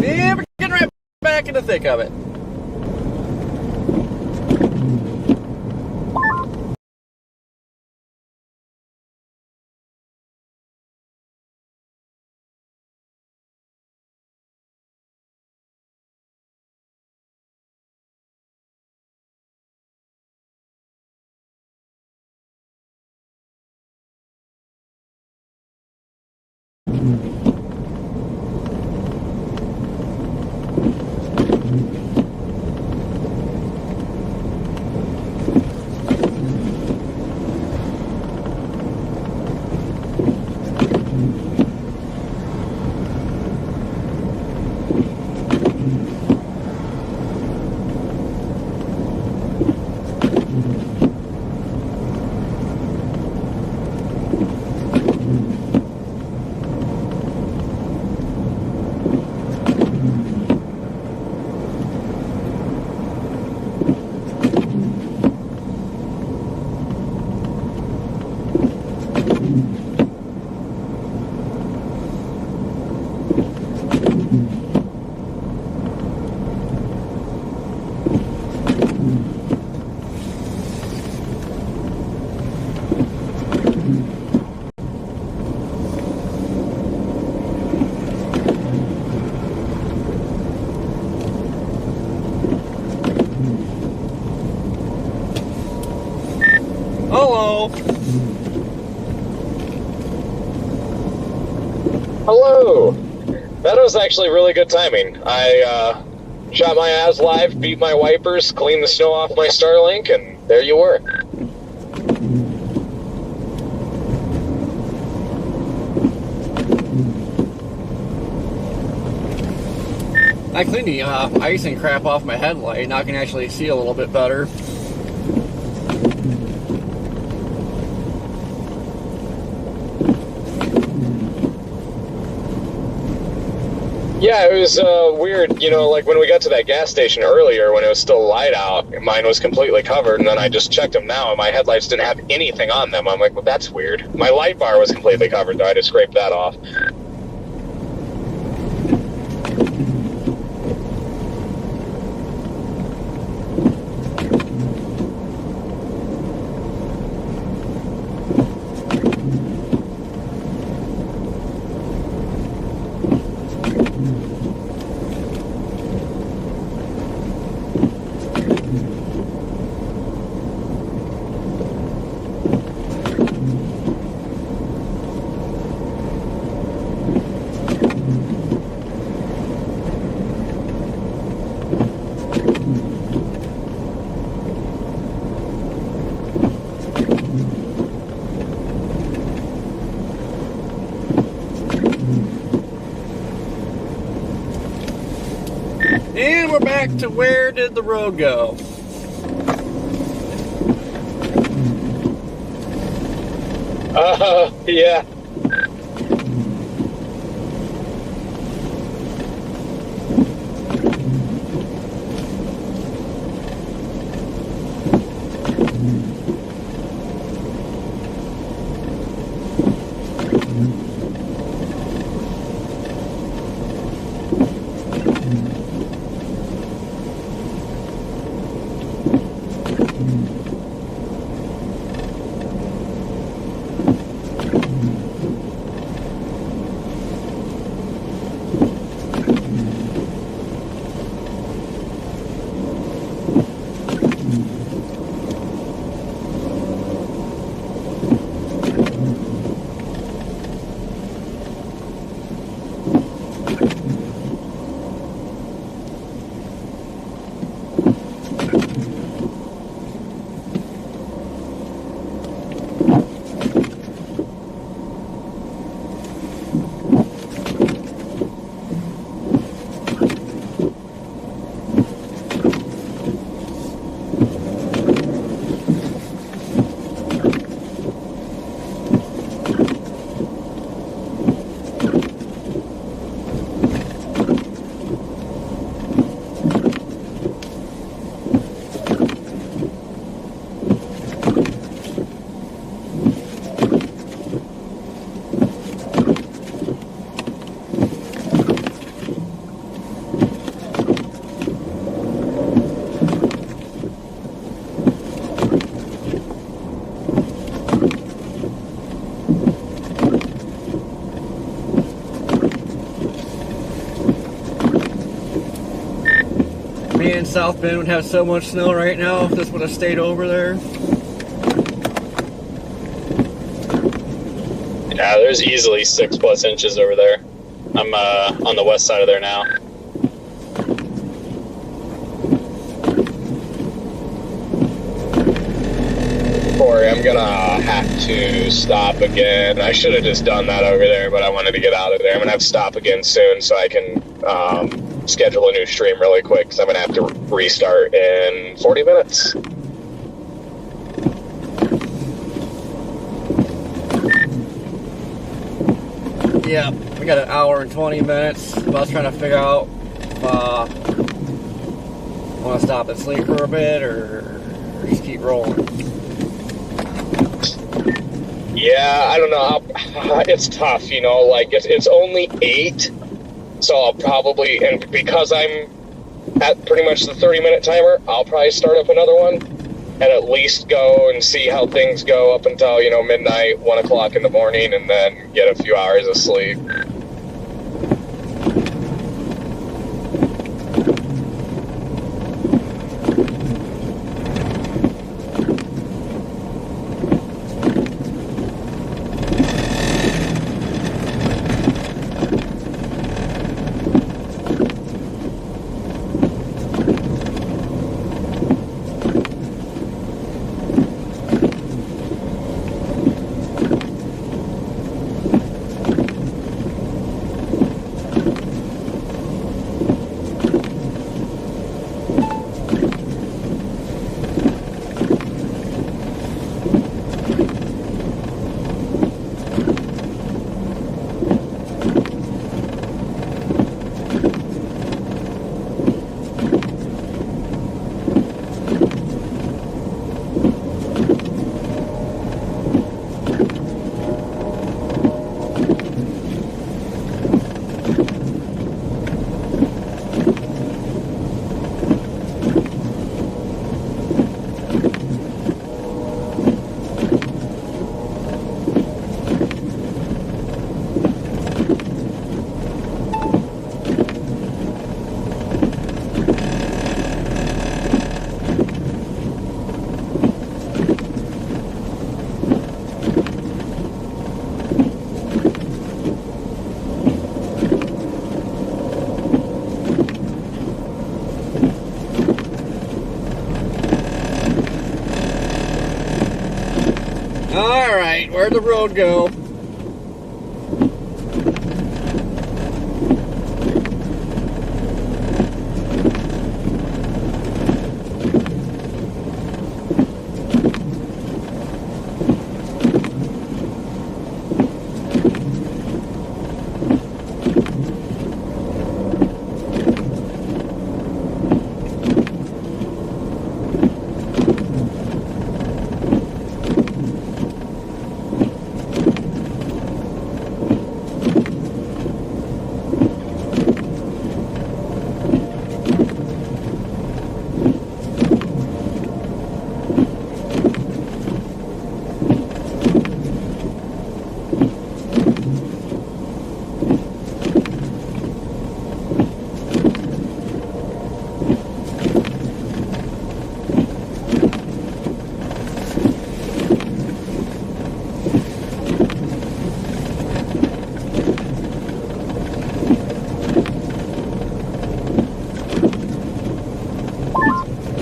Yeah, we're getting right back in the thick of it. Hello. Hello. That was actually really good timing. I shot my ass live, beat my wipers, cleaned the snow off my Starlink, and there you were. I cleaned the ice and crap off my headlight. Now I can actually see a little bit better. Yeah, it was weird, you know, like when we got to that gas station earlier when it was still light out, mine was completely covered, and then I just checked them now, and my headlights didn't have anything on them. I'm like, well, that's weird. My light bar was completely covered, though. I just scraped that off. And we're back to where did the road go? Yeah. Man, South Bend would have so much snow right now if this would have stayed over there. Yeah, there's easily 6+ inches over there. I'm on the west side of there now. Corey, I'm gonna have to stop again. I should have just done that over there, but I wanted to get out of there. I'm gonna have to stop again soon so I can schedule a new stream really quick, because I'm gonna have to restart in 40 minutes. Yeah, we got an hour and 20 minutes. I was trying to figure out if I want to stop and sleep for a bit or just keep rolling. Yeah, I don't know. It's tough, you know. Like it's only 8, so I'll probably, and because I'm at pretty much the 30-minute timer, I'll probably start up another one and at least go and see how things go up until, you know, midnight, 1 o'clock in the morning, and then get a few hours of sleep. Alright, where'd the road go?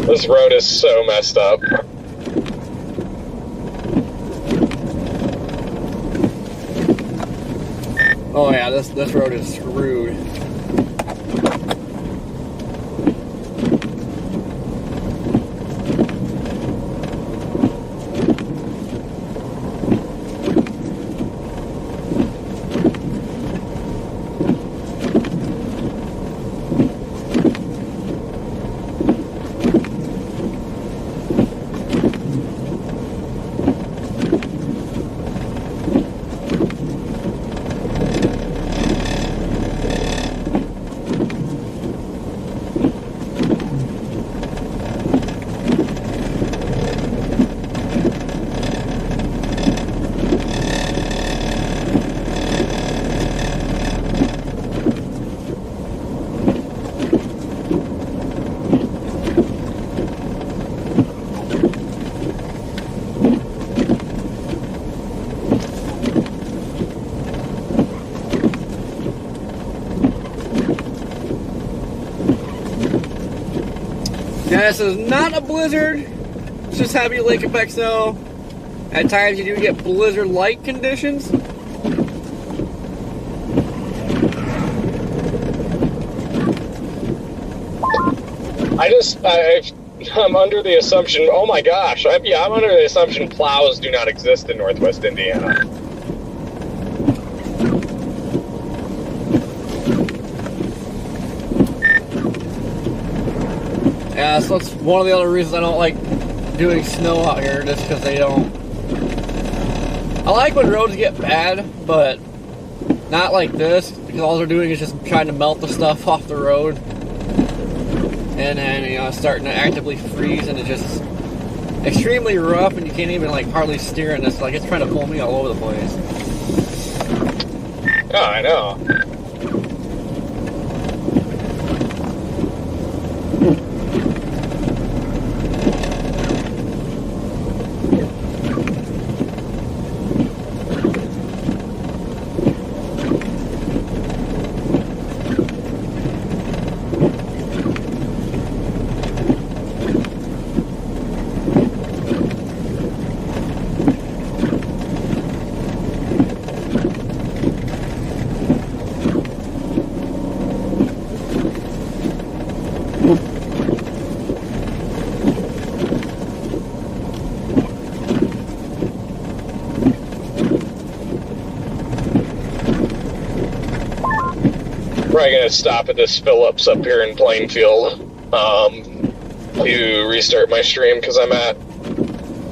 This road is so messed up. Oh yeah, this road is screwed. Now, this is not a blizzard. It's just heavy lake effect snow. At times you do get blizzard-like conditions. I'm under the assumption, oh my gosh, I'm under the assumption plows do not exist in Northwest Indiana. Yeah, so that's one of the other reasons I don't like doing snow out here, just because they don't. I like when roads get bad, but not like this, because all they're doing is just trying to melt the stuff off the road. And then, you know, it's starting to actively freeze, and it's just extremely rough, and you can't even, like, hardly steer in this. Like, it's trying to pull me all over the place. Oh, I know. Probably gonna stop at this Phillips up here in Plainfield to restart my stream because I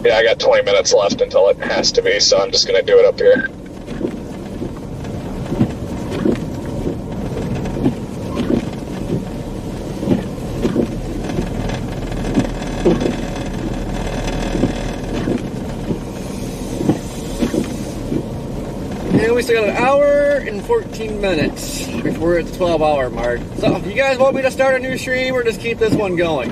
got 20 minutes left until it has to be, so I'm just gonna do it up here. And we still got an hour and 14 minutes before we're at the 12-hour mark. So, if you guys want me to start a new stream or just keep this one going?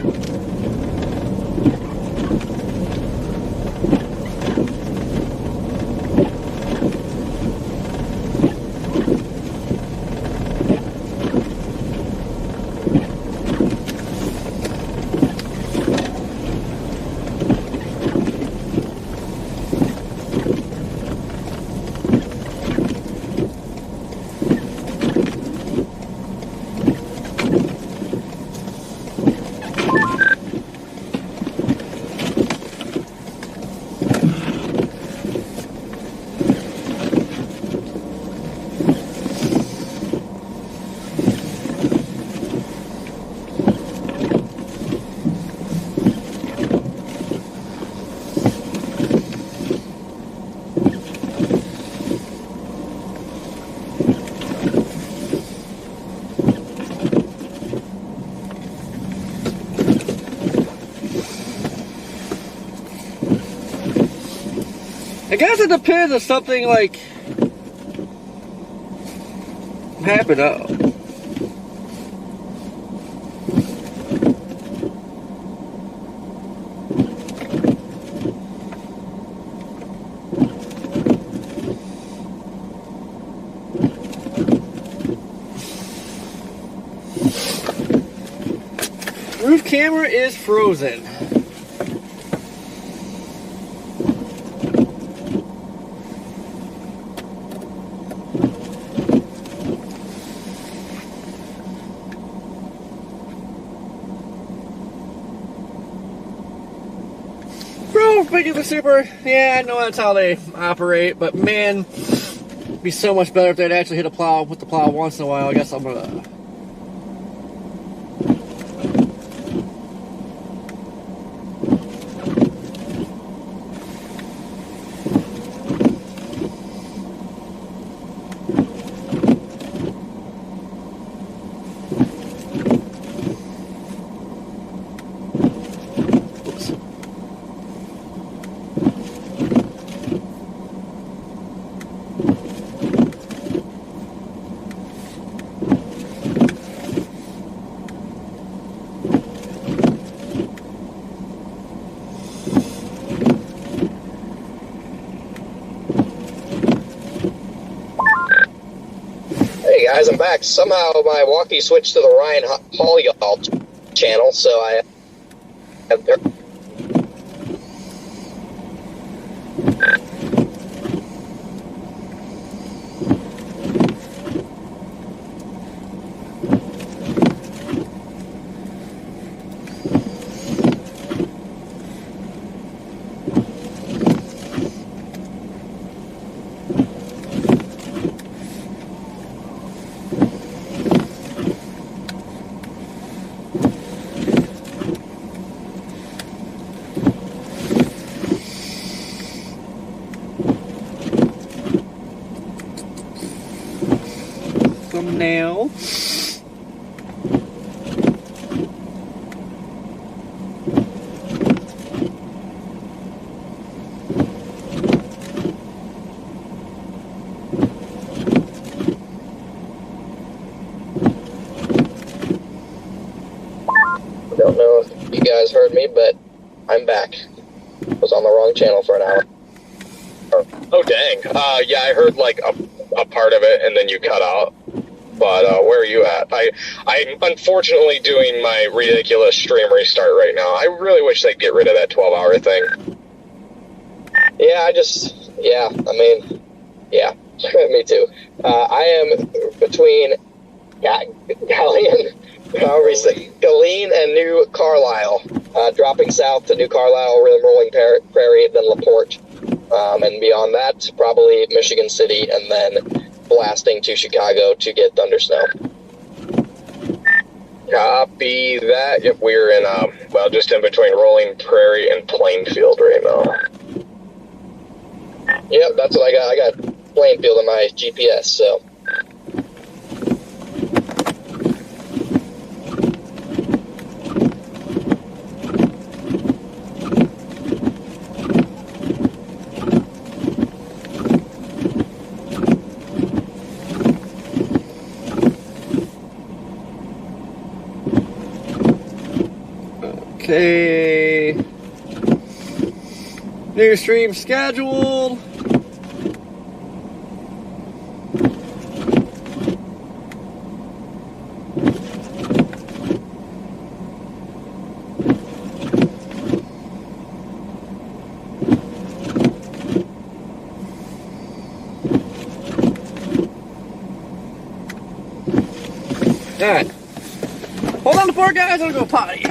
I guess it depends if something like happened. Roof camera is frozen. Speaking of the Super, yeah, I know that's how they operate, but man, it'd be so much better if they'd actually hit a plow with the plow once in a while. I guess I'm gonna. Guys, I'm back. Somehow my walkie switched to the Ryan Hall y'all channel, so I Thumbnail. Don't know if you guys heard me, but I'm back. Was on the wrong channel for an hour. Oh dang. Yeah, I heard like a part of it and then you cut out. But where are you at? I'm unfortunately doing my ridiculous stream restart right now. I really wish they'd get rid of that 12-hour thing. Yeah, me too. I am between Galean and New Carlisle, dropping south to New Carlisle, Rolling Prairie, then LaPorte, and beyond that, probably Michigan City, and then blasting to Chicago to get Thunder Snow. Copy that. Yep, we're in, just in between Rolling Prairie and Plainfield right now. Yep, that's what I got. I got Plainfield in my GPS, so. Okay. New stream scheduled. Alright. Hold on the fort, guys. I'm gonna go potty.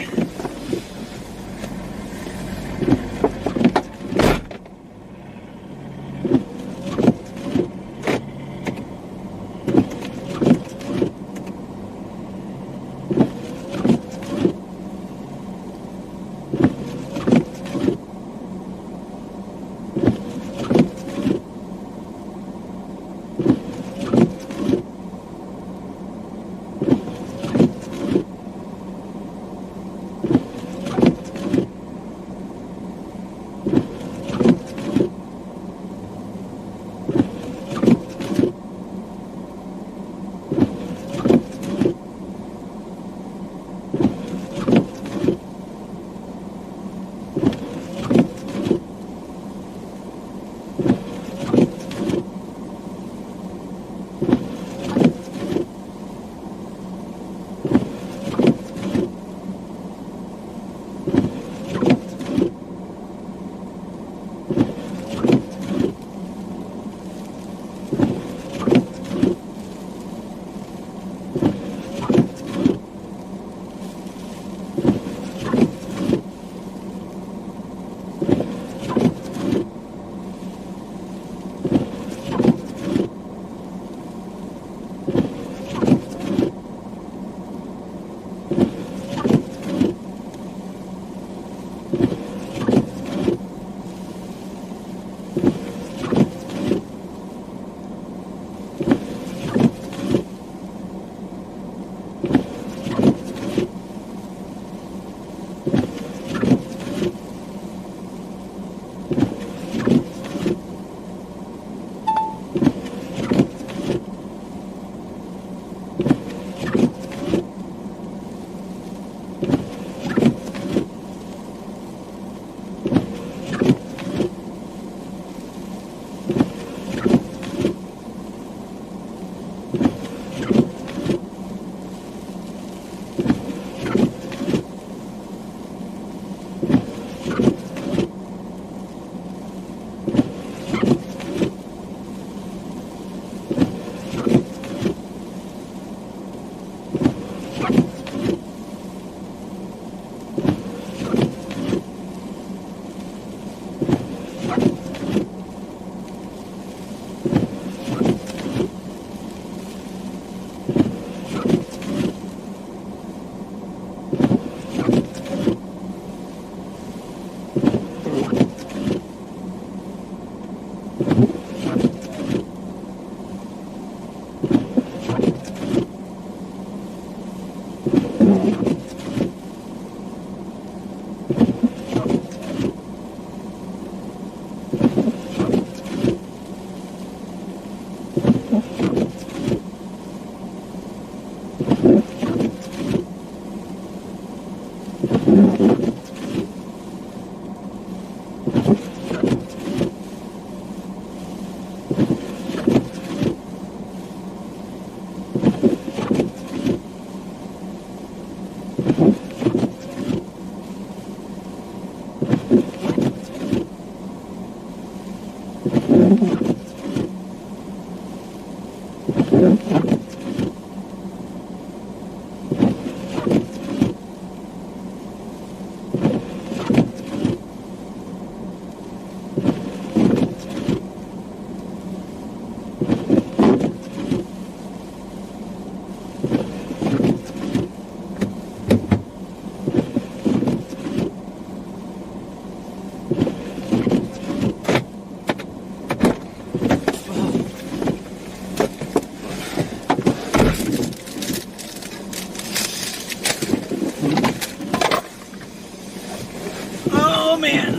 Oh man.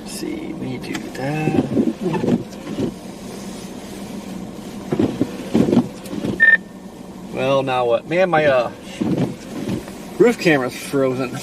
See me do that. Well, now what? Man, my roof camera's frozen.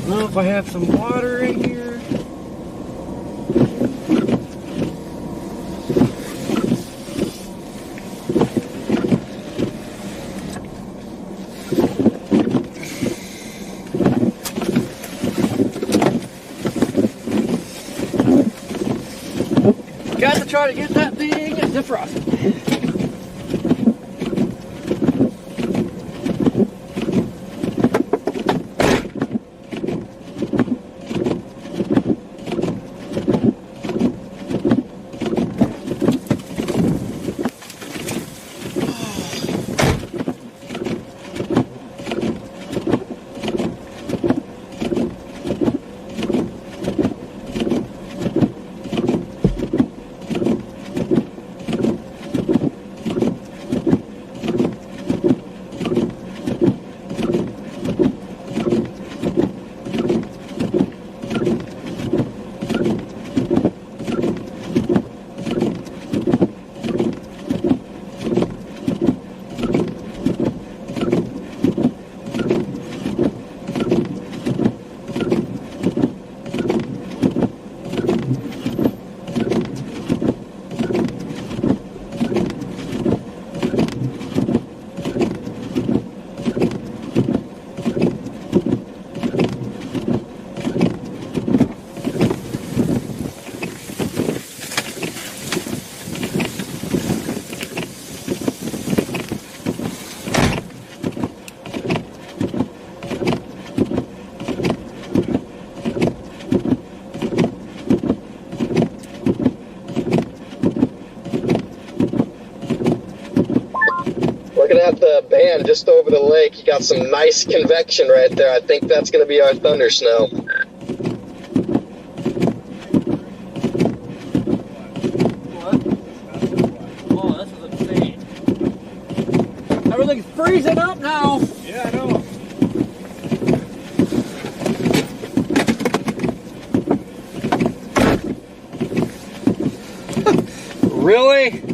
I don't know if I have some water in here. Got to try to get that thing defrosted. Looking at the band just over the lake, you got some nice convection right there. I think that's going to be our thunder snow. Oh, this is insane. Everything's freezing up now. Yeah, I know. Really?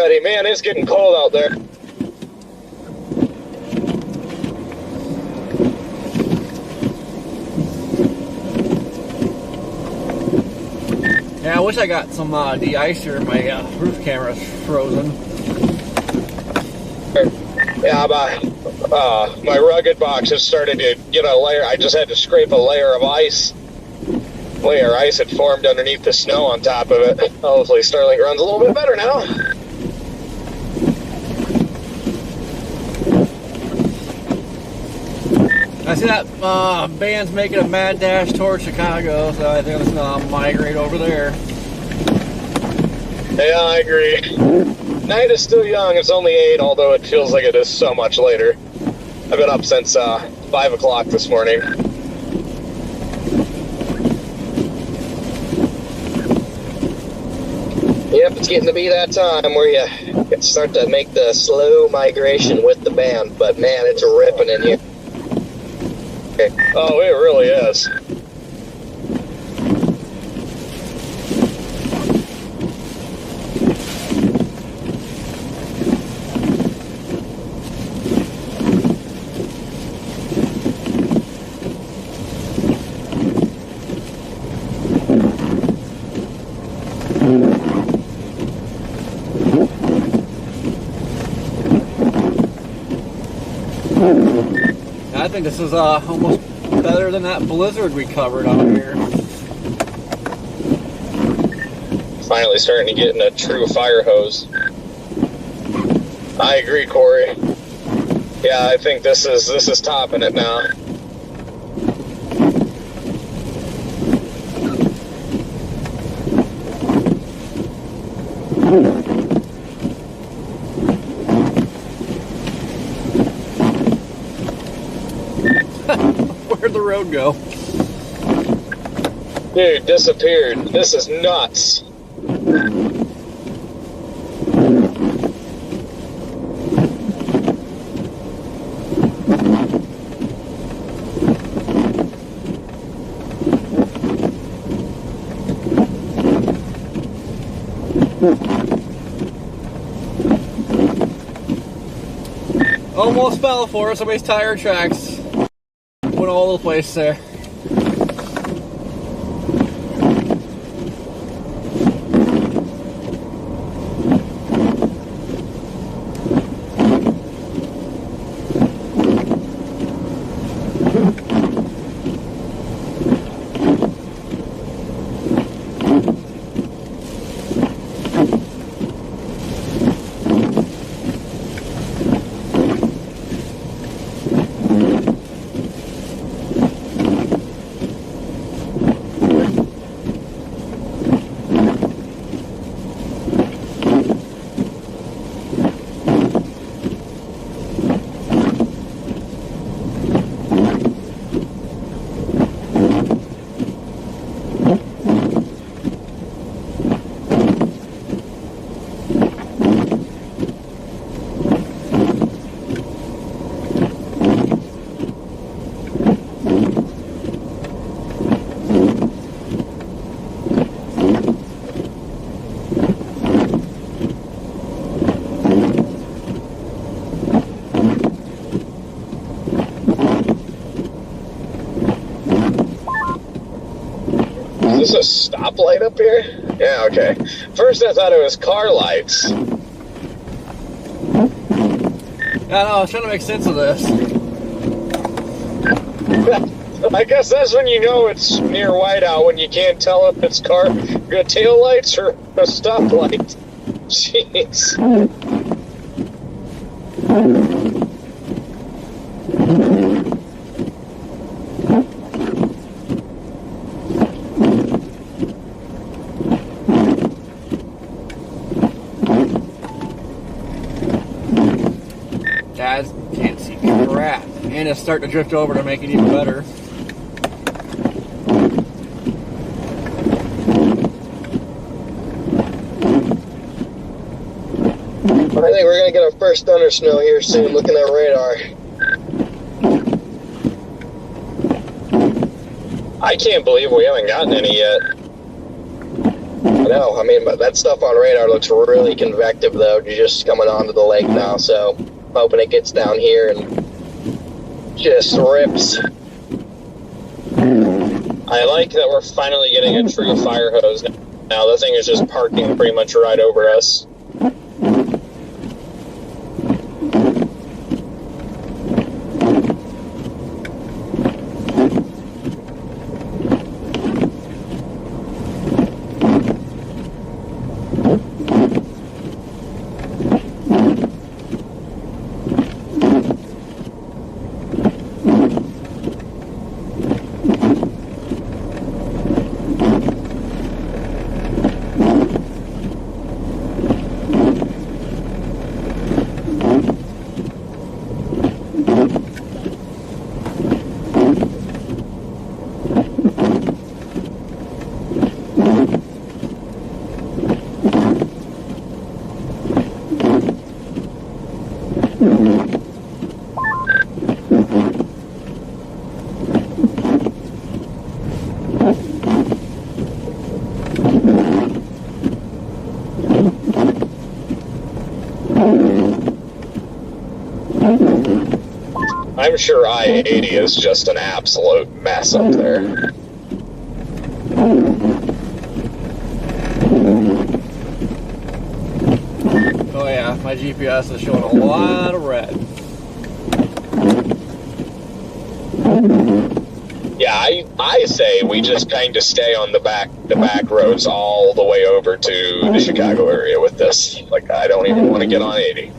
already. Man, it's getting cold out there. Yeah, I wish I got some de-icer. My roof camera's frozen. Yeah, my rugged box has started to get a layer. I just had to scrape a layer of ice. Layer of ice had formed underneath the snow on top of it. Hopefully Starlink runs a little bit better now. I see that band's making a mad dash towards Chicago, so I think I'm just gonna migrate over there. Yeah, I agree. Night is still young. It's only 8, although it feels like it is so much later. I've been up since 5 o'clock this morning. Yep, it's getting to be that time where you start to make the slow migration with the band, but man, it's ripping in here. Oh, it really is. I think this is almost better than that blizzard we covered out here. Finally starting to get in a true fire hose. I agree, Corey. Yeah, I think this is topping it now. Where'd the road go? Dude, disappeared. This is nuts. Almost fell for it. Somebody's tire tracks went all over the place there. Is this a stoplight up here? Yeah, okay. First I thought it was car lights. I know, I was trying to make sense of this. I guess that's when you know it's near whiteout, when you can't tell if it's car tail lights or a stoplight. Jeez. Guys, can't see crap. And it's starting to drift over to make it even better. I think we're gonna get our first thunder snow here soon, looking at radar. I can't believe we haven't gotten any yet. I know. I mean, but that stuff on radar looks really convective, though, just coming onto the lake now. So, hoping it gets down here and just rips. I like that we're finally getting a true fire hose now. The thing is just parking pretty much right over us. I'm sure I-80 is just an absolute mess up there. Oh yeah, my GPS is showing a lot of red. Yeah, I say we just kind of stay on the back roads all the way over to the Chicago area with this. Like, I don't even want to get on 80.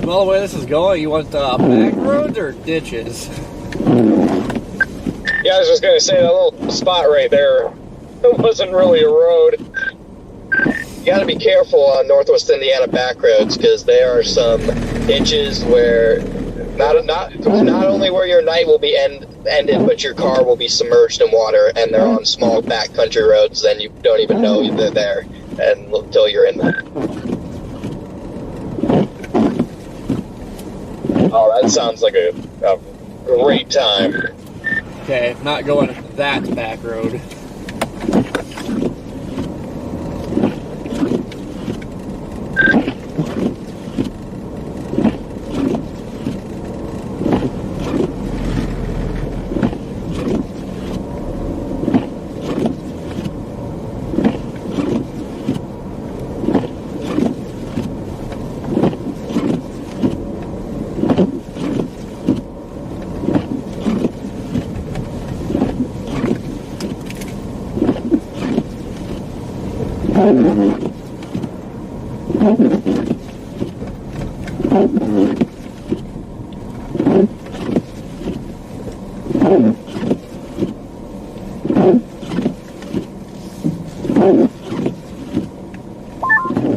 Well, the way this is going, you want back roads or ditches? Yeah, I was just going to say, that little spot right there, it wasn't really a road. You got to be careful on Northwest Indiana back roads, because there are some ditches where not only where your night will be ended, but your car will be submerged in water, and they're on small backcountry roads, then you don't even know they're there until you're in them. Oh, that sounds like a great time. Okay, not going that back road.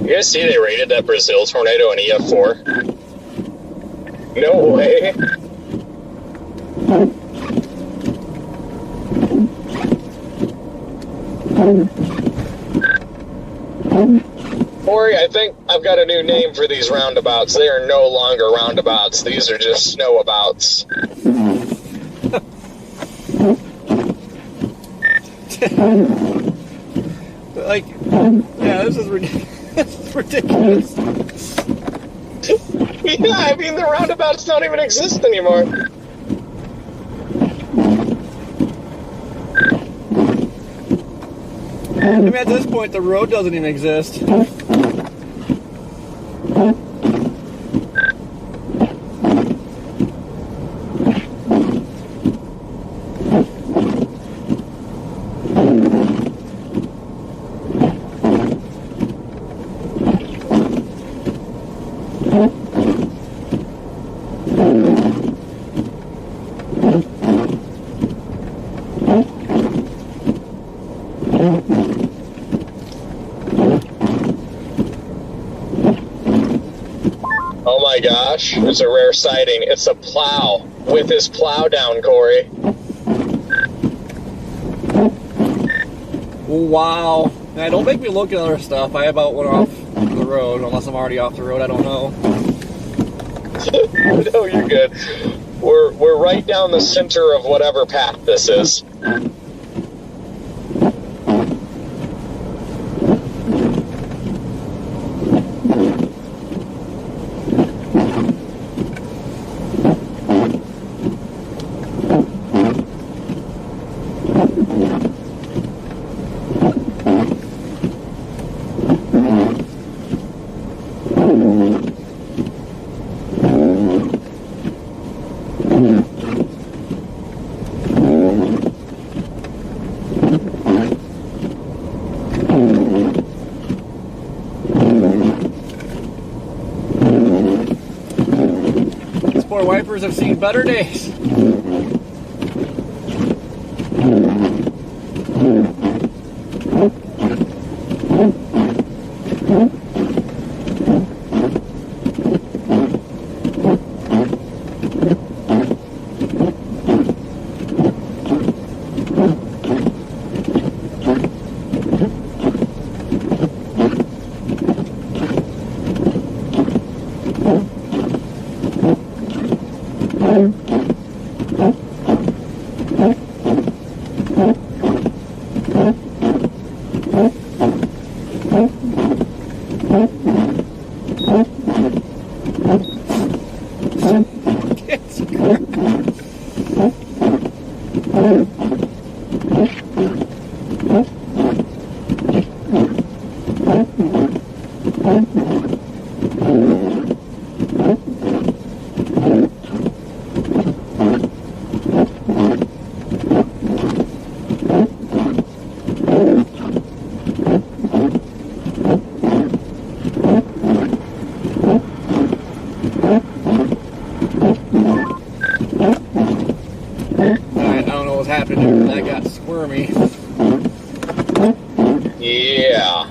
You guys see they rated that Brazil tornado an EF4? No way. Corey, I think I've got a new name for these roundabouts. They are no longer roundabouts. These are just snowabouts. Like, yeah, this is ridiculous. This is ridiculous. Yeah, I mean, the roundabouts don't even exist anymore. I mean, at this point, the road doesn't even exist. Oh my gosh, it's a rare sighting. It's a plow with his plow down, Corey. Wow. Now, don't make me look at other stuff. I about went off the road, unless I'm already off the road, I don't know. No, you're good. We're right down the center of whatever path this is. These poor wipers have seen better days. Alright, I don't know what's happening there. That got squirmy. Yeah.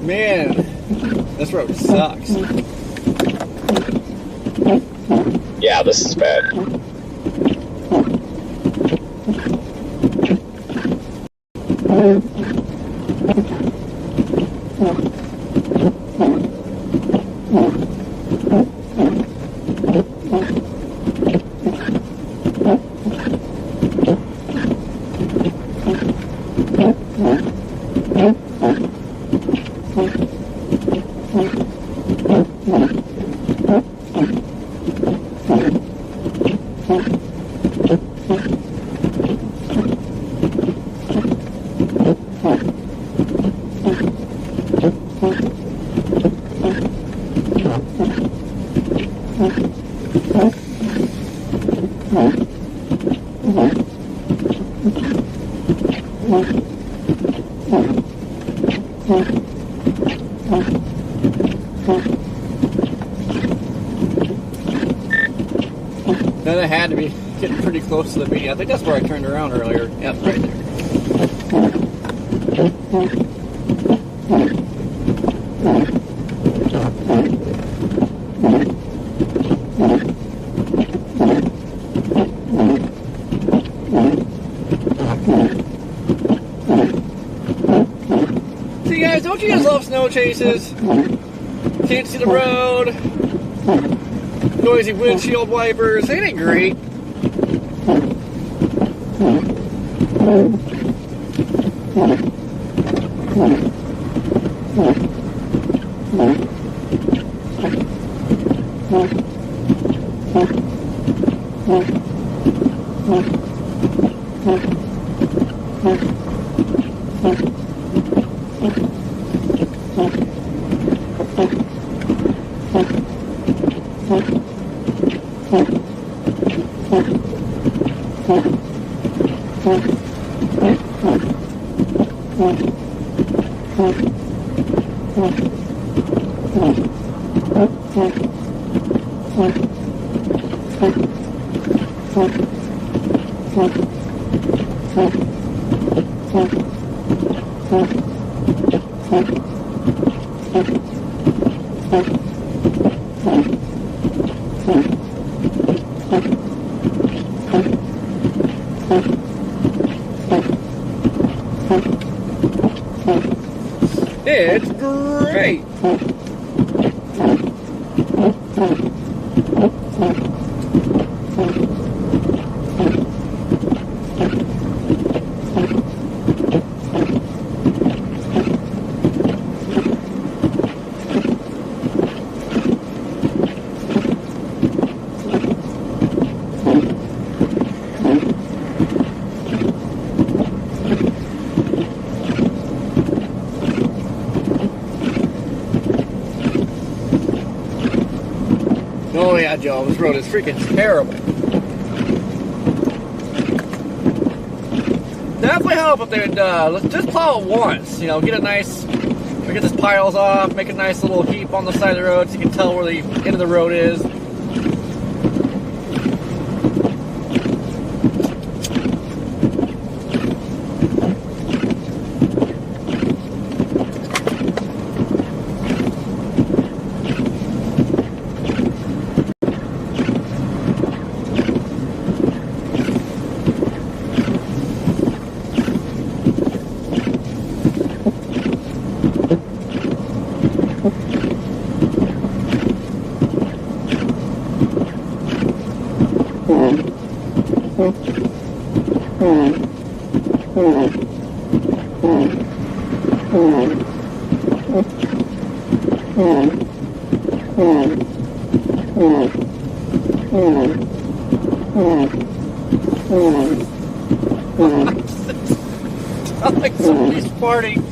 Man, this road sucks. Yeah, this is bad. Then I had to be getting pretty close to the median. I think that's where I turned around earlier. Yep, right there. See, guys, don't you guys love snow chases? Can't see the road. Noisy windshield wipers. Ain't it great? It's great. Oh yeah, Joe, this road is freaking terrible. Definitely help if they'd let's just plow it once. You know, get a nice, get this piles off, make a nice little heap on the side of the road so you can tell where the end of the road is. Sounds like somebody's farting.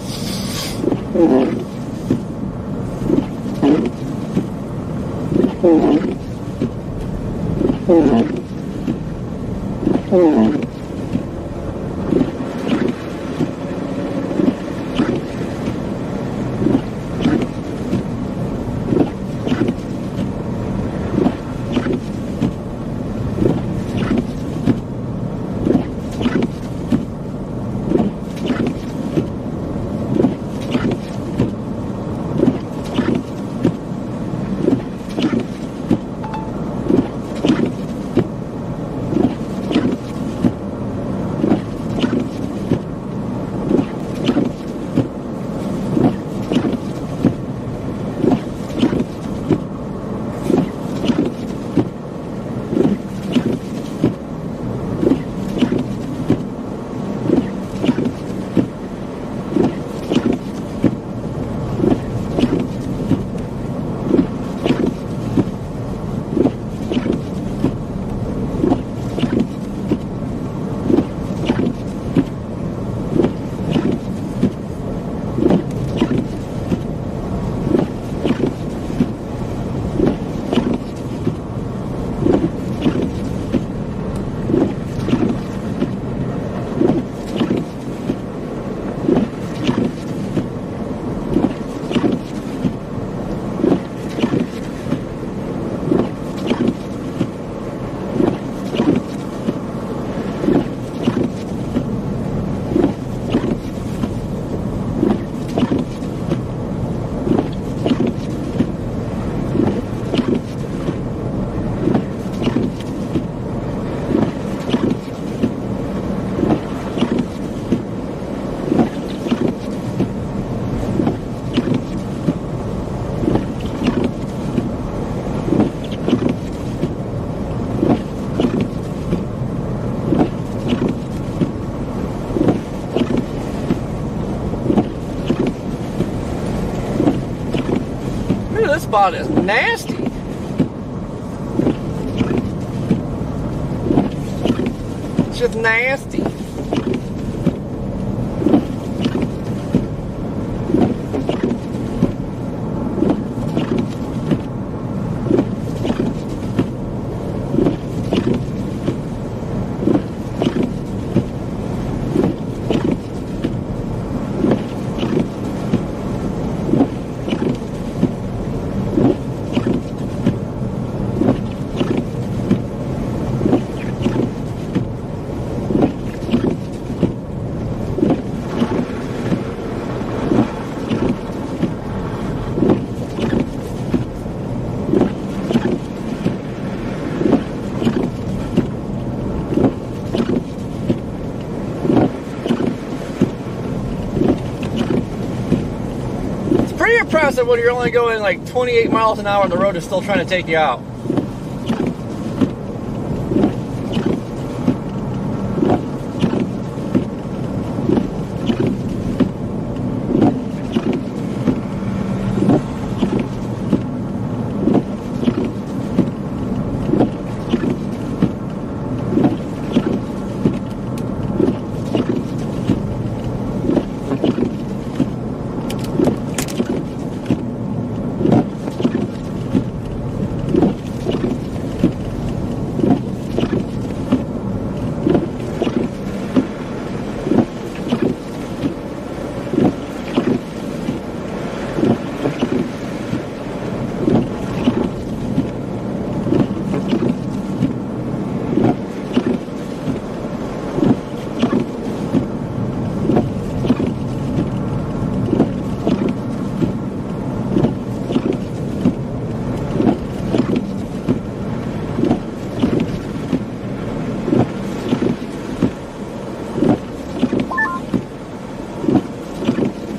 That spot is nasty. It's just nasty. Impressive when you're only going like 28 miles an hour and the road is still trying to take you out.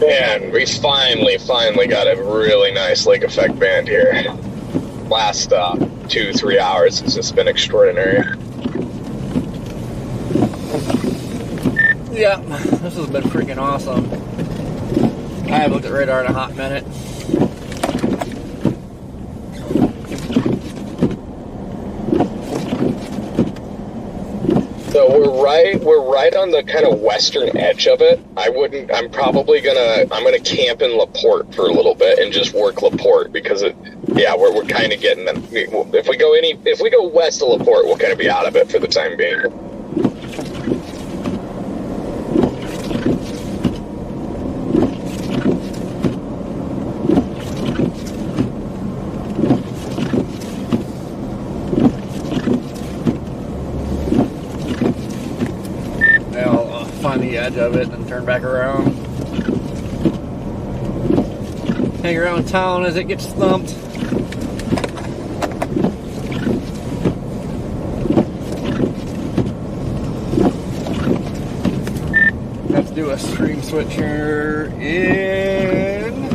Man, we finally got a really nice lake effect band here. Last 2-3 hours, it's just been extraordinary. Yeah, this has been freaking awesome. I haven't looked at radar in a hot minute. So we're right on the kind of western edge of it. I'm probably gonna camp in LaPorte for a little bit and just work LaPorte because we're kind of getting them. If we go west of LaPorte, we'll kind of be out of it for the time being. Find the edge of it and turn back around. Hang around town as it gets thumped. Have to do a stream switcher in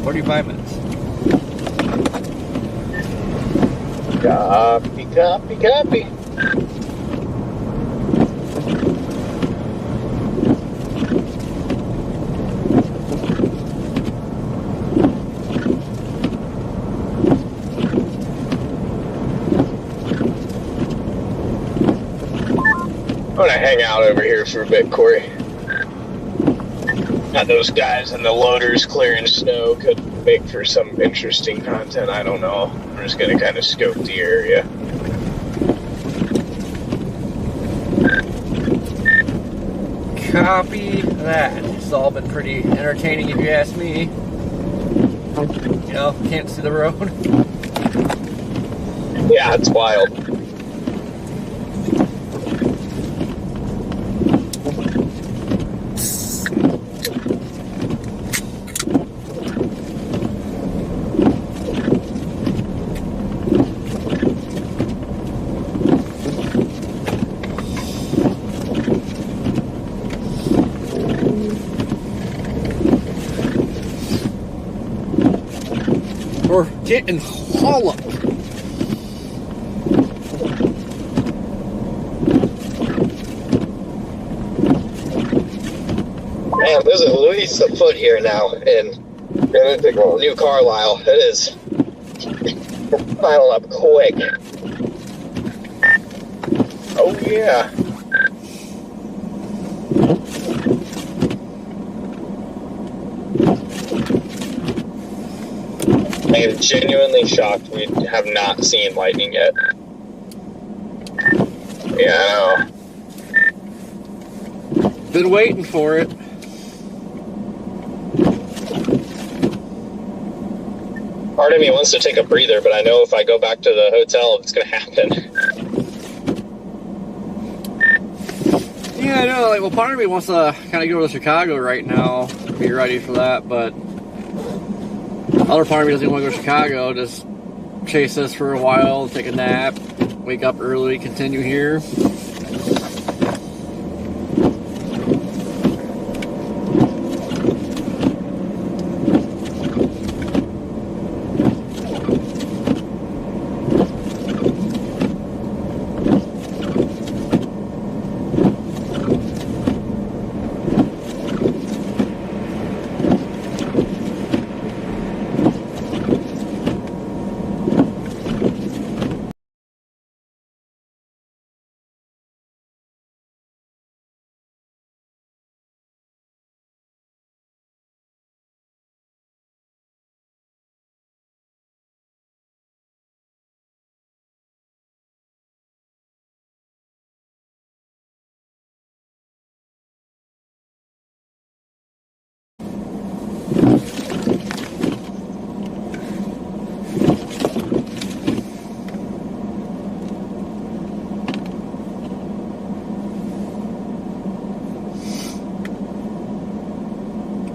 45 minutes. Copy. I'm gonna hang out over here for a bit, Corey. Got those guys and the loaders clearing snow could make for some interesting content. I don't know. I'm just gonna kind of scope the area. Copy that. It's all been pretty entertaining if you ask me. You know, can't see the road. Yeah, it's wild. We're getting walloped. Man, there's at least a foot here now, and New Carlisle. It is piling up quick. Oh yeah. I am genuinely shocked we have not seen lightning yet. Yeah, I know. Been waiting for it. Part of me wants to take a breather, but I know if I go back to the hotel, it's going to happen. Yeah, I know. Like, well, part of me wants to kind of go to Chicago right now, be ready for that, but other part of me doesn't want to go to Chicago. Just chase this for a while, take a nap, wake up early, continue here.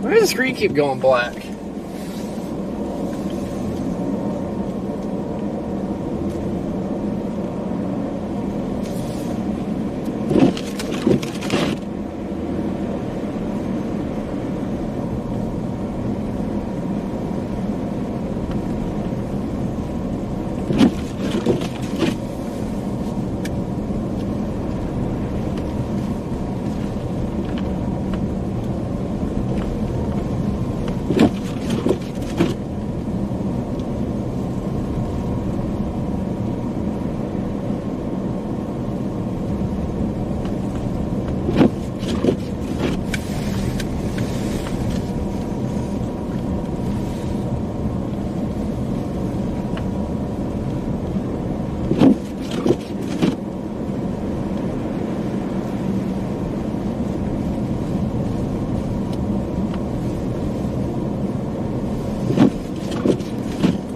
Why does the screen keep going black?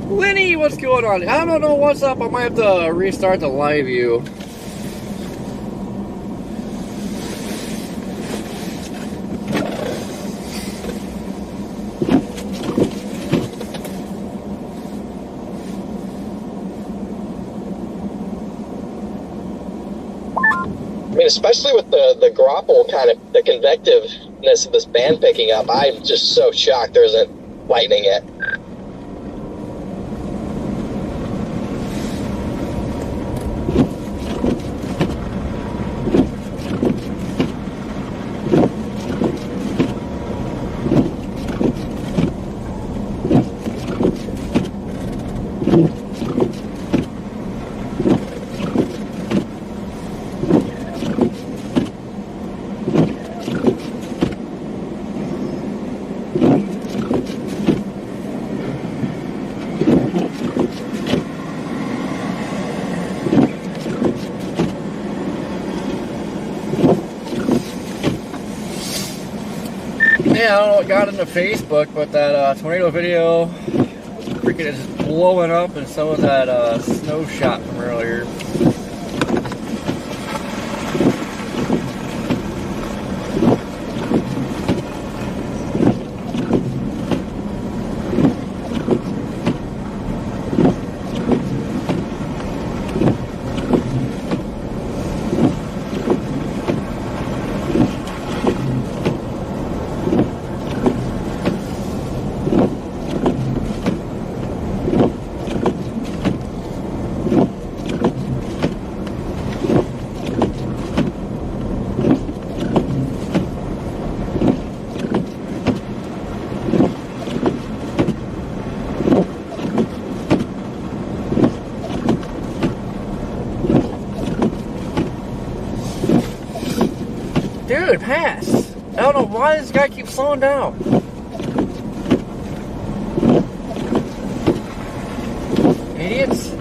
Winnie, what's going on? I don't know what's up. I might have to restart the live view. I mean, especially with the grapple kind of, the convectiveness of this band picking up, I'm just so shocked there isn't lightning yet. Yeah, I don't know what got into Facebook, but that tornado video freaking is blowing up, and so is that snow shot from earlier. my pass. I don't know why this guy keeps slowing down. Idiots.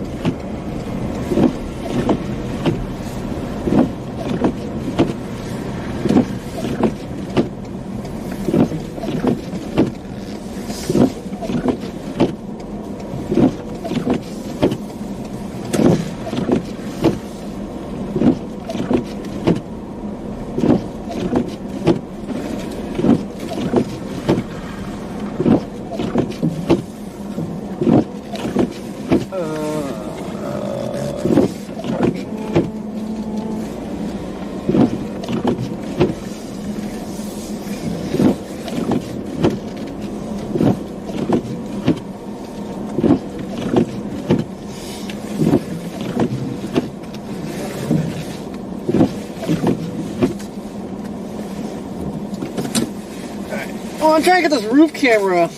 Well, I'm trying to get this roof camera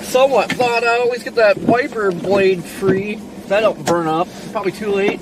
somewhat thawed out. At least get that wiper blade free. That don't burn up. Probably too late.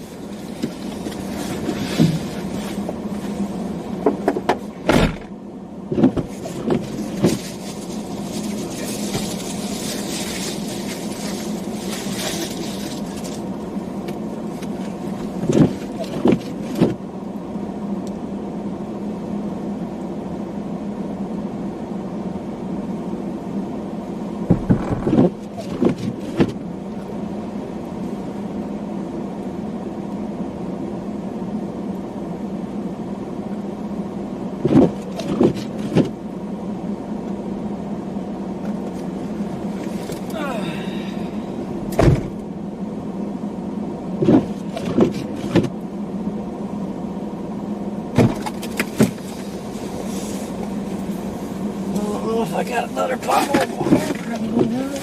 I got another bottle of water. Probably not.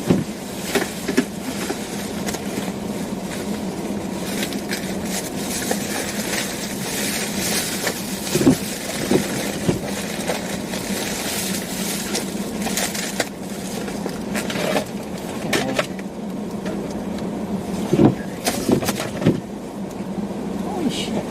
Holy shit.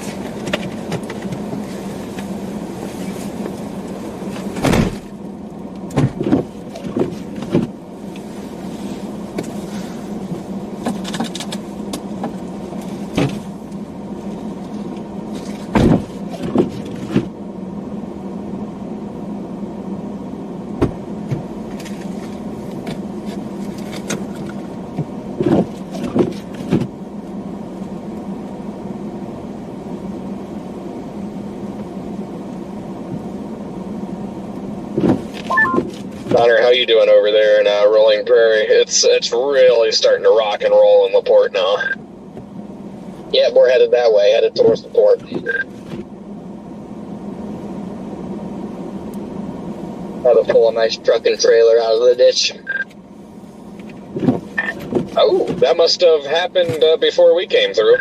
Connor, how you doing over there in Rolling Prairie? It's really starting to rock and roll in LaPorte now. Yeah, we're headed that way, headed towards the port. Had to pull a nice truck and trailer out of the ditch. Oh, that must have happened before we came through.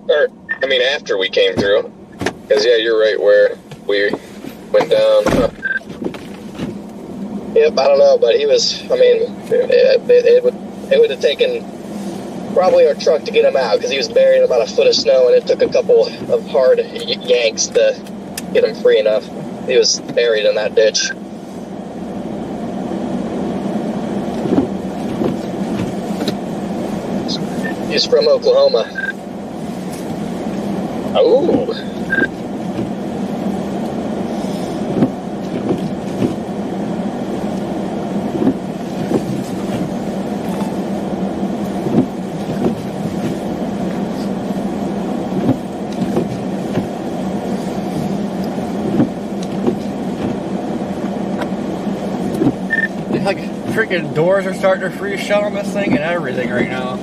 Or, I mean, after we came through. Because, yeah, you're right where we went down. Huh. Yep, I don't know, but he was, I mean, it would have taken probably our truck to get him out, because he was buried in about a foot of snow, and it took a couple of hard yanks to get him free enough. He was buried in that ditch. He's from Oklahoma. Oh. Like freaking doors are starting to freeze shut on this thing and everything right now.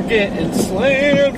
getting slammed.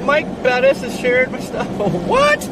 Mike Bettis has shared my stuff. What?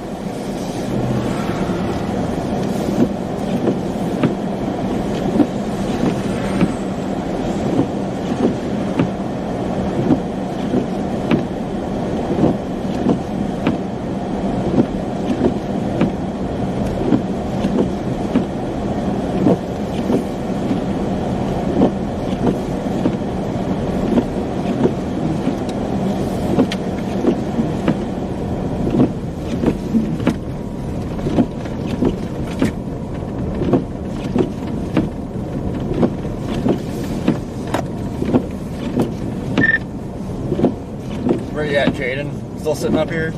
Where you at, Jaden? Still sitting up here?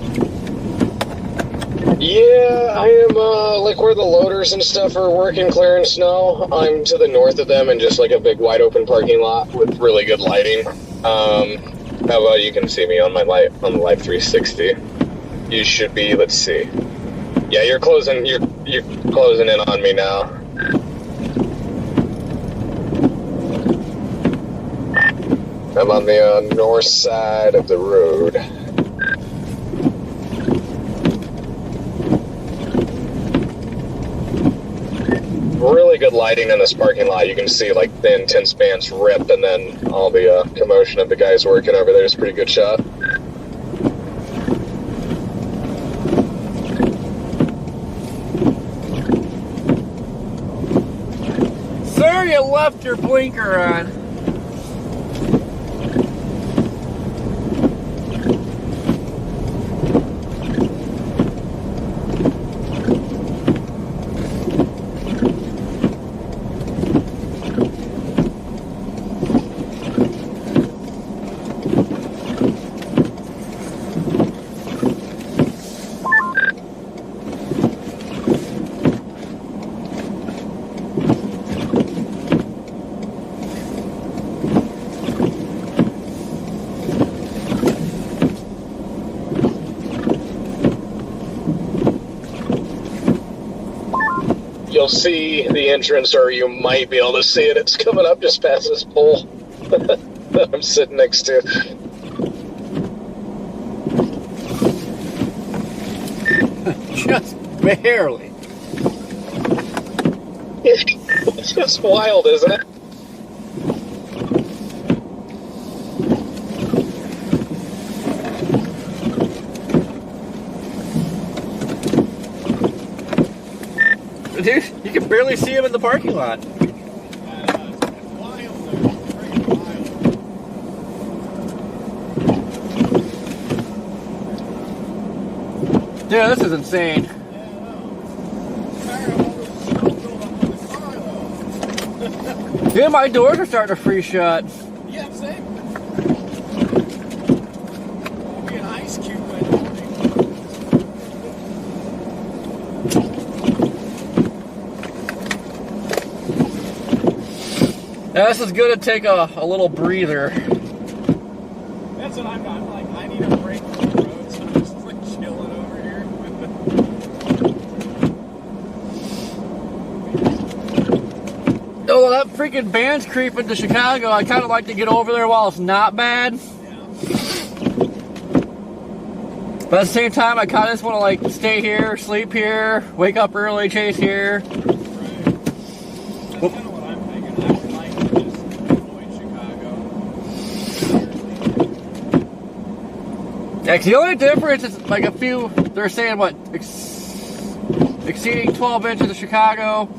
Yeah, I am, like, where the loaders and stuff are working clearing snow. I'm to the north of them in just, like, a big wide open parking lot with really good lighting. How about you can see me on my light, on the Live 360. You should be, let's see. Yeah, you're closing in on me now. I'm on the north side of the road. Really good lighting in this parking lot. You can see like the intense bands rip, and then all the commotion of the guys working over there is a pretty good shot. Sir, you left your blinker on. You'll see the entrance, or you might be able to see it. It's coming up just past this pole that I'm sitting next to. Just barely. It's just wild, isn't it? Dude, you can barely see him in the parking lot. Yeah, this is insane. Yeah, my doors are starting to freeze shut. Yeah, same. I'll be an ice cube by morning. Yeah, this is good to take a little breather. That's what I'm like, I need a break from the road, so I'm just like chilling over here. Oh, that freaking band's creeping to Chicago. I kind of like to get over there while it's not bad. But at the same time, I kind of just want to like stay here, sleep here, wake up early, chase here. Right. That's kind of what I'm thinking. I would like to just avoid Chicago. Yeah, 'cause the only difference is like a few, they're saying what, exceeding 12 inches of Chicago,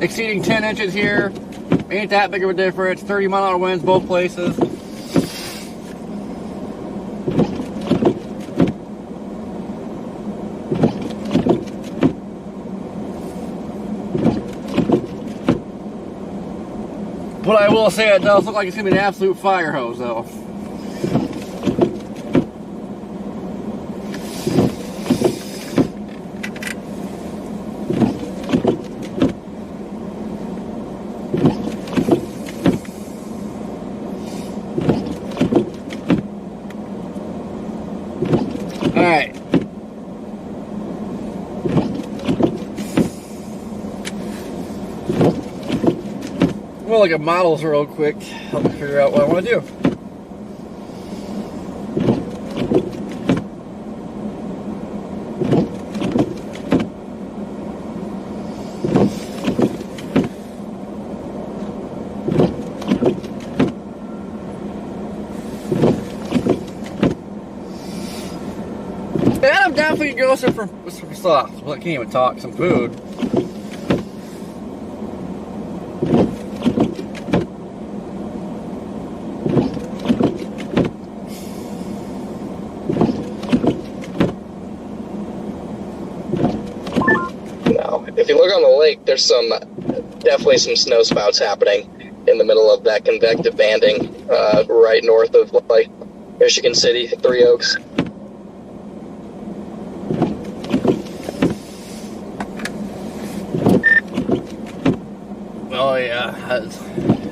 exceeding 10 inches here. Ain't that big of a difference. 30-mile-an-hour winds both places. But I will say it does look like it's going to be an absolute fire hose, though. Alright. We'll look at models real quick. Help me figure out what I want to do. And I'm definitely going to go for some stuff. Well, I can't even talk. Some food. If you look on the lake, there's definitely some snow spouts happening in the middle of that convective banding, right north of like Michigan City, Three Oaks. Oh yeah,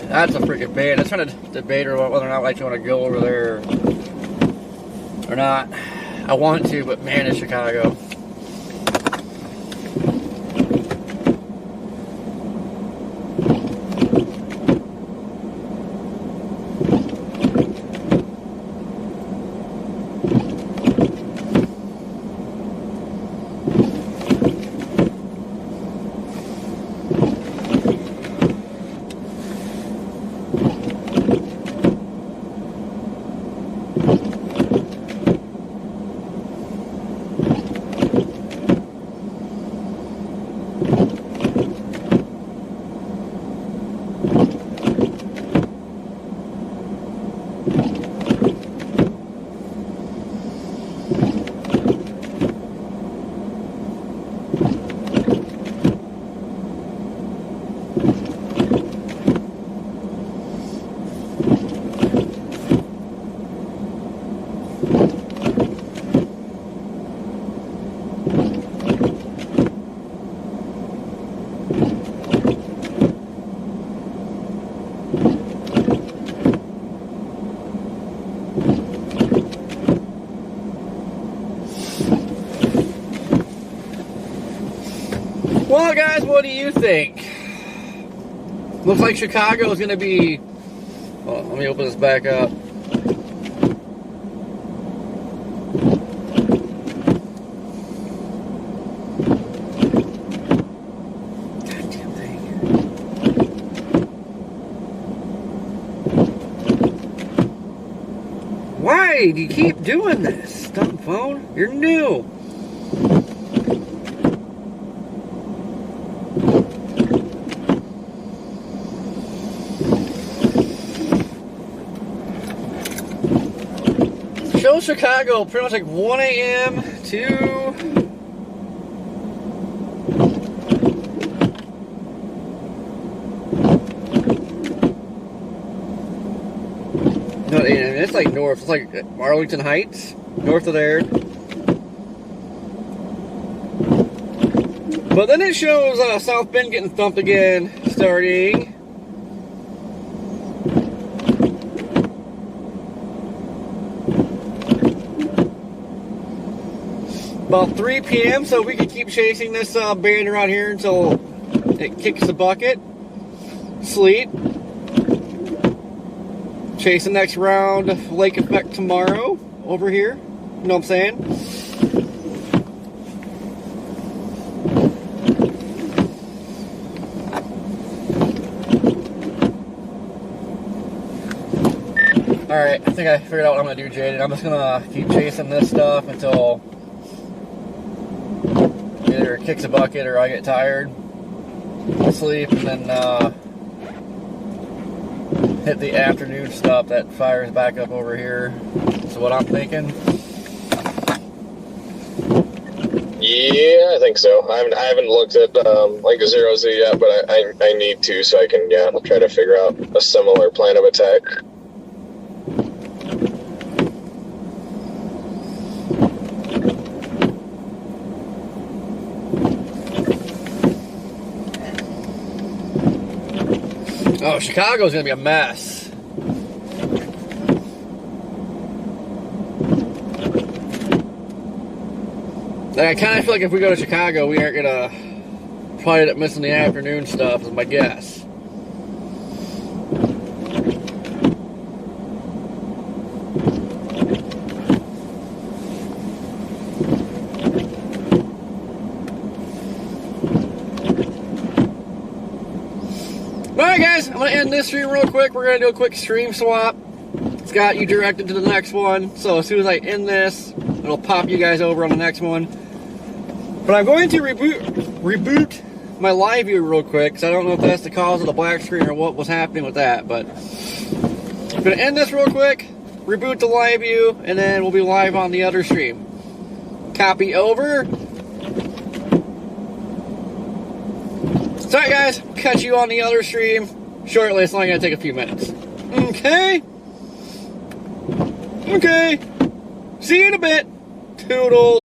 that's a freaking band. I'm trying to debate whether or not I actually want to go over there or not. I want to, but man, it's Chicago. Well, guys, what do you think? Looks like Chicago is going to be... Well, let me open this back up. Goddamn thing. Why do you keep doing this? Dumb phone. You're new. Chicago, pretty much like 1 a.m. to no, it's like north. It's like Arlington Heights, north of there. But then it shows South Bend getting thumped again, starting about 3 p.m. So we can keep chasing this band around here until it kicks the bucket. Sleep. Chase the next round of Lake Effect tomorrow over here. You know what I'm saying? Alright, I think I figured out what I'm going to do, Jaden. I'm just going to keep chasing this stuff until either it kicks a bucket or I get tired, sleep, and then hit the afternoon stuff that fires back up over here. So what I'm thinking. Yeah, I think so. I haven't looked at like Zero Z yet, but I need to, so I can try to figure out a similar plan of attack. Oh, Chicago's gonna be a mess. Like, I kind of feel like if we go to Chicago, we aren't gonna probably end up missing the afternoon stuff, is my guess. Alright guys, I'm going to end this stream real quick. We're going to do a quick stream swap. It's got you directed to the next one. So as soon as I end this, it'll pop you guys over on the next one. But I'm going to reboot my live view real quick, because I don't know if that's the cause of the black screen or what was happening with that. But I'm going to end this real quick, reboot the live view, and then we'll be live on the other stream. Copy over. Alright guys, catch you on the other stream shortly. It's only going to take a few minutes. Okay? Okay. See you in a bit. Toodles.